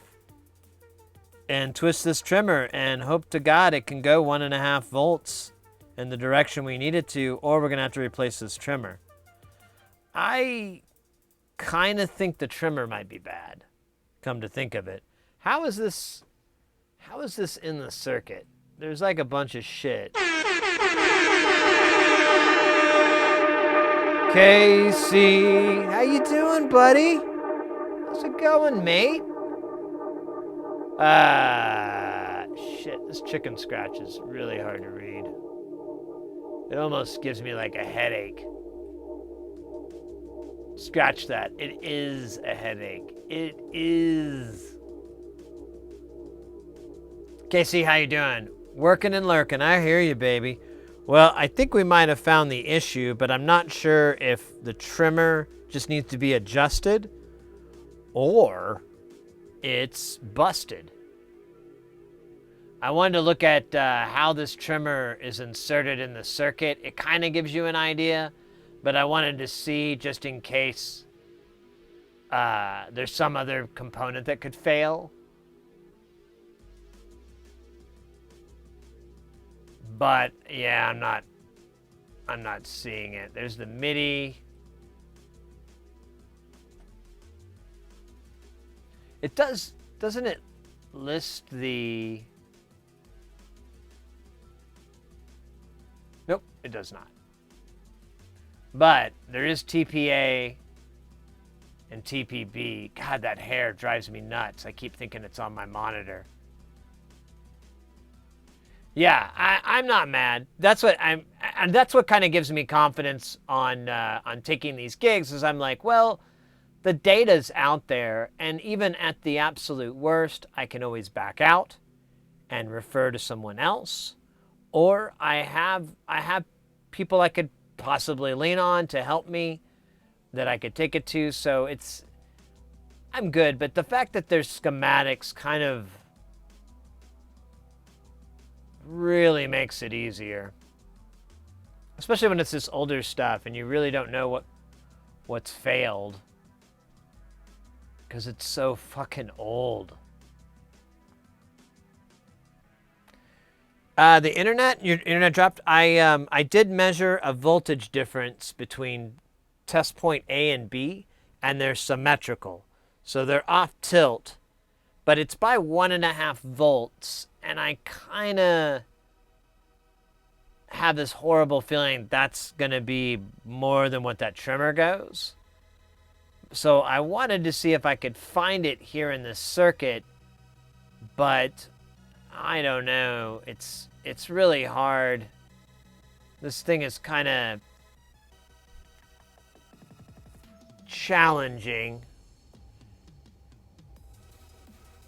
and twist this trimmer and hope to God it can go 1.5 volts in the direction we need it to, or we're going to have to replace this trimmer. I kind of think the trimmer might be bad, come to think of it. How is this in the circuit? There's like a bunch of shit. Casey, how you doing, buddy? How's it going, mate? Shit, this chicken scratch is really hard to read. It almost gives me like a headache. Scratch that. It is a headache. It is. Casey, how you doing? Working and lurking. I hear you, baby. Well, I think we might have found the issue, but I'm not sure if the trimmer just needs to be adjusted or it's busted. I wanted to look at how this trimmer is inserted in the circuit. It kind of gives you an idea, but I wanted to see just in case there's some other component that could fail. But yeah, I'm not seeing it. There's the MIDI. It doesn't it list the... Nope, it does not. But there is TPA and TPB. God, that hair drives me nuts. I keep thinking it's on my monitor. Yeah, I'm not mad. That's what kind of gives me confidence on taking these gigs, is I'm like, well, the data's out there, and even at the absolute worst, I can always back out and refer to someone else, or I have people I could possibly lean on to help me that I could take it to. So I'm good. But the fact that there's schematics kind of really makes it easier, especially when it's this older stuff and you really don't know what's failed because it's so fucking old. Your internet dropped. I did measure a voltage difference between test point A and B, and they're symmetrical, so they're off tilt, but it's by 1.5 volts. And I kind of have this horrible feeling that's going to be more than what that trimmer goes. So I wanted to see if I could find it here in this circuit, but I don't know. It's really hard. This thing is kind of challenging.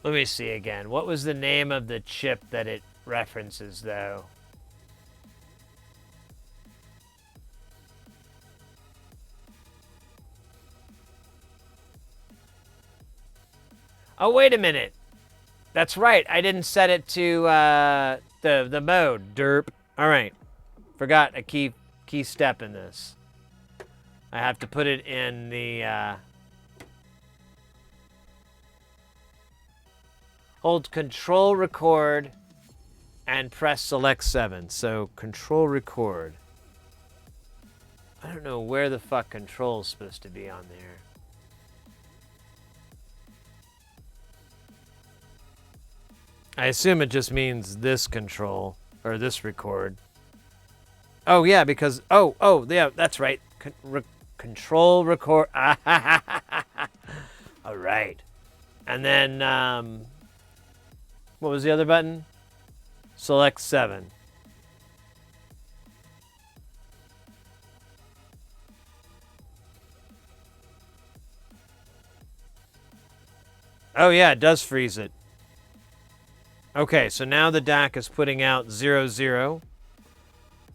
Let me see again. What was the name of the chip that it references, though? Oh, wait a minute. That's right. I didn't set it to the mode. Derp. All right. Forgot a key step in this. I have to put it in the hold Control Record and press Select 7. So Control Record. I don't know where the fuck Control's supposed to be on there. I assume it just means this control or this record. Oh yeah, because oh yeah, that's right. Control record. All right. And then what was the other button? Select 7. Oh yeah, it does freeze it. Okay, so now the DAC is putting out 0, 0.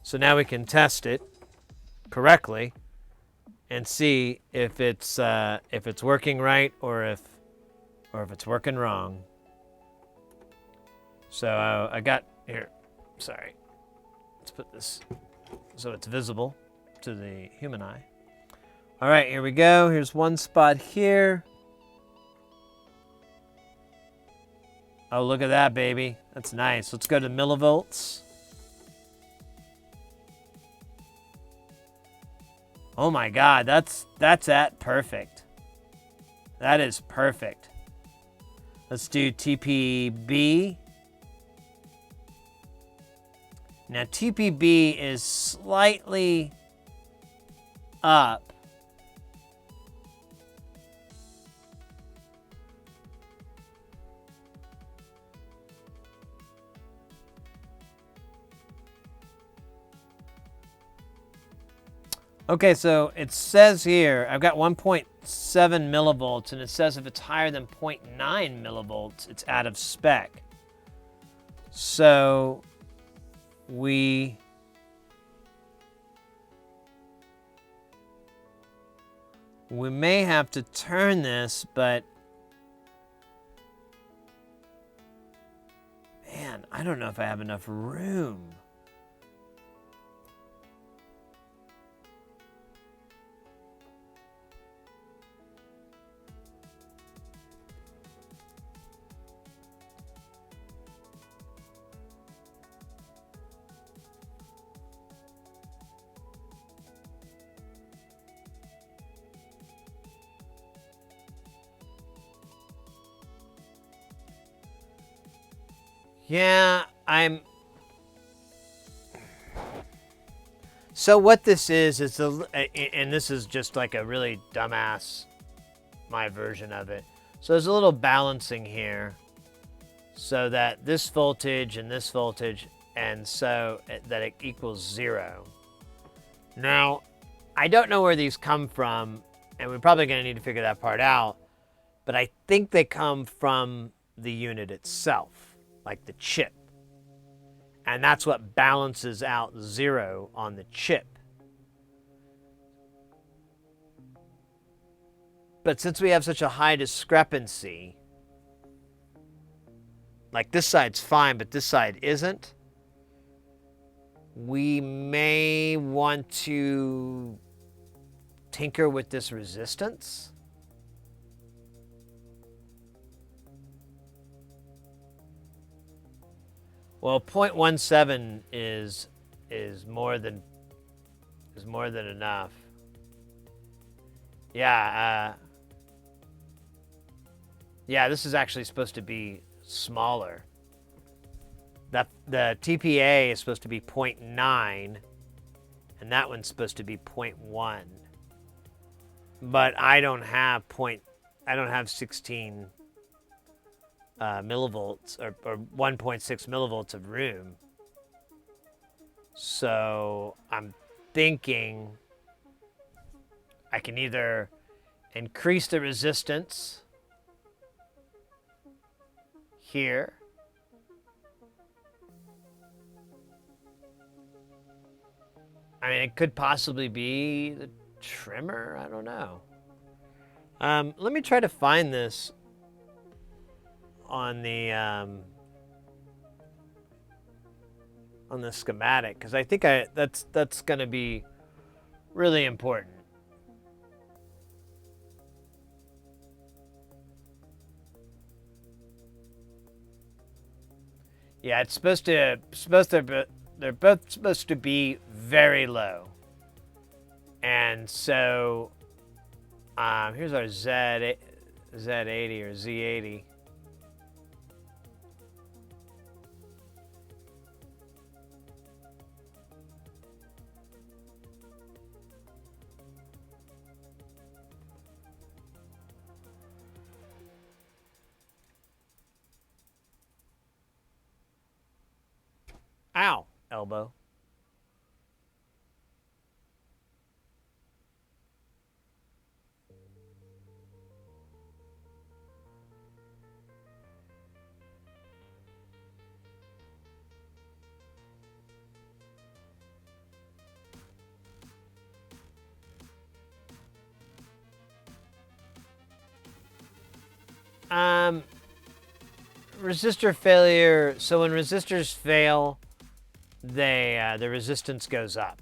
So now we can test it correctly and see if it's working right or if it's working wrong. So I got here. Sorry. Let's put this so it's visible to the human eye. All right, here we go. Here's one spot here. Oh, look at that, baby. That's nice. Let's go to millivolts. Oh my God, that's at perfect. That is perfect. Let's do TPB. Now TPB is slightly up. Okay, so it says here, I've got 1.7 millivolts, and it says if it's higher than 0.9 millivolts, it's out of spec. So we may have to turn this, but man, I don't know if I have enough room. Yeah, So what this is and this is just like a really dumbass, my version of it. So there's a little balancing here so that this voltage and this voltage, and so that it equals 0. Now, I don't know where these come from, and we're probably going to need to figure that part out, but I think they come from the unit itself, like the chip. And that's what balances out 0 on the chip. But since we have such a high discrepancy, like this side's fine, but this side isn't, we may want to tinker with this resistance. Well, 0.17 is more than enough. Yeah, yeah, this is actually supposed to be smaller. The TPA is supposed to be 0.9, and that one's supposed to be 0.1. But I don't have 16 millivolts or 1.6 millivolts of room. So I'm thinking I can either increase the resistance here, I mean, it could possibly be the trimmer. I don't know. Let me try to find this. on the schematic, because I think that's going to be really important. Yeah, it's supposed to they're both supposed to be very low. And so here's our Z80 or Z80. Ow, elbow. Resistor failure. So when resistors fail, the resistance goes up.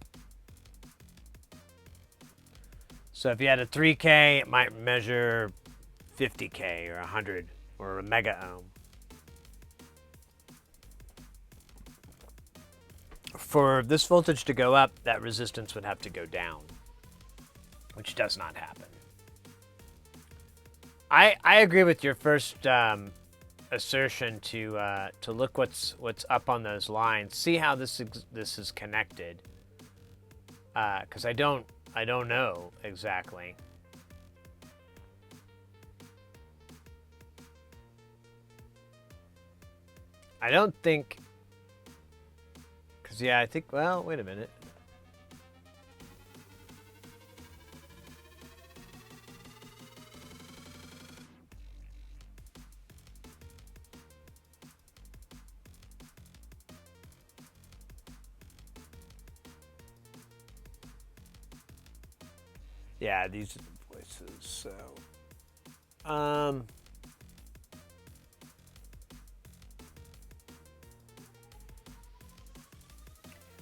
So if you had a 3K, it might measure 50K or 100 or a mega ohm. For this voltage to go up, that resistance would have to go down, which does not happen. I agree with your first assertion to look what's up on those lines, see how this is connected, because I don't know exactly. I don't think, because yeah, I think, well, wait a minute. Yeah, these are the voices, so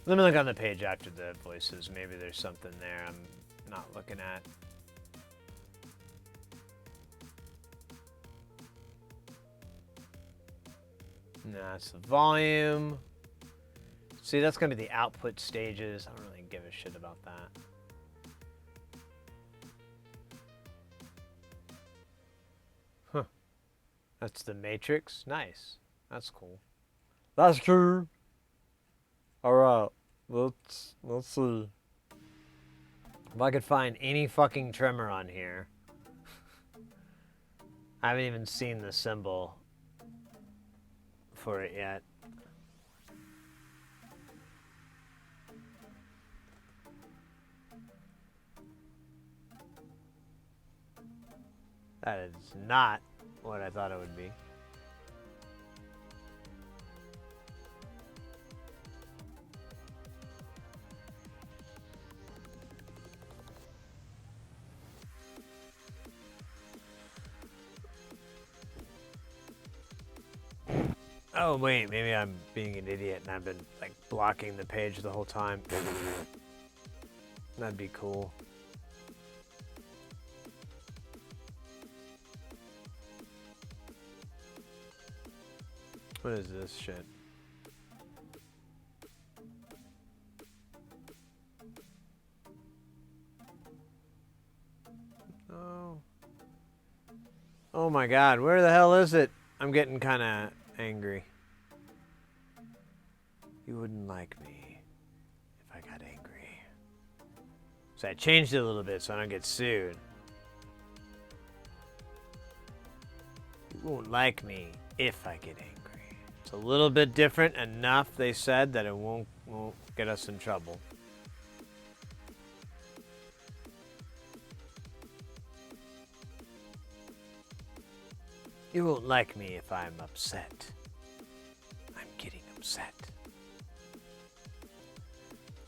let me look on the page after the voices. Maybe there's something there I'm not looking at. No, that's the volume. See, that's going to be the output stages. I don't really give a shit about that. Huh. That's the matrix. Nice. That's cool. That's cool. All right, let's see. If I could find any fucking tremor on here. I haven't even seen the symbol for it yet. That is not what I thought it would be. Oh wait, maybe I'm being an idiot and I've been like blocking the page the whole time. That'd be cool. What is this shit? Oh. Oh my god, where the hell is it? I'm getting kind of angry. You wouldn't like me if I got angry. So I changed it a little bit so I don't get sued. You won't like me if I get angry. It's a little bit different enough, they said, that it won't get us in trouble. You won't like me if I'm upset. I'm getting upset.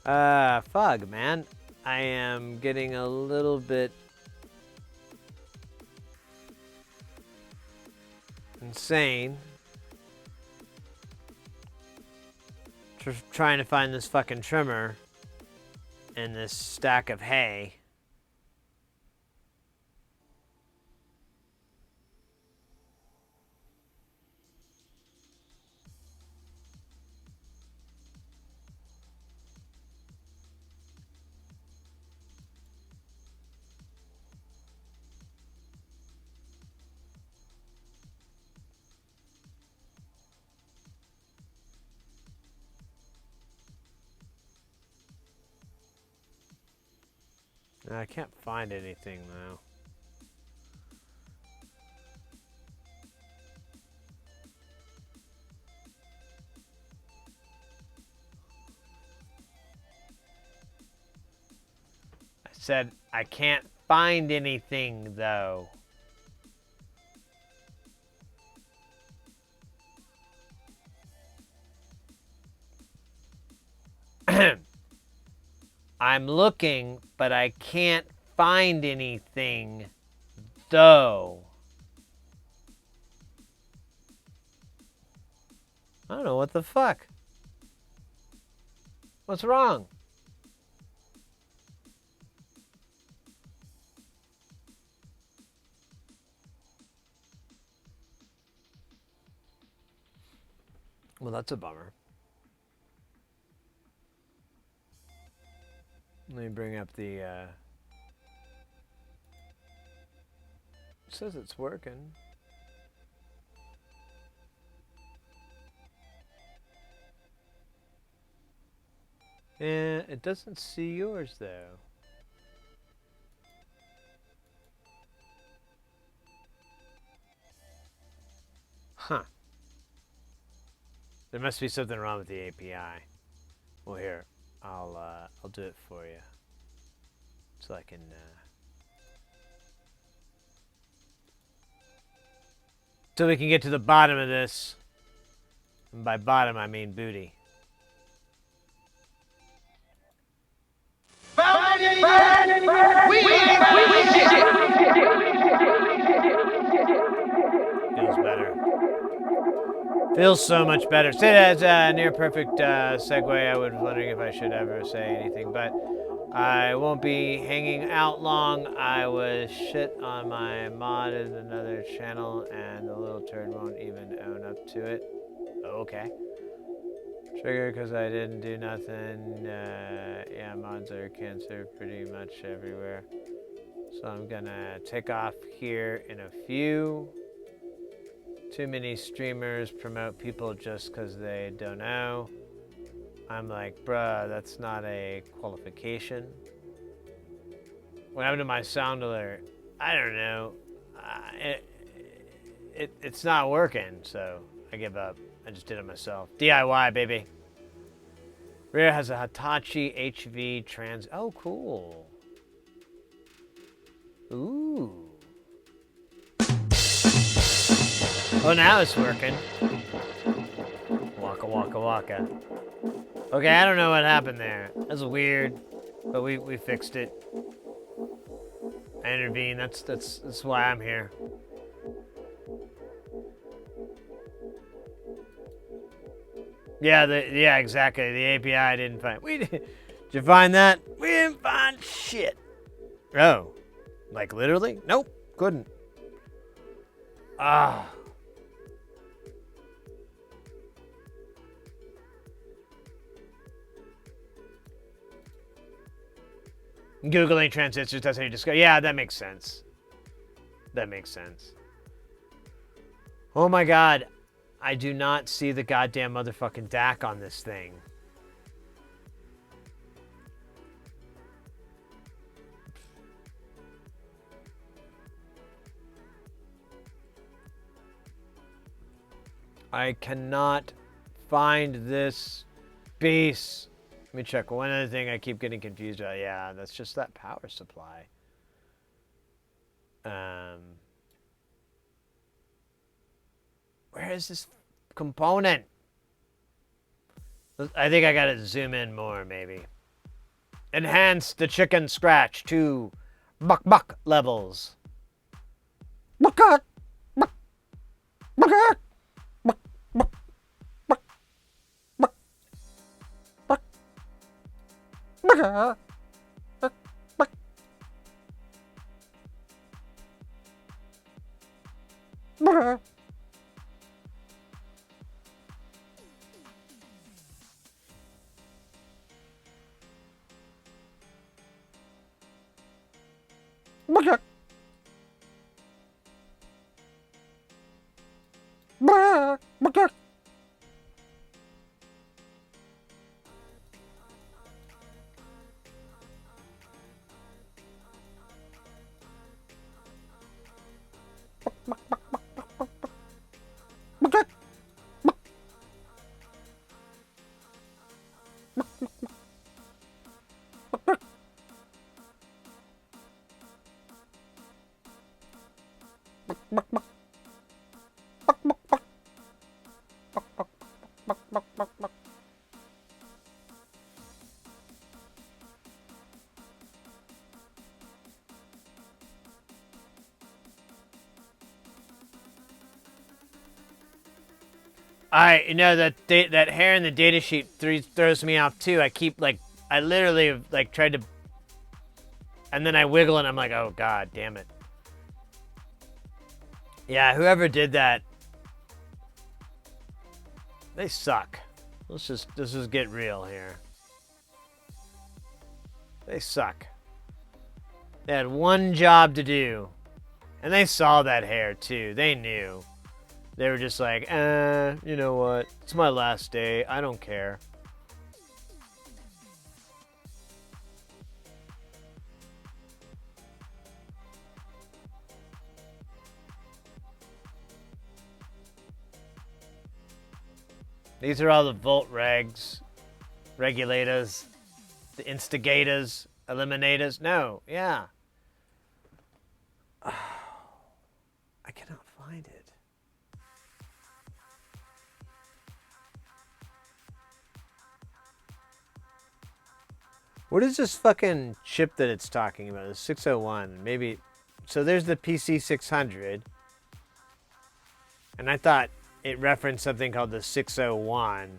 Fug, man. I am getting a little bit insane. Trying to find this fucking trimmer in this stack of hay. I can't find anything though. I said I can't find anything though. I'm looking, but I can't find anything, though. I don't know what the fuck. What's wrong? Well, that's a bummer. Let me bring up the, it says it's working. Yeah, it doesn't see yours, though. Huh. There must be something wrong with the API. Well, here. I'll do it for you, so I can. So we can get to the bottom of this. And by bottom, I mean booty. Feels better. Feels so much better. Say that's a near perfect segue. I was wondering if I should ever say anything, but I won't be hanging out long. I was shit on my mod in another channel, and the little turd won't even own up to it. Okay. Trigger because I didn't do nothing. Yeah, mods are cancer pretty much everywhere. So I'm gonna take off here in a few. Too many streamers promote people just because they don't know. I'm like, bruh, that's not a qualification. What happened to my sound alert? I don't know. It's not working, so I give up. I just did it myself. DIY, baby. Rear has a Hitachi HV trans. Oh, cool. Ooh. Oh, now it's working. Waka waka waka. Okay, I don't know what happened there. That's weird, but we fixed it. I intervened. That's why I'm here. Yeah, yeah, exactly. The API didn't find. Did you find that? We didn't find shit. Oh, like literally? Nope, couldn't. Ah. Googling transistors, that's how you discover. Yeah, that makes sense. That makes sense. Oh my god. I do not see the goddamn motherfucking DAC on this thing. I cannot find this beast. Let me check. One other thing I keep getting confused about. Yeah, that's just that power supply. Where is this component? I think I gotta zoom in more, maybe. Enhance the chicken scratch to buck levels. You know that that hair in the data sheet throws me off too. I keep I literally tried to, and then I wiggle and I'm like, oh god, damn it. Yeah, whoever did that, they suck. Let's just get real here. They suck. They had one job to do, and they saw that hair too. They knew. They were just like, you know what? It's my last day. I don't care. These are all the volt regs, regulators, the instigators, eliminators. No, yeah. I cannot find it. What is this fucking chip that it's talking about? The 601, maybe. So there's the PC 600. And I thought it referenced something called the 601,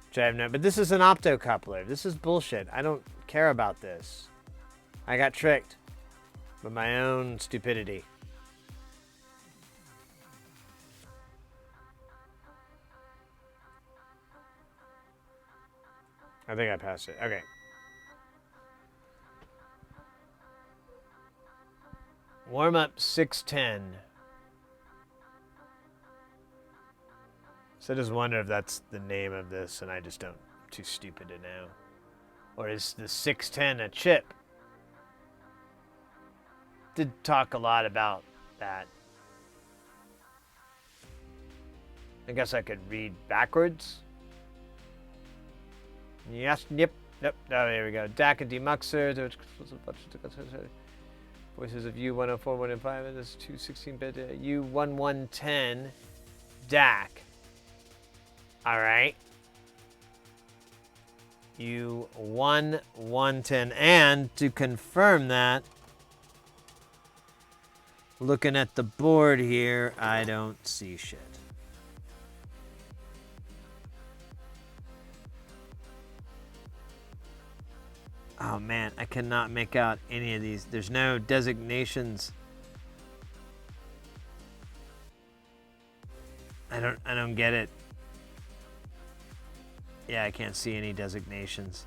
which I have no, but this is an optocoupler. This is bullshit. I don't care about this. I got tricked by my own stupidity. I think I passed it. Okay. Warm up 610. So I just wonder if that's the name of this, and I just don't. I'm too stupid to know. Or is the 610 a chip? Did talk a lot about that. I guess I could read backwards. Yes, yep. Oh, there we go. DAC and demuxer. Voices of U104, 105, this is 216-bit U1110 DAC. All right. U1110. And to confirm that, looking at the board here, I don't see shit. Oh man, I cannot make out any of these. There's no designations. I don't get it. Yeah, I can't see any designations.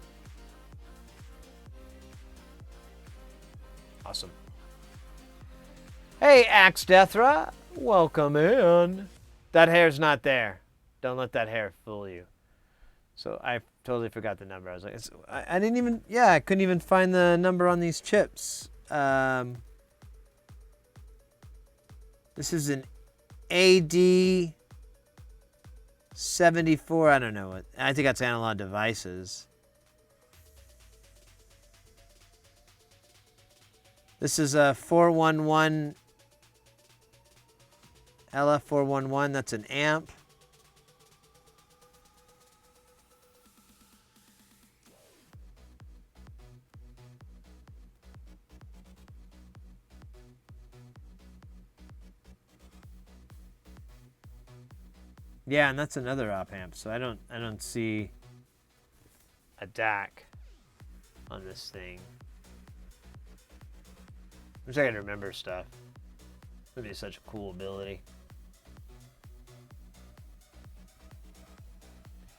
Awesome. Hey, Axe Deathra, welcome in. That hair's not there. Don't let that hair fool you. So I totally forgot the number. I was like, I didn't even, yeah, I couldn't even find the number on these chips. This is an AD 74. I don't know what. I think that's Analog Devices. This is a 411 LF411. That's an amp. Yeah, and that's another op amp. So I don't see a DAC on this thing. Wish I could remember stuff. Would be such a cool ability.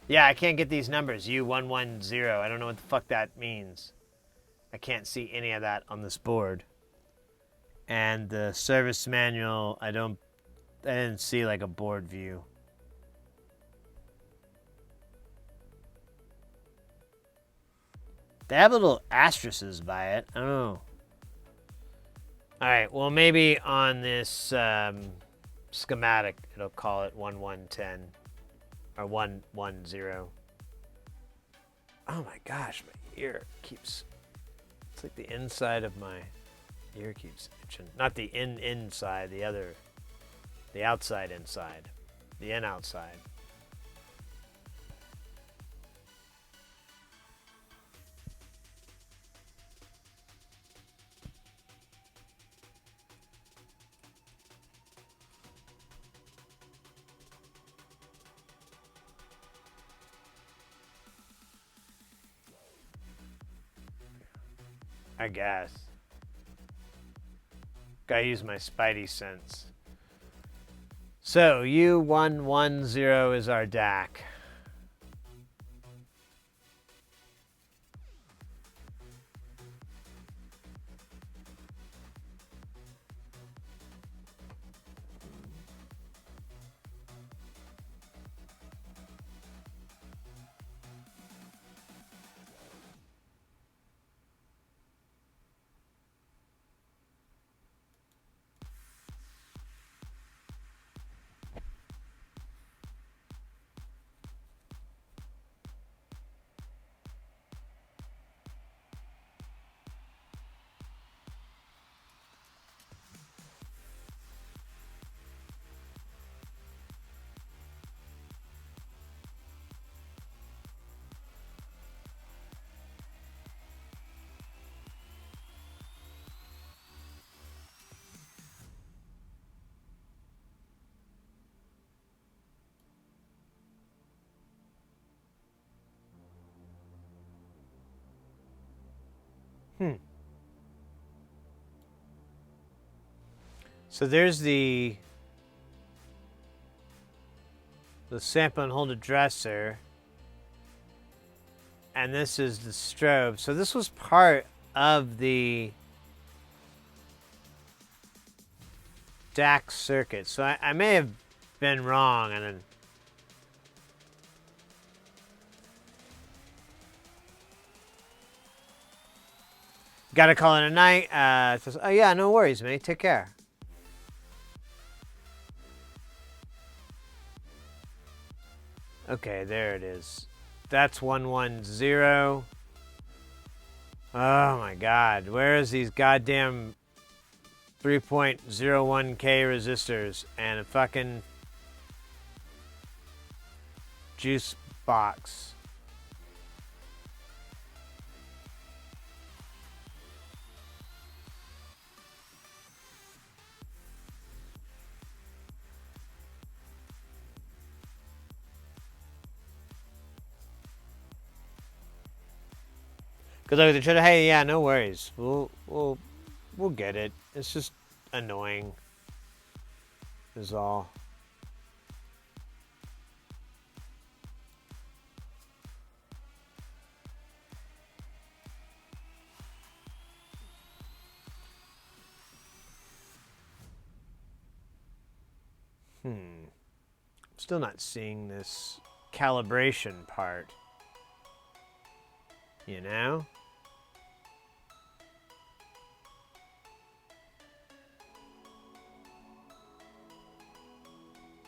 Yeah, I can't get these numbers. U110. I don't know what the fuck that means. I can't see any of that on this board. And the service manual, I didn't see like a board view. They have little asterisks by it. I don't know. All right, well, maybe on this schematic, it'll call it 1110 or 110. Oh my gosh, my ear keeps, it's like the inside of my ear keeps itching. Not the inside, the outside inside, the in outside. I guess. Gotta use my spidey sense. So, U110 is our DAC. So there's the sample and hold addresser, and this is the strobe. So this was part of the DAC circuit. So I may have been wrong, and then gotta call it a night. Says, oh yeah, no worries, mate. Take care. Okay, there it is. That's 110. Oh my god. Where is these goddamn 3.01K resistors and a fucking juice box? Because I was trying to, hey, yeah, no worries. We'll get it. It's just annoying. Is all. Still not seeing this calibration part. You know?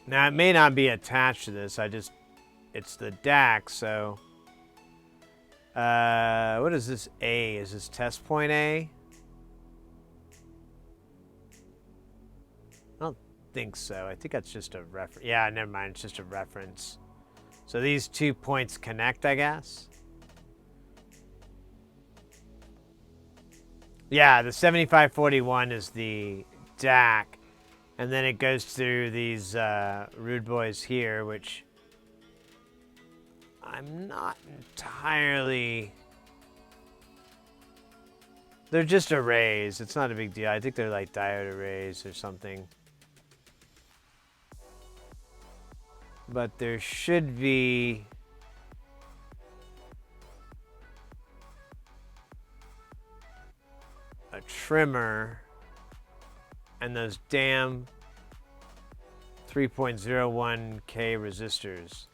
Now, it may not be attached to this. It's the DAC, so. What is this A? Is this test point A? I don't think so. I think that's just a reference. Yeah, never mind. It's just a reference. So these 2 points connect, I guess. Yeah, the 7541 is the DAC. And then it goes through these rude boys here, which I'm not entirely... They're just arrays. It's not a big deal. I think they're like diode arrays or something. But there should be... a trimmer and those damn 3.01K resistors.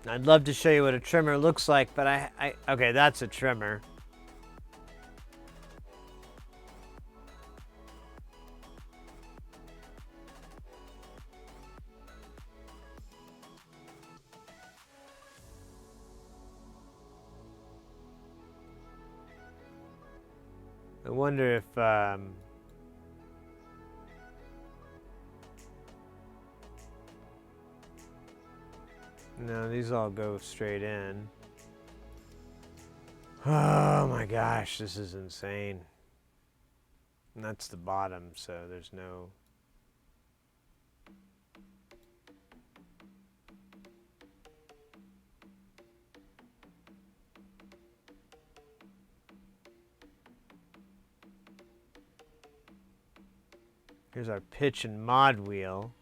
I'd love to show you what a trimmer looks like, but okay, that's a trimmer. I wonder if no, these all go straight in. Oh my gosh, this is insane. And that's the bottom, so there's no... Here's our pitch and mod wheel.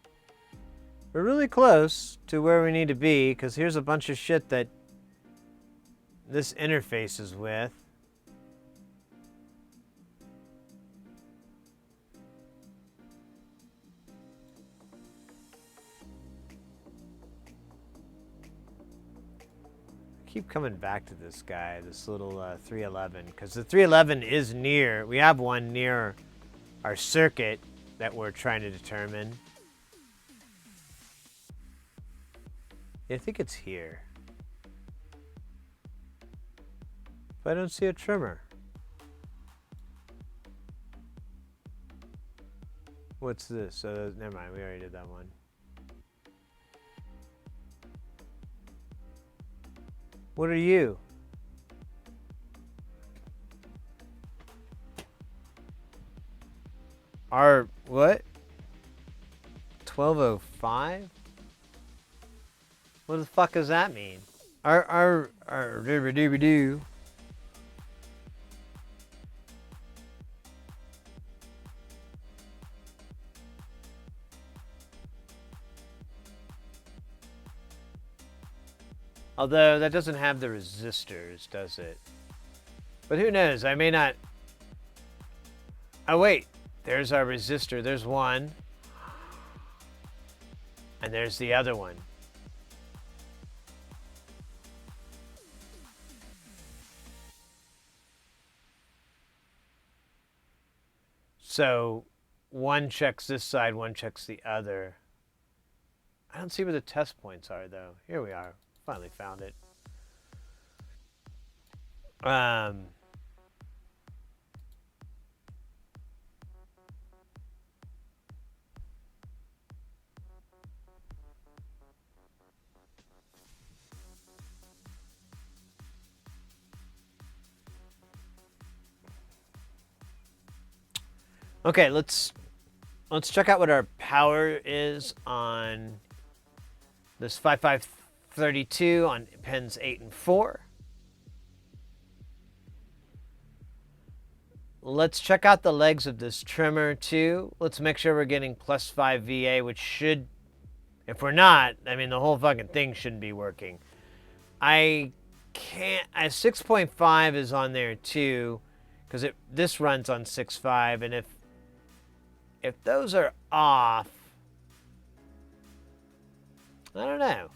We're really close to where we need to be, because here's a bunch of shit that this interfaces with. I keep coming back to this guy, this little 311, because the 311 is near. We have one near our circuit that we're trying to determine. Yeah, I think it's here. But I don't see a trimmer. What's this? Never mind, we already did that one. What are you? Our what? 1205? What the fuck does that mean? Our doo-ba-doo-ba-doo. Although that doesn't have the resistors, does it? But who knows? I may not... Oh wait, there's our resistor. There's one. And there's the other one. So one checks this side, one checks the other. I don't see where the test points are, though. Here we are. Finally found it. Okay, let's check out what our power is on this 5532 on pins 8 and 4. Let's check out the legs of this trimmer too. Let's make sure we're getting +5 VA, which should, if we're not, I mean the whole fucking thing shouldn't be working. I can't, 6.5 is on there too, because this runs on 6.5, and if those are off, I don't know.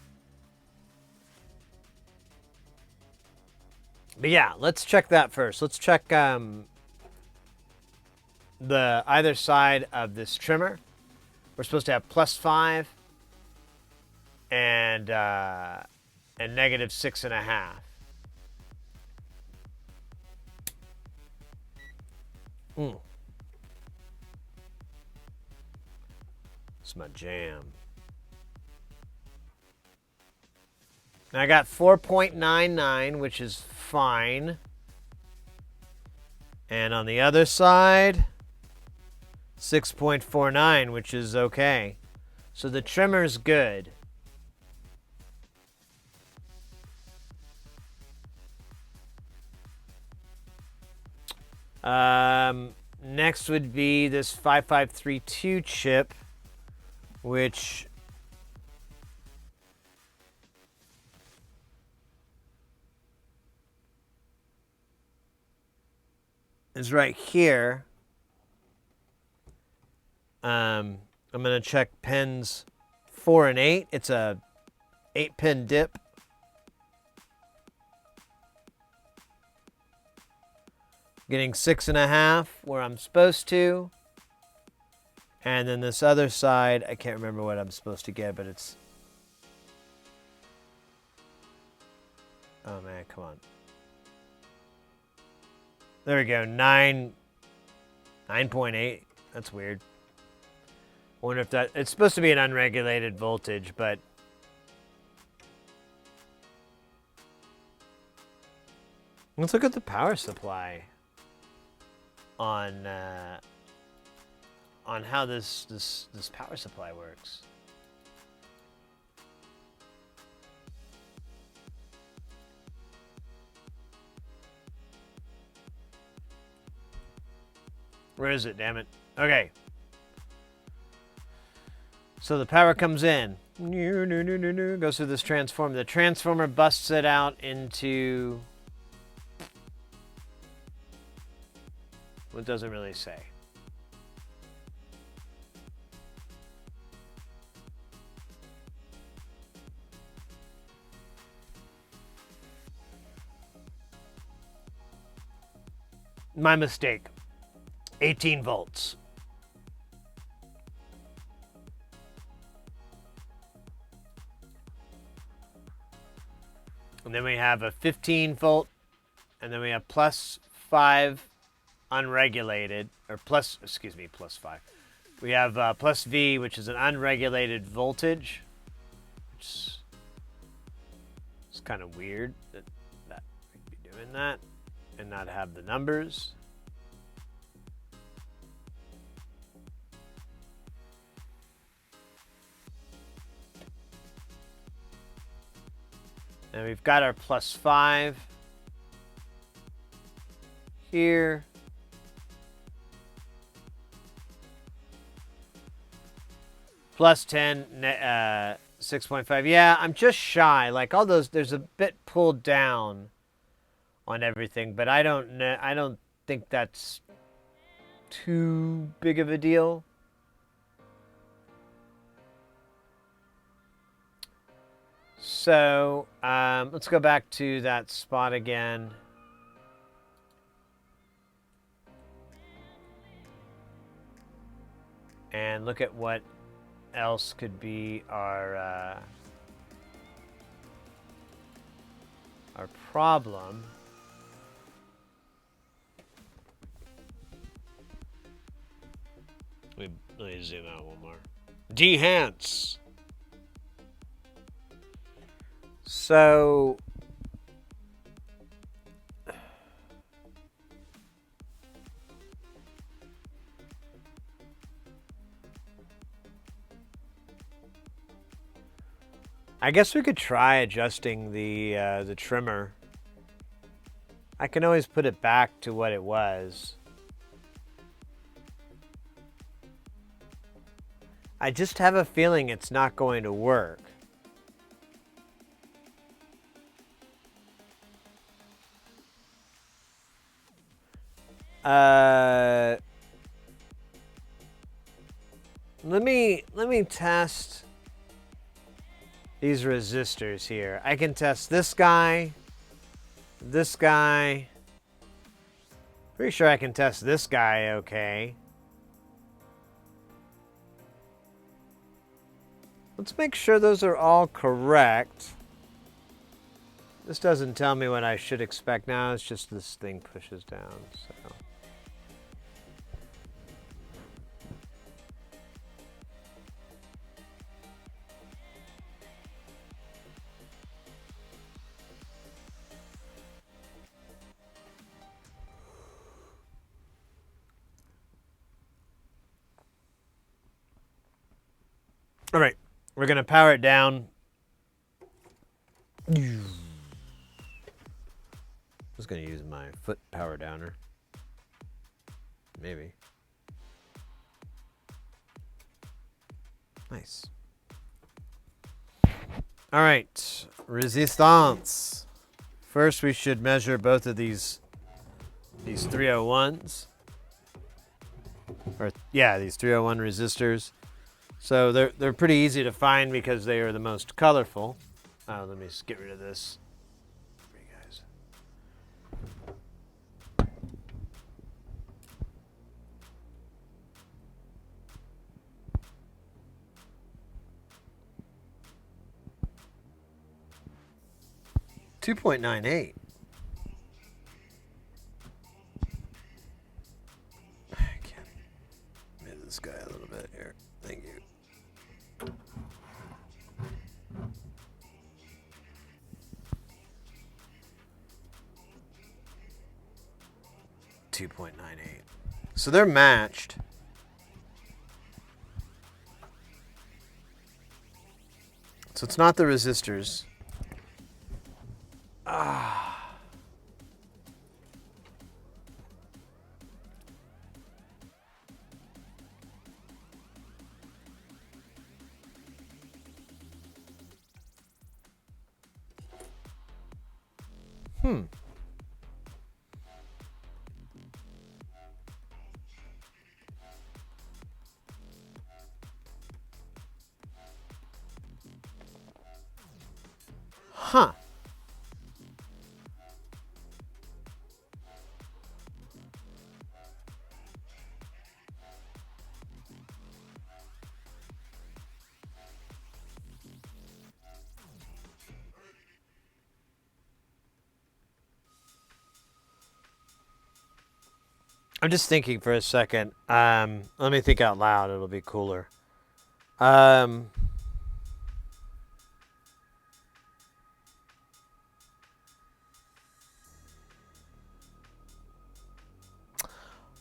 But yeah, let's check that first. Let's check the either side of this trimmer. We're supposed to have +5 and -6.5. It's my jam. Now I got 4.99, which is fine. And on the other side, 6.49, which is okay. So the trimmer's good. Next would be this 5532 chip, which is right here. I'm going to check pins 4 and 8. It's a 8-pin dip. Getting 6.5 where I'm supposed to. And then this other side, I can't remember what I'm supposed to get, but it's... Oh man, come on. There we go, 9.8. That's weird. I wonder if that... It's supposed to be an unregulated voltage, but... Let's look at the power supply on how this power supply works. Where is it, damn it? Okay. So the power comes in. Goes through this transformer. The transformer busts it out into... Well, it doesn't really say. My mistake. 18 volts. And then we have a 15 volt, and then we have +5 unregulated, or plus 5. We have plus V, which is an unregulated voltage, which is kind of weird that we'd be doing that and not have the numbers. And we've got our +5 here. +10, 6.5. Yeah, I'm just shy. Like all those, there's a bit pulled down on everything, but I don't think that's too big of a deal. So let's go back to that spot again. And look at what else could be our problem. Let me zoom out one more. Dehance. So I guess we could try adjusting the trimmer. I can always put it back to what it was. I just have a feeling it's not going to work. Let me test these resistors here. I can test this guy. Pretty sure I can test this guy okay. Let's make sure those are all correct. This doesn't tell me what I should expect now. It's just this thing pushes down. So. All right, we're gonna power it down. I was gonna use my foot power downer. Maybe. Nice. All right, resistance. First, we should measure both of these 301s. Or yeah, these 301 resistors. So they're pretty easy to find because they are the most colorful. Let me just get rid of this for you guys. $2.98. I can move this guy a little bit here. Thank you. $2.98. So they're matched. So it's not the resistors. Huh. I'm just thinking for a second. Let me think out loud. It'll be cooler.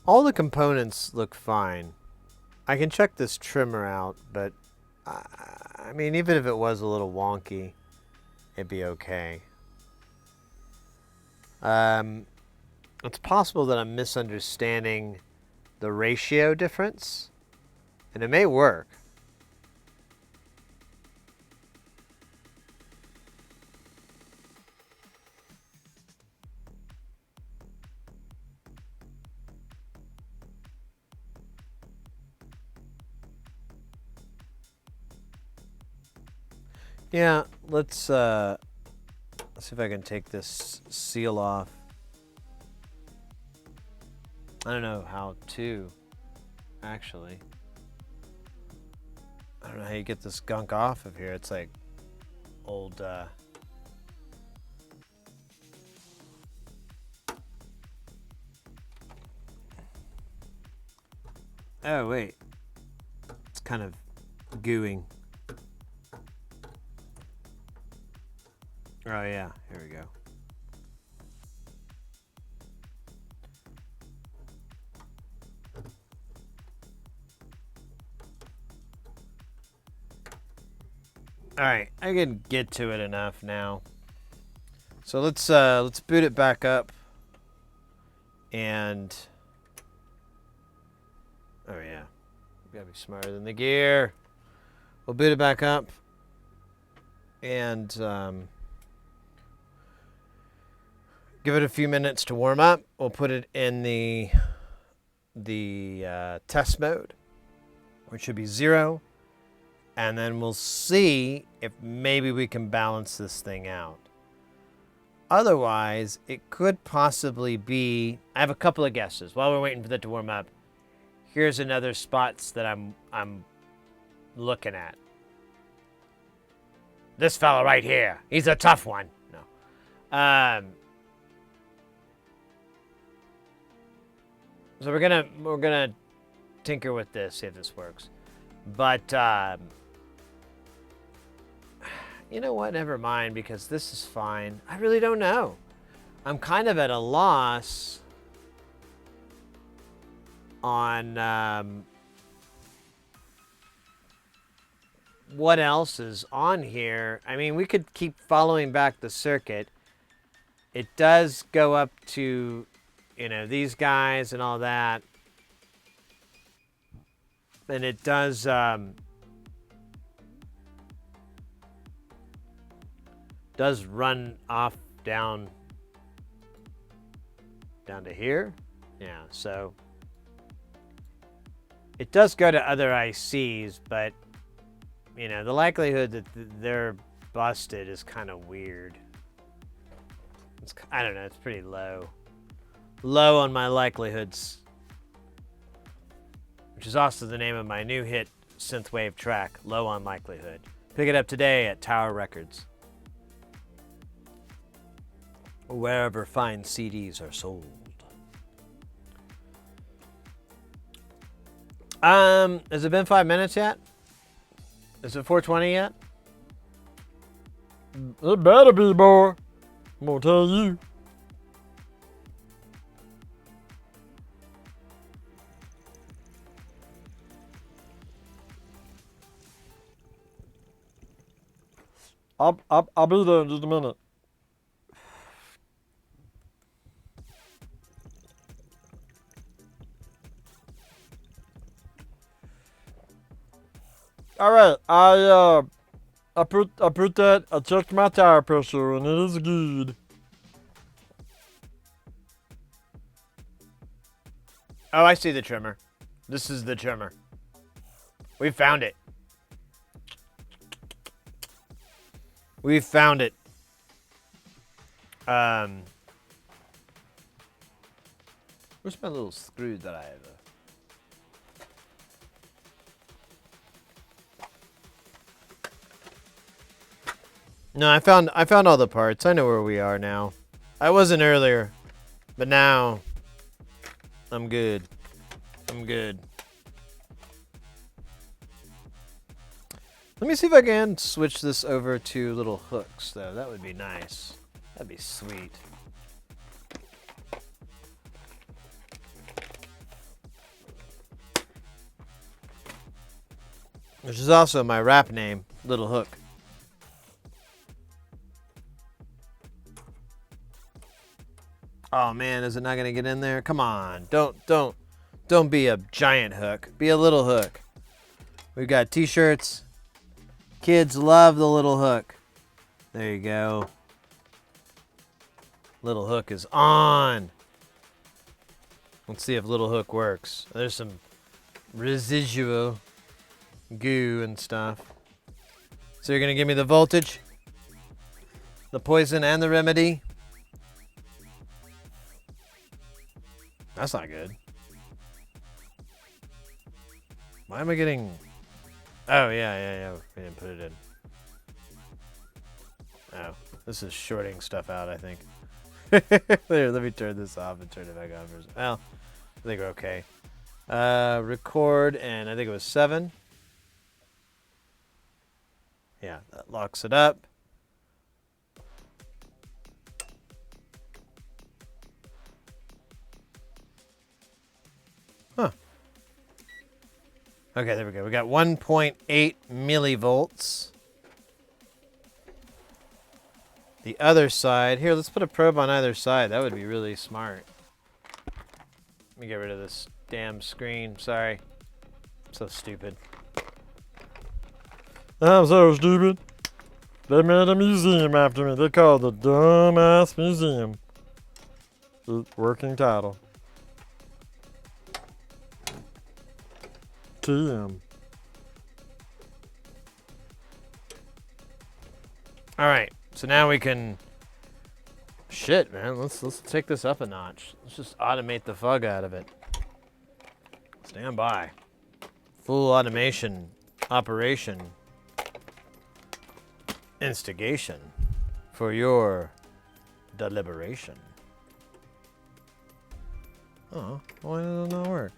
All the components look fine. I can check this trimmer out, but I mean, even if it was a little wonky, it'd be okay. It's possible that I'm misunderstanding the ratio difference, and it may work. Yeah, let's see if I can take this seal off. I don't know how to, actually. I don't know how you get this gunk off of here. It's like old, Oh, wait. It's kind of gooing. Oh, yeah. Here we go. All right, I can get to it enough now. So let's boot it back up, and oh yeah, we gotta be smarter than the gear. We'll boot it back up, and give it a few minutes to warm up. We'll put it in the test mode, which should be 0. And then we'll see if maybe we can balance this thing out. Otherwise, it could possibly be, I have a couple of guesses. While we're waiting for that to warm up, here's another spots that I'm looking at. This fella right here, he's a tough one. No. So we're gonna tinker with this, see if this works. But you know what? Never mind, because this is fine. I really don't know. I'm kind of at a loss on what else is on here. I mean, we could keep following back the circuit. It does go up to, you know, these guys and all that. And it does, does run off down to here. Yeah, so it does go to other ICs, but you know, the likelihood that they're busted is kind of weird. I don't know, it's pretty low. Low on my likelihoods. Which is also the name of my new hit synthwave track, Low on Likelihood. Pick it up today at Tower Records. Or wherever fine CDs are sold. Has it been 5 minutes yet? Is it 4:20 yet? It better be, boy. I'm gonna tell you. I'll be there in just a minute. All right, I checked my tire pressure and it is good. Oh, I see the trimmer. This is the trimmer. We found it. We found it. Where's my little screw that I have? No, I found all the parts. I know where we are now. I wasn't earlier, but now I'm good. I'm good. Let me see if I can switch this over to little hooks, though. That would be nice. That'd be sweet. Which is also my rap name, Little Hook. Oh man, is it not gonna get in there? Come on, don't be a giant hook. Be a little hook. We've got t-shirts. Kids love the little hook. There you go. Little hook is on. Let's see if little hook works. There's some residual goo and stuff. So you're gonna give me the voltage, the poison, and the remedy? That's not good. Why am I getting... Oh, yeah. We didn't put it in. Oh, this is shorting stuff out, I think. There, let me turn this off and turn it back on. Well, I think we're okay. Record, and I think it was 7. Yeah, that locks it up. Huh. Okay, there we go. We got 1.8 millivolts. The other side. Here, let's put a probe on either side. That would be really smart. Let me get rid of this damn screen. Sorry. I'm so stupid. I'm so stupid. They made a museum after me. They called it the Dumbass Museum. Working title. TM. All right. So now we can... Shit, man. Let's take this up a notch. Let's just automate the fuck out of it. Stand by. Full automation operation. Instigation for your deliberation. Oh, why does it not work?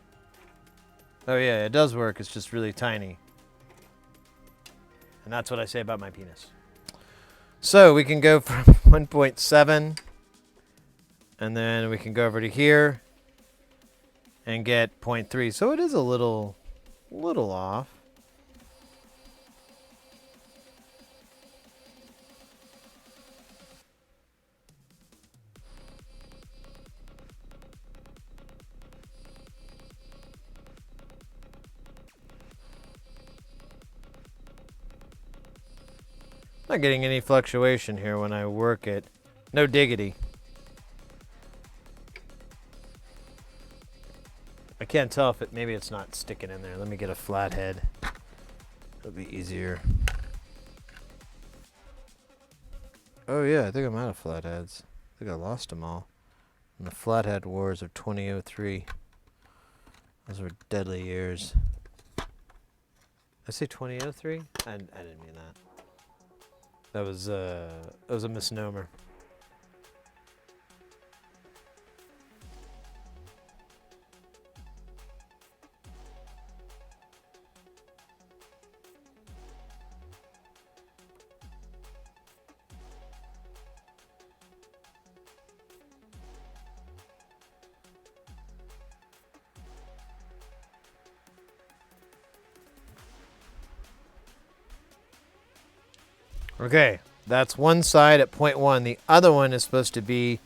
Oh yeah, it does work. It's just really tiny. And that's what I say about my penis. So we can go from 1.7 and then we can go over to here and get 0.3. So it is a little off. Not getting any fluctuation here when I work it. No diggity. I can't tell if maybe it's not sticking in there. Let me get a flathead. It'll be easier. Oh yeah, I think I'm out of flatheads. I think I lost them all. In the flathead wars of 2003. Those were deadly years. Did I say 2003? I didn't mean that. That was a misnomer. Okay, that's one side at 0.1. The other one is supposed to be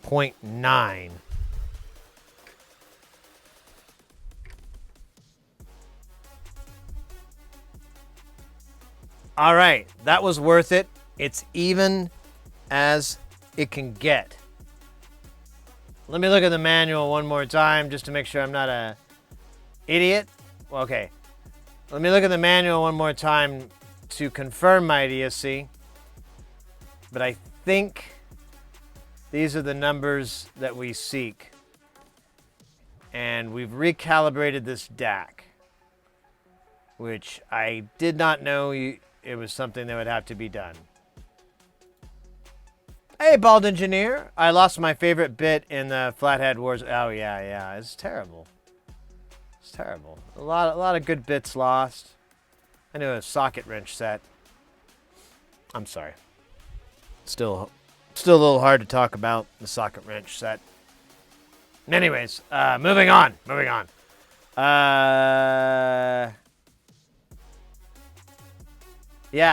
0.9. All right, that was worth it. It's even as it can get. Let me look at the manual one more time just to make sure I'm not a idiot. Okay, let me look at the manual one more time to confirm my idiocy, but I think these are the numbers that we seek. And we've recalibrated this DAC, which I did not know it was something that would have to be done. Hey, Bald Engineer. I lost my favorite bit in the Flathead Wars. Oh, yeah. It's terrible. It's terrible. A lot of good bits lost. I knew a socket wrench set. I'm sorry. Still a little hard to talk about the socket wrench set. Anyways, moving on. Yeah,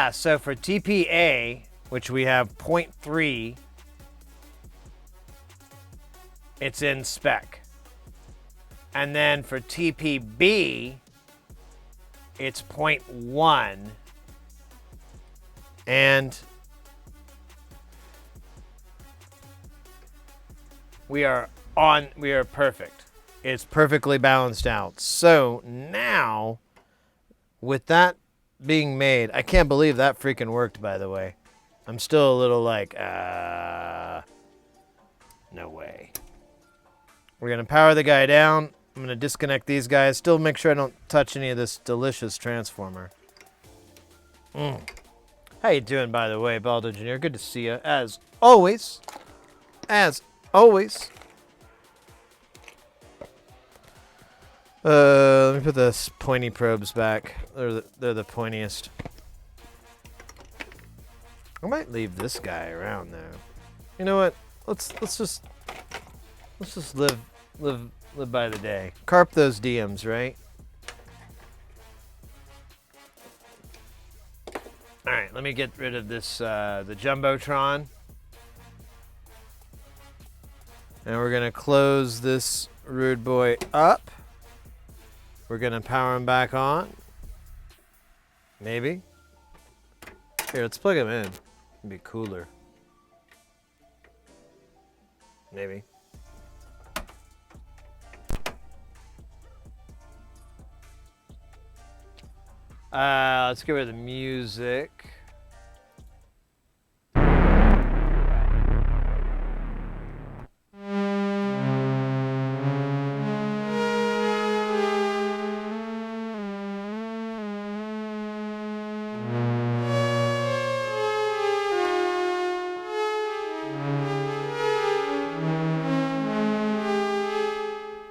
so for TPA, which we have 0.3, it's in spec. And then for TPB, it's 0.1, and we are perfect. It's perfectly balanced out. So now, with that being made, I can't believe that freaking worked, by the way. I'm still a little like, no way. We're gonna power the guy down. I'm going to disconnect these guys. Still make sure I don't touch any of this delicious transformer. How you doing, by the way, Bald Engineer? Good to see you, as always. As always. Let me put the pointy probes back. They're the pointiest. I might leave this guy around, though. You know what? Let's just live by the day. Carp those DMs, right? All right, let me get rid of this, the Jumbotron. And we're gonna close this rude boy up. We're gonna power him back on. Maybe. Here, let's plug him in. It'd be cooler. Maybe. Let's get rid of the music.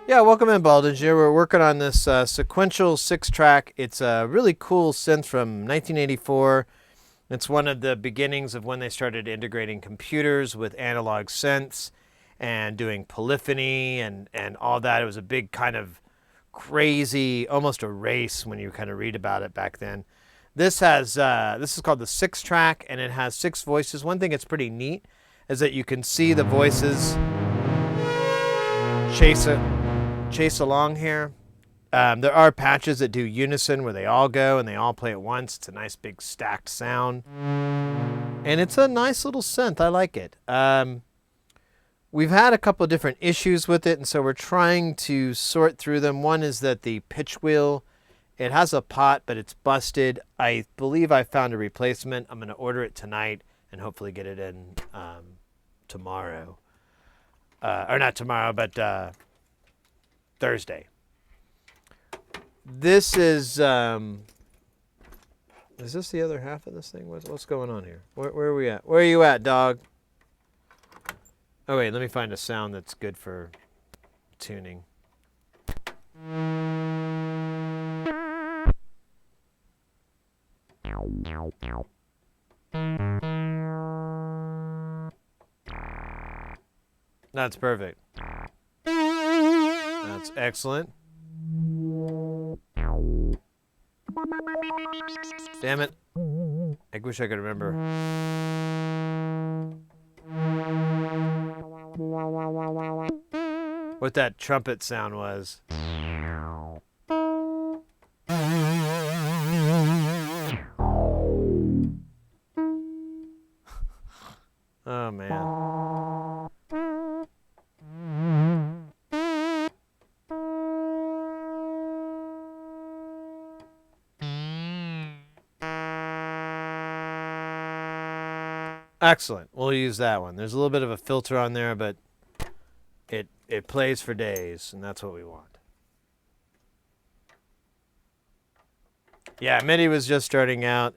Yeah, welcome in, Bald Engineer. We're working on this Sequential Six-Trak. It's a really cool synth from 1984. It's one of the beginnings of when they started integrating computers with analog synths and doing polyphony and all that. It was a big kind of crazy, almost a race when you kind of read about it back then. This is called the Six-Trak, and it has 6 voices. One thing that's pretty neat is that you can see the voices chase along here. There are patches that do unison where they all go and they all play at once. It's a nice big stacked sound. And it's a nice little synth. I like it. We've had a couple of different issues with it, and so we're trying to sort through them. One is that the pitch wheel, it has a pot, but it's busted. I believe I found a replacement. I'm going to order it tonight and hopefully get it in tomorrow. Or not tomorrow, but Thursday. This is this the other half of this thing? What's going on here? Where are we at? Where are you at, dog? Oh, wait, let me find a sound that's good for tuning. That's perfect. That's excellent. Damn it. I wish I could remember. What that trumpet sound was. Oh, man. Excellent. We'll use that one. There's a little bit of a filter on there, but it plays for days, and that's what we want. Yeah, MIDI was just starting out.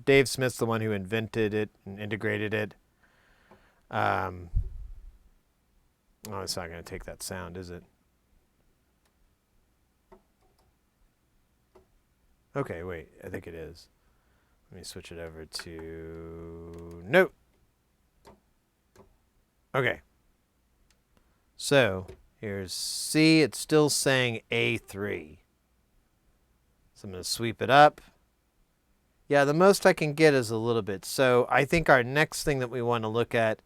Dave Smith's the one who invented it and integrated it. Oh, it's not going to take that sound, is it? Okay, wait. I think it is. Let me switch it over to... No. Okay. So, here's C. It's still saying A3. So I'm going to sweep it up. Yeah, the most I can get is a little bit. So I think our next thing that we want to look at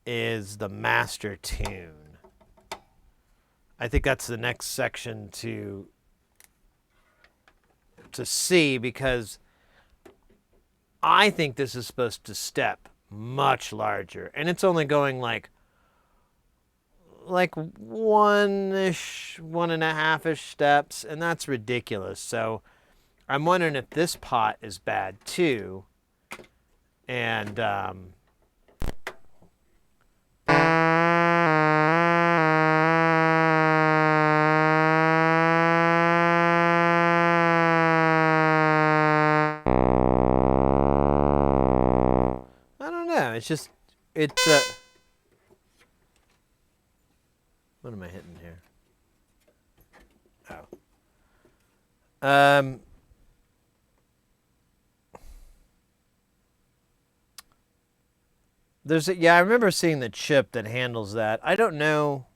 is the master tune. I think that's the next section to see, because I think this is supposed to step much larger, and it's only going like one-ish, 1.5-ish steps, and that's ridiculous. So I'm wondering if this pot is bad too. And I don't know. It's just what am I hitting here? Oh. I remember seeing the chip that handles that. I don't know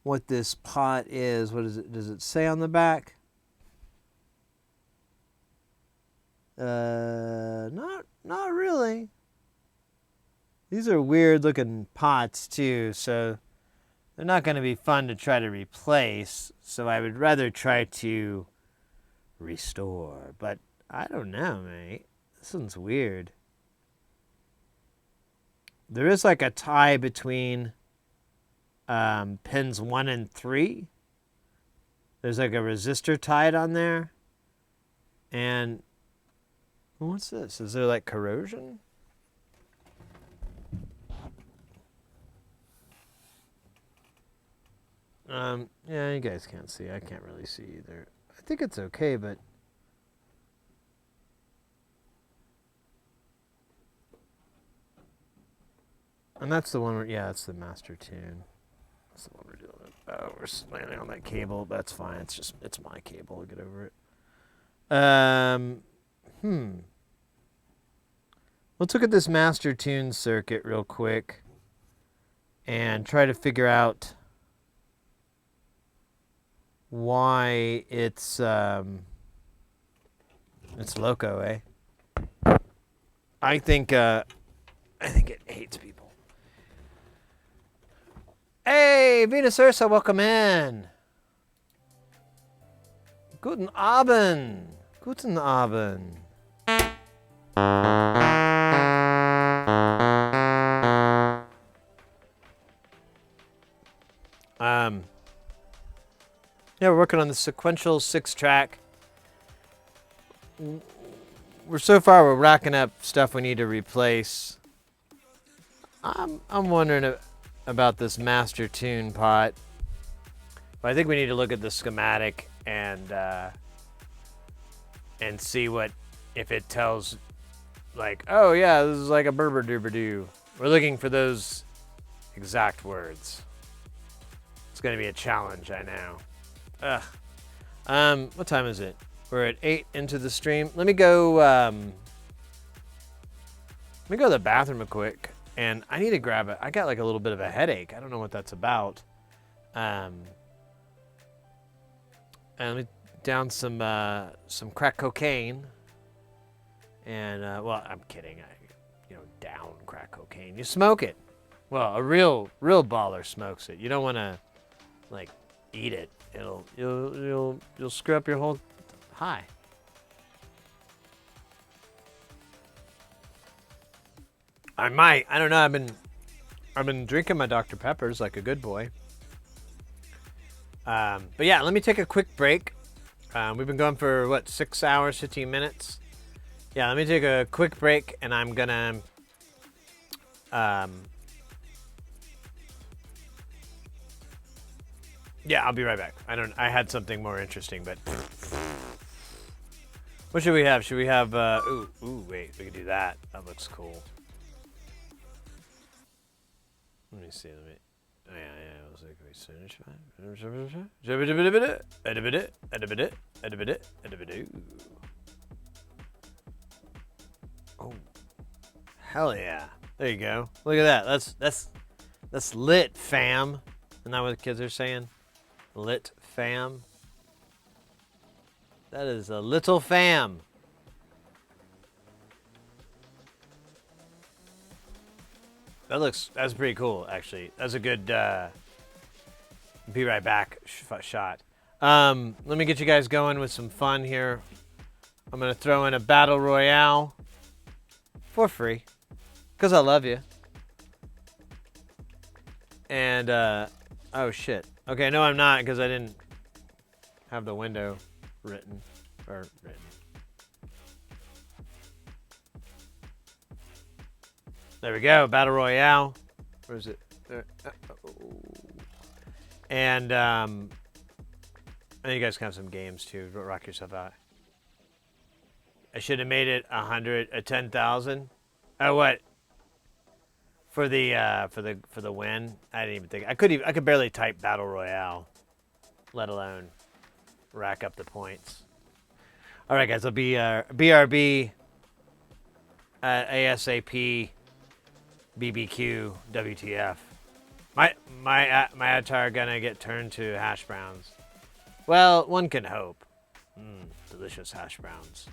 what this pot is. What is it? Does it say on the back? Not really. These are weird looking pots too, so they're not going to be fun to try to replace. So I would rather try to restore. But I don't know, mate. This one's weird. There is like a tie between pins 1 and 3. There's like a resistor tied on there. And what's this? Is there like corrosion? Yeah, you guys can't see. I can't really see either. I think it's okay, but and that's the one where, yeah, that's the master tune. That's the one we're dealing with. Oh, we're landing on that cable. That's fine. It's my cable. I'll get over it. Let's look at this master tune circuit real quick and try to figure out why it's loco, eh? I think it hates people. Hey, Venus Ursa, welcome in. Guten Abend. Guten Abend. Yeah, we're working on the sequential 6-track. We're racking up stuff we need to replace. I'm wondering about this master tune pot. But I think we need to look at the schematic and see what if it tells, like, oh yeah, this is like a burber doober doo. We're looking for those exact words. It's gonna be a challenge, I know. Ugh. What time is it? We're at 8 into the stream. Let me go. Let me go to the bathroom real quick, and I need to grab it. I got like a little bit of a headache. I don't know what that's about. And let me down some crack cocaine. And well, I'm kidding. Down crack cocaine. You smoke it. Well, a real baller smokes it. You don't want to like eat it. You'll screw up your whole high. I might. I don't know. I've been drinking my Dr. Peppers like a good boy. But yeah, let me take a quick break. We've been going for what, 6 hours, 15 minutes. Yeah, let me take a quick break, and I'm gonna yeah, I'll be right back. I had something more interesting, but what should we have? Should we have wait, we could do that. That looks cool. Let me see. Oh, yeah. I was like, wait, oh, hell yeah! There you go. Look at that. That's lit, fam. Isn't that what the kids are saying? Lit, fam. That is a little fam. That's pretty cool, actually. That's a good, be right back shot. Let me get you guys going with some fun here. I'm going to throw in a battle royale for free, because I love you. And, oh shit. Okay, no I'm not, because I didn't have the window written. There we go, battle royale. Where is it? There. And I think you guys can have some games too. Rock yourself out. I should have made it 10,000. Oh, what? For the win? I didn't even think. I could barely type battle royale, let alone rack up the points. All right, guys. I'll be BRB, ASAP. BBQ, WTF. My attire gonna get turned to hash browns. Well, one can hope. Delicious hash browns.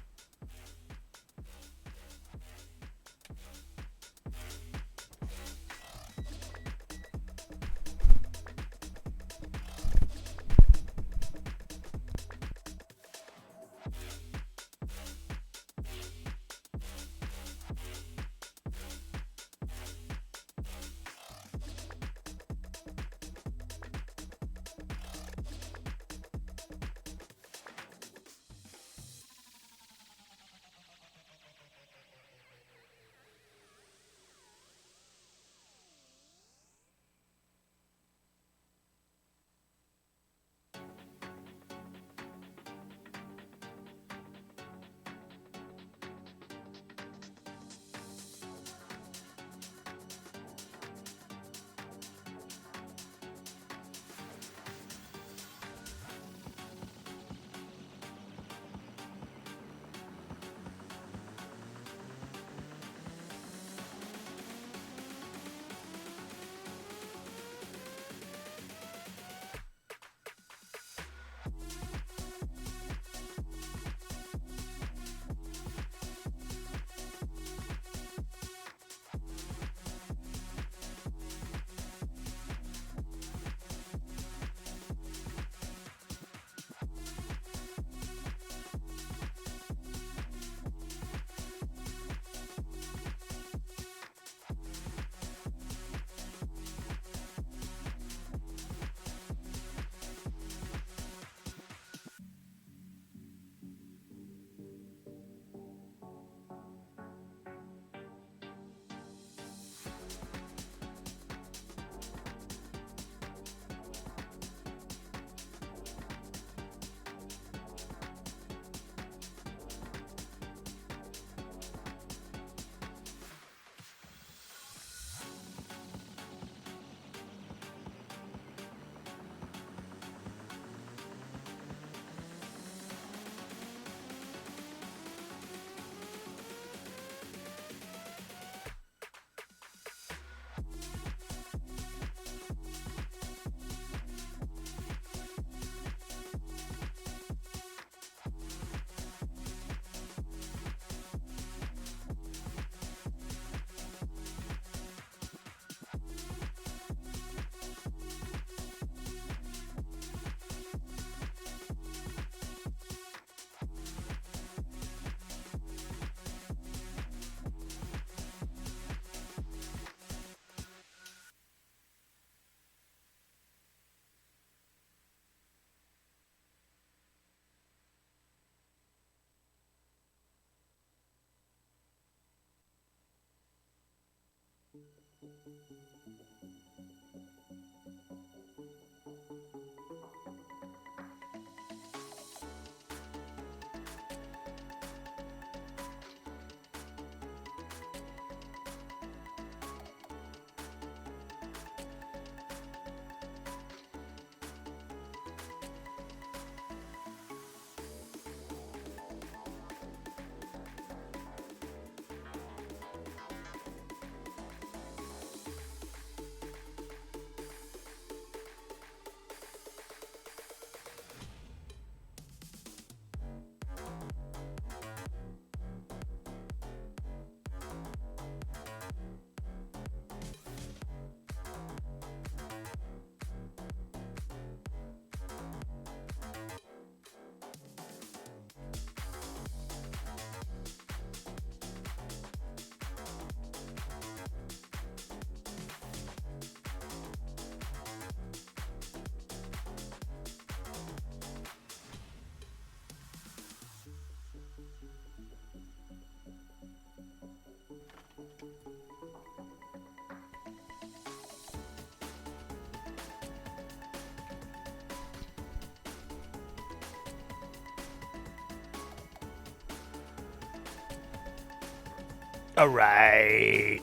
All right.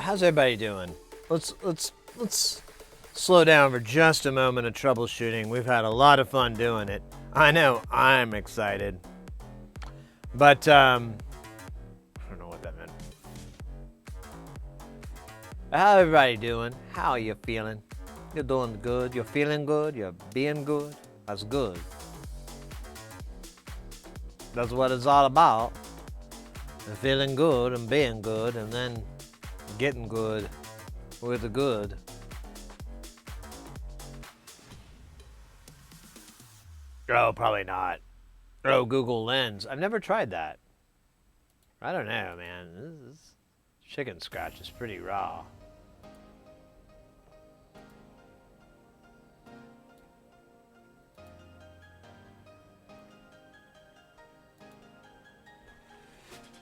How's everybody doing? Let's slow down for just a moment of troubleshooting. We've had a lot of fun doing it. I know I'm excited, but I don't know what that meant. How everybody doing? How are you feeling? You're doing good. You're feeling good. You're being good. That's good. That's what it's all about. And feeling good and being good and then getting good with the good. Oh, probably not. Oh, Google Lens. I've never tried that. I don't know, man. This chicken scratch is pretty raw.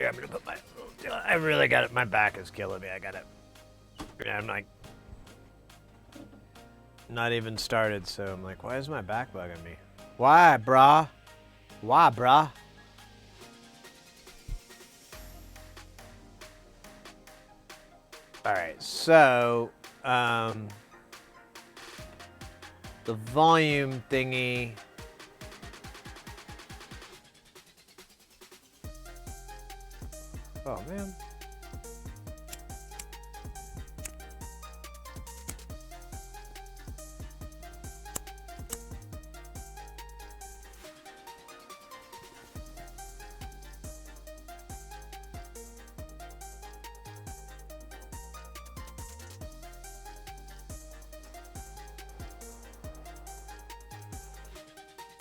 Yeah, I'm gonna put my. I really got it. My back is killing me. I got it. I'm like, not even started, so I'm like, why is my back bugging me? Why, brah? Why, brah? All right, so the volume thingy. Oh, man.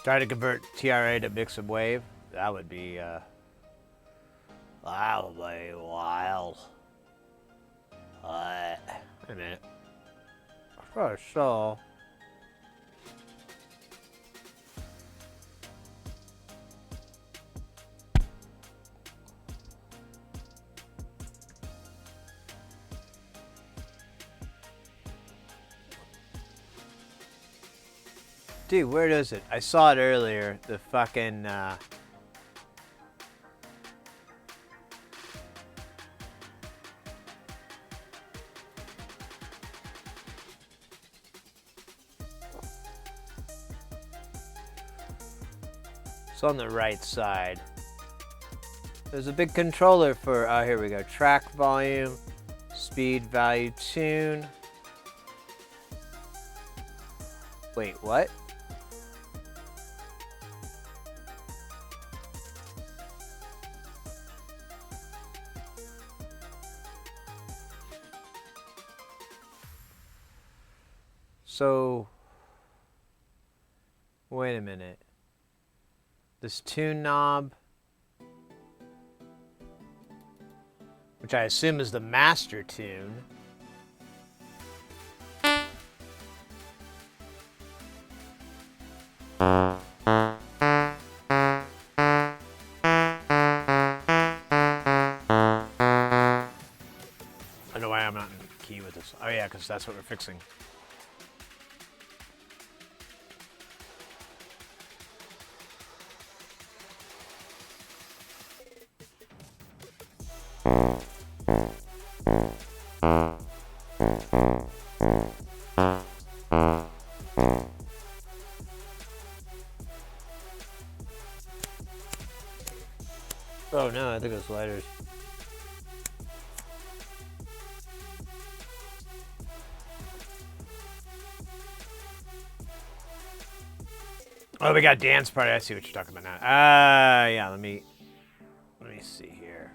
Try to convert TRA to mix-up wave. That would be wild. Wait a minute. For sure. Dude, where is it? I saw it earlier. The fucking it's on the right side. There's a big controller for, oh, here we go. Track volume, speed, value, tune. Wait, what? So, wait a minute. This tune knob, which I assume is the master tune. this? Oh yeah, because that's what we're fixing. Oh no, I think it's lighters. Oh, we got dance party. I see what you're talking about now. Yeah, let me see here.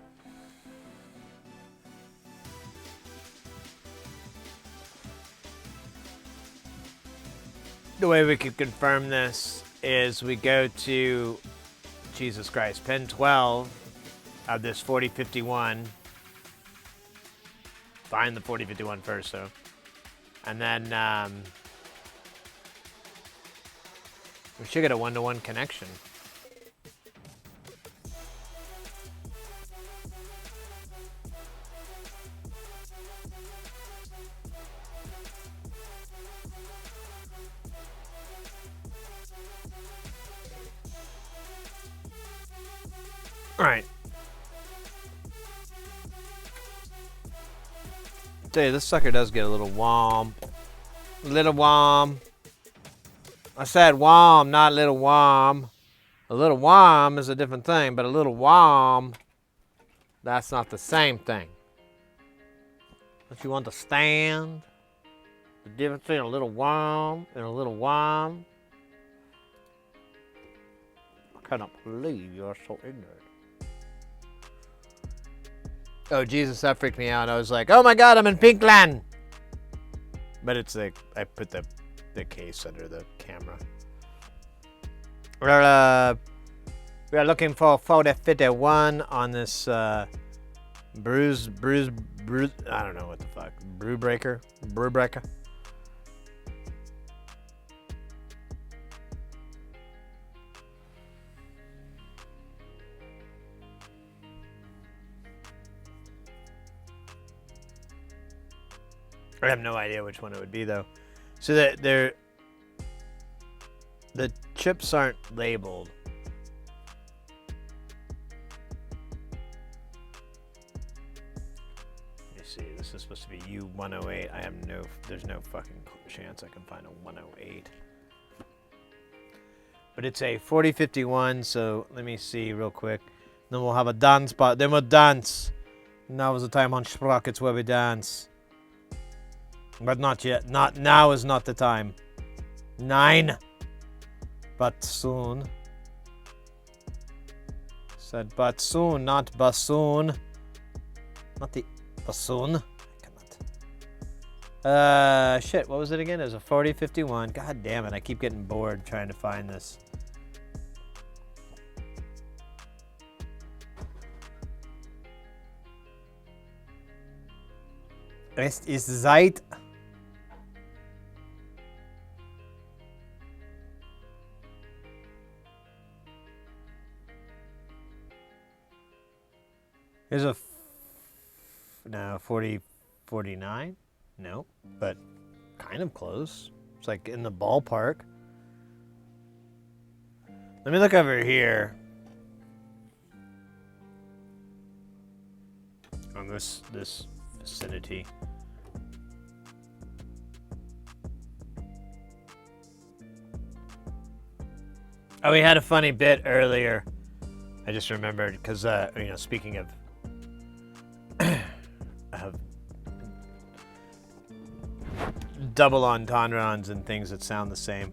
The way we could confirm this is we go to, Jesus Christ, pin 12 of this 4051. Find the 4051 first, though. And then we should get a one-to-one connection. All right. Tell you, this sucker does get a little warm. A little warm. I said warm, not little warm. A little warm is a different thing, but a little warm, that's not the same thing. Don't you understand the difference between a little warm and a little warm? I cannot believe you're so ignorant. Oh, Jesus, that freaked me out. I was like, oh my God, I'm in Pinkland. But it's like, I put the case under the camera. We are looking for 4051 on this bruise, I don't know what the fuck. Brew breaker. I have no idea which one it would be though. So that the chips aren't labeled. Let me see. This is supposed to be U108. I have there's no fucking chance I can find a 108. But it's a 4051, so let me see real quick. Then we'll have a dance part. Then we'll dance. Now is the time on Sprockets where we dance. But not yet. Not now is not the time. 9. But soon. Said but soon, not bassoon. Not the bassoon. I cannot. Shit, what was it again? It was a 4051. God damn it, I keep getting bored trying to find this. Es ist Zeit. There's a no 49. No, but kind of close. It's like in the ballpark. Let me look over here on this vicinity. Oh, we had a funny bit earlier. I just remembered because speaking of double entendres and things that sound the same.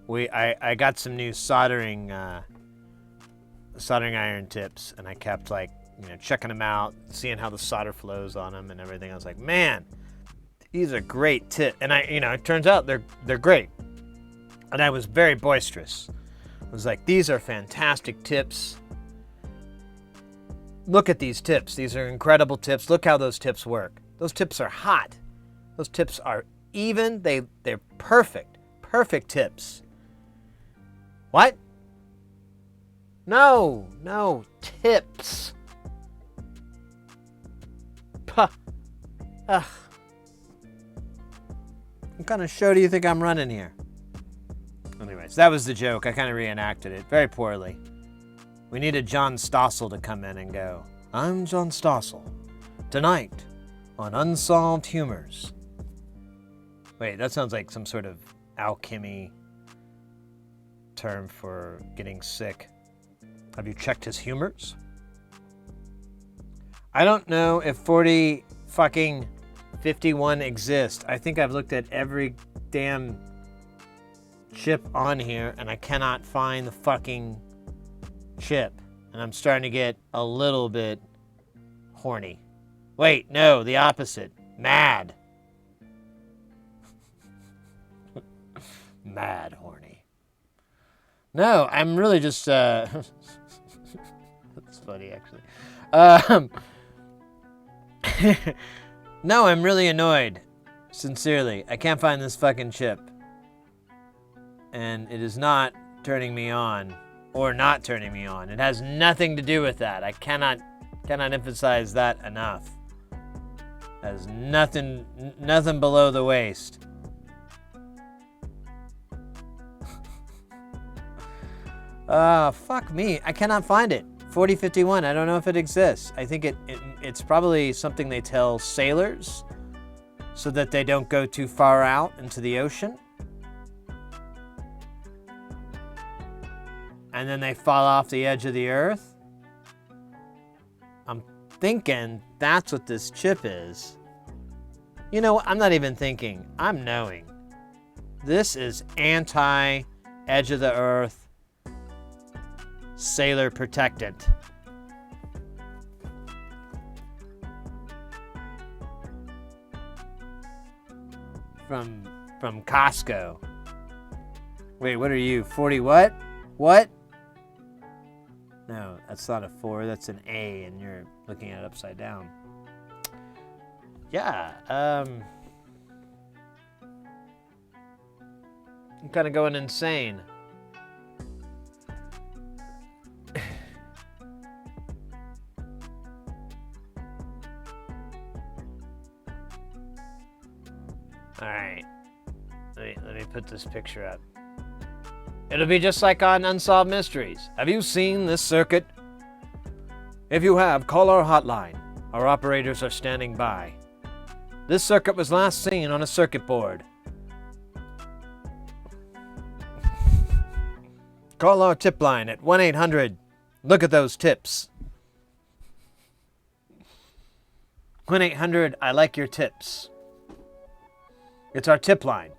I got some new soldering iron tips, and I kept checking them out, seeing how the solder flows on them and everything. I was like, man, these are great tips. And it turns out they're great. And I was very boisterous. I was like, these are fantastic tips. Look at these tips. These are incredible tips. Look how those tips work. Those tips are hot. Those tips are even. They're perfect. Perfect tips. What? No, tips. Puh. Ugh. What kind of show do you think I'm running here? Anyways, that was the joke. I kind of reenacted it very poorly. We needed John Stossel to come in and go, I'm John Stossel. Tonight on Unsolved Humors. Wait, that sounds like some sort of alchemy term for getting sick. Have you checked his humors? I don't know if 51 exists. I think I've looked at every damn chip on here and I cannot find the fucking chip. And I'm starting to get a little bit horny. Wait, no, the opposite. Mad. Mad horny. No, I'm really just, that's funny actually. No, I'm really annoyed. Sincerely. I can't find this fucking chip. And it is not turning me on. Or not turning me on. It has nothing to do with that. I cannot emphasize that enough. It has nothing below the waist. Fuck me. I cannot find it. 4051, I don't know if it exists. I think it's probably something they tell sailors so that they don't go too far out into the ocean. And then they fall off the edge of the earth. I'm thinking that's what this chip is. You know, I'm not even thinking. I'm knowing. This is anti-edge of the earth sailor protectant. From Costco. Wait, what are you? 40 what? What? No, that's not a 4, that's an A, and you're looking at it upside down. Yeah, I'm kind of going insane. All right, let me put this picture up. It'll be just like on Unsolved Mysteries. Have you seen this circuit? If you have, call our hotline. Our operators are standing by. This circuit was last seen on a circuit board. Call our tip line at 1-800. Look at those tips. 1-800, I like your tips. It's our tip line.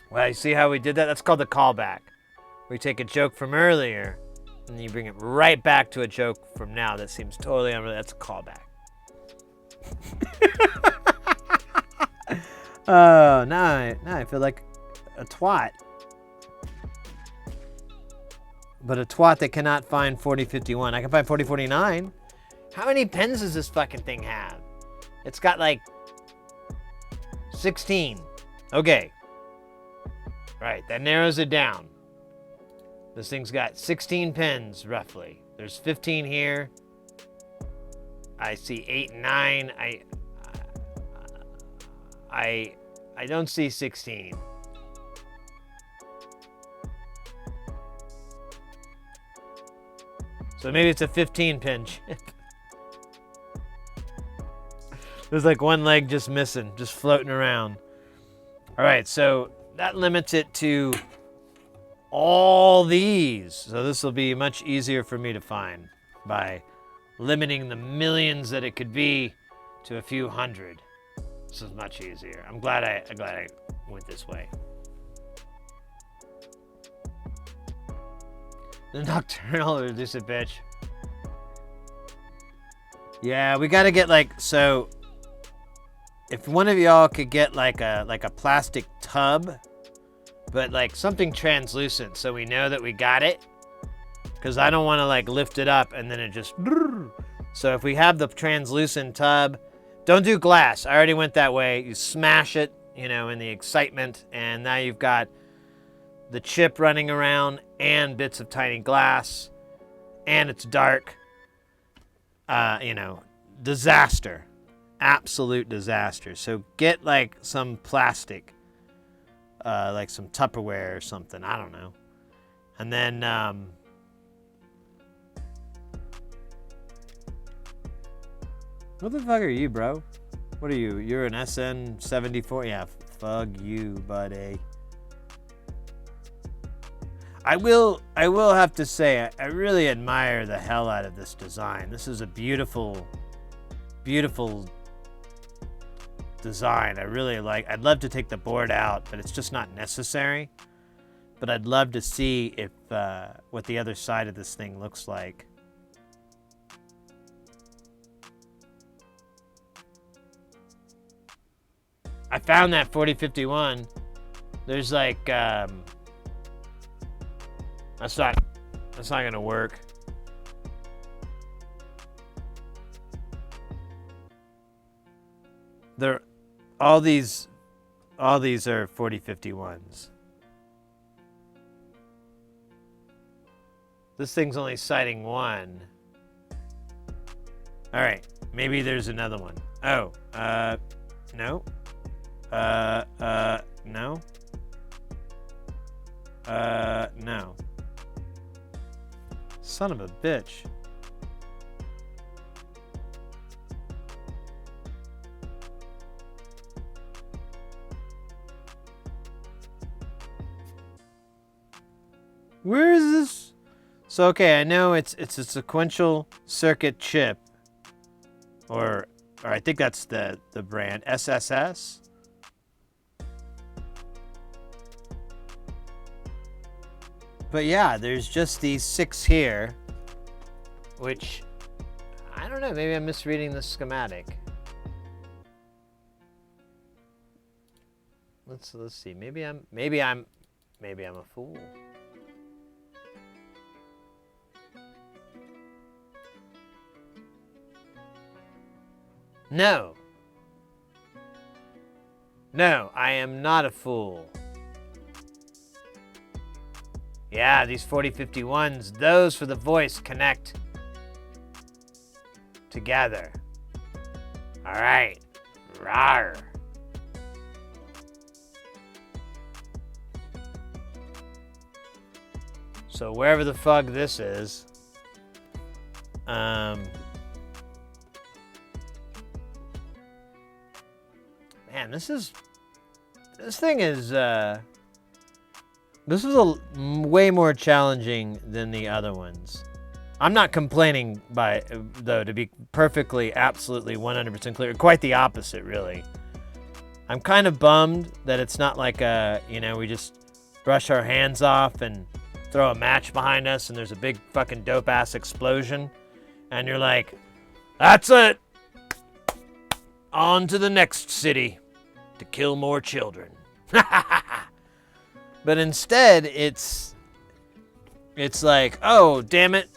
Well, you see how we did that? That's called the callback. We take a joke from earlier, and then you bring it right back to a joke from now that seems totally unrelated. That's a callback. Oh, now I feel like a twat. But a twat that cannot find 4051. I can find 4049. How many pens does this fucking thing have? It's got like 16. Okay. Right, that narrows it down. This thing's got 16 pins, roughly. There's 15 here. I see 8 and 9. I don't see 16. So maybe it's a 15-pin chip. There's like one leg just missing, just floating around. All right, so that limits it to all these. So this will be much easier for me to find by limiting the millions that it could be to a few hundred. This is much easier. I'm glad I went this way. The nocturnal elusive bitch. Yeah, we gotta get so if one of y'all could get like a plastic tub, but like something translucent so we know that we got it. Cause I don't wanna lift it up and then it just, so if we have the translucent tub, don't do glass. I already went that way. You smash it, in the excitement, and now you've got the chip running around and bits of tiny glass, and it's dark. Disaster. absolute disaster. So get like some plastic, like some Tupperware or something. I don't know. And then what the fuck are you, bro? What are you? You're an SN74? Yeah, fuck you, buddy. I will have to say, I really admire the hell out of this design. This is a beautiful, beautiful design. I really like. I'd love to take the board out, but it's just not necessary. But I'd love to see if what the other side of this thing looks like. I found that 4051. There's like that's not gonna work. All these are 4051s. This thing's only citing one. All right, maybe there's another one. Oh, no. No. No. Son of a bitch. Where is this? So, okay, I know it's a sequential circuit chip. Or I think that's the brand, SSS. But yeah, there's just these 6 here, which, I don't know, maybe I'm misreading the schematic. Let's see, maybe I'm a fool. No, I am not a fool. Yeah, these 4051s, those for the voice connect together. All right, rawr. So wherever the fuck this is, man, this thing is, this is way more challenging than the other ones. I'm not complaining though, to be perfectly, absolutely 100% clear. Quite the opposite, really. I'm kind of bummed that it's not like we just brush our hands off and throw a match behind us and there's a big fucking dope-ass explosion. And you're like, that's it! On to the next city to kill more children. But instead, it's like, oh, damn it,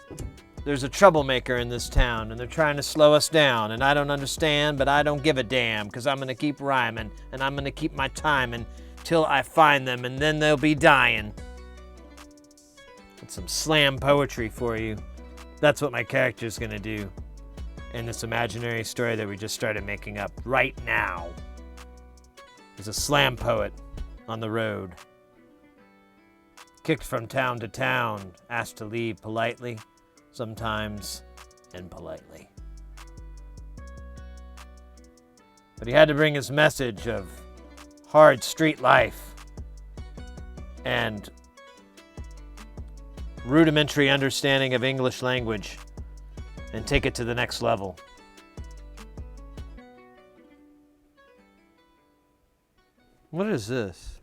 there's a troublemaker in this town, and they're trying to slow us down, and I don't understand, but I don't give a damn, because I'm going to keep rhyming, and I'm going to keep my timing till I find them, and then they'll be dying. That's some slam poetry for you. That's what my character's going to do in this imaginary story that we just started making up right now. He's a slam poet on the road. Kicked from town to town, asked to leave politely, sometimes impolitely. But he had to bring his message of hard street life and rudimentary understanding of English language and take it to the next level. What is this?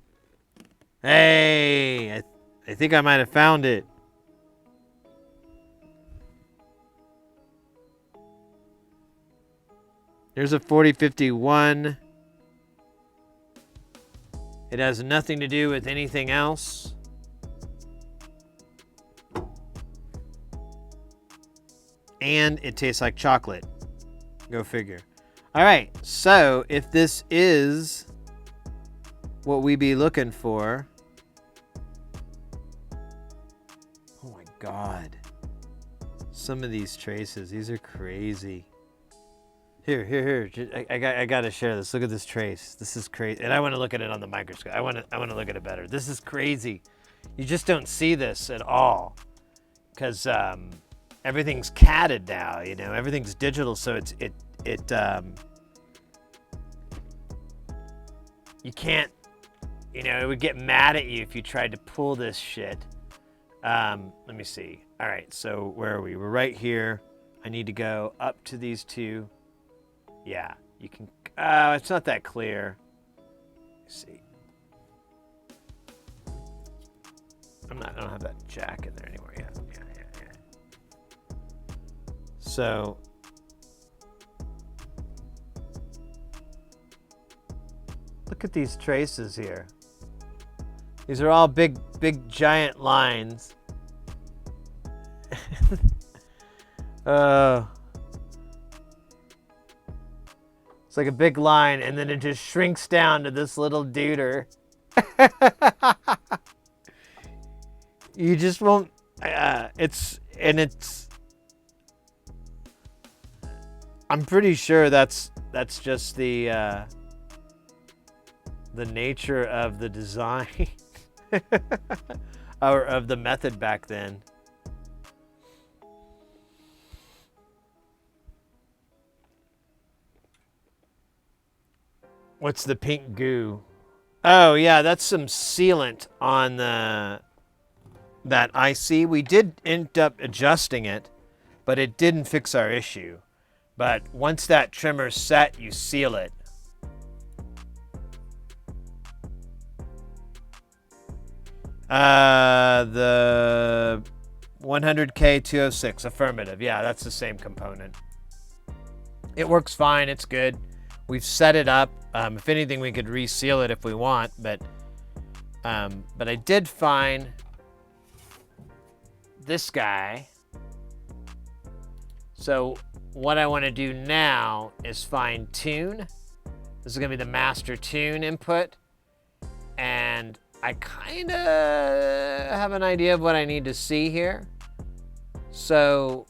Hey, I think I might have found it. There's a 4051. It has nothing to do with anything else. And it tastes like chocolate. Go figure. All right, so if this is what we be looking for. Oh my God. Some of these traces, these are crazy. Here. I gotta share this. Look at this trace. This is crazy. And I want to look at it on the microscope. I want to look at it better. This is crazy. You just don't see this at all. Because everything's catted now, you know, everything's digital, so you can't, you know, it would get mad at you if you tried to pull this shit. Let me see. All right, so where are we? We're right here. I need to go up to these two. Yeah, you can. It's not that clear. Let's see. I don't have that jack in there anymore yet. Yeah. So look at these traces here. These are all big giant lines. It's like a big line, and then it just shrinks down to this little duder. You just won't. I'm pretty sure that's just the nature of the design or of the method back then. What's the pink goo? Oh yeah, that's some sealant on that IC. We did end up adjusting it, but it didn't fix our issue. But once that trimmer's set, you seal it. The 100K 206, affirmative. Yeah, that's the same component. It works fine. It's good. We've set it up. If anything, we could reseal it if we want, but I did find this guy. So what I want to do now is find tune. This is going to be the master tune input. And I kind of have an idea of what I need to see here. So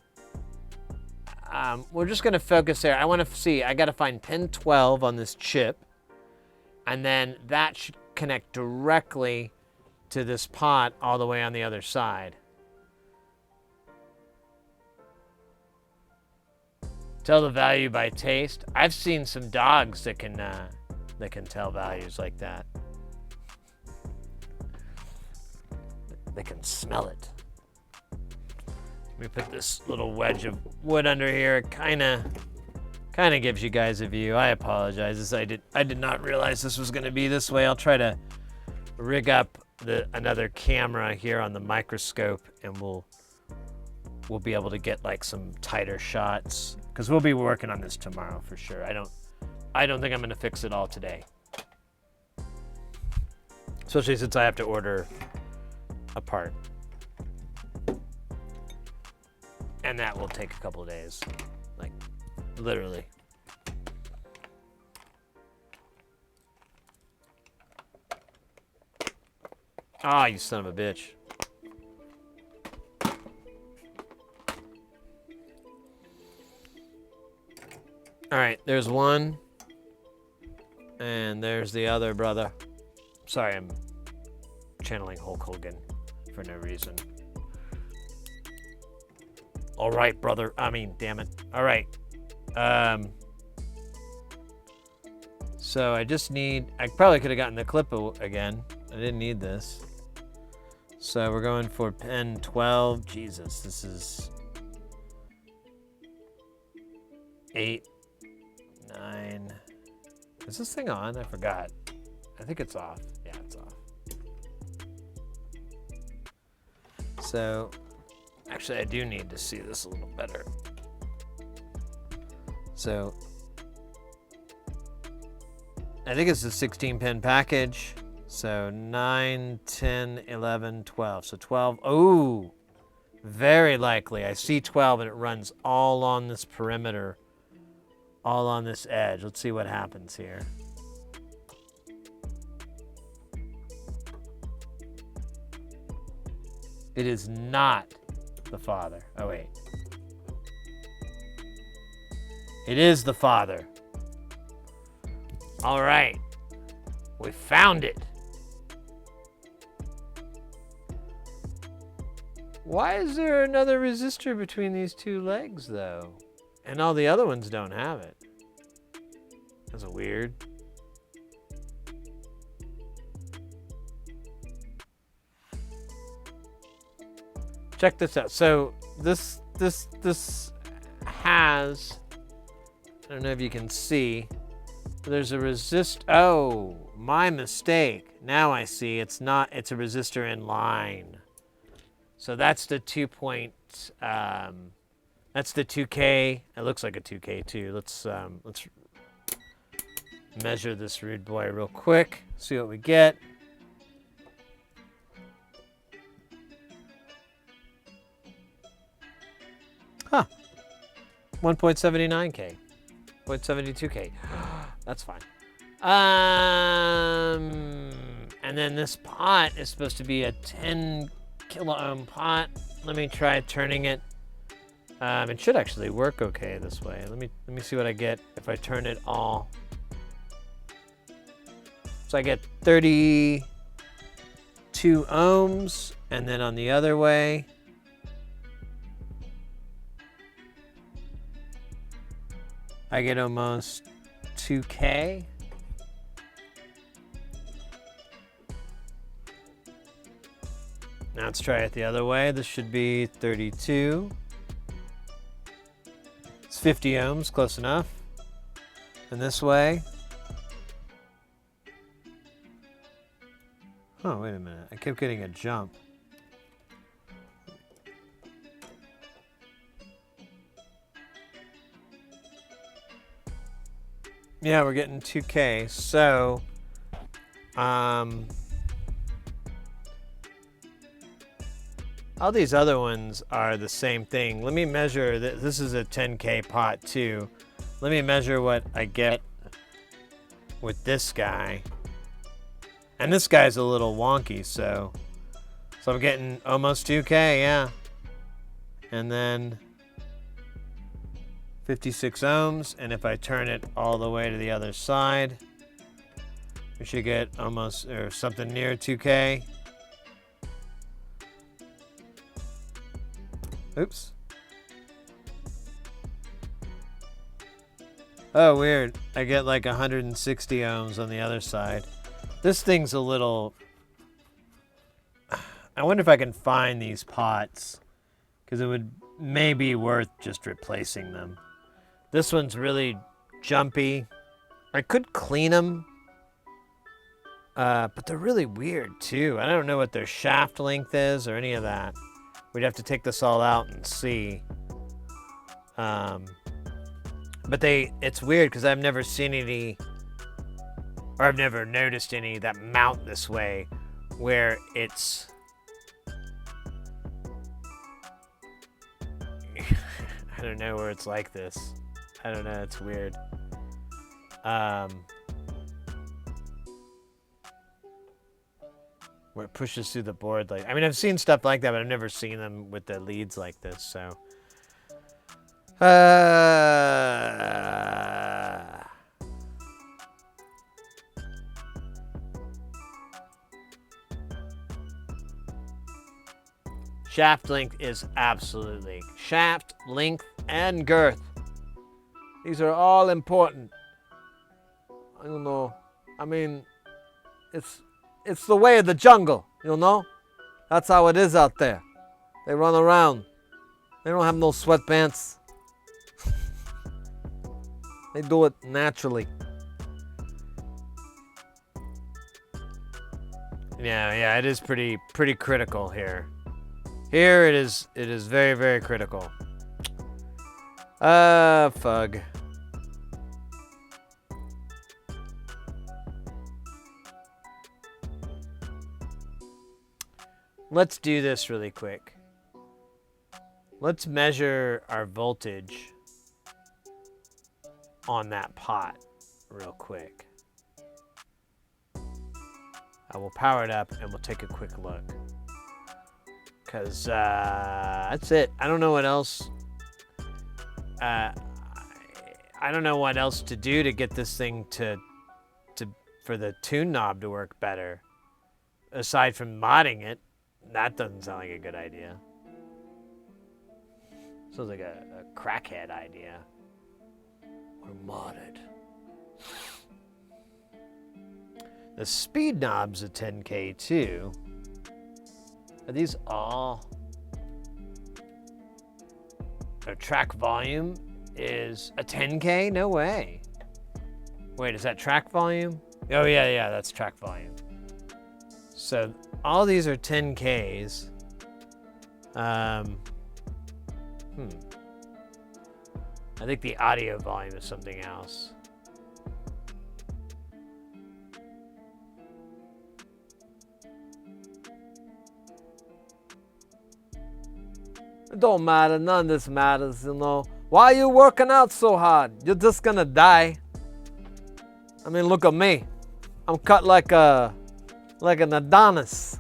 we're just going to focus there. I want to see, I got to find pin 12 on this chip. And then that should connect directly to this pot all the way on the other side. Tell the value by taste. I've seen some dogs that can tell values like that. They can smell it. Let me put this little wedge of wood under here. It kind of gives you guys a view. I apologize. I did not realize this was going to be this way. I'll try to rig up another camera here on the microscope, and we'll be able to get like some tighter shots, because we'll be working on this tomorrow for sure. I don't think I'm going to fix it all today, especially since I have to order a part, and that will take a couple of days, like literally. Ah, you son of a bitch. All right, there's one, and there's the other, brother. Sorry, I'm channeling Hulk Hogan for no reason. All right, brother. I mean, damn it. All right. So I just need, I probably could have gotten the clip again. I didn't need this. So we're going for pin 12. Jesus, this is 8, 9. Is this thing on? I forgot. I think it's off. Yeah, it's off. So actually, I do need to see this a little better. So I think it's a 16-pin package. So 9, 10, 11, 12. So 12. Oh, very likely. I see 12, and it runs all on this perimeter, all on this edge. Let's see what happens here. It is not the father. Oh, wait. It is the father. All right. We found it. Why is there another resistor between these two legs, though? And all the other ones don't have it. That's weird. Check this out. So this has, I don't know if you can see, there's a resist. Oh, my mistake. Now I see it's not, it's a resistor in line. So that's the 2 that's the 2K. It looks like a 2K too. Let's measure this rude boy real quick. See what we get. Huh. 1.79K. 0.72K. That's fine. And then this pot is supposed to be a 10 kilo ohm pot. Let me try turning it. It should actually work okay this way. Let me see what I get if I turn it all. So I get 32 ohms, and then on the other way, I get almost 2K. Now let's try it the other way. This should be 32. It's 50 ohms, close enough. And this way. Oh, wait a minute. I kept getting a jump. Yeah, we're getting 2K. So, all these other ones are the same thing. Let me measure, this is a 10K pot too. Let me measure what I get with this guy. And this guy's a little wonky, so I'm getting almost 2K, yeah. And then 56 ohms, and if I turn it all the way to the other side, we should get almost, or something near 2K. Oops. Oh, weird. I get like 160 ohms on the other side. This thing's a little... I wonder if I can find these pots, because it would may be worth just replacing them. This one's really jumpy. I could clean them, but they're really weird too. I don't know what their shaft length is or any of that. We'd have to take this all out and see. But it's weird because I've never seen any, or I've never noticed any that mount this way, where it's, I don't know where it's like this. I don't know, it's weird. Where it pushes through the board. Like, I mean, I've seen stuff like that, but I've never seen them with the leads like this, so. Shaft length is absolutely. Shaft length and girth. These are all important. I don't know. I mean, it's the way of the jungle, you know? That's how it is out there. They run around. They don't have no sweatpants. They do it naturally. Yeah, it is pretty critical here. Here it is very, very critical. Fug. Let's do this really quick. Let's measure our voltage on that pot real quick. I will power it up and we'll take a quick look. Because that's it. I don't know what else. I I don't know what else to do to get this thing for the tune knob to work better. Aside from modding it, that doesn't sound like a good idea. Sounds like a crackhead idea. Or modded. The speed knob's a 10K too. Are these all? The track volume is a 10K? No way. Wait, is that track volume? Oh yeah, that's track volume. So all these are 10Ks. I think the audio volume is something else. It don't matter, none of this matters, you know. Why are you working out so hard? You're just gonna die. I mean, look at me. I'm cut like an Adonis,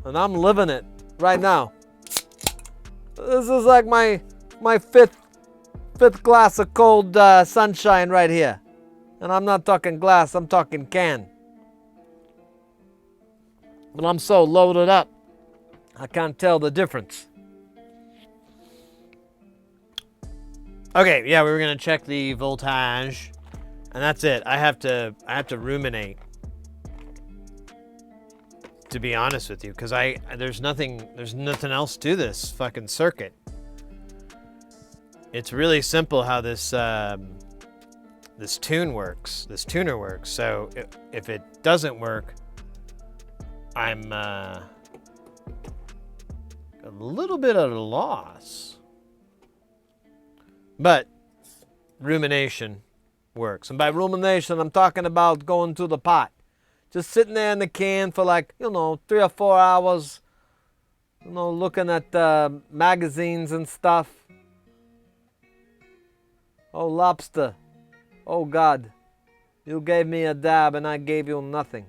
and I'm living it right now. This is like my fifth glass of cold sunshine right here, and I'm not talking glass, I'm talking can. But I'm so loaded up, I can't tell the difference. Okay, yeah, we were gonna check the voltage, and that's it. I have to ruminate, to be honest with you, because there's nothing else to this fucking circuit. It's really simple how this this tuner works. So if it doesn't work, I'm a little bit at a loss. But rumination works. And by rumination, I'm talking about going to the pot. Just sitting there in the can for like, 3 or 4 hours, looking at magazines and stuff. Oh, lobster. Oh, God. You gave me a dab and I gave you nothing.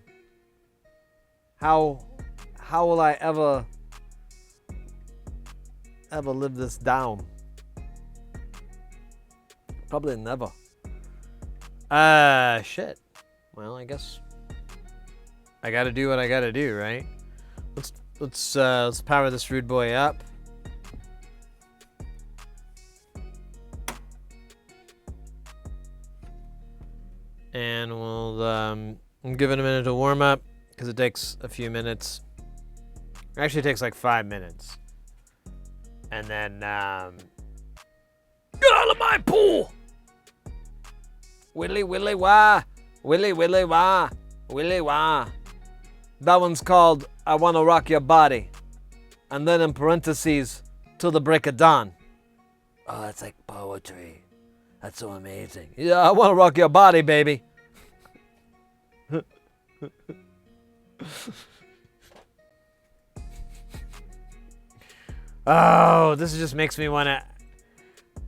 How will I ever live this down? Probably never. Shit. Well, I guess I gotta do what I gotta do, right? Let's power this rude boy up. And we'll give it a minute to warm up because it takes a few minutes. Actually, it takes like 5 minutes. And then get out of my pool! Willy, willy, wah. Willy, willy, wah. Willy, wah. That one's called I Wanna Rock Your Body. And then in parentheses, till the break of dawn. Oh, that's like poetry. That's so amazing. Yeah, I wanna rock your body, baby. Oh, this just makes me want to...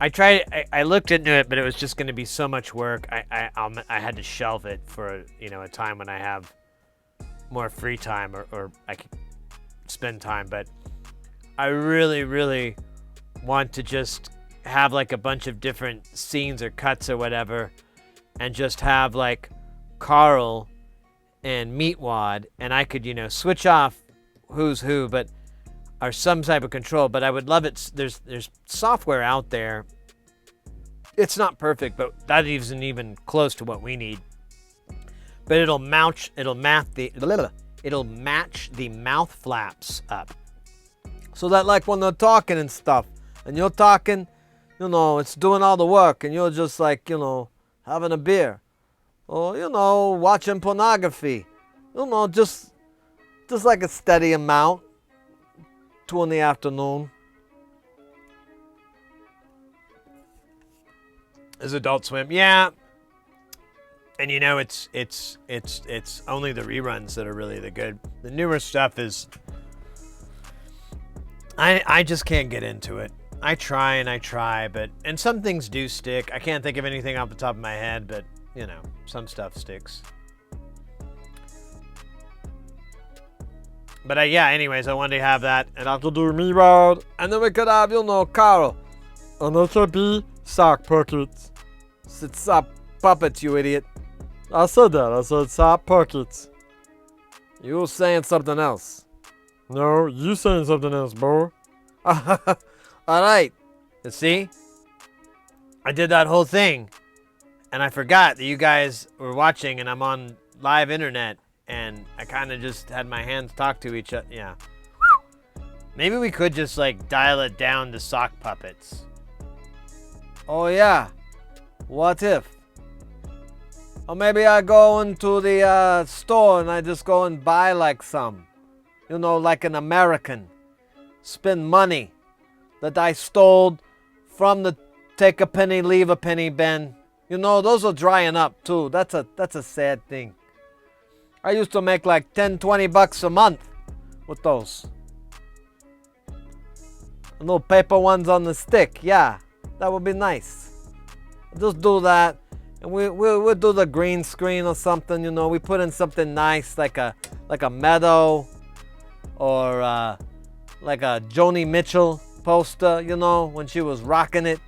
I looked into it, but it was just going to be so much work. I had to shelve it for a time when I have more free time or I could spend time. But I really, really want to just have like a bunch of different scenes or cuts or whatever, and just have like Carl and Meatwad, and I could switch off who's who, but or some type of control. But I would love it. There's software out there. It's not perfect, but that isn't even close to what we need. But it'll match the mouth flaps up, so that like when they're talking and stuff, and you're talking, it's doing all the work, and you're just like having a beer, or watching pornography, just like a steady amount. 2 in the afternoon. Is Adult Swim? Yeah. And it's only the reruns that are really the good. The newer stuff is I just can't get into it. I try, and some things do stick. I can't think of anything off the top of my head, but some stuff sticks. But anyways, I wanted to have that, and I'll do me round, and then we could have, Carl, and it should be sock pockets. It's sock puppets, you idiot. I said that. I said sock pockets. You were saying something else. No, you saying something else, boy. All right. You see? I did that whole thing, and I forgot that you guys were watching, and I'm on live internet, and I kind of just had my hands talk to each other. Yeah. Maybe we could just, like, dial it down to sock puppets. Oh, yeah. What if? Or maybe I go into the store and I just go and buy, like, some. You know, like an American. Spend money that I stole from the take a penny, leave a penny bin. You know, those are drying up, too. That's a sad thing. I used to make like 10, 20 bucks a month with those. Little paper ones on the stick. Yeah, that would be nice. Just do that. And we'll do the green screen or something, you know. We put in something nice like a meadow or like a Joni Mitchell poster, you know, when she was rocking it.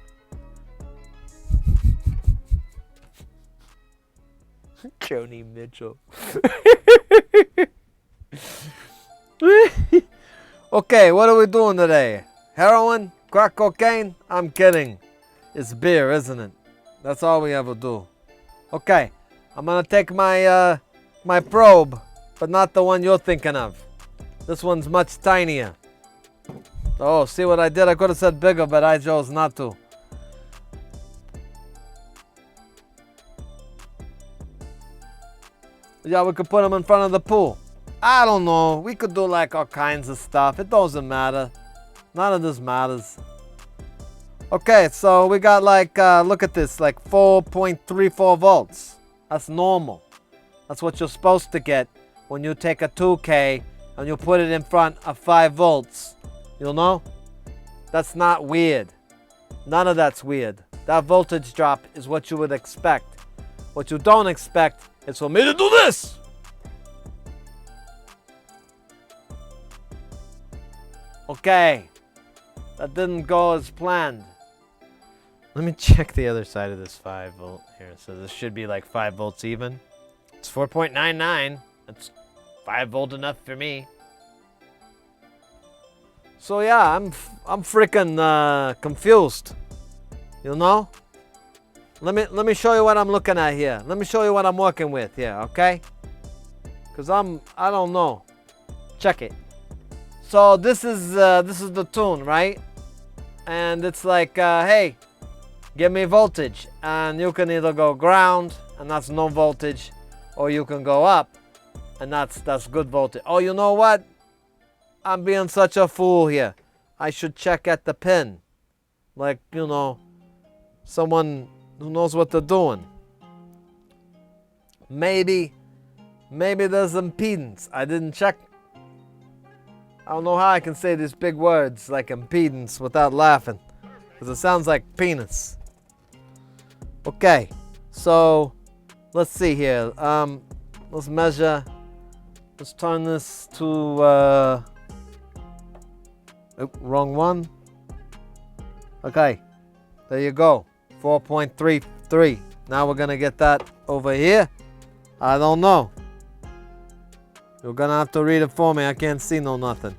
Joni Mitchell. Okay, what are we doing today? Heroin? Crack cocaine? I'm kidding. It's beer, isn't it? That's all we ever do. Okay, I'm gonna take my my probe, but not the one you're thinking of. This one's much tinier. Oh, see what I did? I could have said bigger, but I chose not to. Yeah, we could put them in front of the pool. I don't know. We could do like all kinds of stuff. It doesn't matter. None of this matters. Okay, so we got like, look at this, like 4.34 volts. That's normal. That's what you're supposed to get when you take a 2K and you put it in front of 5 volts. You know? That's not weird. None of that's weird. That voltage drop is what you would expect. What you don't expect is for me to do this. Okay. That didn't go as planned. Let me check the other side of this 5 volt here. So this should be like 5 volts even. It's 4.99. That's 5 volt enough for me. So yeah, I'm freaking confused. You know? Let me show you what I'm looking at here. Let me show you what I'm working with here, okay? Cause I don't know. Check it. So this is the tune, right? And it's like, hey, give me voltage, and you can either go ground, and that's no voltage, or you can go up, and that's good voltage. Oh, you know what? I'm being such a fool here. I should check at the pin, like, you know, someone who knows what they're doing. Maybe there's impedance. I didn't check. I don't know how I can say these big words like impedance without laughing, because it sounds like penis. Okay, so let's see here. Let's measure. Let's turn this to. Wrong one. Okay, there you go. 4.33. Now we're gonna get that over here. I don't know. You're gonna have to read it for me. I can't see no nothing.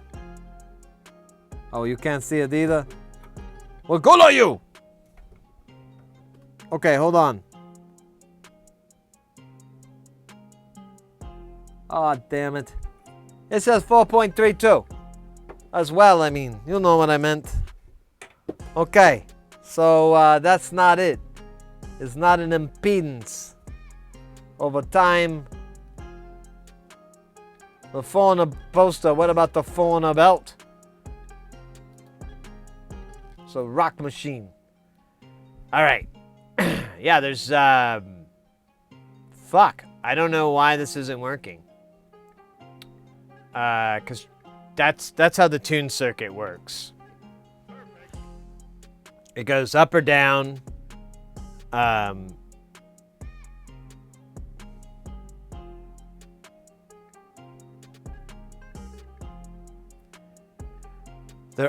Oh, you can't see it either? Well, good on you! Okay, hold on. Oh, damn it. It says 4.32. As well, I mean. You know what I meant. Okay. So, that's not it. It's not an impedance. Over time, the phone a poster. What about the phone a belt? So rock machine. All right. Yeah, there's fuck. I don't know why this isn't working. Cause that's how the tune circuit works. It goes up or down. There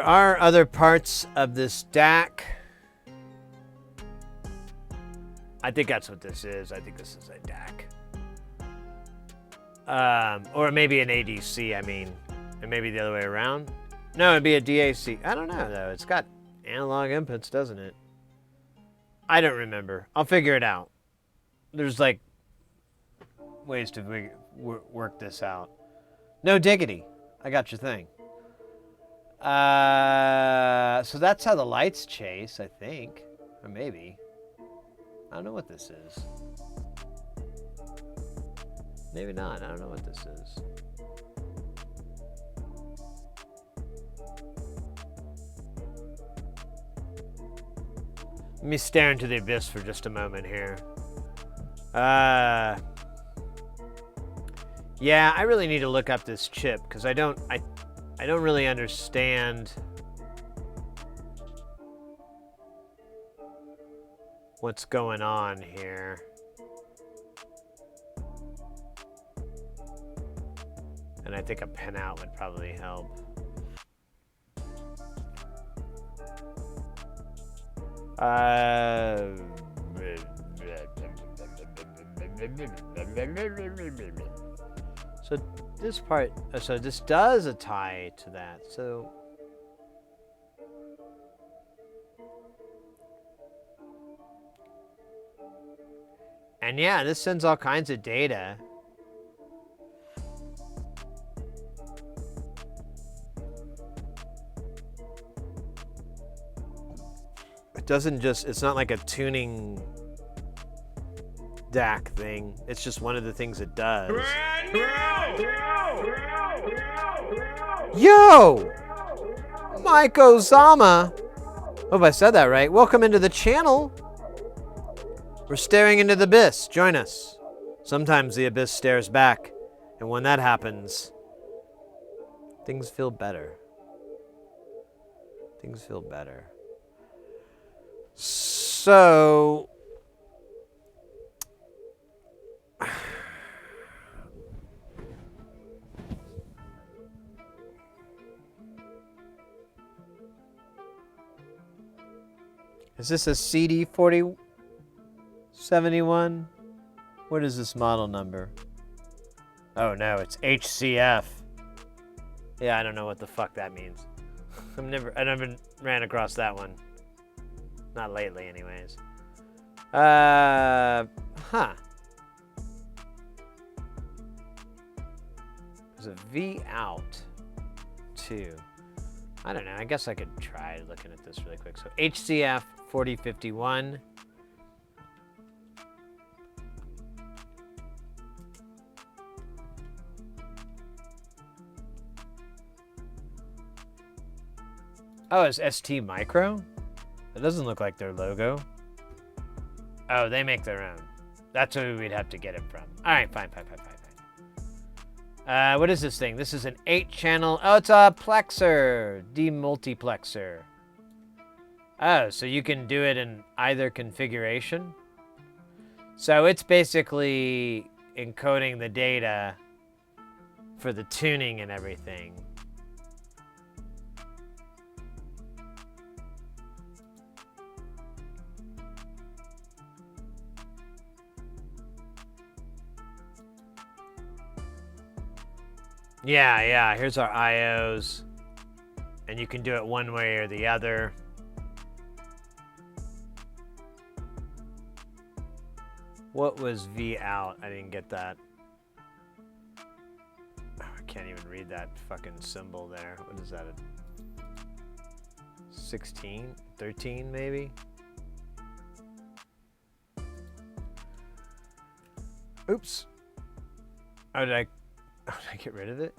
are other parts of this DAC. I think that's what this is. I think this is a DAC. Or maybe an ADC, I mean. And maybe the other way around. No, it'd be a DAC. I don't know, though. It's got analog inputs, doesn't it? I don't remember. I'll figure it out. There's, like, ways to work this out. No diggity. I got your thing. So that's how the lights chase, I think. Or maybe. I don't know what this is. Maybe not. I don't know what this is. Let me stare into the abyss for just a moment here. Yeah, I really need to look up this chip because I don't really understand what's going on here. And I think a pinout would probably help. So this part, so this does a tie to that. So and yeah, this sends all kinds of data. It doesn't just, it's not like a tuning DAC thing. It's just one of the things it does. Yo! Mike Ozama! Hope I said that right. Welcome into the channel. We're staring into the abyss. Join us. Sometimes the abyss stares back. And when that happens, things feel better. Things feel better. So... Is this a CD4071? What is this model number? Oh no, it's HCF. Yeah, I don't know what the fuck that means. I never ran across that one. Not lately, anyways. Huh. There's a V out, too. I don't know. I guess I could try looking at this really quick. So HCF 4051. Oh, it's ST Micro? It doesn't look like their logo. Oh, they make their own. That's where we'd have to get it from. All right, fine. What is this thing? This is an 8-channel. Oh, it's a plexer. Demultiplexer. Oh, so you can do it in either configuration? So it's basically encoding the data for the tuning and everything. Yeah, here's our IOs. And you can do it one way or the other. What was V out? I didn't get that. Oh, I can't even read that fucking symbol there. What is that? 16? 13 maybe? Oops. Oh, did I get rid of it?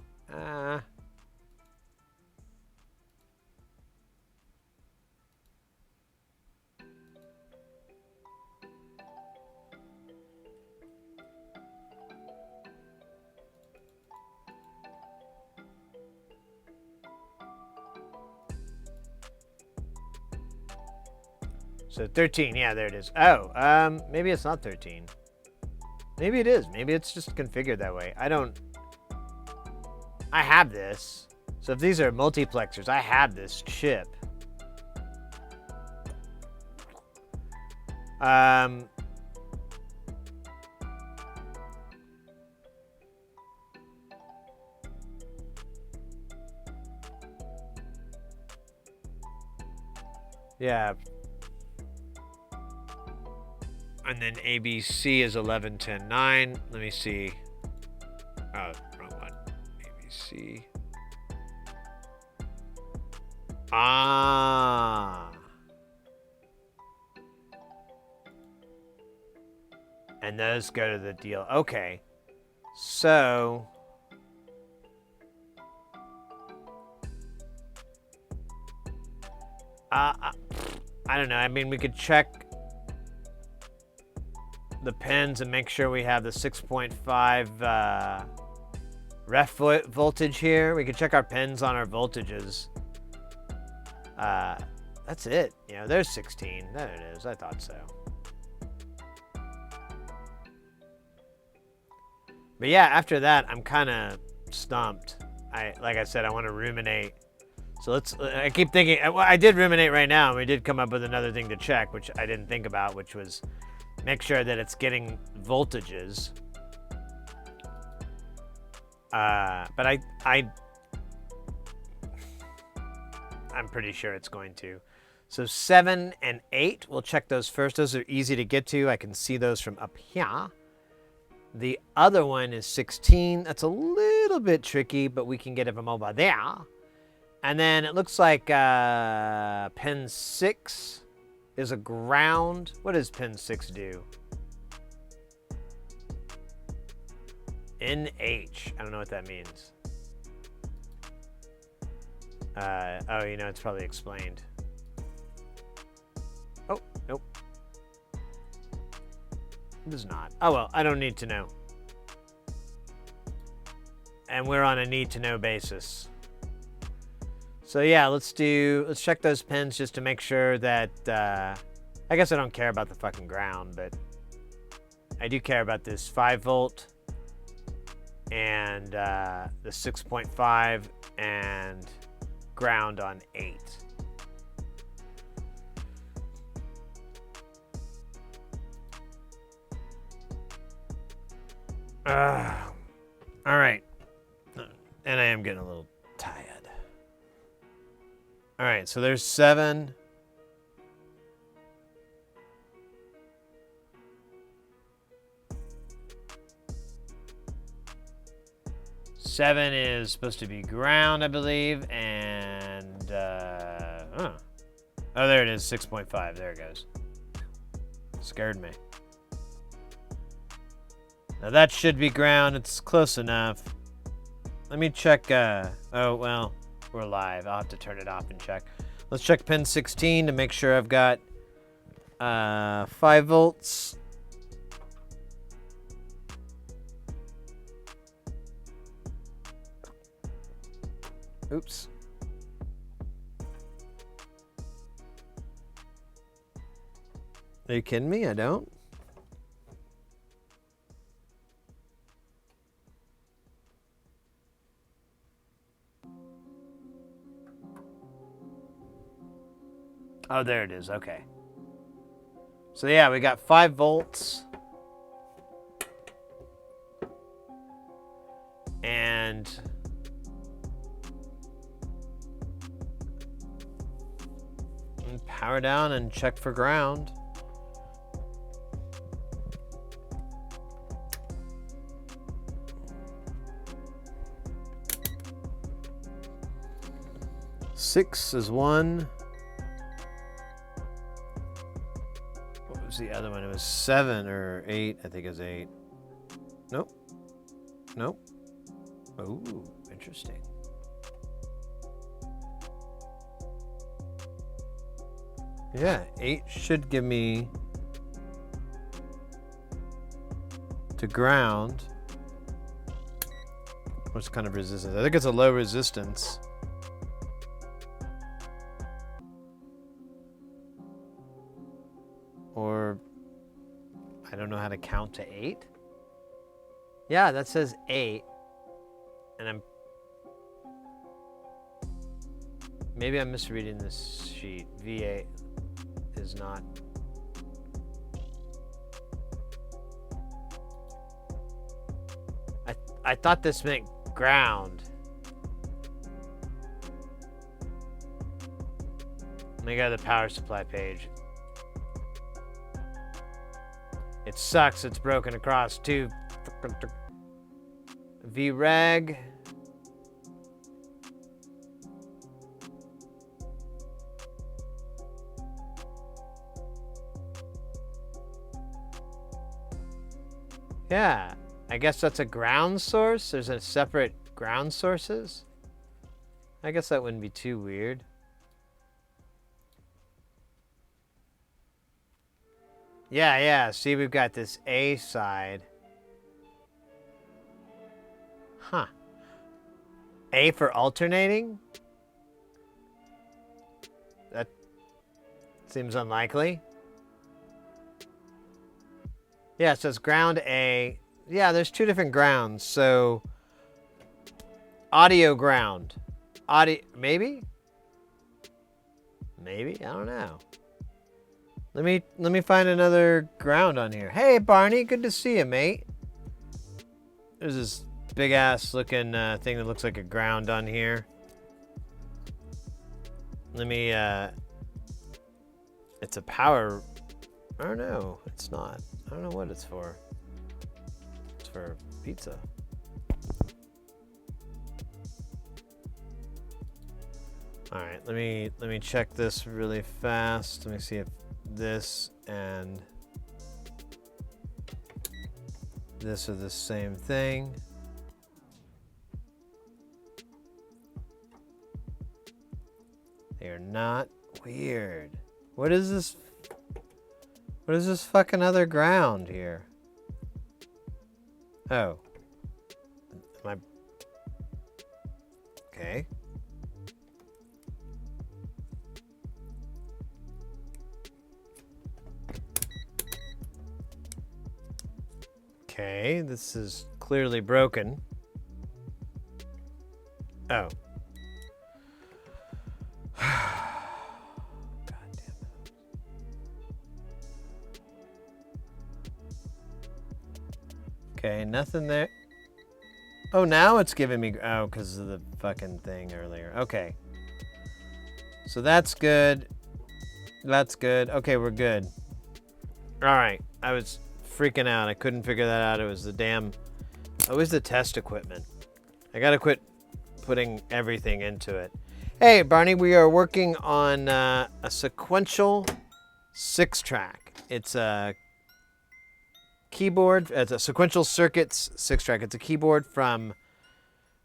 So 13, yeah, there it is. Oh, maybe it's not 13. Maybe it is. Maybe it's just configured that way. I have this. So if these are multiplexers, I have this chip. Yeah. And then ABC is 11, 10, 9. Let me see. Oh, wrong one. ABC. Ah. And those go to the deal. Okay. So. I don't know. I mean, we could check the pins and make sure we have the 6.5 ref voltage here. We could check our pins on our voltages. That's it. You know, there's 16. There it is. I thought so. But yeah, after that, I'm kind of stumped. Like I said, I want to ruminate. So I keep thinking, well, I did ruminate right now, and we did come up with another thing to check, which I didn't think about, which was make sure that it's getting voltages. But I'm pretty sure it's going to. So 7 and 8, we'll check those first. Those are easy to get to. I can see those from up here. The other one is 16. That's a little bit tricky, but we can get it from over there. And then it looks like pin 6 is a ground. What does pin 6 do? NH. I don't know what that means. Oh, you know, it's probably explained. Oh, nope. It does not. Oh, well, I don't need to know. And we're on a need-to-know basis. So yeah, let's check those pins just to make sure that, I guess I don't care about the fucking ground, but I do care about this 5 volt and the 6.5 and ground on 8. All right. And I am getting a little tired. All right, so there's 7. Seven is supposed to be ground, I believe, and oh, there it is, 6.5. There it goes. Scared me. Now that should be ground. It's close enough. Let me check. Oh well. We're live. I'll have to turn it off and check. Let's check pin 16 to make sure I've got 5 volts. Oops. Are you kidding me? I don't. Oh, there it is. Okay. So yeah, we got 5 volts. And power down and check for ground. Six is 1. What was the other one? It was 7 or 8. I think it was 8. Nope. Nope. Ooh, interesting. Yeah, 8 should give me to ground. What kind of resistance? I think it's a low resistance. Or I don't know how to count to 8. Yeah, that says 8. And maybe I'm misreading this sheet. V8 is not. I thought this meant ground. me go to the power supply page. It sucks. It's broken across two. VREG. Yeah, I guess that's a ground source. There's a separate ground sources. I guess that wouldn't be too weird. Yeah. See, we've got this A side. Huh. A for alternating? That seems unlikely. Yeah, it says ground A. Yeah, there's two different grounds. So, audio ground. Audio, maybe? Maybe? I don't know. Let me find another ground on here. Hey, Barney, good to see you, mate. There's this big ass looking thing that looks like a ground on here. Let me, it's a power, I don't know, it's not. I don't know what it's for. It's for pizza. All right, let me check this really fast. Let me see if this and this are the same thing. They are not. Weird. What is this? What is this fucking other ground here? Oh. Am I... Okay. Okay, this is clearly broken. Oh. Okay, nothing there. Oh, now it's giving me... Oh, because of the fucking thing earlier. Okay. So that's good. That's good. Okay, we're good. All right. I was freaking out. I couldn't figure that out. It was the damn... Always the test equipment. I gotta quit putting everything into it. Hey, Barney, we are working on a sequential Six-Trak. It's a keyboard. It's a sequential circuits Six-Trak. It's a keyboard from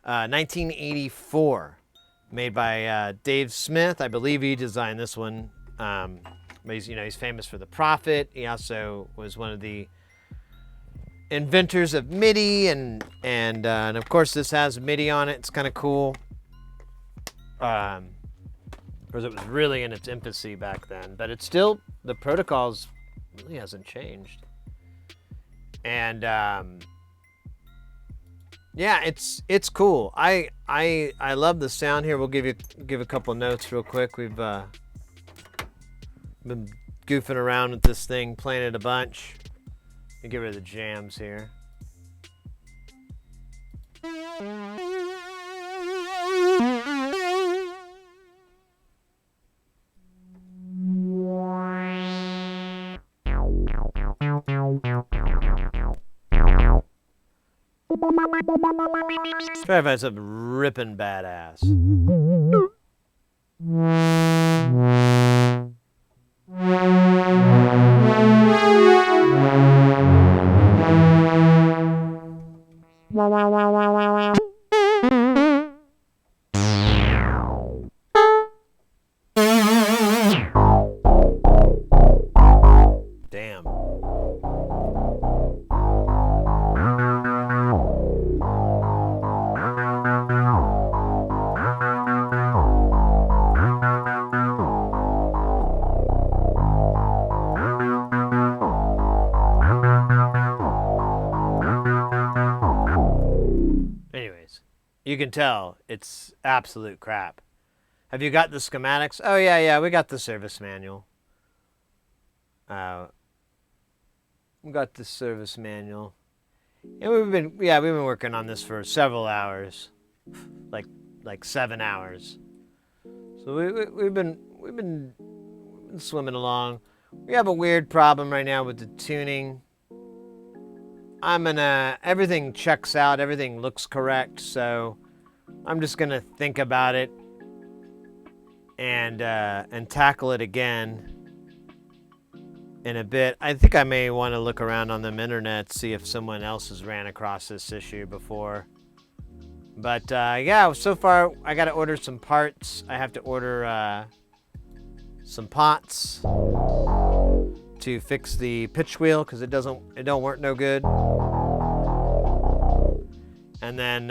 1984, made by Dave Smith. I believe he designed this one. But he's famous for the Prophet. He also was one of the inventors of MIDI, and of course this has MIDI on it. It's kind of cool. Because it was really in its infancy back then, but it's still, the protocols really hasn't changed. And yeah, it's cool. I love the sound here. We'll give a couple notes real quick. We've been goofing around with this thing, playing it a bunch. Let me get rid of the jams here. Try to find something ripping badass. Damn. Anyways, you can tell it's absolute crap. Have you got the schematics? Oh yeah, we got the service manual. We got the service manual. And we've been working on this for several hours. Like 7 hours. So we've been swimming along. We have a weird problem right now with the tuning. Everything checks out, everything looks correct, so I'm just gonna think about it and tackle it again in a bit. I think I may want to look around on the internet, see if someone else has ran across this issue before. But yeah, so far I gotta order some parts. I have to order some pots to fix the pitch wheel because it don't work no good. And then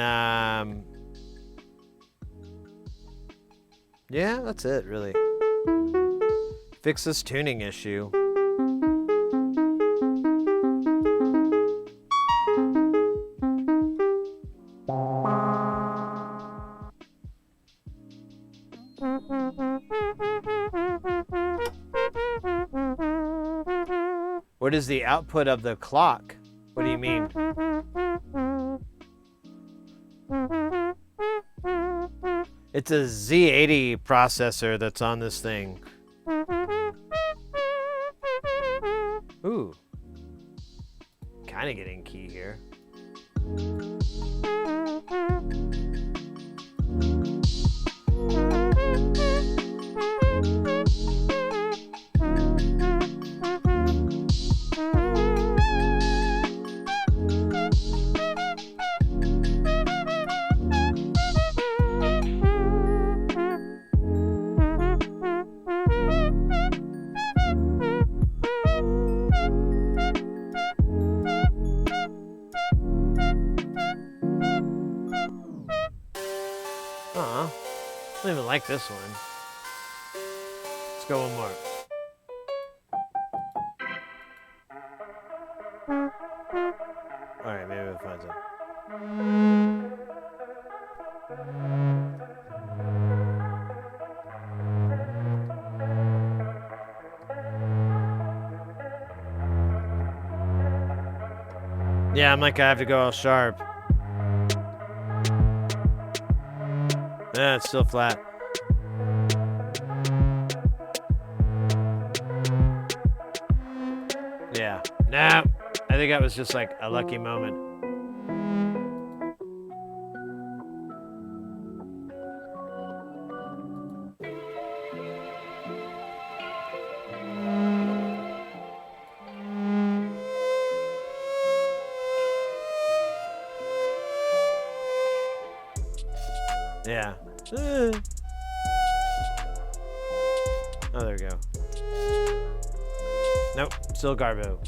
yeah, that's it really. Fix this tuning issue. What is the output of the clock? What do you mean? It's a Z80 processor that's on this thing. Ooh. Kind of getting key here. I don't even like this one. Let's go one more. Alright, maybe we'll find some. Yeah, I'm like, I have to go all sharp. Yeah, it's still flat. Yeah. Nah. I think that was just like a lucky moment. Yeah. Oh, there we go. Nope, still Garbo.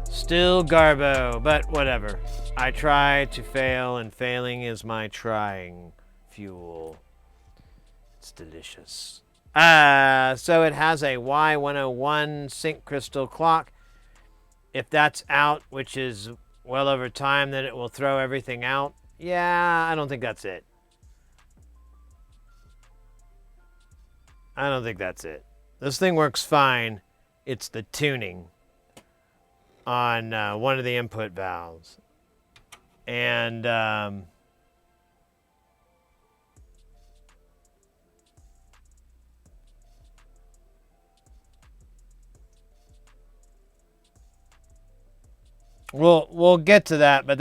Still Garbo, but whatever. I try to fail, and failing is my trying fuel. It's delicious. So it has a Y101 sync crystal clock. If that's out, which is well over time, then it will throw everything out. Yeah, I don't think that's it. I don't think that's it. This thing works fine. It's the tuning on one of the input valves. And we'll get to that, but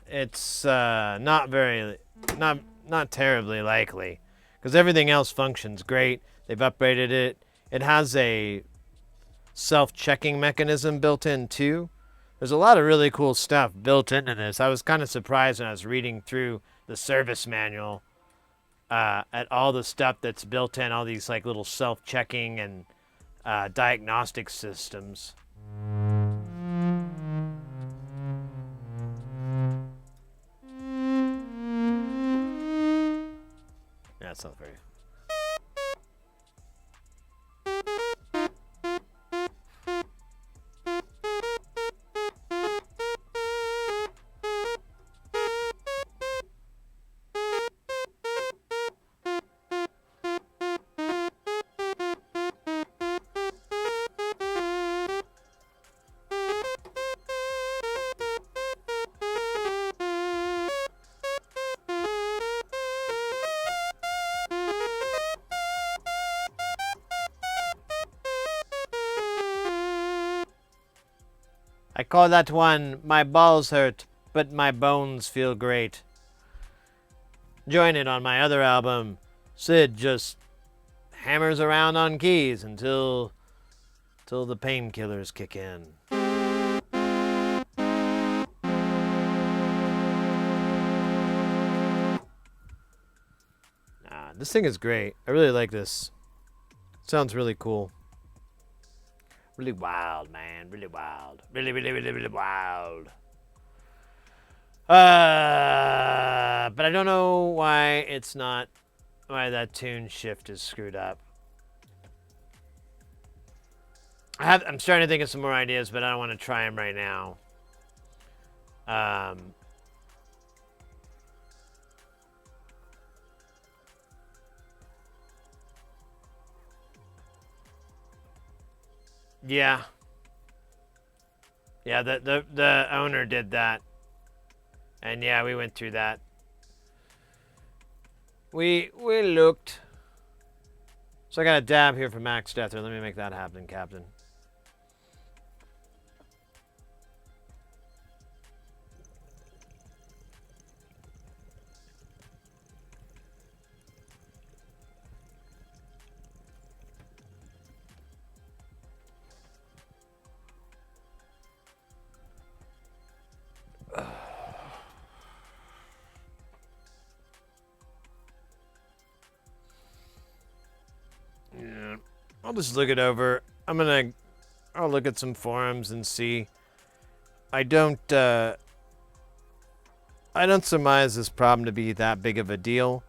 it's not terribly likely because everything else functions great. They've upgraded it. It has a self-checking mechanism built in too. There's a lot of really cool stuff built into this. I was kind of surprised when I was reading through the service manual at all the stuff that's built in, all these like little self-checking and diagnostic systems. Yeah, that sounds very. I call that one My Balls Hurt, but My Bones Feel Great. Join it on my other album, Sid just hammers around on keys until the painkillers kick in. This thing is great. I really like this. Sounds really cool. Really wild, man. Really wild. Really, really, really, really wild. But I don't know why that tune shift is screwed up. I'm starting to think of some more ideas, but I don't want to try them right now. Yeah. Yeah, the owner did that. And yeah, we went through that. We looked. So I got a dab here for Max Deather. Let me make that happen, Captain. Yeah, I'll just look it over. I'll look at some forums and see. I don't surmise this problem to be that big of a deal.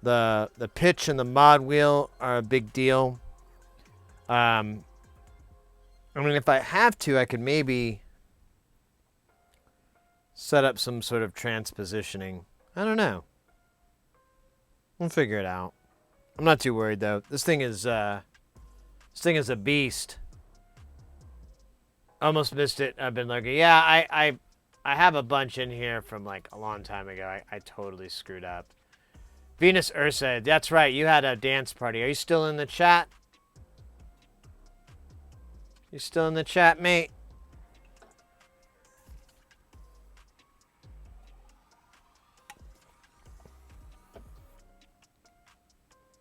The pitch and the mod wheel are a big deal. I mean, if I have to, I could maybe set up some sort of transpositioning. I don't know. We'll figure it out. I'm not too worried though. This thing is a beast. Almost missed it. I've been looking. Yeah, I have a bunch in here from like a long time ago. I totally screwed up. Venus Ursa, that's right. You had a dance party. Are you still in the chat? You still in the chat, mate?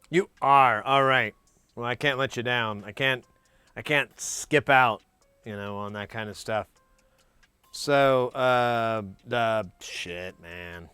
You are. All right. Well, I can't let you down. I can't skip out, on that kind of stuff. So, the shit, man.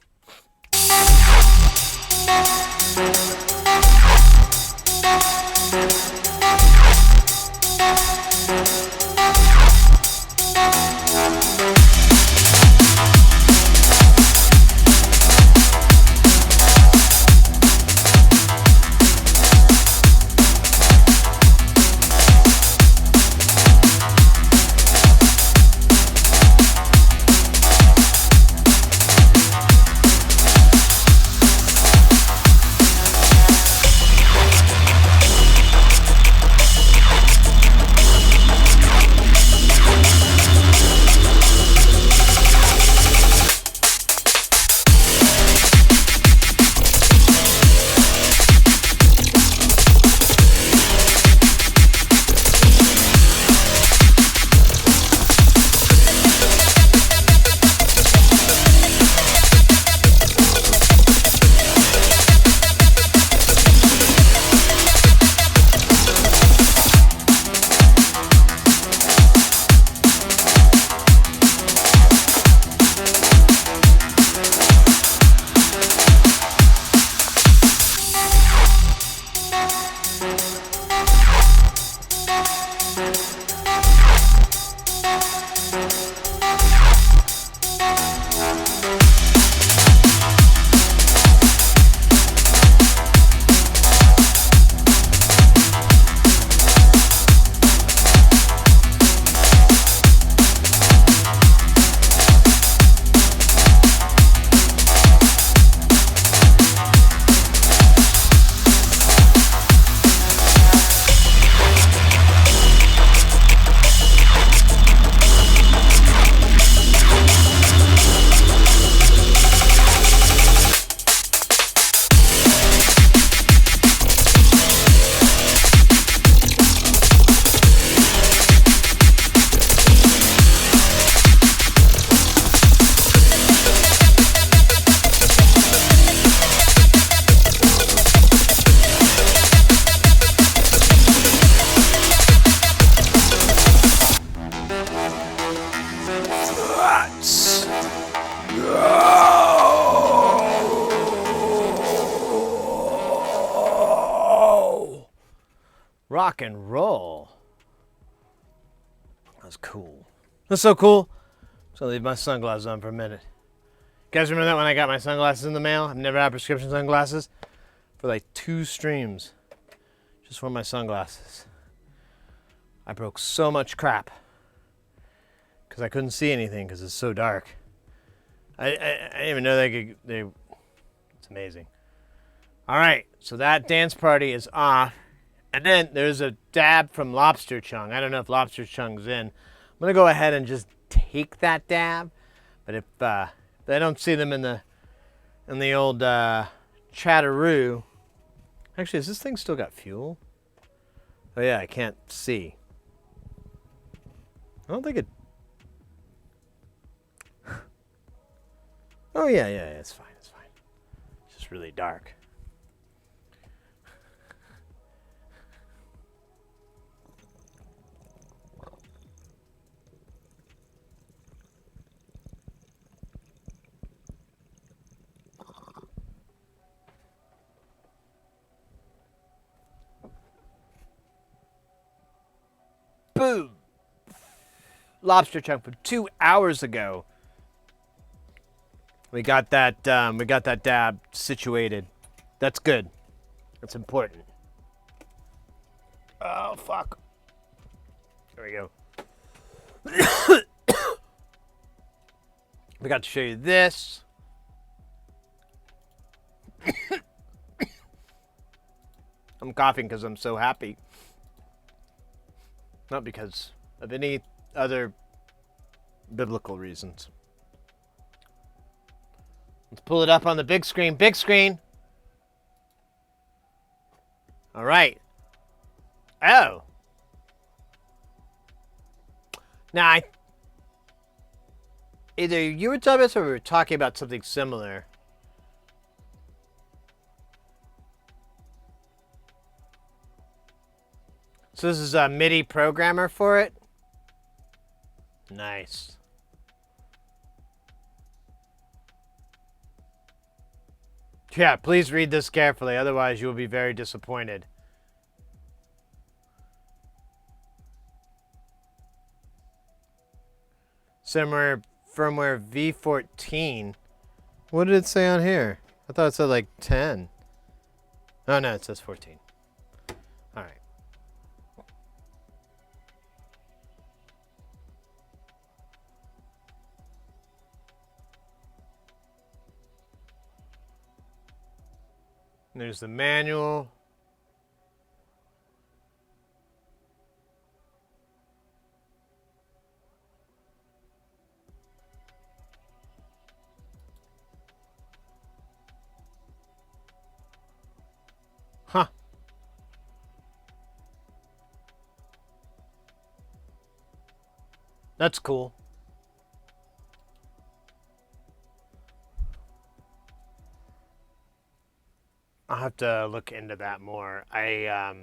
Rock and roll. That was cool. That's so cool. So I'll leave my sunglasses on for a minute. You guys remember that when I got my sunglasses in the mail? I've never had prescription sunglasses for like 2 streams. Just for my sunglasses. I broke so much crap. Because I couldn't see anything because it's so dark. I didn't even know it's amazing. Alright, so that dance party is off. And then there's a dab from Lobster Chung. I don't know if Lobster Chung's in. I'm going to go ahead and just take that dab. But if I don't see them in the old chatteroo. Actually, has this thing still got fuel? Oh yeah, I can't see. I don't think it... Oh yeah, it's fine, it's fine. It's just really dark. Boom! Lobster chunk from 2 hours ago. We got that dab situated. That's good. That's important. Oh fuck. There we go. We got to show you this. I'm coughing because I'm so happy. Not because of any other biblical reasons. Let's pull it up on the big screen. Big screen. All right. Oh. Now, either you were talking about or we were talking about something similar. So this is a MIDI programmer for it. Nice. Yeah, please read this carefully, otherwise you will be very disappointed. Firmware V14. What did it say on here? I thought it said like 10. Oh no, it says 14. All right. And there's the manual. Huh. That's cool. I'll have to look into that more. That's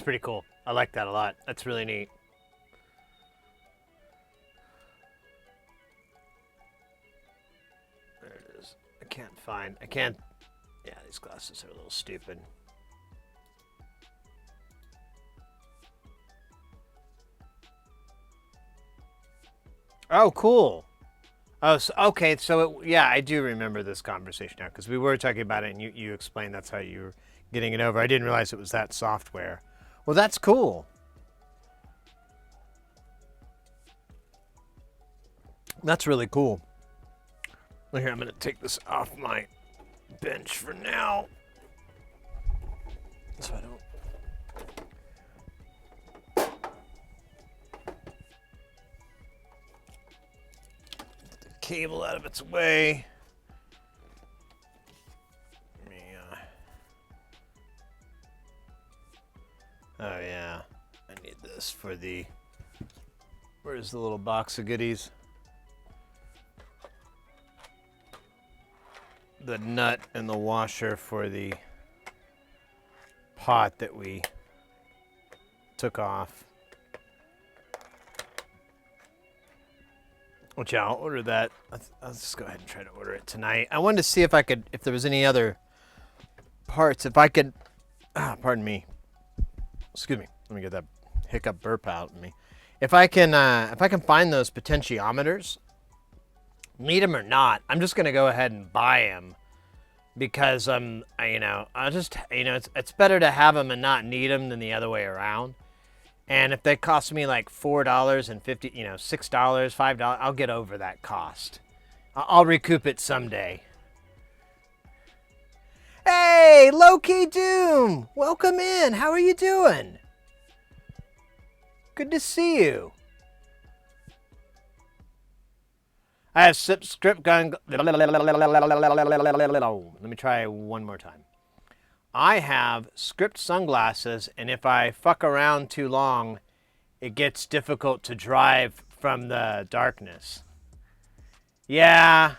pretty cool. I like that a lot. That's really neat. There it is. I can't. Yeah, these glasses are a little stupid. Oh, cool. Oh, so, okay. So, yeah, I do remember this conversation now because we were talking about it and you explained that's how you were getting it over. I didn't realize it was that software. Well, that's cool. That's really cool. Well, here, I'm going to take this off my bench for now. So I don't. Cable out of its way. Oh yeah, I need this for the. Where's the little box of goodies? The nut and the washer for the pot that we took off. Which I'll order that. I'll just go ahead and try to order it tonight. I wanted to see if there was any other parts. If I could, pardon me. Excuse me. Let me get that hiccup burp out of me. If I can find those potentiometers, need them or not, I'm just gonna go ahead and buy them because it's better to have them and not need them than the other way around. And if they cost me like $4.50, $6, $5, I'll get over that cost. I'll recoup it someday. Hey, Low-Key Doom! Welcome in. How are you doing? Good to see you. I have script gun. Let me try one more time. I have script sunglasses, and if I fuck around too long, it gets difficult to drive from the darkness. Yeah.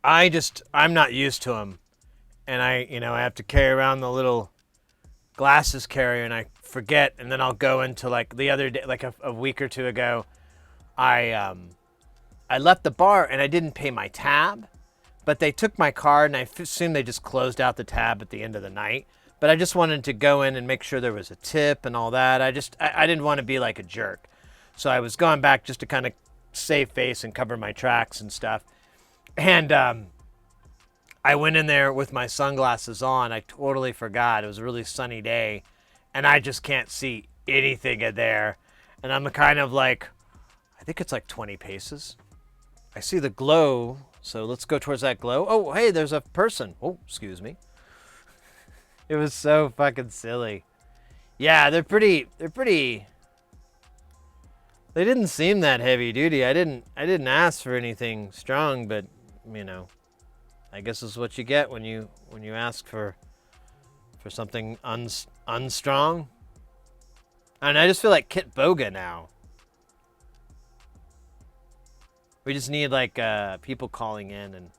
I'm not used to them. And I have to carry around the little glasses carrier, and I forget, and then I'll go into like the other day, like a week or two ago, I left the bar and I didn't pay my tab, but they took my card, and I assume they just closed out the tab at the end of the night. But I just wanted to go in and make sure there was a tip and all that. I didn't want to be like a jerk. So I was going back just to kind of save face and cover my tracks and stuff. And I went in there with my sunglasses on. I totally forgot. It was a really sunny day, and I just can't see anything in there. And I'm kind of like, I think it's like 20 paces. I see the glow, so let's go towards that glow. Oh, hey, there's a person. Oh, excuse me. It was so fucking silly. Yeah, they're pretty. They didn't seem that heavy duty. I didn't ask for anything strong, but I guess this is what you get when you ask for something unstrong. And I just feel like Kit Boga now. We just need like people calling in and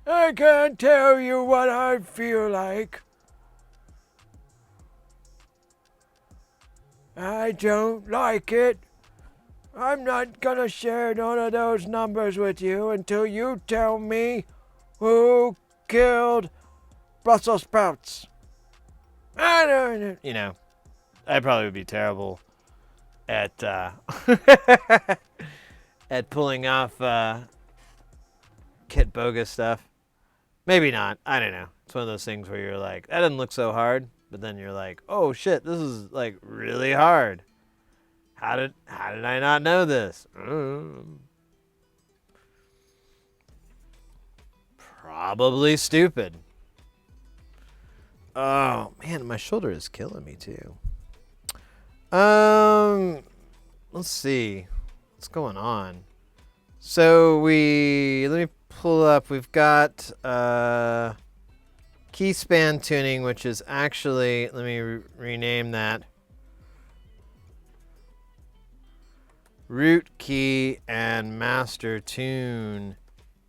I can't tell you what I feel like. I don't like it. I'm not gonna share none of those numbers with you until you tell me who killed Brussels sprouts. I'd probably would be terrible at at pulling off Kit Boga stuff. Maybe not. I don't know. It's one of those things where you're like, that doesn't look so hard, but then you're like, oh shit, this is like really hard. How did I not know this? Probably stupid. Oh man, my shoulder is killing me too. Let's see. What's going on? So let me pull up. We've got key span tuning, which is actually, let me rename that. Root key and master tune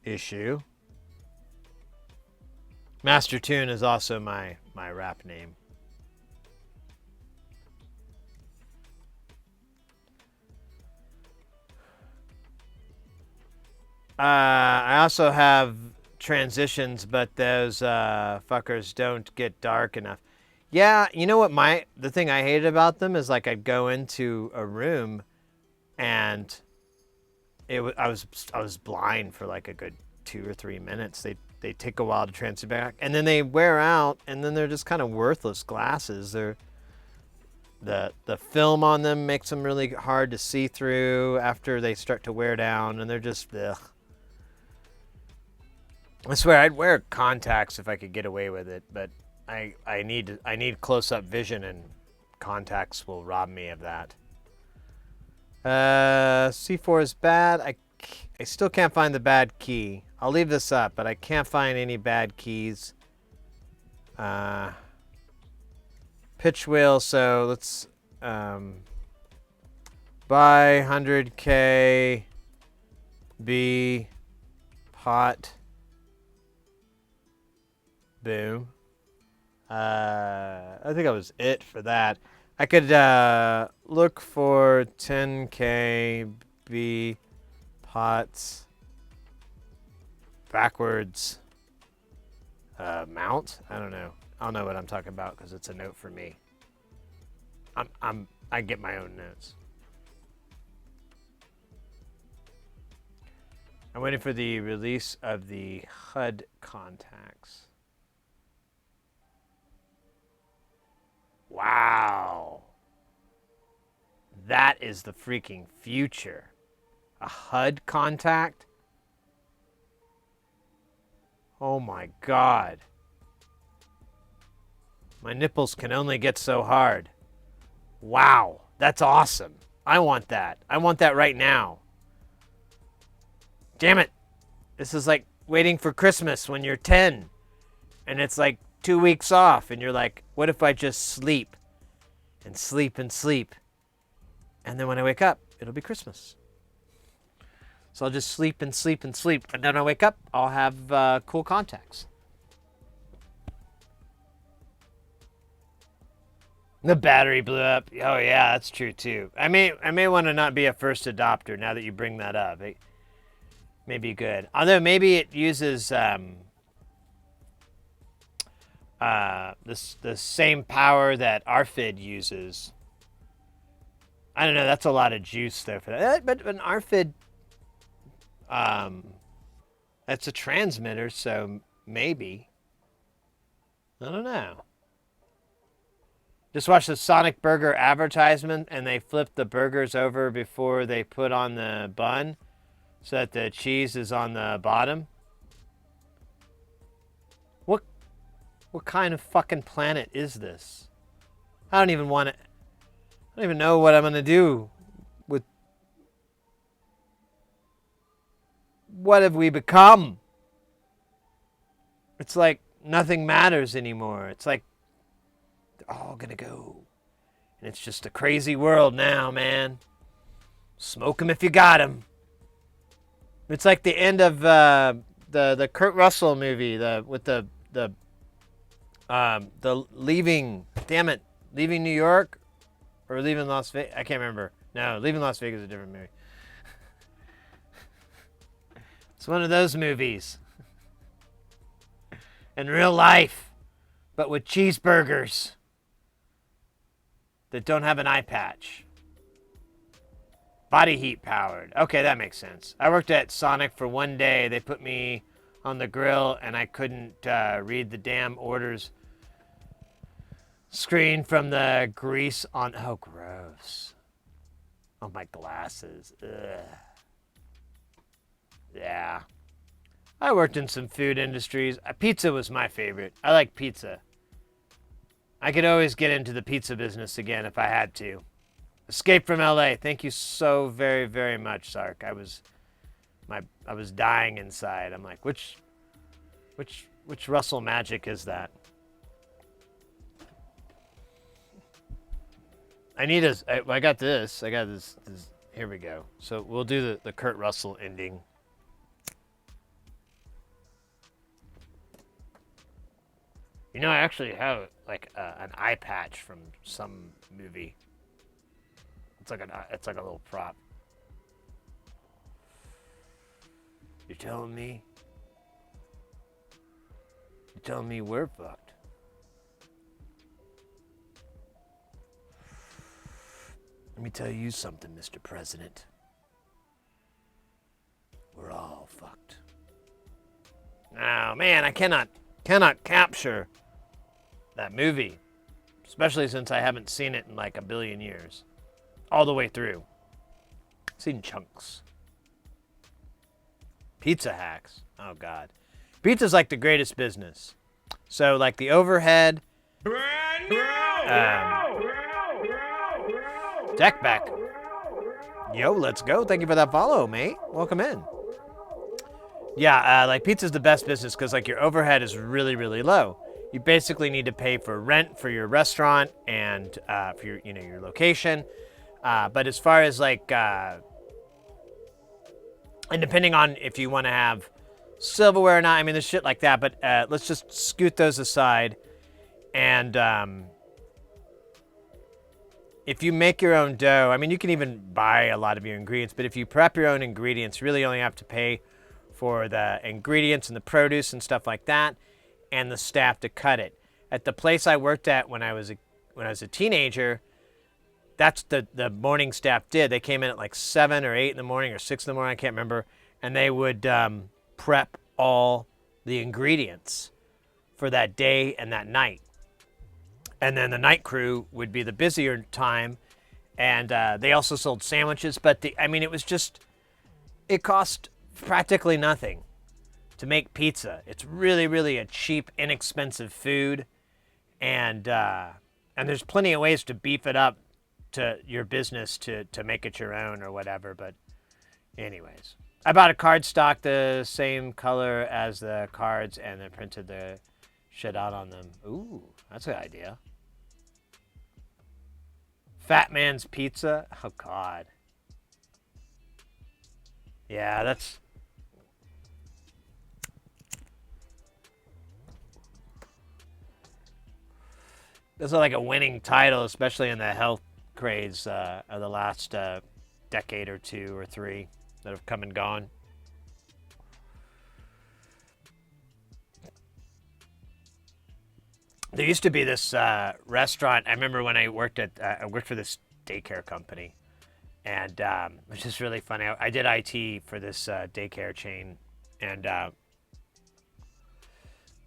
issue. Master tune is also my rap name. I also have transitions, but those fuckers don't get dark enough. Yeah, you know what? The thing I hated about them is like I'd go into a room, and I was blind for like a good 2 or 3 minutes. They take a while to transit back, and then they wear out, and then they're just kind of worthless glasses. The film on them makes them really hard to see through after they start to wear down, and they're just ugh. I swear I'd wear contacts if I could get away with it, but I need close-up vision, and contacts will rob me of that. C4 is bad. I still can't find the bad key. I'll leave this up, but I can't find any bad keys. Pitch wheel, so let's buy 100K B pot. Boom. I think that was it for that. I could look for 10K B pots backwards mount. I don't know. I'll know what I'm talking about because it's a note for me. I get my own notes. I'm waiting for the release of the HUD contacts. Wow. That is the freaking future. A HUD contact? Oh my God. My nipples can only get so hard. Wow. That's awesome. I want that. I want that right now. Damn it. This is like waiting for Christmas when you're 10 and it's like 2 weeks off and you're like, what if I just sleep and sleep and sleep? And then when I wake up, it'll be Christmas. So I'll just sleep and sleep and sleep. And then when I wake up, I'll have cool contacts. The battery blew up. Oh yeah, that's true too. I may want to not be a first adopter now that you bring that up. It may be good. Although maybe it uses the same power that RFID uses. I don't know. That's a lot of juice though for that. But an RFID, that's a transmitter, so maybe. I don't know. Just watched the Sonic Burger advertisement, and they flipped the burgers over before they put on the bun, so that the cheese is on the bottom. What kind of fucking planet is this? I don't even want to. I don't even know what I'm gonna do with. What have we become? It's like nothing matters anymore. It's like they're all gonna go. And it's just a crazy world now, man. Smoke them if you got 'em. It's like the end of the Kurt Russell movie, with the leaving. Damn it, Leaving New York, or Leaving Las Vegas. I can't remember. No, Leaving Las Vegas is a different movie. It's one of those movies. In real life, but with cheeseburgers that don't have an eye patch. Body heat powered. Okay, that makes sense. I worked at Sonic for one day. They put me on the grill and I couldn't read the damn orders screen from the grease on. Oh, gross. Oh, my glasses. Ugh. Yeah. I worked in some food industries. Pizza was my favorite. I like pizza. I could always get into the pizza business again if I had to. Escape from LA. Thank you so very, very much, Sark. I was dying inside. I'm like, which Russell magic is that? I got this. I got this. Here we go. So we'll do the Kurt Russell ending. You know, I actually have like an eye patch from some movie. It's like a little prop. You're telling me we're fucked? Let me tell you something, Mr. President. We're all fucked. Oh man, I cannot capture that movie, especially since I haven't seen it in like a billion years. All the way through. Seen chunks. Pizza hacks. Oh, God. Pizza's like the greatest business. So, like the overhead. Brand new! Deck back. Yo, let's go. Thank you for that follow, mate. Welcome in. Yeah, like pizza's the best business because like your overhead is really, really low. You basically need to pay for rent for your restaurant and for your location. But as far as like, and depending on if you want to have silverware or not, I mean, there's shit like that, but let's just scoot those aside. And if you make your own dough, I mean, you can even buy a lot of your ingredients, but if you prep your own ingredients, you really only have to pay for the ingredients and the produce and stuff like that, and the staff to cut it. At the place I worked at when I was a teenager, that's the morning staff did. They came in at like 7 or 8 in the morning or 6 in the morning, I can't remember, and they would prep all the ingredients for that day and that night. And then the night crew would be the busier time, and they also sold sandwiches. But it cost practically nothing to make pizza. It's really, really a cheap, inexpensive food, and there's plenty of ways to beef it up to your business to make it your own or whatever. But anyways, I bought a cardstock the same color as the cards, and then printed the shit out on them. Ooh, that's a good idea. Fat Man's Pizza. Oh, God. Yeah, that's... This is like a winning title, especially in the health craze of the last decade or 2 or 3 that have come and gone. There used to be this restaurant. I remember when I worked for this daycare company, and which is really funny. I did IT for this daycare chain, and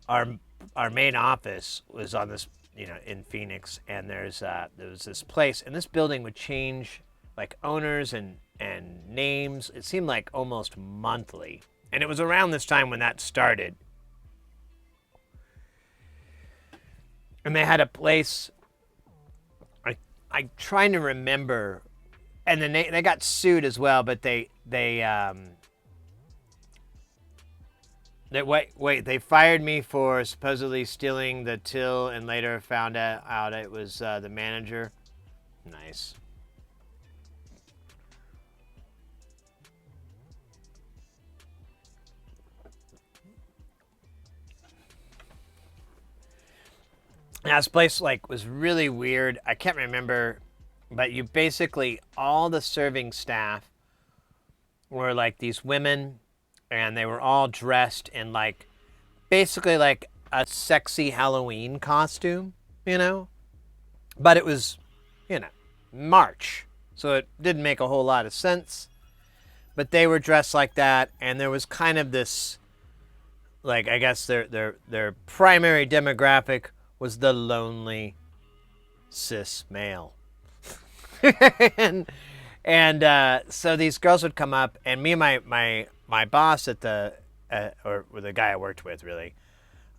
our main office was on this, in Phoenix. And there was this place, and this building would change like owners and names. It seemed like almost monthly, and it was around this time when that started. And they had a place, I'm trying to remember, and then they got sued as well, but they fired me for supposedly stealing the till, and later found out it was the manager. Nice. Now, this place was really weird. I can't remember, but you basically, all the serving staff were like these women, and they were all dressed in basically like a sexy Halloween costume, But it was, March, so it didn't make a whole lot of sense. But they were dressed like that, and there was kind of this, I guess their primary demographic was the lonely cis male. and so these girls would come up, and me and my boss at or the guy I worked with, really,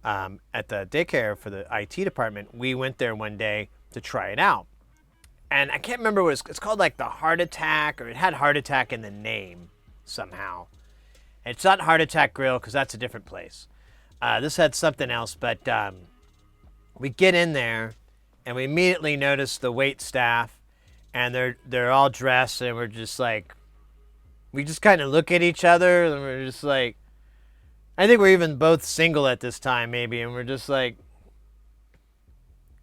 at the daycare for the IT department, we went there one day to try it out. And I can't remember what it's called, the Heart Attack, or it had Heart Attack in the name somehow. And it's not Heart Attack Grill, because that's a different place. This had something else, but we get in there, and we immediately notice the wait staff, and they're all dressed, and we're just we just kind of look at each other, and we're just I think we're even both single at this time, maybe, and we're just the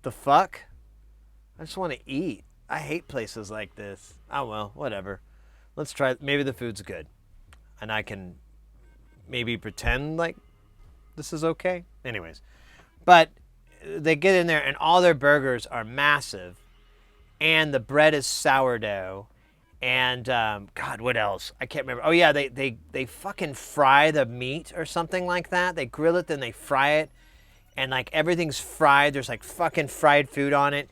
fuck? I just want to eat. I hate places like this. Oh, well, whatever. Let's try. Maybe the food's good, and I can maybe pretend like this is okay. Anyways, but they get in there, and all their burgers are massive, and the bread is sourdough, and God, what else? I can't remember. Oh yeah, they fucking fry the meat or something like that. They grill it, then they fry it, and everything's fried. There's fucking fried food on it,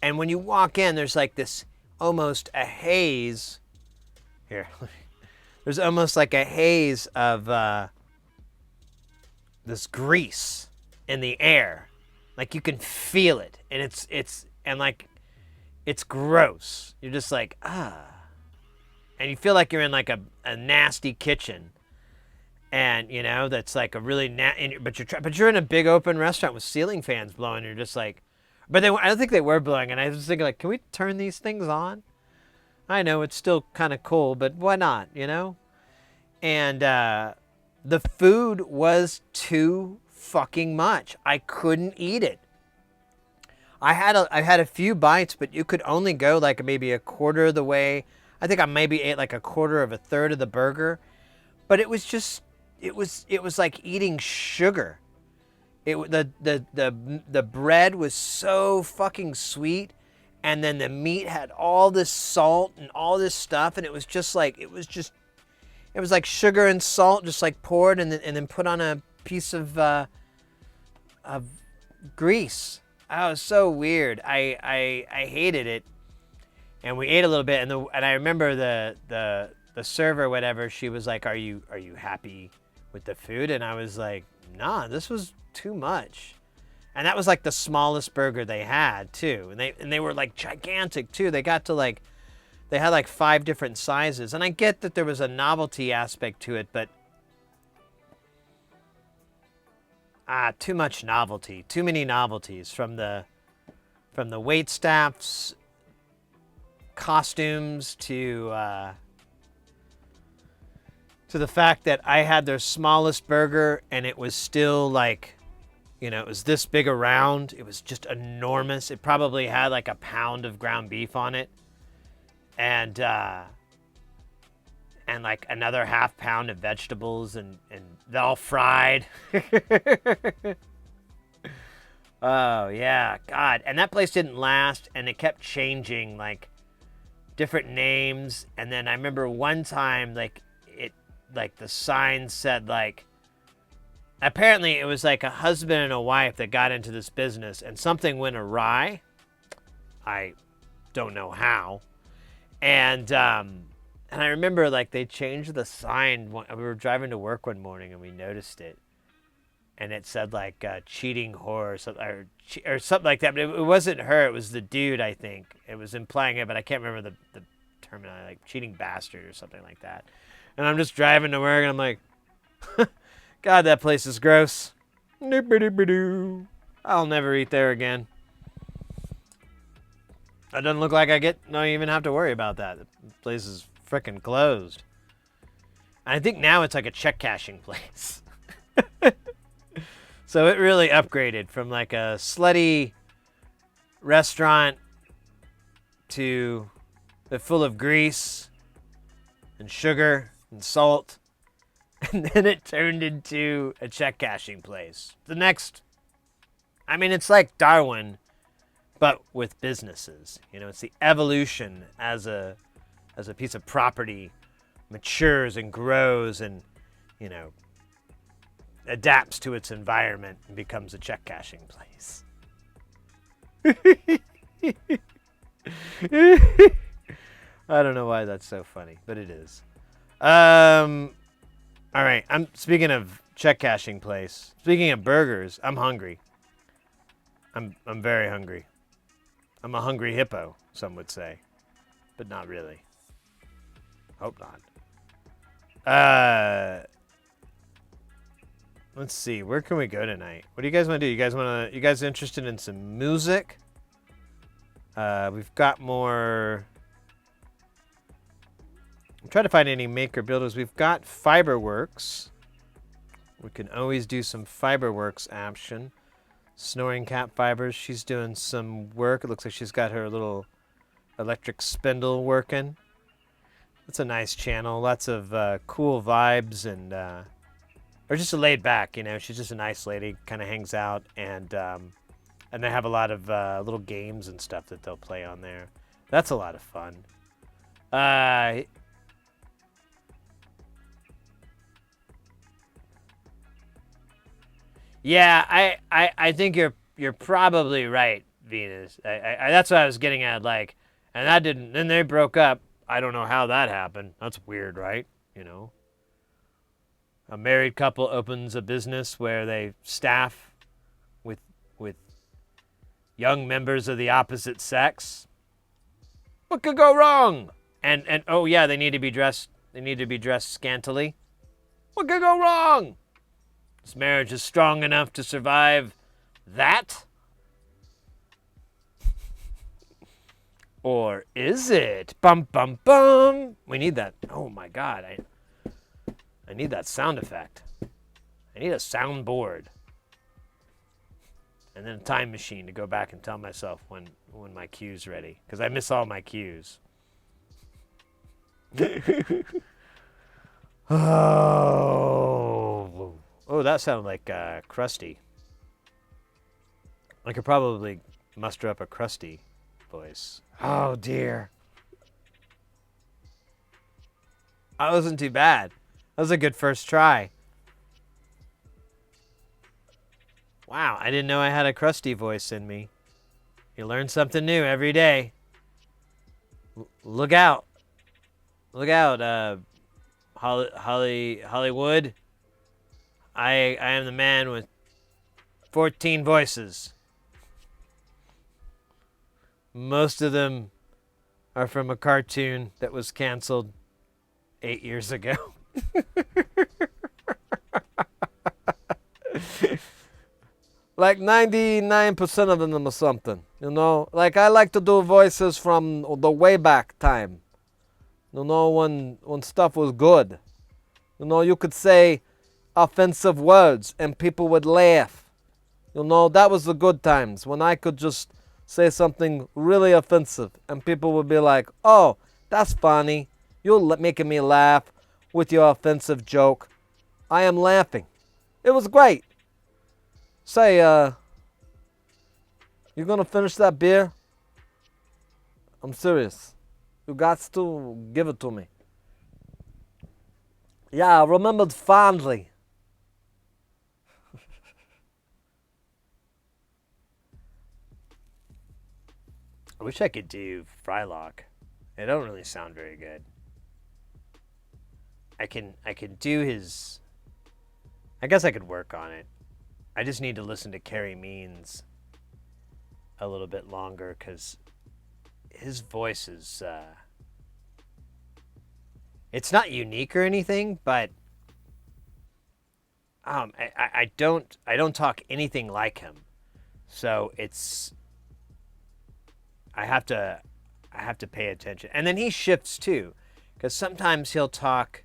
and when you walk in, there's this almost a haze. Here, there's almost a haze of this grease in the air. You can feel it, and it's gross. You're just ah. And you feel like you're in a nasty kitchen. And, that's a really but you're in a big open restaurant with ceiling fans blowing. You're just but I don't think they were blowing, and I was thinking can we turn these things on? I know it's still kind of cool, but why not, And the food was too fucking much. I couldn't eat it. I had a few bites, but you could only go like maybe a quarter of the way. I think I maybe ate like a quarter of a third of the burger, but it was just it was like eating sugar. The bread was so fucking sweet, and then the meat had all this salt and all this stuff, and it was like sugar and salt just like poured and then put on a piece of grease. Oh, it was so weird. I hated it. And we ate a little bit, and I remember the server or whatever, she was like, "Are you happy with the food?" And I was like, "Nah, this was too much." And that was like the smallest burger they had too. And they were like gigantic too. They had like 5 different sizes. And I get that there was a novelty aspect to it, but too much novelty. Too many novelties from the wait staff's costumes to the fact that I had their smallest burger and it was still like, it was this big around. It was just enormous. It probably had like a pound of ground beef on it, and like another half pound of vegetables, and they're all fried. Oh yeah, God. And that place didn't last, and it kept changing like different names. And then I remember one time like the sign said like, apparently it was like a husband and a wife that got into this business and something went awry. I don't know how. And I remember like they changed the sign. We were driving to work one morning and we noticed it. And it said like cheating whore or something like that. But it wasn't her. It was the dude, I think. It was implying it, but I can't remember the terminology, like cheating bastard or something like that. And I'm just driving to work and I'm like, God, that place is gross. I'll never eat there again. That doesn't look like I don't even have to worry about that. The place is frickin' closed. And I think now it's like a check cashing place. So it really upgraded from like a slutty restaurant to full of grease and sugar and salt. And then it turned into a check cashing place. It's like Darwin, but with businesses. It's the evolution as a piece of property matures and grows and, adapts to its environment and becomes a check cashing place. I don't know why that's so funny, but it is. All right, I'm speaking of check cashing place. Speaking of burgers, I'm hungry. I'm very hungry. I'm a hungry hippo, some would say, but not really. Hope not. Let's see. Where can we go tonight? What do you guys want to do? You guys interested in some music? We've got more. I'm trying to find any maker builders. We've got Fiberworks. We can always do some Fiberworks action. Snoring Cat Fibers. She's doing some work. It looks like she's got her little electric spindle working. It's a nice channel. Lots of cool vibes and or just a laid back. She's just a nice lady. Kind of hangs out and they have a lot of little games and stuff that they'll play on there. That's a lot of fun. Yeah, I think you're probably right, Venus. That's what I was getting at. Like, and that didn't. Then they broke up. I don't know how that happened. That's weird, right? A married couple opens a business where they staff with young members of the opposite sex. What could go wrong? And oh yeah, they need to be dressed. They need to be dressed scantily. What could go wrong? This marriage is strong enough to survive that? Or is it? Bum, bum, bum. We need that. Oh my God. I need that sound effect. I need a soundboard. And then a time machine to go back and tell myself when my cue's ready. Because I miss all my cues. Oh, that sounded like Krusty. I could probably muster up a Krusty voice. Oh, dear. That wasn't too bad. That was a good first try. Wow, I didn't know I had a Krusty voice in me. You learn something new every day. Look out. Look out, Hollywood. I am the man with 14 voices. Most of them are from a cartoon that was canceled 8 years ago. Like 99% of them or something, you know? Like I like to do voices from the way back time. You know, when stuff was good. You know, you could say offensive words and people would laugh. You know, that was the good times when I could just say something really offensive and people would be like, oh, that's funny. You're making me laugh with your offensive joke. I am laughing. It was great. Say, you gonna finish that beer? I'm serious. You got to give it to me. Yeah, I remembered fondly. I wish I could do Frylock. It don't really sound very good. I can do his. I guess I could work on it. I just need to listen to Carrie Means a little bit longer because his voice is. It's not unique or anything, but I don't talk anything like him, so it's. I have to pay attention, and then he shifts too, because sometimes he'll talk.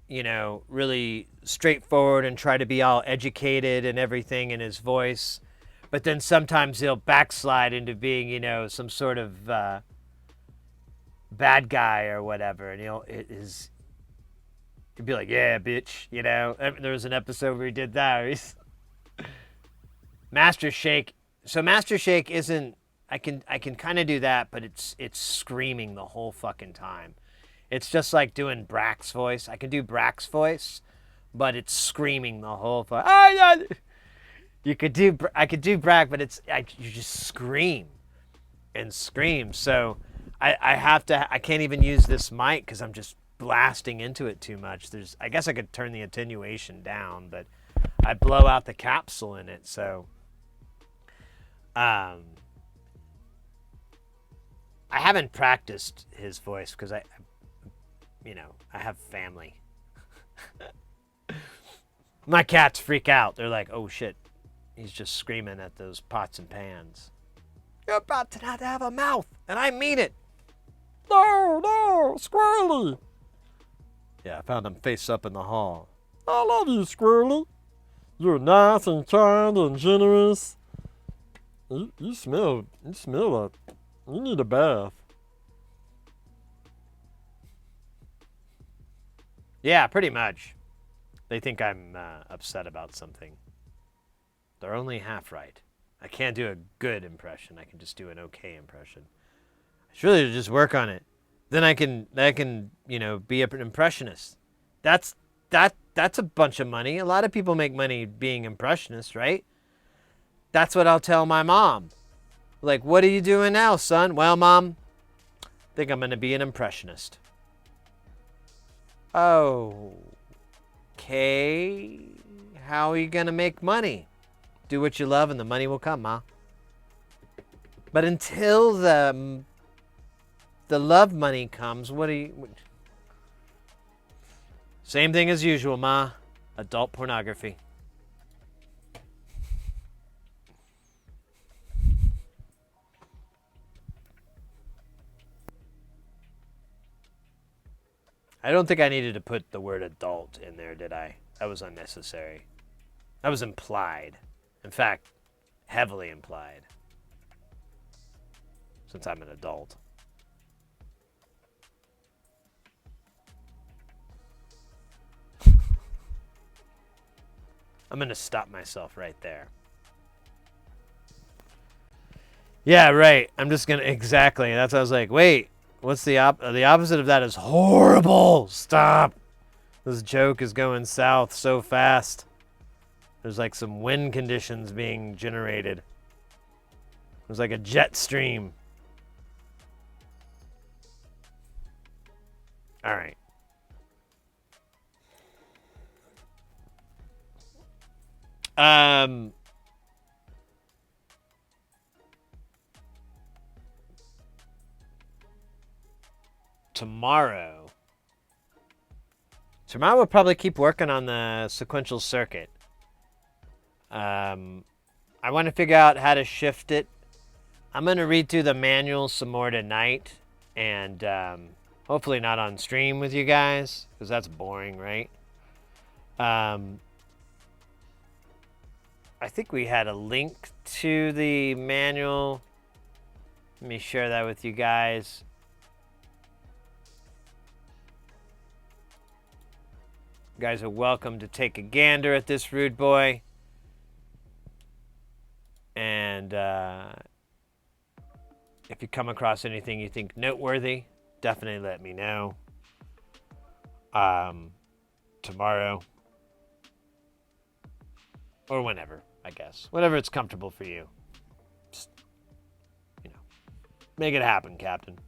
You know, really straightforward and try to be all educated and everything in his voice. But then sometimes he'll backslide into being, you know, some sort of bad guy or whatever. And he'll be like, yeah, bitch, you know. There was an episode where he did that. Master Shake. So Master Shake isn't, I can kind of do that, but it's screaming the whole fucking time. It's just like doing Brack's voice. I can do Brack's voice, but it's screaming the whole time. I could do Brack, but you just scream and scream. So I can't even use this mic because I'm just blasting into it too much. I guess I could turn the attenuation down, but I blow out the capsule in it. So, I haven't practiced his voice because I have family. My cats freak out. They're like, oh shit, he's just screaming at those pots and pans. You're about to not have a mouth, and I mean it. No, Squirrely. Yeah, I found him face up in the hall. I love you, Squirrely. You're nice and kind and generous. You smell like you need a bath. Yeah, pretty much. They think I'm upset about something. They're only half right. I can't do a good impression. I can just do an okay impression. I should really just work on it. Then I can be an impressionist. That's a bunch of money. A lot of people make money being impressionists, right? That's what I'll tell my mom. Like, what are you doing now, son? Well, Mom, I think I'm going to be an impressionist. Oh, okay. How are you going to make money? Do what you love and the money will come, Ma. But until the love money comes, Same thing as usual, Ma. Adult pornography. I don't think I needed to put the word adult in there, did I? That was unnecessary. That was implied. In fact, heavily implied. Since I'm an adult. I'm gonna stop myself right there. Yeah, right. I'm just gonna exactly. That's what I was like. Wait, what's the opposite of that is horrible. Stop. This joke is going south so fast. There's like some wind conditions being generated. There's like a jet stream. All right. Tomorrow we'll probably keep working on the sequential circuit. I want to figure out how to shift it. I'm going to read through the manual some more tonight, and hopefully not on stream with you guys, because that's boring, right? I think we had a link to the manual. Let me share that with you guys. You guys are welcome to take a gander at this rude boy. And if you come across anything you think noteworthy, definitely let me know. Tomorrow. Or whenever, I guess. Whatever it's comfortable for you. Just, make it happen, Captain.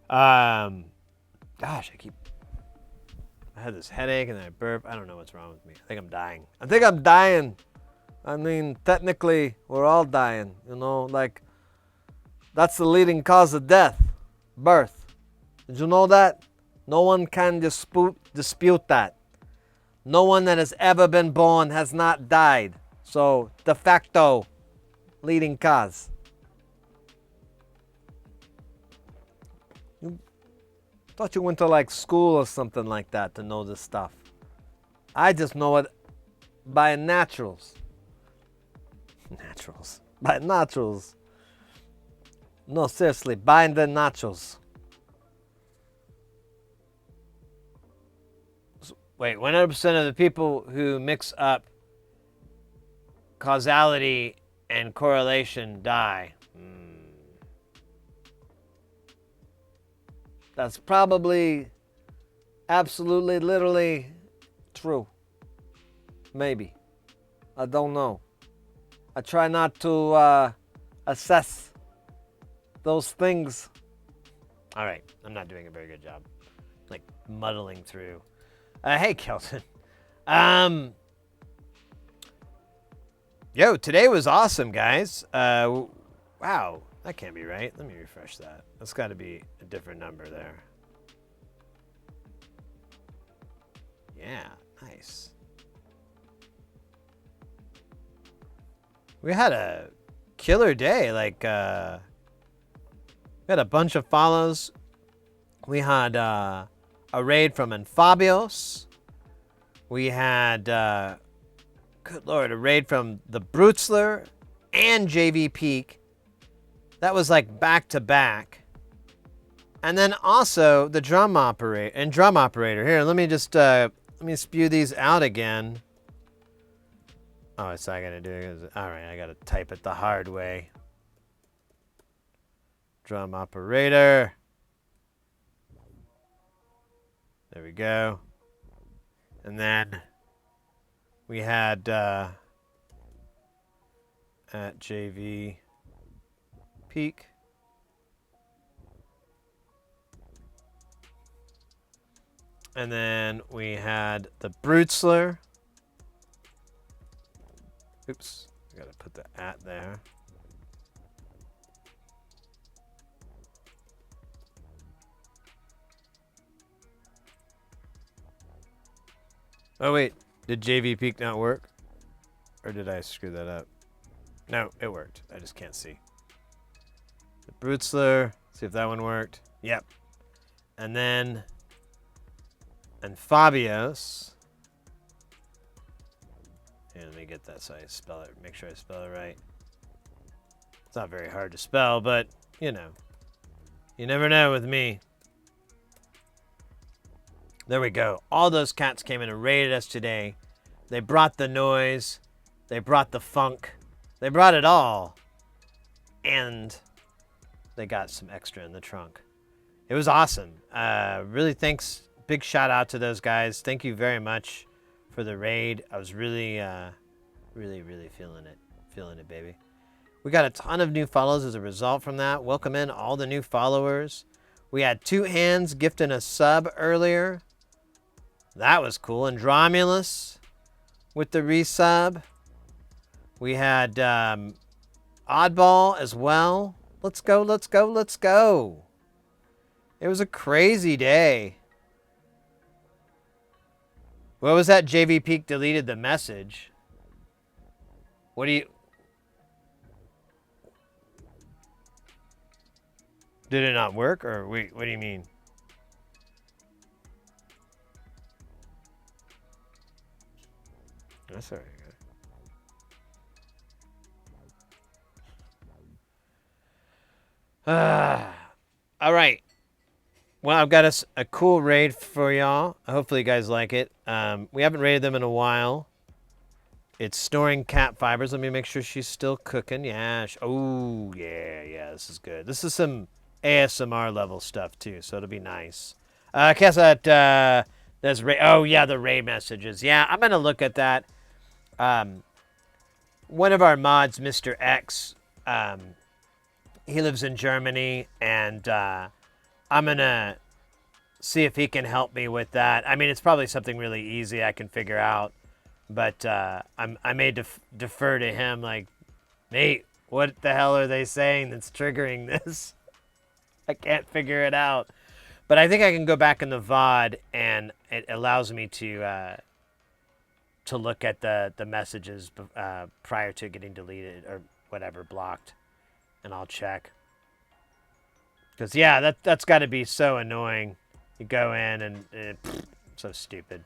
Gosh, I had this headache and then I burp. I don't know what's wrong with me. I think I'm dying. I mean, technically, we're all dying, like, that's the leading cause of death, birth. Did you know that? No one can dispute that. No one that has ever been born has not died. So, de facto, leading cause. You thought you went to, like, school or something like that to know this stuff. I just know it by naturals. By naturals. No, seriously, by the naturals. Wait, 100% of the people who mix up causality and correlation die. That's probably absolutely, literally true. Maybe. I don't know. I try not to assess those things. All right, I'm not doing a very good job. Like muddling through. Hey, Kelton. Yo, today was awesome, guys. Wow, that can't be right. Let me refresh that. That's got to be a different number there. Yeah, nice. We had a killer day. Like, we had a bunch of follows. We had a raid from Enfabios. We had, good lord, a raid from the Brutzler and JV Peak. That was like back to back. And then also the drum operator. Here, let me just let me spew these out again. Oh, it's not gonna do it. All right, I gotta type it the hard way. Drum operator. There we go. And then we had at JV Peak. And then we had the Brutzler. Oops, I gotta put the at there. Oh wait, did JV Peak not work? Or did I screw that up? No, it worked. I just can't see. The Brutzler, see if that one worked. Yep. And then Fabios. Here, let me get that so I spell it. Make sure I spell it right. It's not very hard to spell, but, you know. You never know with me. There we go. All those cats came in and raided us today. They brought the noise. They brought the funk. They brought it all. And they got some extra in the trunk. It was awesome. Really thanks. Big shout out to those guys. Thank you very much for the raid. I was really, really feeling it. Feeling it, baby. We got a ton of new follows as a result from that. Welcome in all the new followers. We had 2 hands gifting a sub earlier. That was cool. Andromulus with the resub. We had Oddball as well. Let's go, let's go, let's go. It was a crazy day. What was that? JV Peak deleted the message. What do you... Did it not work? Or wait, what do you mean? That's all right. All right. Well, I've got us a cool raid for y'all. Hopefully you guys like it. We haven't raided them in a while. It's storing cat fibers. Let me make sure she's still cooking. Yeah. Oh, yeah. This is good. This is some ASMR level stuff too, so it'll be nice. I guess that there's oh yeah, the raid messages. Yeah, I'm gonna look at that. One of our mods, Mr. X, he lives in Germany, and I'm gonna see if he can help me with that. I mean, it's probably something really easy I can figure out, but I may defer to him. Like, Nate, what the hell are they saying that's triggering this? I can't figure it out. But I think I can go back in the VOD, and it allows me to look at the messages prior to getting deleted or whatever, blocked, and I'll check. Because, yeah, that's got to be so annoying. You go in, and so stupid.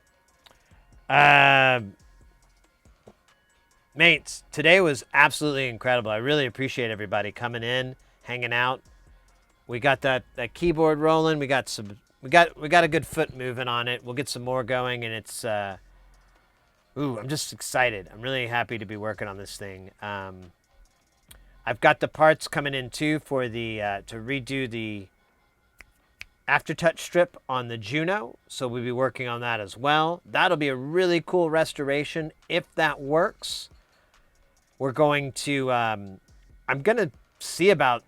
Mates, today was absolutely incredible. I really appreciate everybody coming in, hanging out. We got that keyboard rolling. We got a good foot moving on it. We'll get some more going, and it's I'm just excited. I'm really happy to be working on this thing. I've got the parts coming in too for the to redo the aftertouch strip on the Juno, so we'll be working on that as well. That'll be a really cool restoration if that works. We're going to I'm gonna see about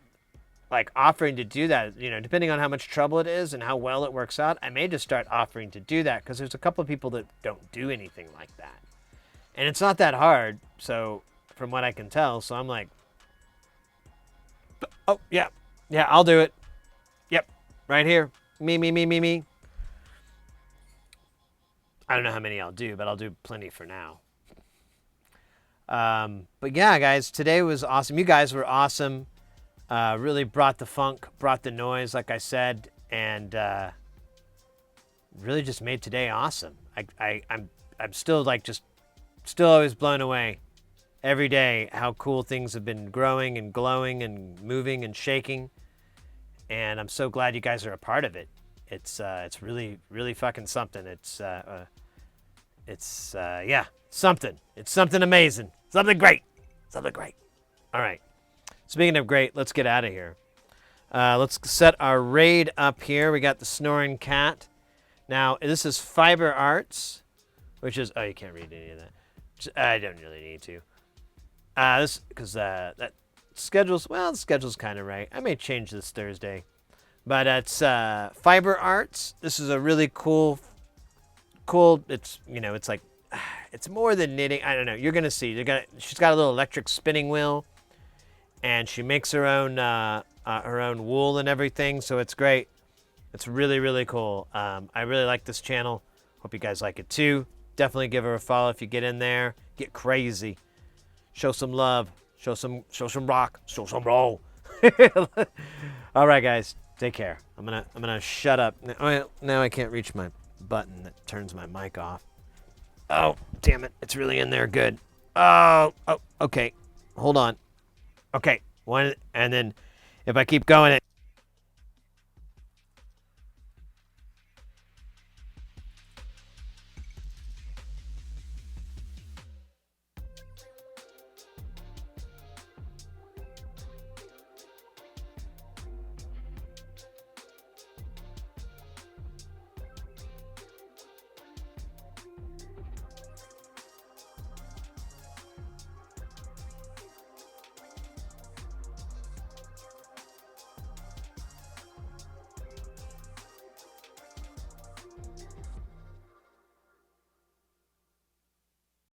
like offering to do that, you know, depending on how much trouble it is and how well it works out. I may just start offering to do that because there's a couple of people that don't do anything like that. And it's not that hard, so from what I can tell. So I'm like, oh, yeah, I'll do it. Yep, right here. Me. I don't know how many I'll do, but I'll do plenty for now. But yeah, guys, today was awesome. You guys were awesome. Really brought the funk, brought the noise, like I said, and really just made today awesome. I'm still still always blown away every day how cool things have been growing and glowing and moving and shaking. And I'm so glad you guys are a part of it. It's really fucking something. It's something. It's something amazing. Something great. All right. Speaking of great, let's get out of here. Let's set our raid up here. We got the Snoring Cat. Now, this is Fiber Arts, which is... Oh, you can't read any of that. I don't really need to. Because that schedule's... Well, the schedule's kind of right. I may change this Thursday. But it's Fiber Arts. This is a really cool... It's, you know, it's like... It's more than knitting. I don't know. You're going to see. She's got a little electric spinning wheel. And she makes her own wool and everything, so it's great. It's really cool. I really like this channel. Hope you guys like it too. Definitely give her a follow if you get in there. Get crazy. Show some love. Show some rock. Show some roll. All right, guys. Take care. I'm gonna shut up. Now I can't reach my button that turns my mic off. Oh, damn it. It's really in there good. okay. Hold on. Okay, one, and then if I keep going, it